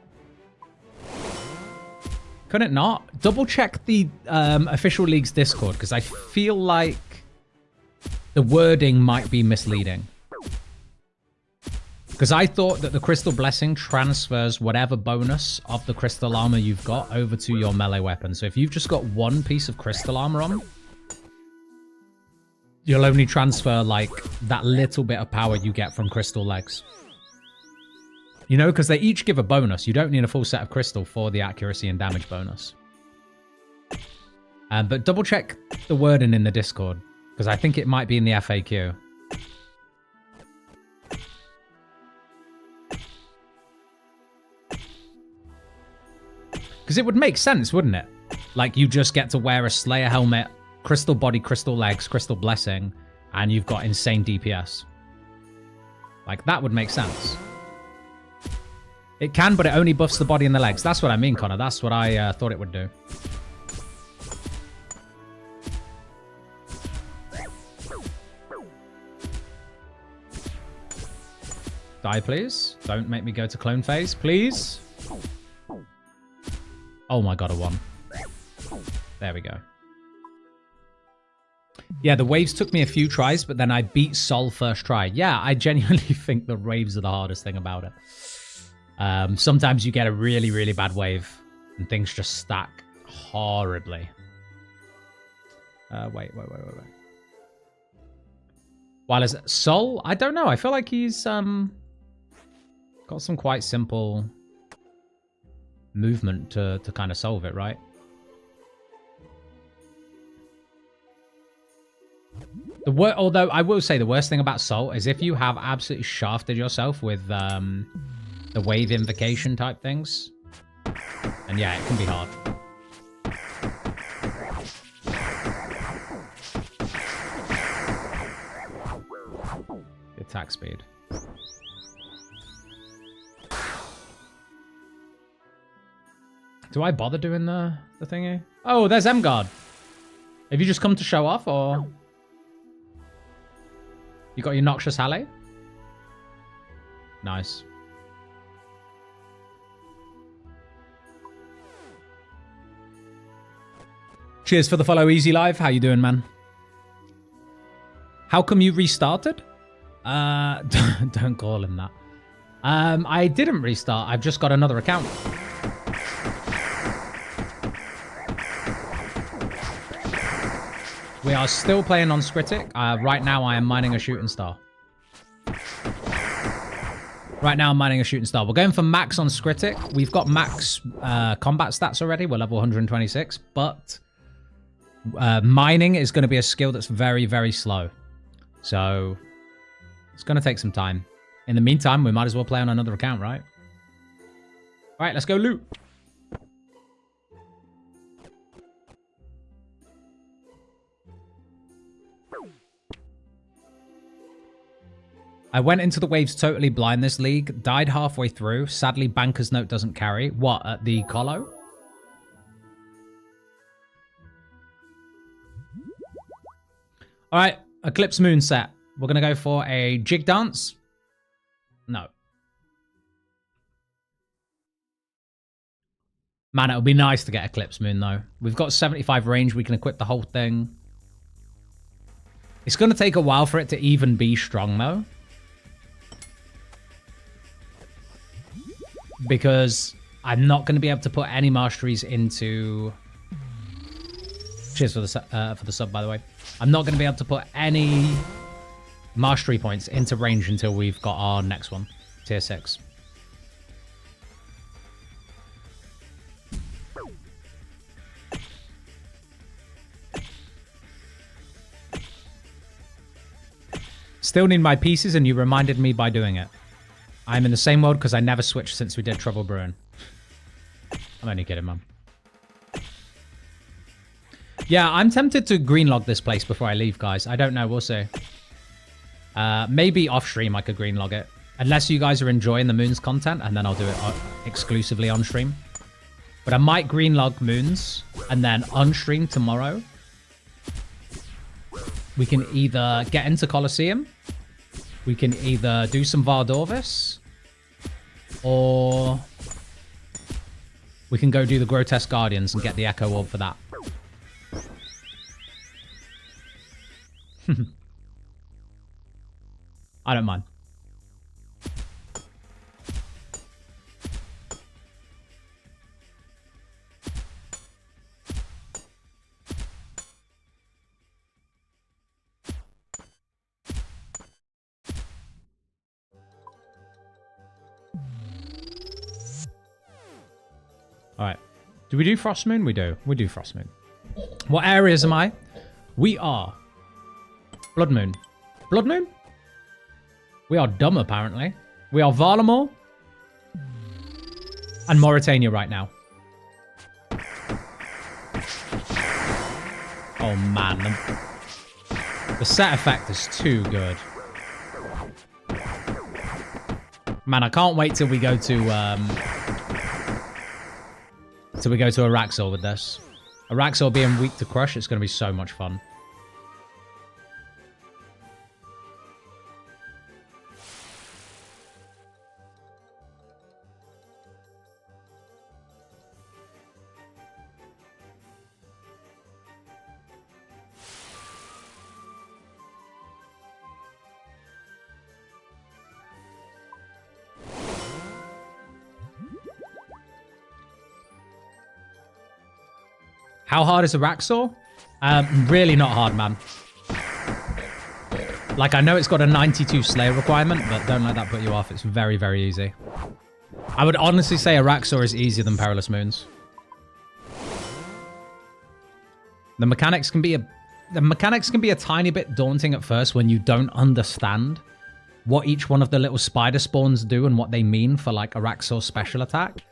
Can it not? Double check the official league's Discord, because I feel like the wording might be misleading. Because I thought that the Crystal Blessing transfers whatever bonus of the Crystal Armor you've got over to your melee weapon. So if you've just got one piece of Crystal Armor on, you'll only transfer, like, that little bit of power you get from Crystal Legs. You know, because they each give a bonus. You don't need a full set of Crystal for the accuracy and damage bonus. But double check the wording in the Discord, because I think it might be in the FAQ. Because it would make sense, wouldn't it? Like, you just get to wear a Slayer helmet, Crystal Body, Crystal Legs, Crystal Blessing, and you've got insane DPS. Like, that would make sense. It can, but it only buffs the body and the legs. That's what I mean, Connor. That's what I thought it would do. Die, please. Don't make me go to clone phase, please. Oh my god, a 1. There we go. Yeah, the waves took me a few tries, but then I beat Sol first try. Yeah, I genuinely think the waves are the hardest thing about it. Sometimes you get a really, really bad wave, and things just stack horribly. Wait. While is Sol? I don't know. I feel like he's got some quite simple movement to kind of solve it, right? Although I will say the worst thing about Sol is if you have absolutely shafted yourself with the wave invocation type things, and yeah, it can be hard. The attack speed. Do I bother doing the thingy? Oh, there's Emgard. Have you just come to show off, or you got your Noxious Halle? Nice. Cheers for the follow, Easy Live. How you doing, man? How come you restarted? Don't call him that. I didn't restart. I've just got another account. We are still playing on Scritic. Right now, I am mining a shooting star. Right now, I'm mining a shooting star. We're going for max on Scritic. We've got max combat stats already. We're level 126. But mining is going to be a skill that's very, very slow. So it's going to take some time. In the meantime, we might as well play on another account, right? All right, let's go loot. I went into the waves totally blind this league. Died halfway through. Sadly, Banker's Note doesn't carry. What, at the Colo? Alright, Eclipse Moon set. We're going to go for a jig dance. No. Man, it would be nice to get Eclipse Moon, though. We've got 75 range. We can equip the whole thing. It's going to take a while for it to even be strong, though. Because I'm not going to be able to put any masteries into... Cheers for the sub, by the way. I'm not going to be able to put any mastery points into range until we've got our next one. Tier 6. Still need my pieces, and you reminded me by doing it. I'm in the same world because I never switched since we did Trouble Brewing. I'm only kidding, man. Yeah, I'm tempted to greenlog this place before I leave, guys. I don't know. We'll see. Maybe off stream I could greenlog it. Unless you guys are enjoying the Moons content, and then I'll do it exclusively on stream. But I might greenlog Moons, and then on stream tomorrow, we can either get into Colosseum, we can either do some Vardorvis, or we can go do the Grotesque Guardians and get the Echo Orb for that. I don't mind. All right. Do we do Frost Moon? We do. We do Frost Moon. What areas am I? We are Blood Moon. Blood Moon? We are dumb, apparently. We are Varlamore and Mauritania right now. Oh, man. The set effect is too good. Man, I can't wait till we go to Araxor with this. Araxor being weak to crush, it's going to be so much fun. How hard is Araxor? Really not hard, man. Like, I know it's got a 92 Slayer requirement, but don't let that put you off. It's very, very easy. I would honestly say Araxor is easier than Perilous Moons. The mechanics can be a tiny bit daunting at first when you don't understand what each one of the little spider spawns do and what they mean for, like, Araxor's special attack.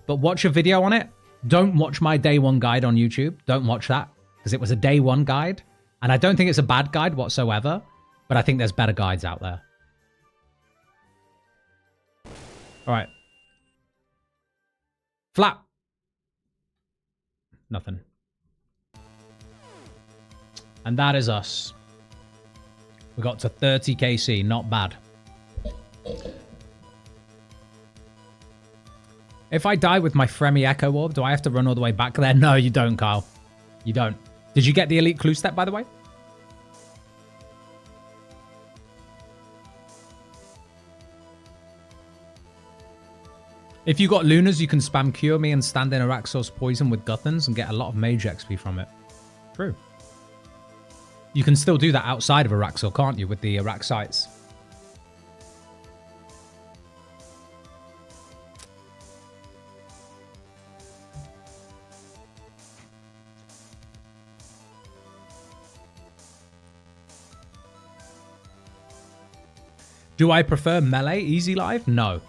But watch a video on it. Don't watch my day one guide on YouTube. Don't watch that, because it was a day one guide. And I don't think it's a bad guide whatsoever, but I think there's better guides out there. All right. Flap. Nothing. And that is us. We got to 30 KC. Not bad. If I die with my Fremi Echo Orb, do I have to run all the way back there? No, you don't, Kyle. You don't. Did you get the Elite Clue Step, by the way? If you got Lunas, you can spam Cure Me and stand in Araxor's Poison with Guthans and get a lot of Mage XP from it. True. You can still do that outside of Araxor, can't you, with the Araxites? Do I prefer melee easy life? No.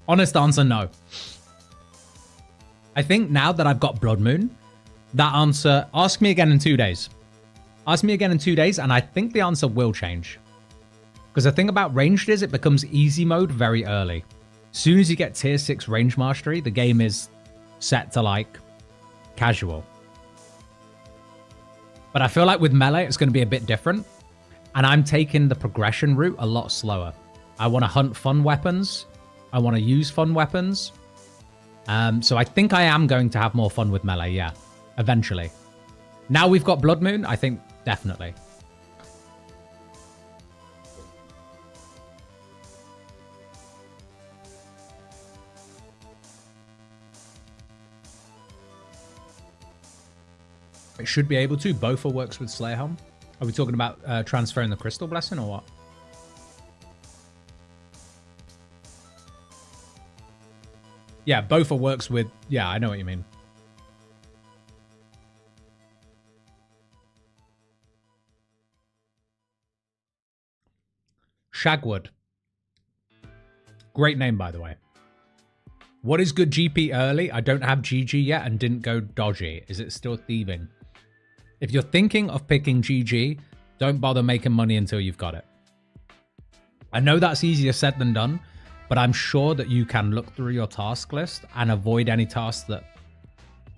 Honest answer, no. I think now that I've got Blood Moon, that answer... Ask me again in 2 days. Ask me again in 2 days, and I think the answer will change. Because the thing about ranged is it becomes easy mode very early. As soon as you get tier 6 range mastery, the game is set to, like, casual. But I feel like with melee, it's going to be a bit different. And I'm taking the progression route a lot slower. I want to hunt fun weapons. I want to use fun weapons. So I think I am going to have more fun with melee, yeah. Eventually. Now we've got Blood Moon, I think definitely. It should be able to. Bofa works with Slayer Helm. Are we talking about transferring the Crystal Blessing or what? Yeah, Bofa works with... Yeah, I know what you mean. Shagwood. Great name, by the way. What is good GP early? I don't have GG yet and didn't go dodgy. Is it still thieving? If you're thinking of picking GG, don't bother making money until you've got it. I know that's easier said than done, but I'm sure that you can look through your task list and avoid any tasks that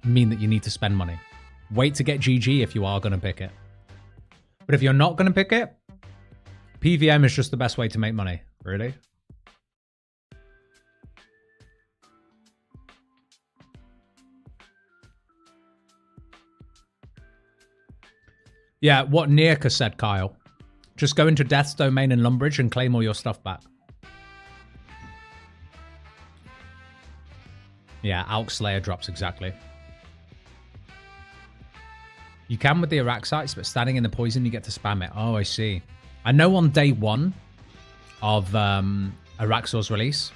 mean that you need to spend money. Wait to get GG if you are going to pick it. But if you're not going to pick it, PVM is just the best way to make money. Really? Yeah, what Nirka said, Kyle. Just go into Death's Domain in Lumbridge and claim all your stuff back. Yeah, Alk Slayer drops exactly. You can with the Araxites, but standing in the poison, you get to spam it. Oh, I see. I know on day 1 of Araxor's release,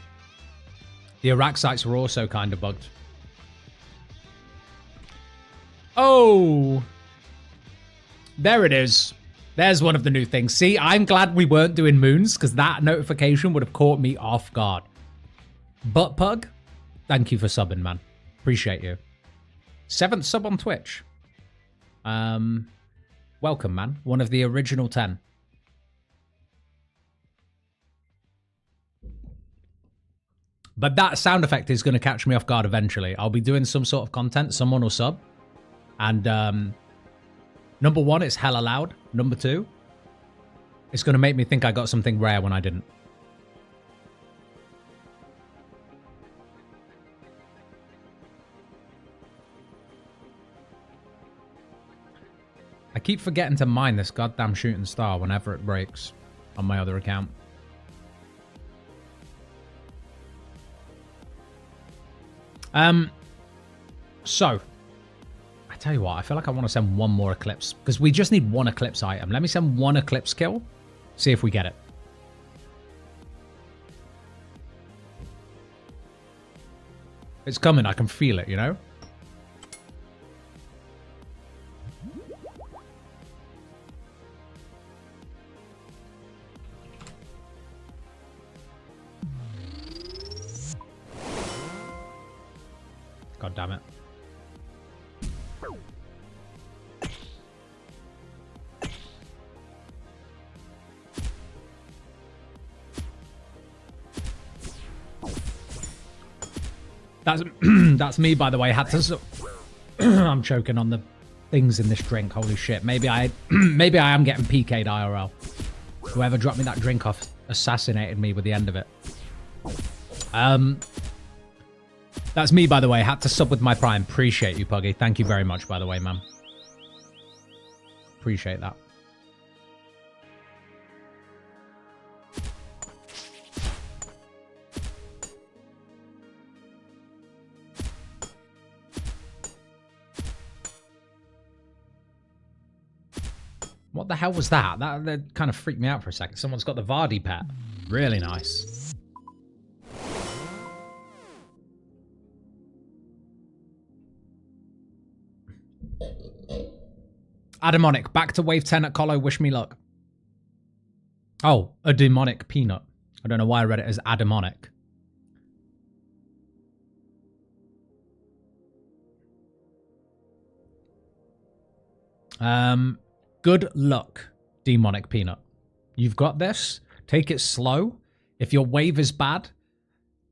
the Araxites were also kind of bugged. Oh! There it is. There's one of the new things. See, I'm glad we weren't doing moons, because that notification would have caught me off guard. Buttpug, thank you for subbing, man. Appreciate you. 7th sub on Twitch. Welcome, man. One of the original 10. But that sound effect is going to catch me off guard eventually. I'll be doing some sort of content. Someone will sub. And, number 1, it's hella loud. Number 2, it's going to make me think I got something rare when I didn't. I keep forgetting to mine this goddamn shooting star whenever it breaks on my other account. So, I tell you what, I feel like I want to send one more Eclipse, because we just need one Eclipse item. Let me send one Eclipse kill, see if we get it. It's coming, I can feel it, you know? God damn it. That's me, by the way. Had to. I'm choking on the things in this drink. Holy shit! Maybe I am getting PK'd IRL. Whoever dropped me that drink off assassinated me with the end of it. That's me, by the way. Had to sub with my Prime. Appreciate you, Puggy. Thank you very much, by the way, man. Appreciate that. What the hell was that? That kind of freaked me out for a second. Someone's got the Vardy pet. Really nice. Adamonic, back to wave 10 at Colo, wish me luck. Oh, a demonic peanut. I don't know why I read it as Adamonic. Good luck, demonic peanut. You've got this. Take it slow. If your wave is bad,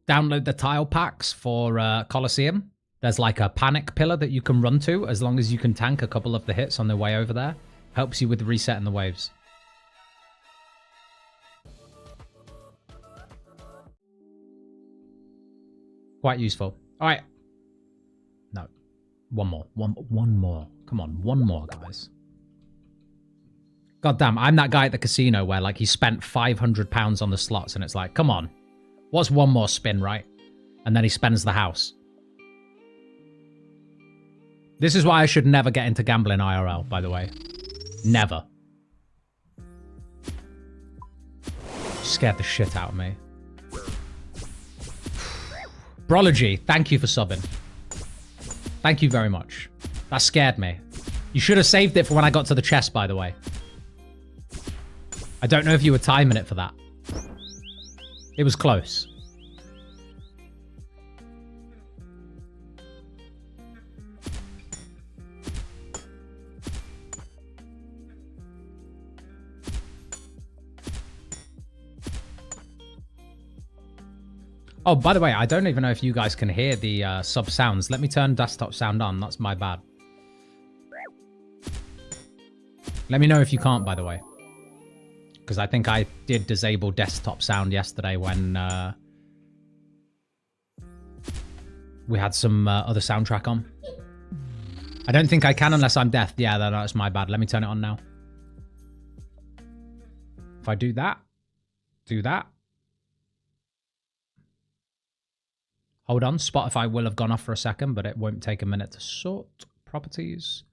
download the tile packs for Colosseum. There's like a panic pillar that you can run to as long as you can tank a couple of the hits on the way over there. Helps you with resetting the waves. Quite useful. All right. No. One more. One more. Come on. One more, guys. God damn. I'm that guy at the casino where like he spent £500 on the slots and it's like, come on. What's one more spin, right? And then he spends the house. This is why I should never get into gambling IRL, by the way. Never. Scared the shit out of me. Brology, thank you for subbing. Thank you very much. That scared me. You should have saved it for when I got to the chest, by the way. I don't know if you were timing it for that. It was close. Oh, by the way, I don't even know if you guys can hear the sub sounds. Let me turn desktop sound on. That's my bad. Let me know if you can't, by the way. Because I think I did disable desktop sound yesterday when we had some other soundtrack on. I don't think I can unless I'm deaf. Yeah, that's my bad. Let me turn it on now. If I do that. Hold on, Spotify will have gone off for a second, but it won't take a minute to sort. Properties.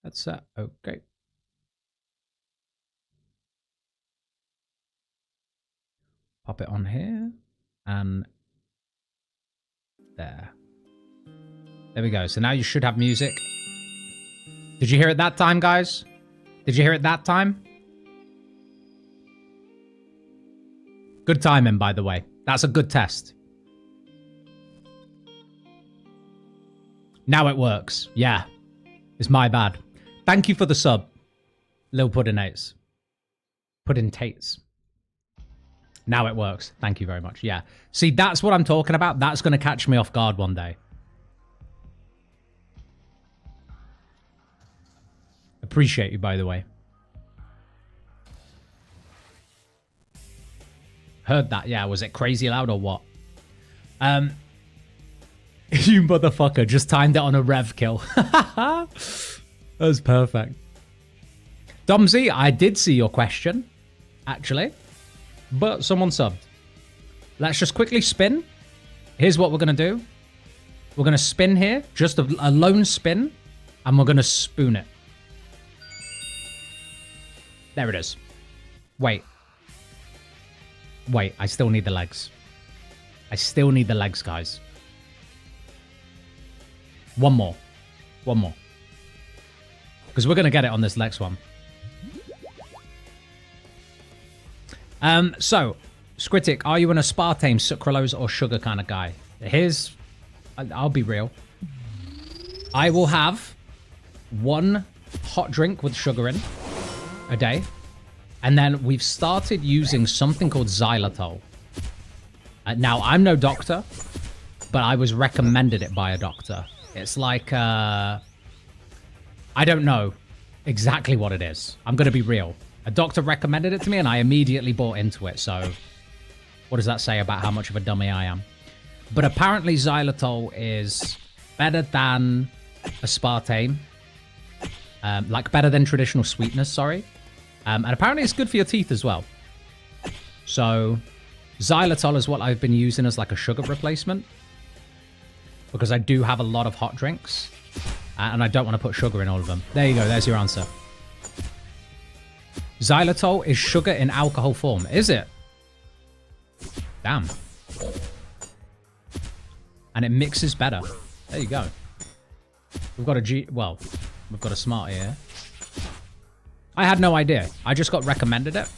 That's it. Okay. Pop it on here. And there. There we go. So now you should have music. Did you hear it that time, guys? Did you hear it that time? Good timing, by the way. That's a good test. Now it works. Yeah. It's my bad. Thank you for the sub. Lil Puddinates. Puddintates. Now it works. Thank you very much. Yeah. See, that's what I'm talking about. That's going to catch me off guard one day. Appreciate you, by the way. Heard that. Yeah. Was it crazy loud or what? You motherfucker just timed it on a rev kill. That was perfect. Domsy, I did see your question, actually. But someone subbed. Let's just quickly spin. Here's what we're going to do. We're going to spin here. Just a lone spin. And we're going to spoon it. There it is. Wait. Wait, I still need the legs. I still need the legs, guys. One more. One more. Because we're going to get it on this next one. So, Scritic, are you an aspartame, sucralose, or sugar kind of guy? Here's... I'll be real. I will have one hot drink with sugar in a day. And then we've started using something called xylitol. Now, I'm no doctor, but I was recommended it by a doctor. It's like, I don't know exactly what it is. I'm going to be real. A doctor recommended it to me and I immediately bought into it. So what does that say about how much of a dummy I am? But apparently xylitol is better than aspartame. Like better than traditional sweeteners, sorry. And apparently it's good for your teeth as well. So xylitol is what I've been using as like a sugar replacement. Because I do have a lot of hot drinks. And I don't want to put sugar in all of them. There you go. There's your answer. Xylitol is sugar in alcohol form. Is it? Damn. And it mixes better. There you go. We've got a well, we've got a smart here. I had no idea. I just got recommended it.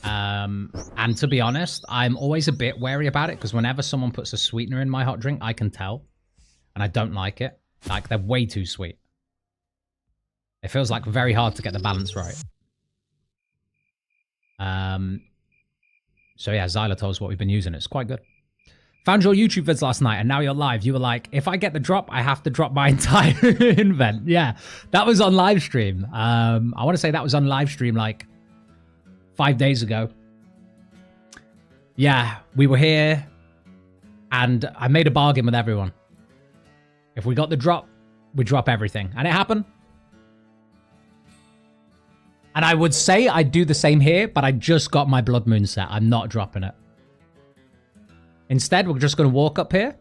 And to be honest, I'm always a bit wary about it. Because whenever someone puts a sweetener in my hot drink, I can tell. And I don't like it. Like, they're way too sweet. It feels like very hard to get the balance right. So yeah, xylitol is what we've been using. It's quite good. Found your YouTube vids last night and now you're live. You were like, if I get the drop, I have to drop my entire invent. Yeah, that was on live stream. I want to say that was on live stream like 5 days ago. Yeah, we were here and I made a bargain with everyone. If we got the drop, we drop everything. And it happened. And I would say I'd do the same here, but I just got my Blood Moon set. I'm not dropping it. Instead, we're just going to walk up here.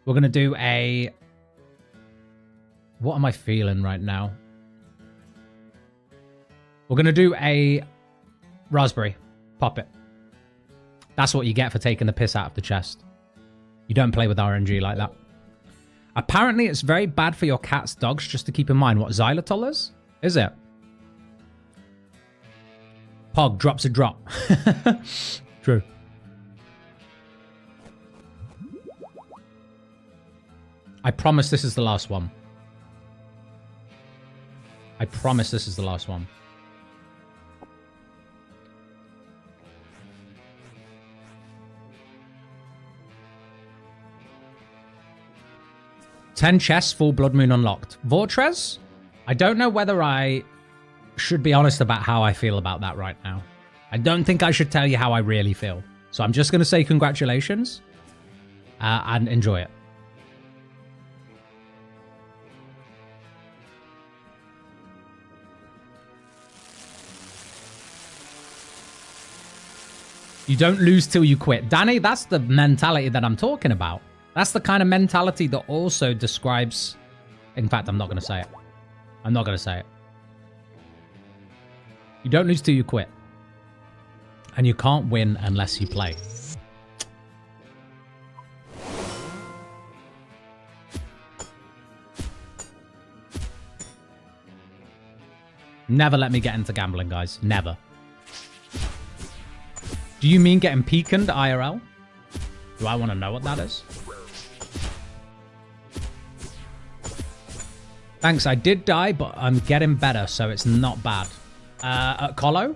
We're going to do a... What am I feeling right now? We're going to do a raspberry. Pop it. That's what you get for taking the piss out of the chest. You don't play with RNG like that. Apparently, it's very bad for your cat's dogs, just to keep in mind what xylitol is. Is it? Pog drops a drop. True. I promise this is the last one. I promise this is the last one. Ten chests, full blood moon unlocked. Vortrez? I don't know whether I should be honest about how I feel about that right now. I don't think I should tell you how I really feel. So I'm just going to say congratulations and enjoy it. You don't lose till you quit. Danny, that's the mentality that I'm talking about. That's the kind of mentality that also describes... In fact, I'm not going to say it. I'm not going to say it. You don't lose till you quit. And you can't win unless you play. Never let me get into gambling, guys. Never. Do you mean getting peakened IRL? Do I want to know what that is? Thanks, I did die, but I'm getting better, so it's not bad. At Colo?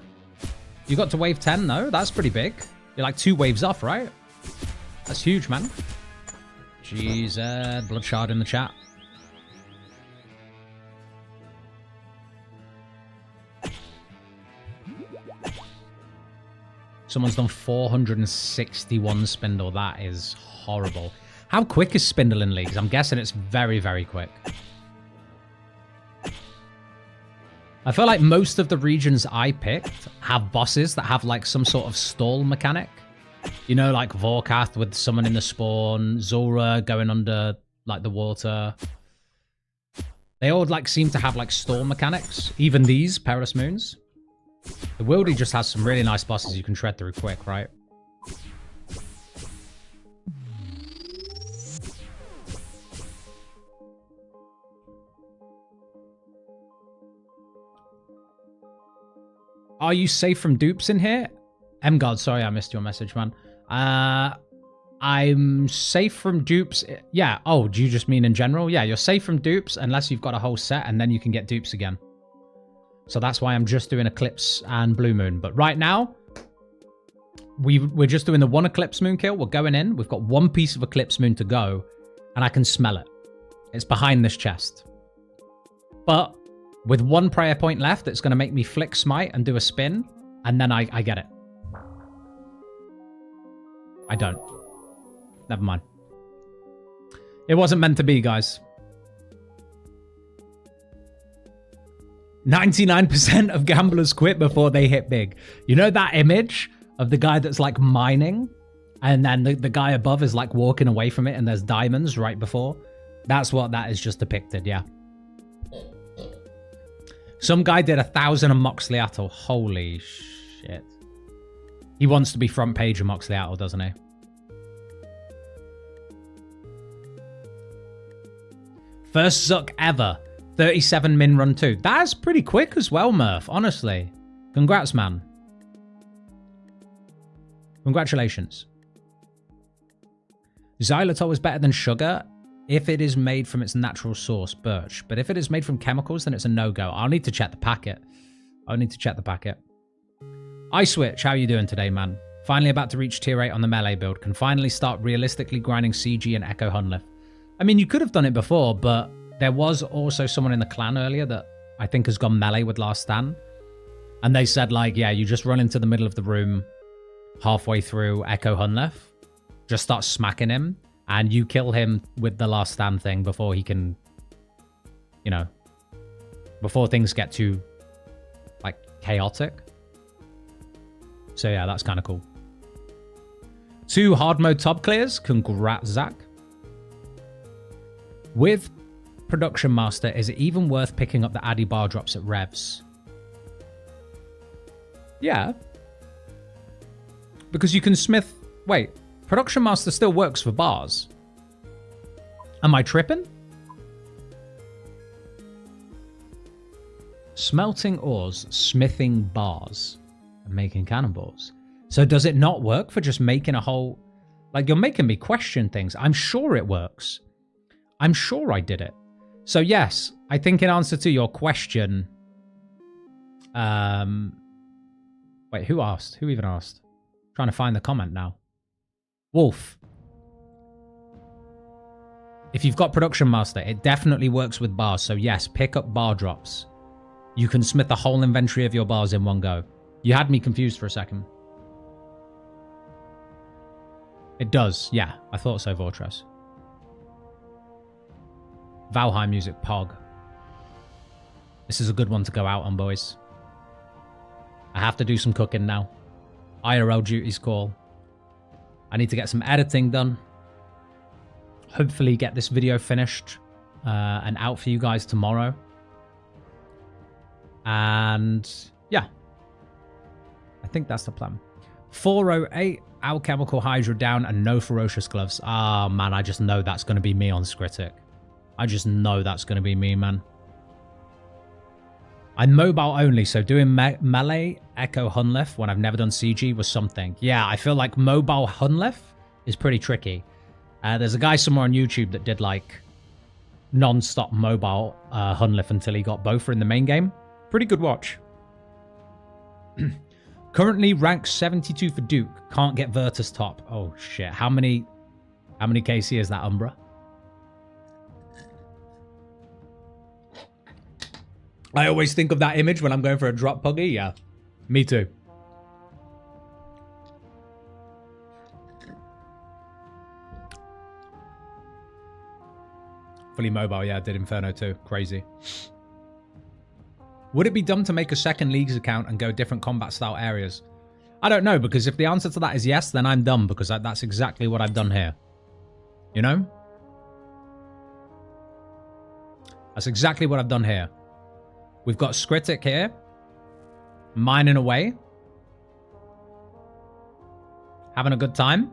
You got to wave 10, though? That's pretty big. You're like 2 waves off, right? That's huge, man. Jeez, Bloodshard in the chat. Someone's done 461 Spindle. That is horrible. How quick is Spindle in leagues? I'm guessing it's very, very quick. I feel like most of the regions I picked have bosses that have like some sort of stall mechanic. You know, like Vorkath with someone in the spawn, Zora going under like the water. They all like seem to have like stall mechanics. Even these Perilous Moons. The Wildy just has some really nice bosses you can shred through quick, right? Are you safe from dupes in here? Mgod, sorry I missed your message, man. I'm safe from dupes. Yeah. Oh, do you just mean in general? Yeah, you're safe from dupes unless you've got a whole set and then you can get dupes again. So that's why I'm just doing Eclipse and Blue Moon. But right now, we're just doing the one Eclipse Moon kill. We're going in. We've got one piece of Eclipse Moon to go. And I can smell it. It's behind this chest. But with one prayer point left, it's going to make me flick smite and do a spin. And then I get it. I don't. Never mind. It wasn't meant to be, guys. 99% of gamblers quit before they hit big. You know that image of the guy that's like mining? And then the guy above is like walking away from it and there's diamonds right before? That's what that is just depicted, yeah. Some guy did 1,000 of Moxliatl. Holy shit. He wants to be front page of Moxliatl, doesn't he? First Zuck ever. 37 min run 2. That's pretty quick as well, Murph, honestly. Congrats, man. Congratulations. Xylitol is better than sugar if it is made from its natural source, birch. But if it is made from chemicals, then it's a no-go. I'll need to check the packet. I'll need to check the packet. iSwitch, how you doing today, man? Finally about to reach tier 8 on the melee build. Can finally start realistically grinding CG and Echo Hunlith. I mean, you could have done it before, but there was also someone in the clan earlier that I think has gone melee with Last Stand. And they said, like, yeah, you just run into the middle of the room halfway through Echo Hunlith. Just start smacking him. And you kill him with the Last Stand thing before he can, you know, before things get too, like, chaotic. So, yeah, that's kind of cool. 2 hard mode top clears. Congrats, Zach. With Production Master, is it even worth picking up the Addy bar drops at Revs? Yeah. Because you can smith... Wait. Production Master still works for bars. Am I tripping? Smelting ores, smithing bars, and making cannonballs. So does it not work for just making a whole... Like, you're making me question things. I'm sure it works. I'm sure I did it. So yes, I think in answer to your question, wait, who asked? Who even asked? Trying to find the comment now. Wolf. If you've got Production Master, it definitely works with bars. So yes, pick up bar drops. You can smith the whole inventory of your bars in one go. You had me confused for a second. It does, yeah. I thought so, Vortres. Valheim music, Pog. This is a good one to go out on, boys. I have to do some cooking now. IRL duties call. I need to get some editing done. Hopefully get this video finished and out for you guys tomorrow. And yeah, I think that's the plan. 408, alchemical hydra down and no ferocious gloves. Ah, man, I just know that's going to be me on Scritic. I just know that's going to be me, man. I'm mobile only, so doing melee echo Hunlef when I've never done CG was something. Yeah, I feel like mobile Hunlef is pretty tricky. There's a guy somewhere on YouTube that did like non-stop mobile Hunlef until he got Bofa in the main game. Pretty good watch. Currently rank 72 for Duke. Can't get Virtus top. Oh shit. How many KC is that, Umbra? I always think of that image when I'm going for a drop puggy. Yeah, me too. Fully mobile, yeah, did Inferno too. Crazy. Would it be dumb to make a second Leagues account and go different combat style areas? I don't know, because if the answer to that is yes, then I'm dumb, because that's exactly what I've done here. You know? That's exactly what I've done here. We've got Scritic here, mining away, having a good time.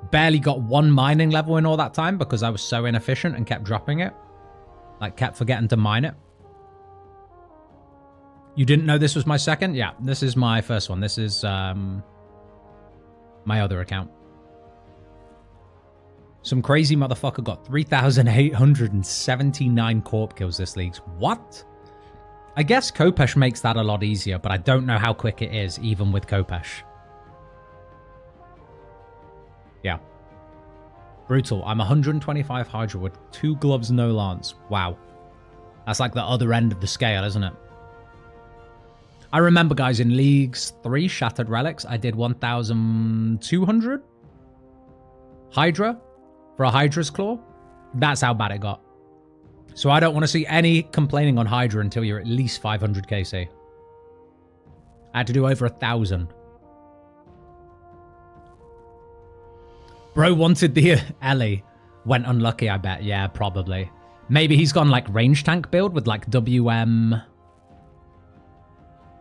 Barely got one mining level in all that time because I was so inefficient and kept dropping it. Like, kept forgetting to mine it. You didn't know this was my second? Yeah, this is my first one. This is my other account. Some crazy motherfucker got 3,879 corp kills this league. What? I guess Kopesh makes that a lot easier, but I don't know how quick it is, even with Kopesh. Yeah. Brutal. I'm 125 Hydra with 2 gloves, no lance. Wow. That's like the other end of the scale, isn't it? I remember, guys, in Leagues 3 Shattered Relics, I did 1,200 Hydra for a Hydra's Claw. That's how bad it got. So I don't want to see any complaining on Hydra until you're at least 500 KC. I had to do over 1,000. Bro wanted the Ellie. Went unlucky, I bet. Yeah, probably. Maybe he's gone like range tank build with like WM.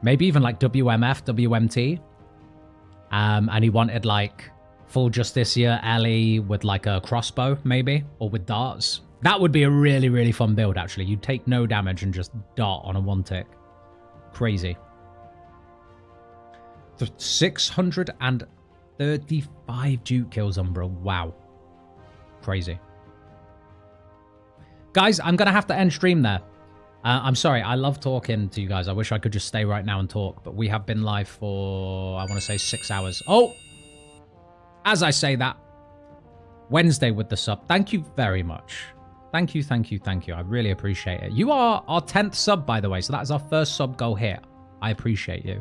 Maybe even like WMF, WMT. And he wanted like full Justicia Ellie with like a crossbow, maybe. Or with darts. That would be a really, really fun build, actually. You take no damage and just dart on a 1-tick. Crazy. 635 Duke kills, Umbra. Wow. Crazy. Guys, I'm going to have to end stream there. I'm sorry. I love talking to you guys. I wish I could just stay right now and talk. But we have been live for, I want to say 6 hours. Oh! As I say that, Wednesday with the sub. Thank you very much. Thank you, thank you, thank you. I really appreciate it. You are our 10th sub, by the way. So that is our first sub goal here. I appreciate you.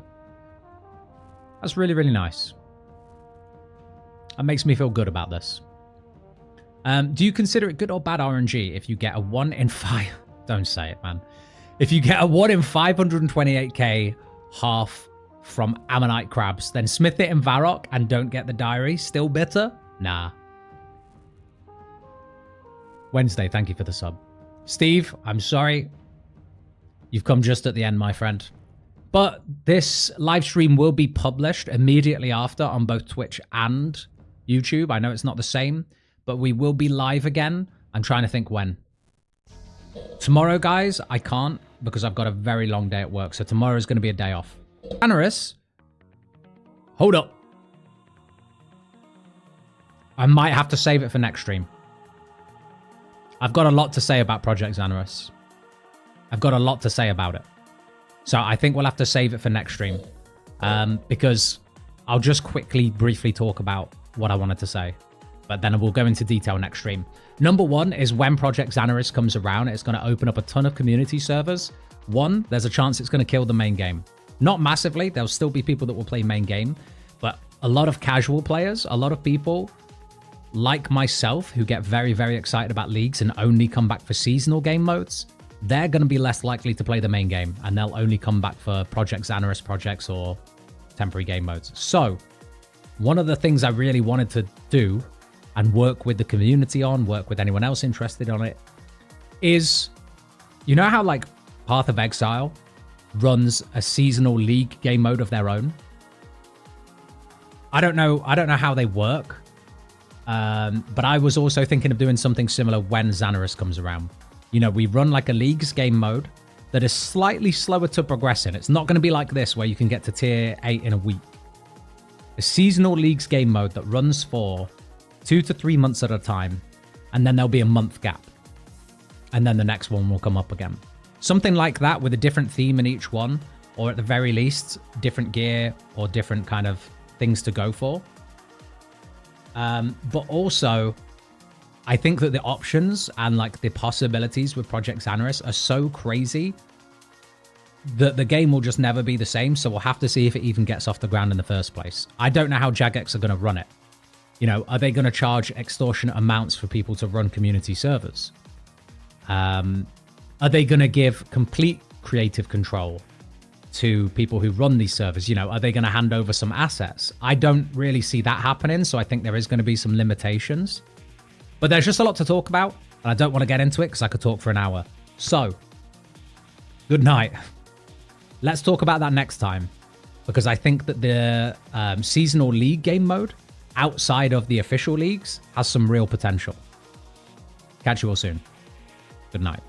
That's really, really nice. That makes me feel good about this. Do you consider it good or bad RNG if you get a 1 in 5... Don't say it, man. If you get a 1 in 528k half from Ammonite crabs, then smith it in Varrock and don't get the diary, still bitter? Nah. Wednesday, thank you for the sub. Steve, I'm sorry. You've come just at the end, my friend. But this live stream will be published immediately after on both Twitch and YouTube. I know it's not the same, but we will be live again. I'm trying to think when. Tomorrow, guys, I can't because I've got a very long day at work. So tomorrow is going to be a day off. Anaris, hold up. I might have to save it for next stream. I've got a lot to say about Project Xanaris. I've got a lot to say about it. So I think we'll have to save it for next stream. Because I'll just briefly talk about what I wanted to say. But then we'll go into detail next stream. Number one is when Project Xanaris comes around, it's going to open up a ton of community servers. One, there's a chance it's going to kill the main game. Not massively. There'll still be people that will play main game. But a lot of casual players, a lot of people like myself who get very, very excited about leagues and only come back for seasonal game modes, they're going to be less likely to play the main game. And they'll only come back for Project Xanaris projects or temporary game modes. So one of the things I really wanted to do and work with the community on, work with anyone else interested on it, is, you know how like Path of Exile runs a seasonal league game mode of their own? I don't know how they work, but I was also thinking of doing something similar when Xanaris comes around. You know, we run like a leagues game mode that is slightly slower to progress in. It's not going to be like this where you can get to tier 8 in a week. A seasonal leagues game mode that runs for 2 to 3 months at a time, and then there'll be a month gap. And then the next one will come up again. Something like that with a different theme in each one, or at the very least, different gear or different kind of things to go for. But also, I think that the options and like the possibilities with Project Xanaris are so crazy that the game will just never be the same. So we'll have to see if it even gets off the ground in the first place. I don't know how Jagex are going to run it. You know, are they going to charge extortionate amounts for people to run community servers? Are they going to give complete creative control to people who run these servers? You know, are they going to hand over some assets? I don't really see that happening, so I think there is going to be some limitations. But there's just a lot to talk about, and I don't want to get into it because I could talk for an hour. So, good night. Let's talk about that next time, because I think that the seasonal league game mode outside of the official leagues has some real potential. Catch you all soon. Good night.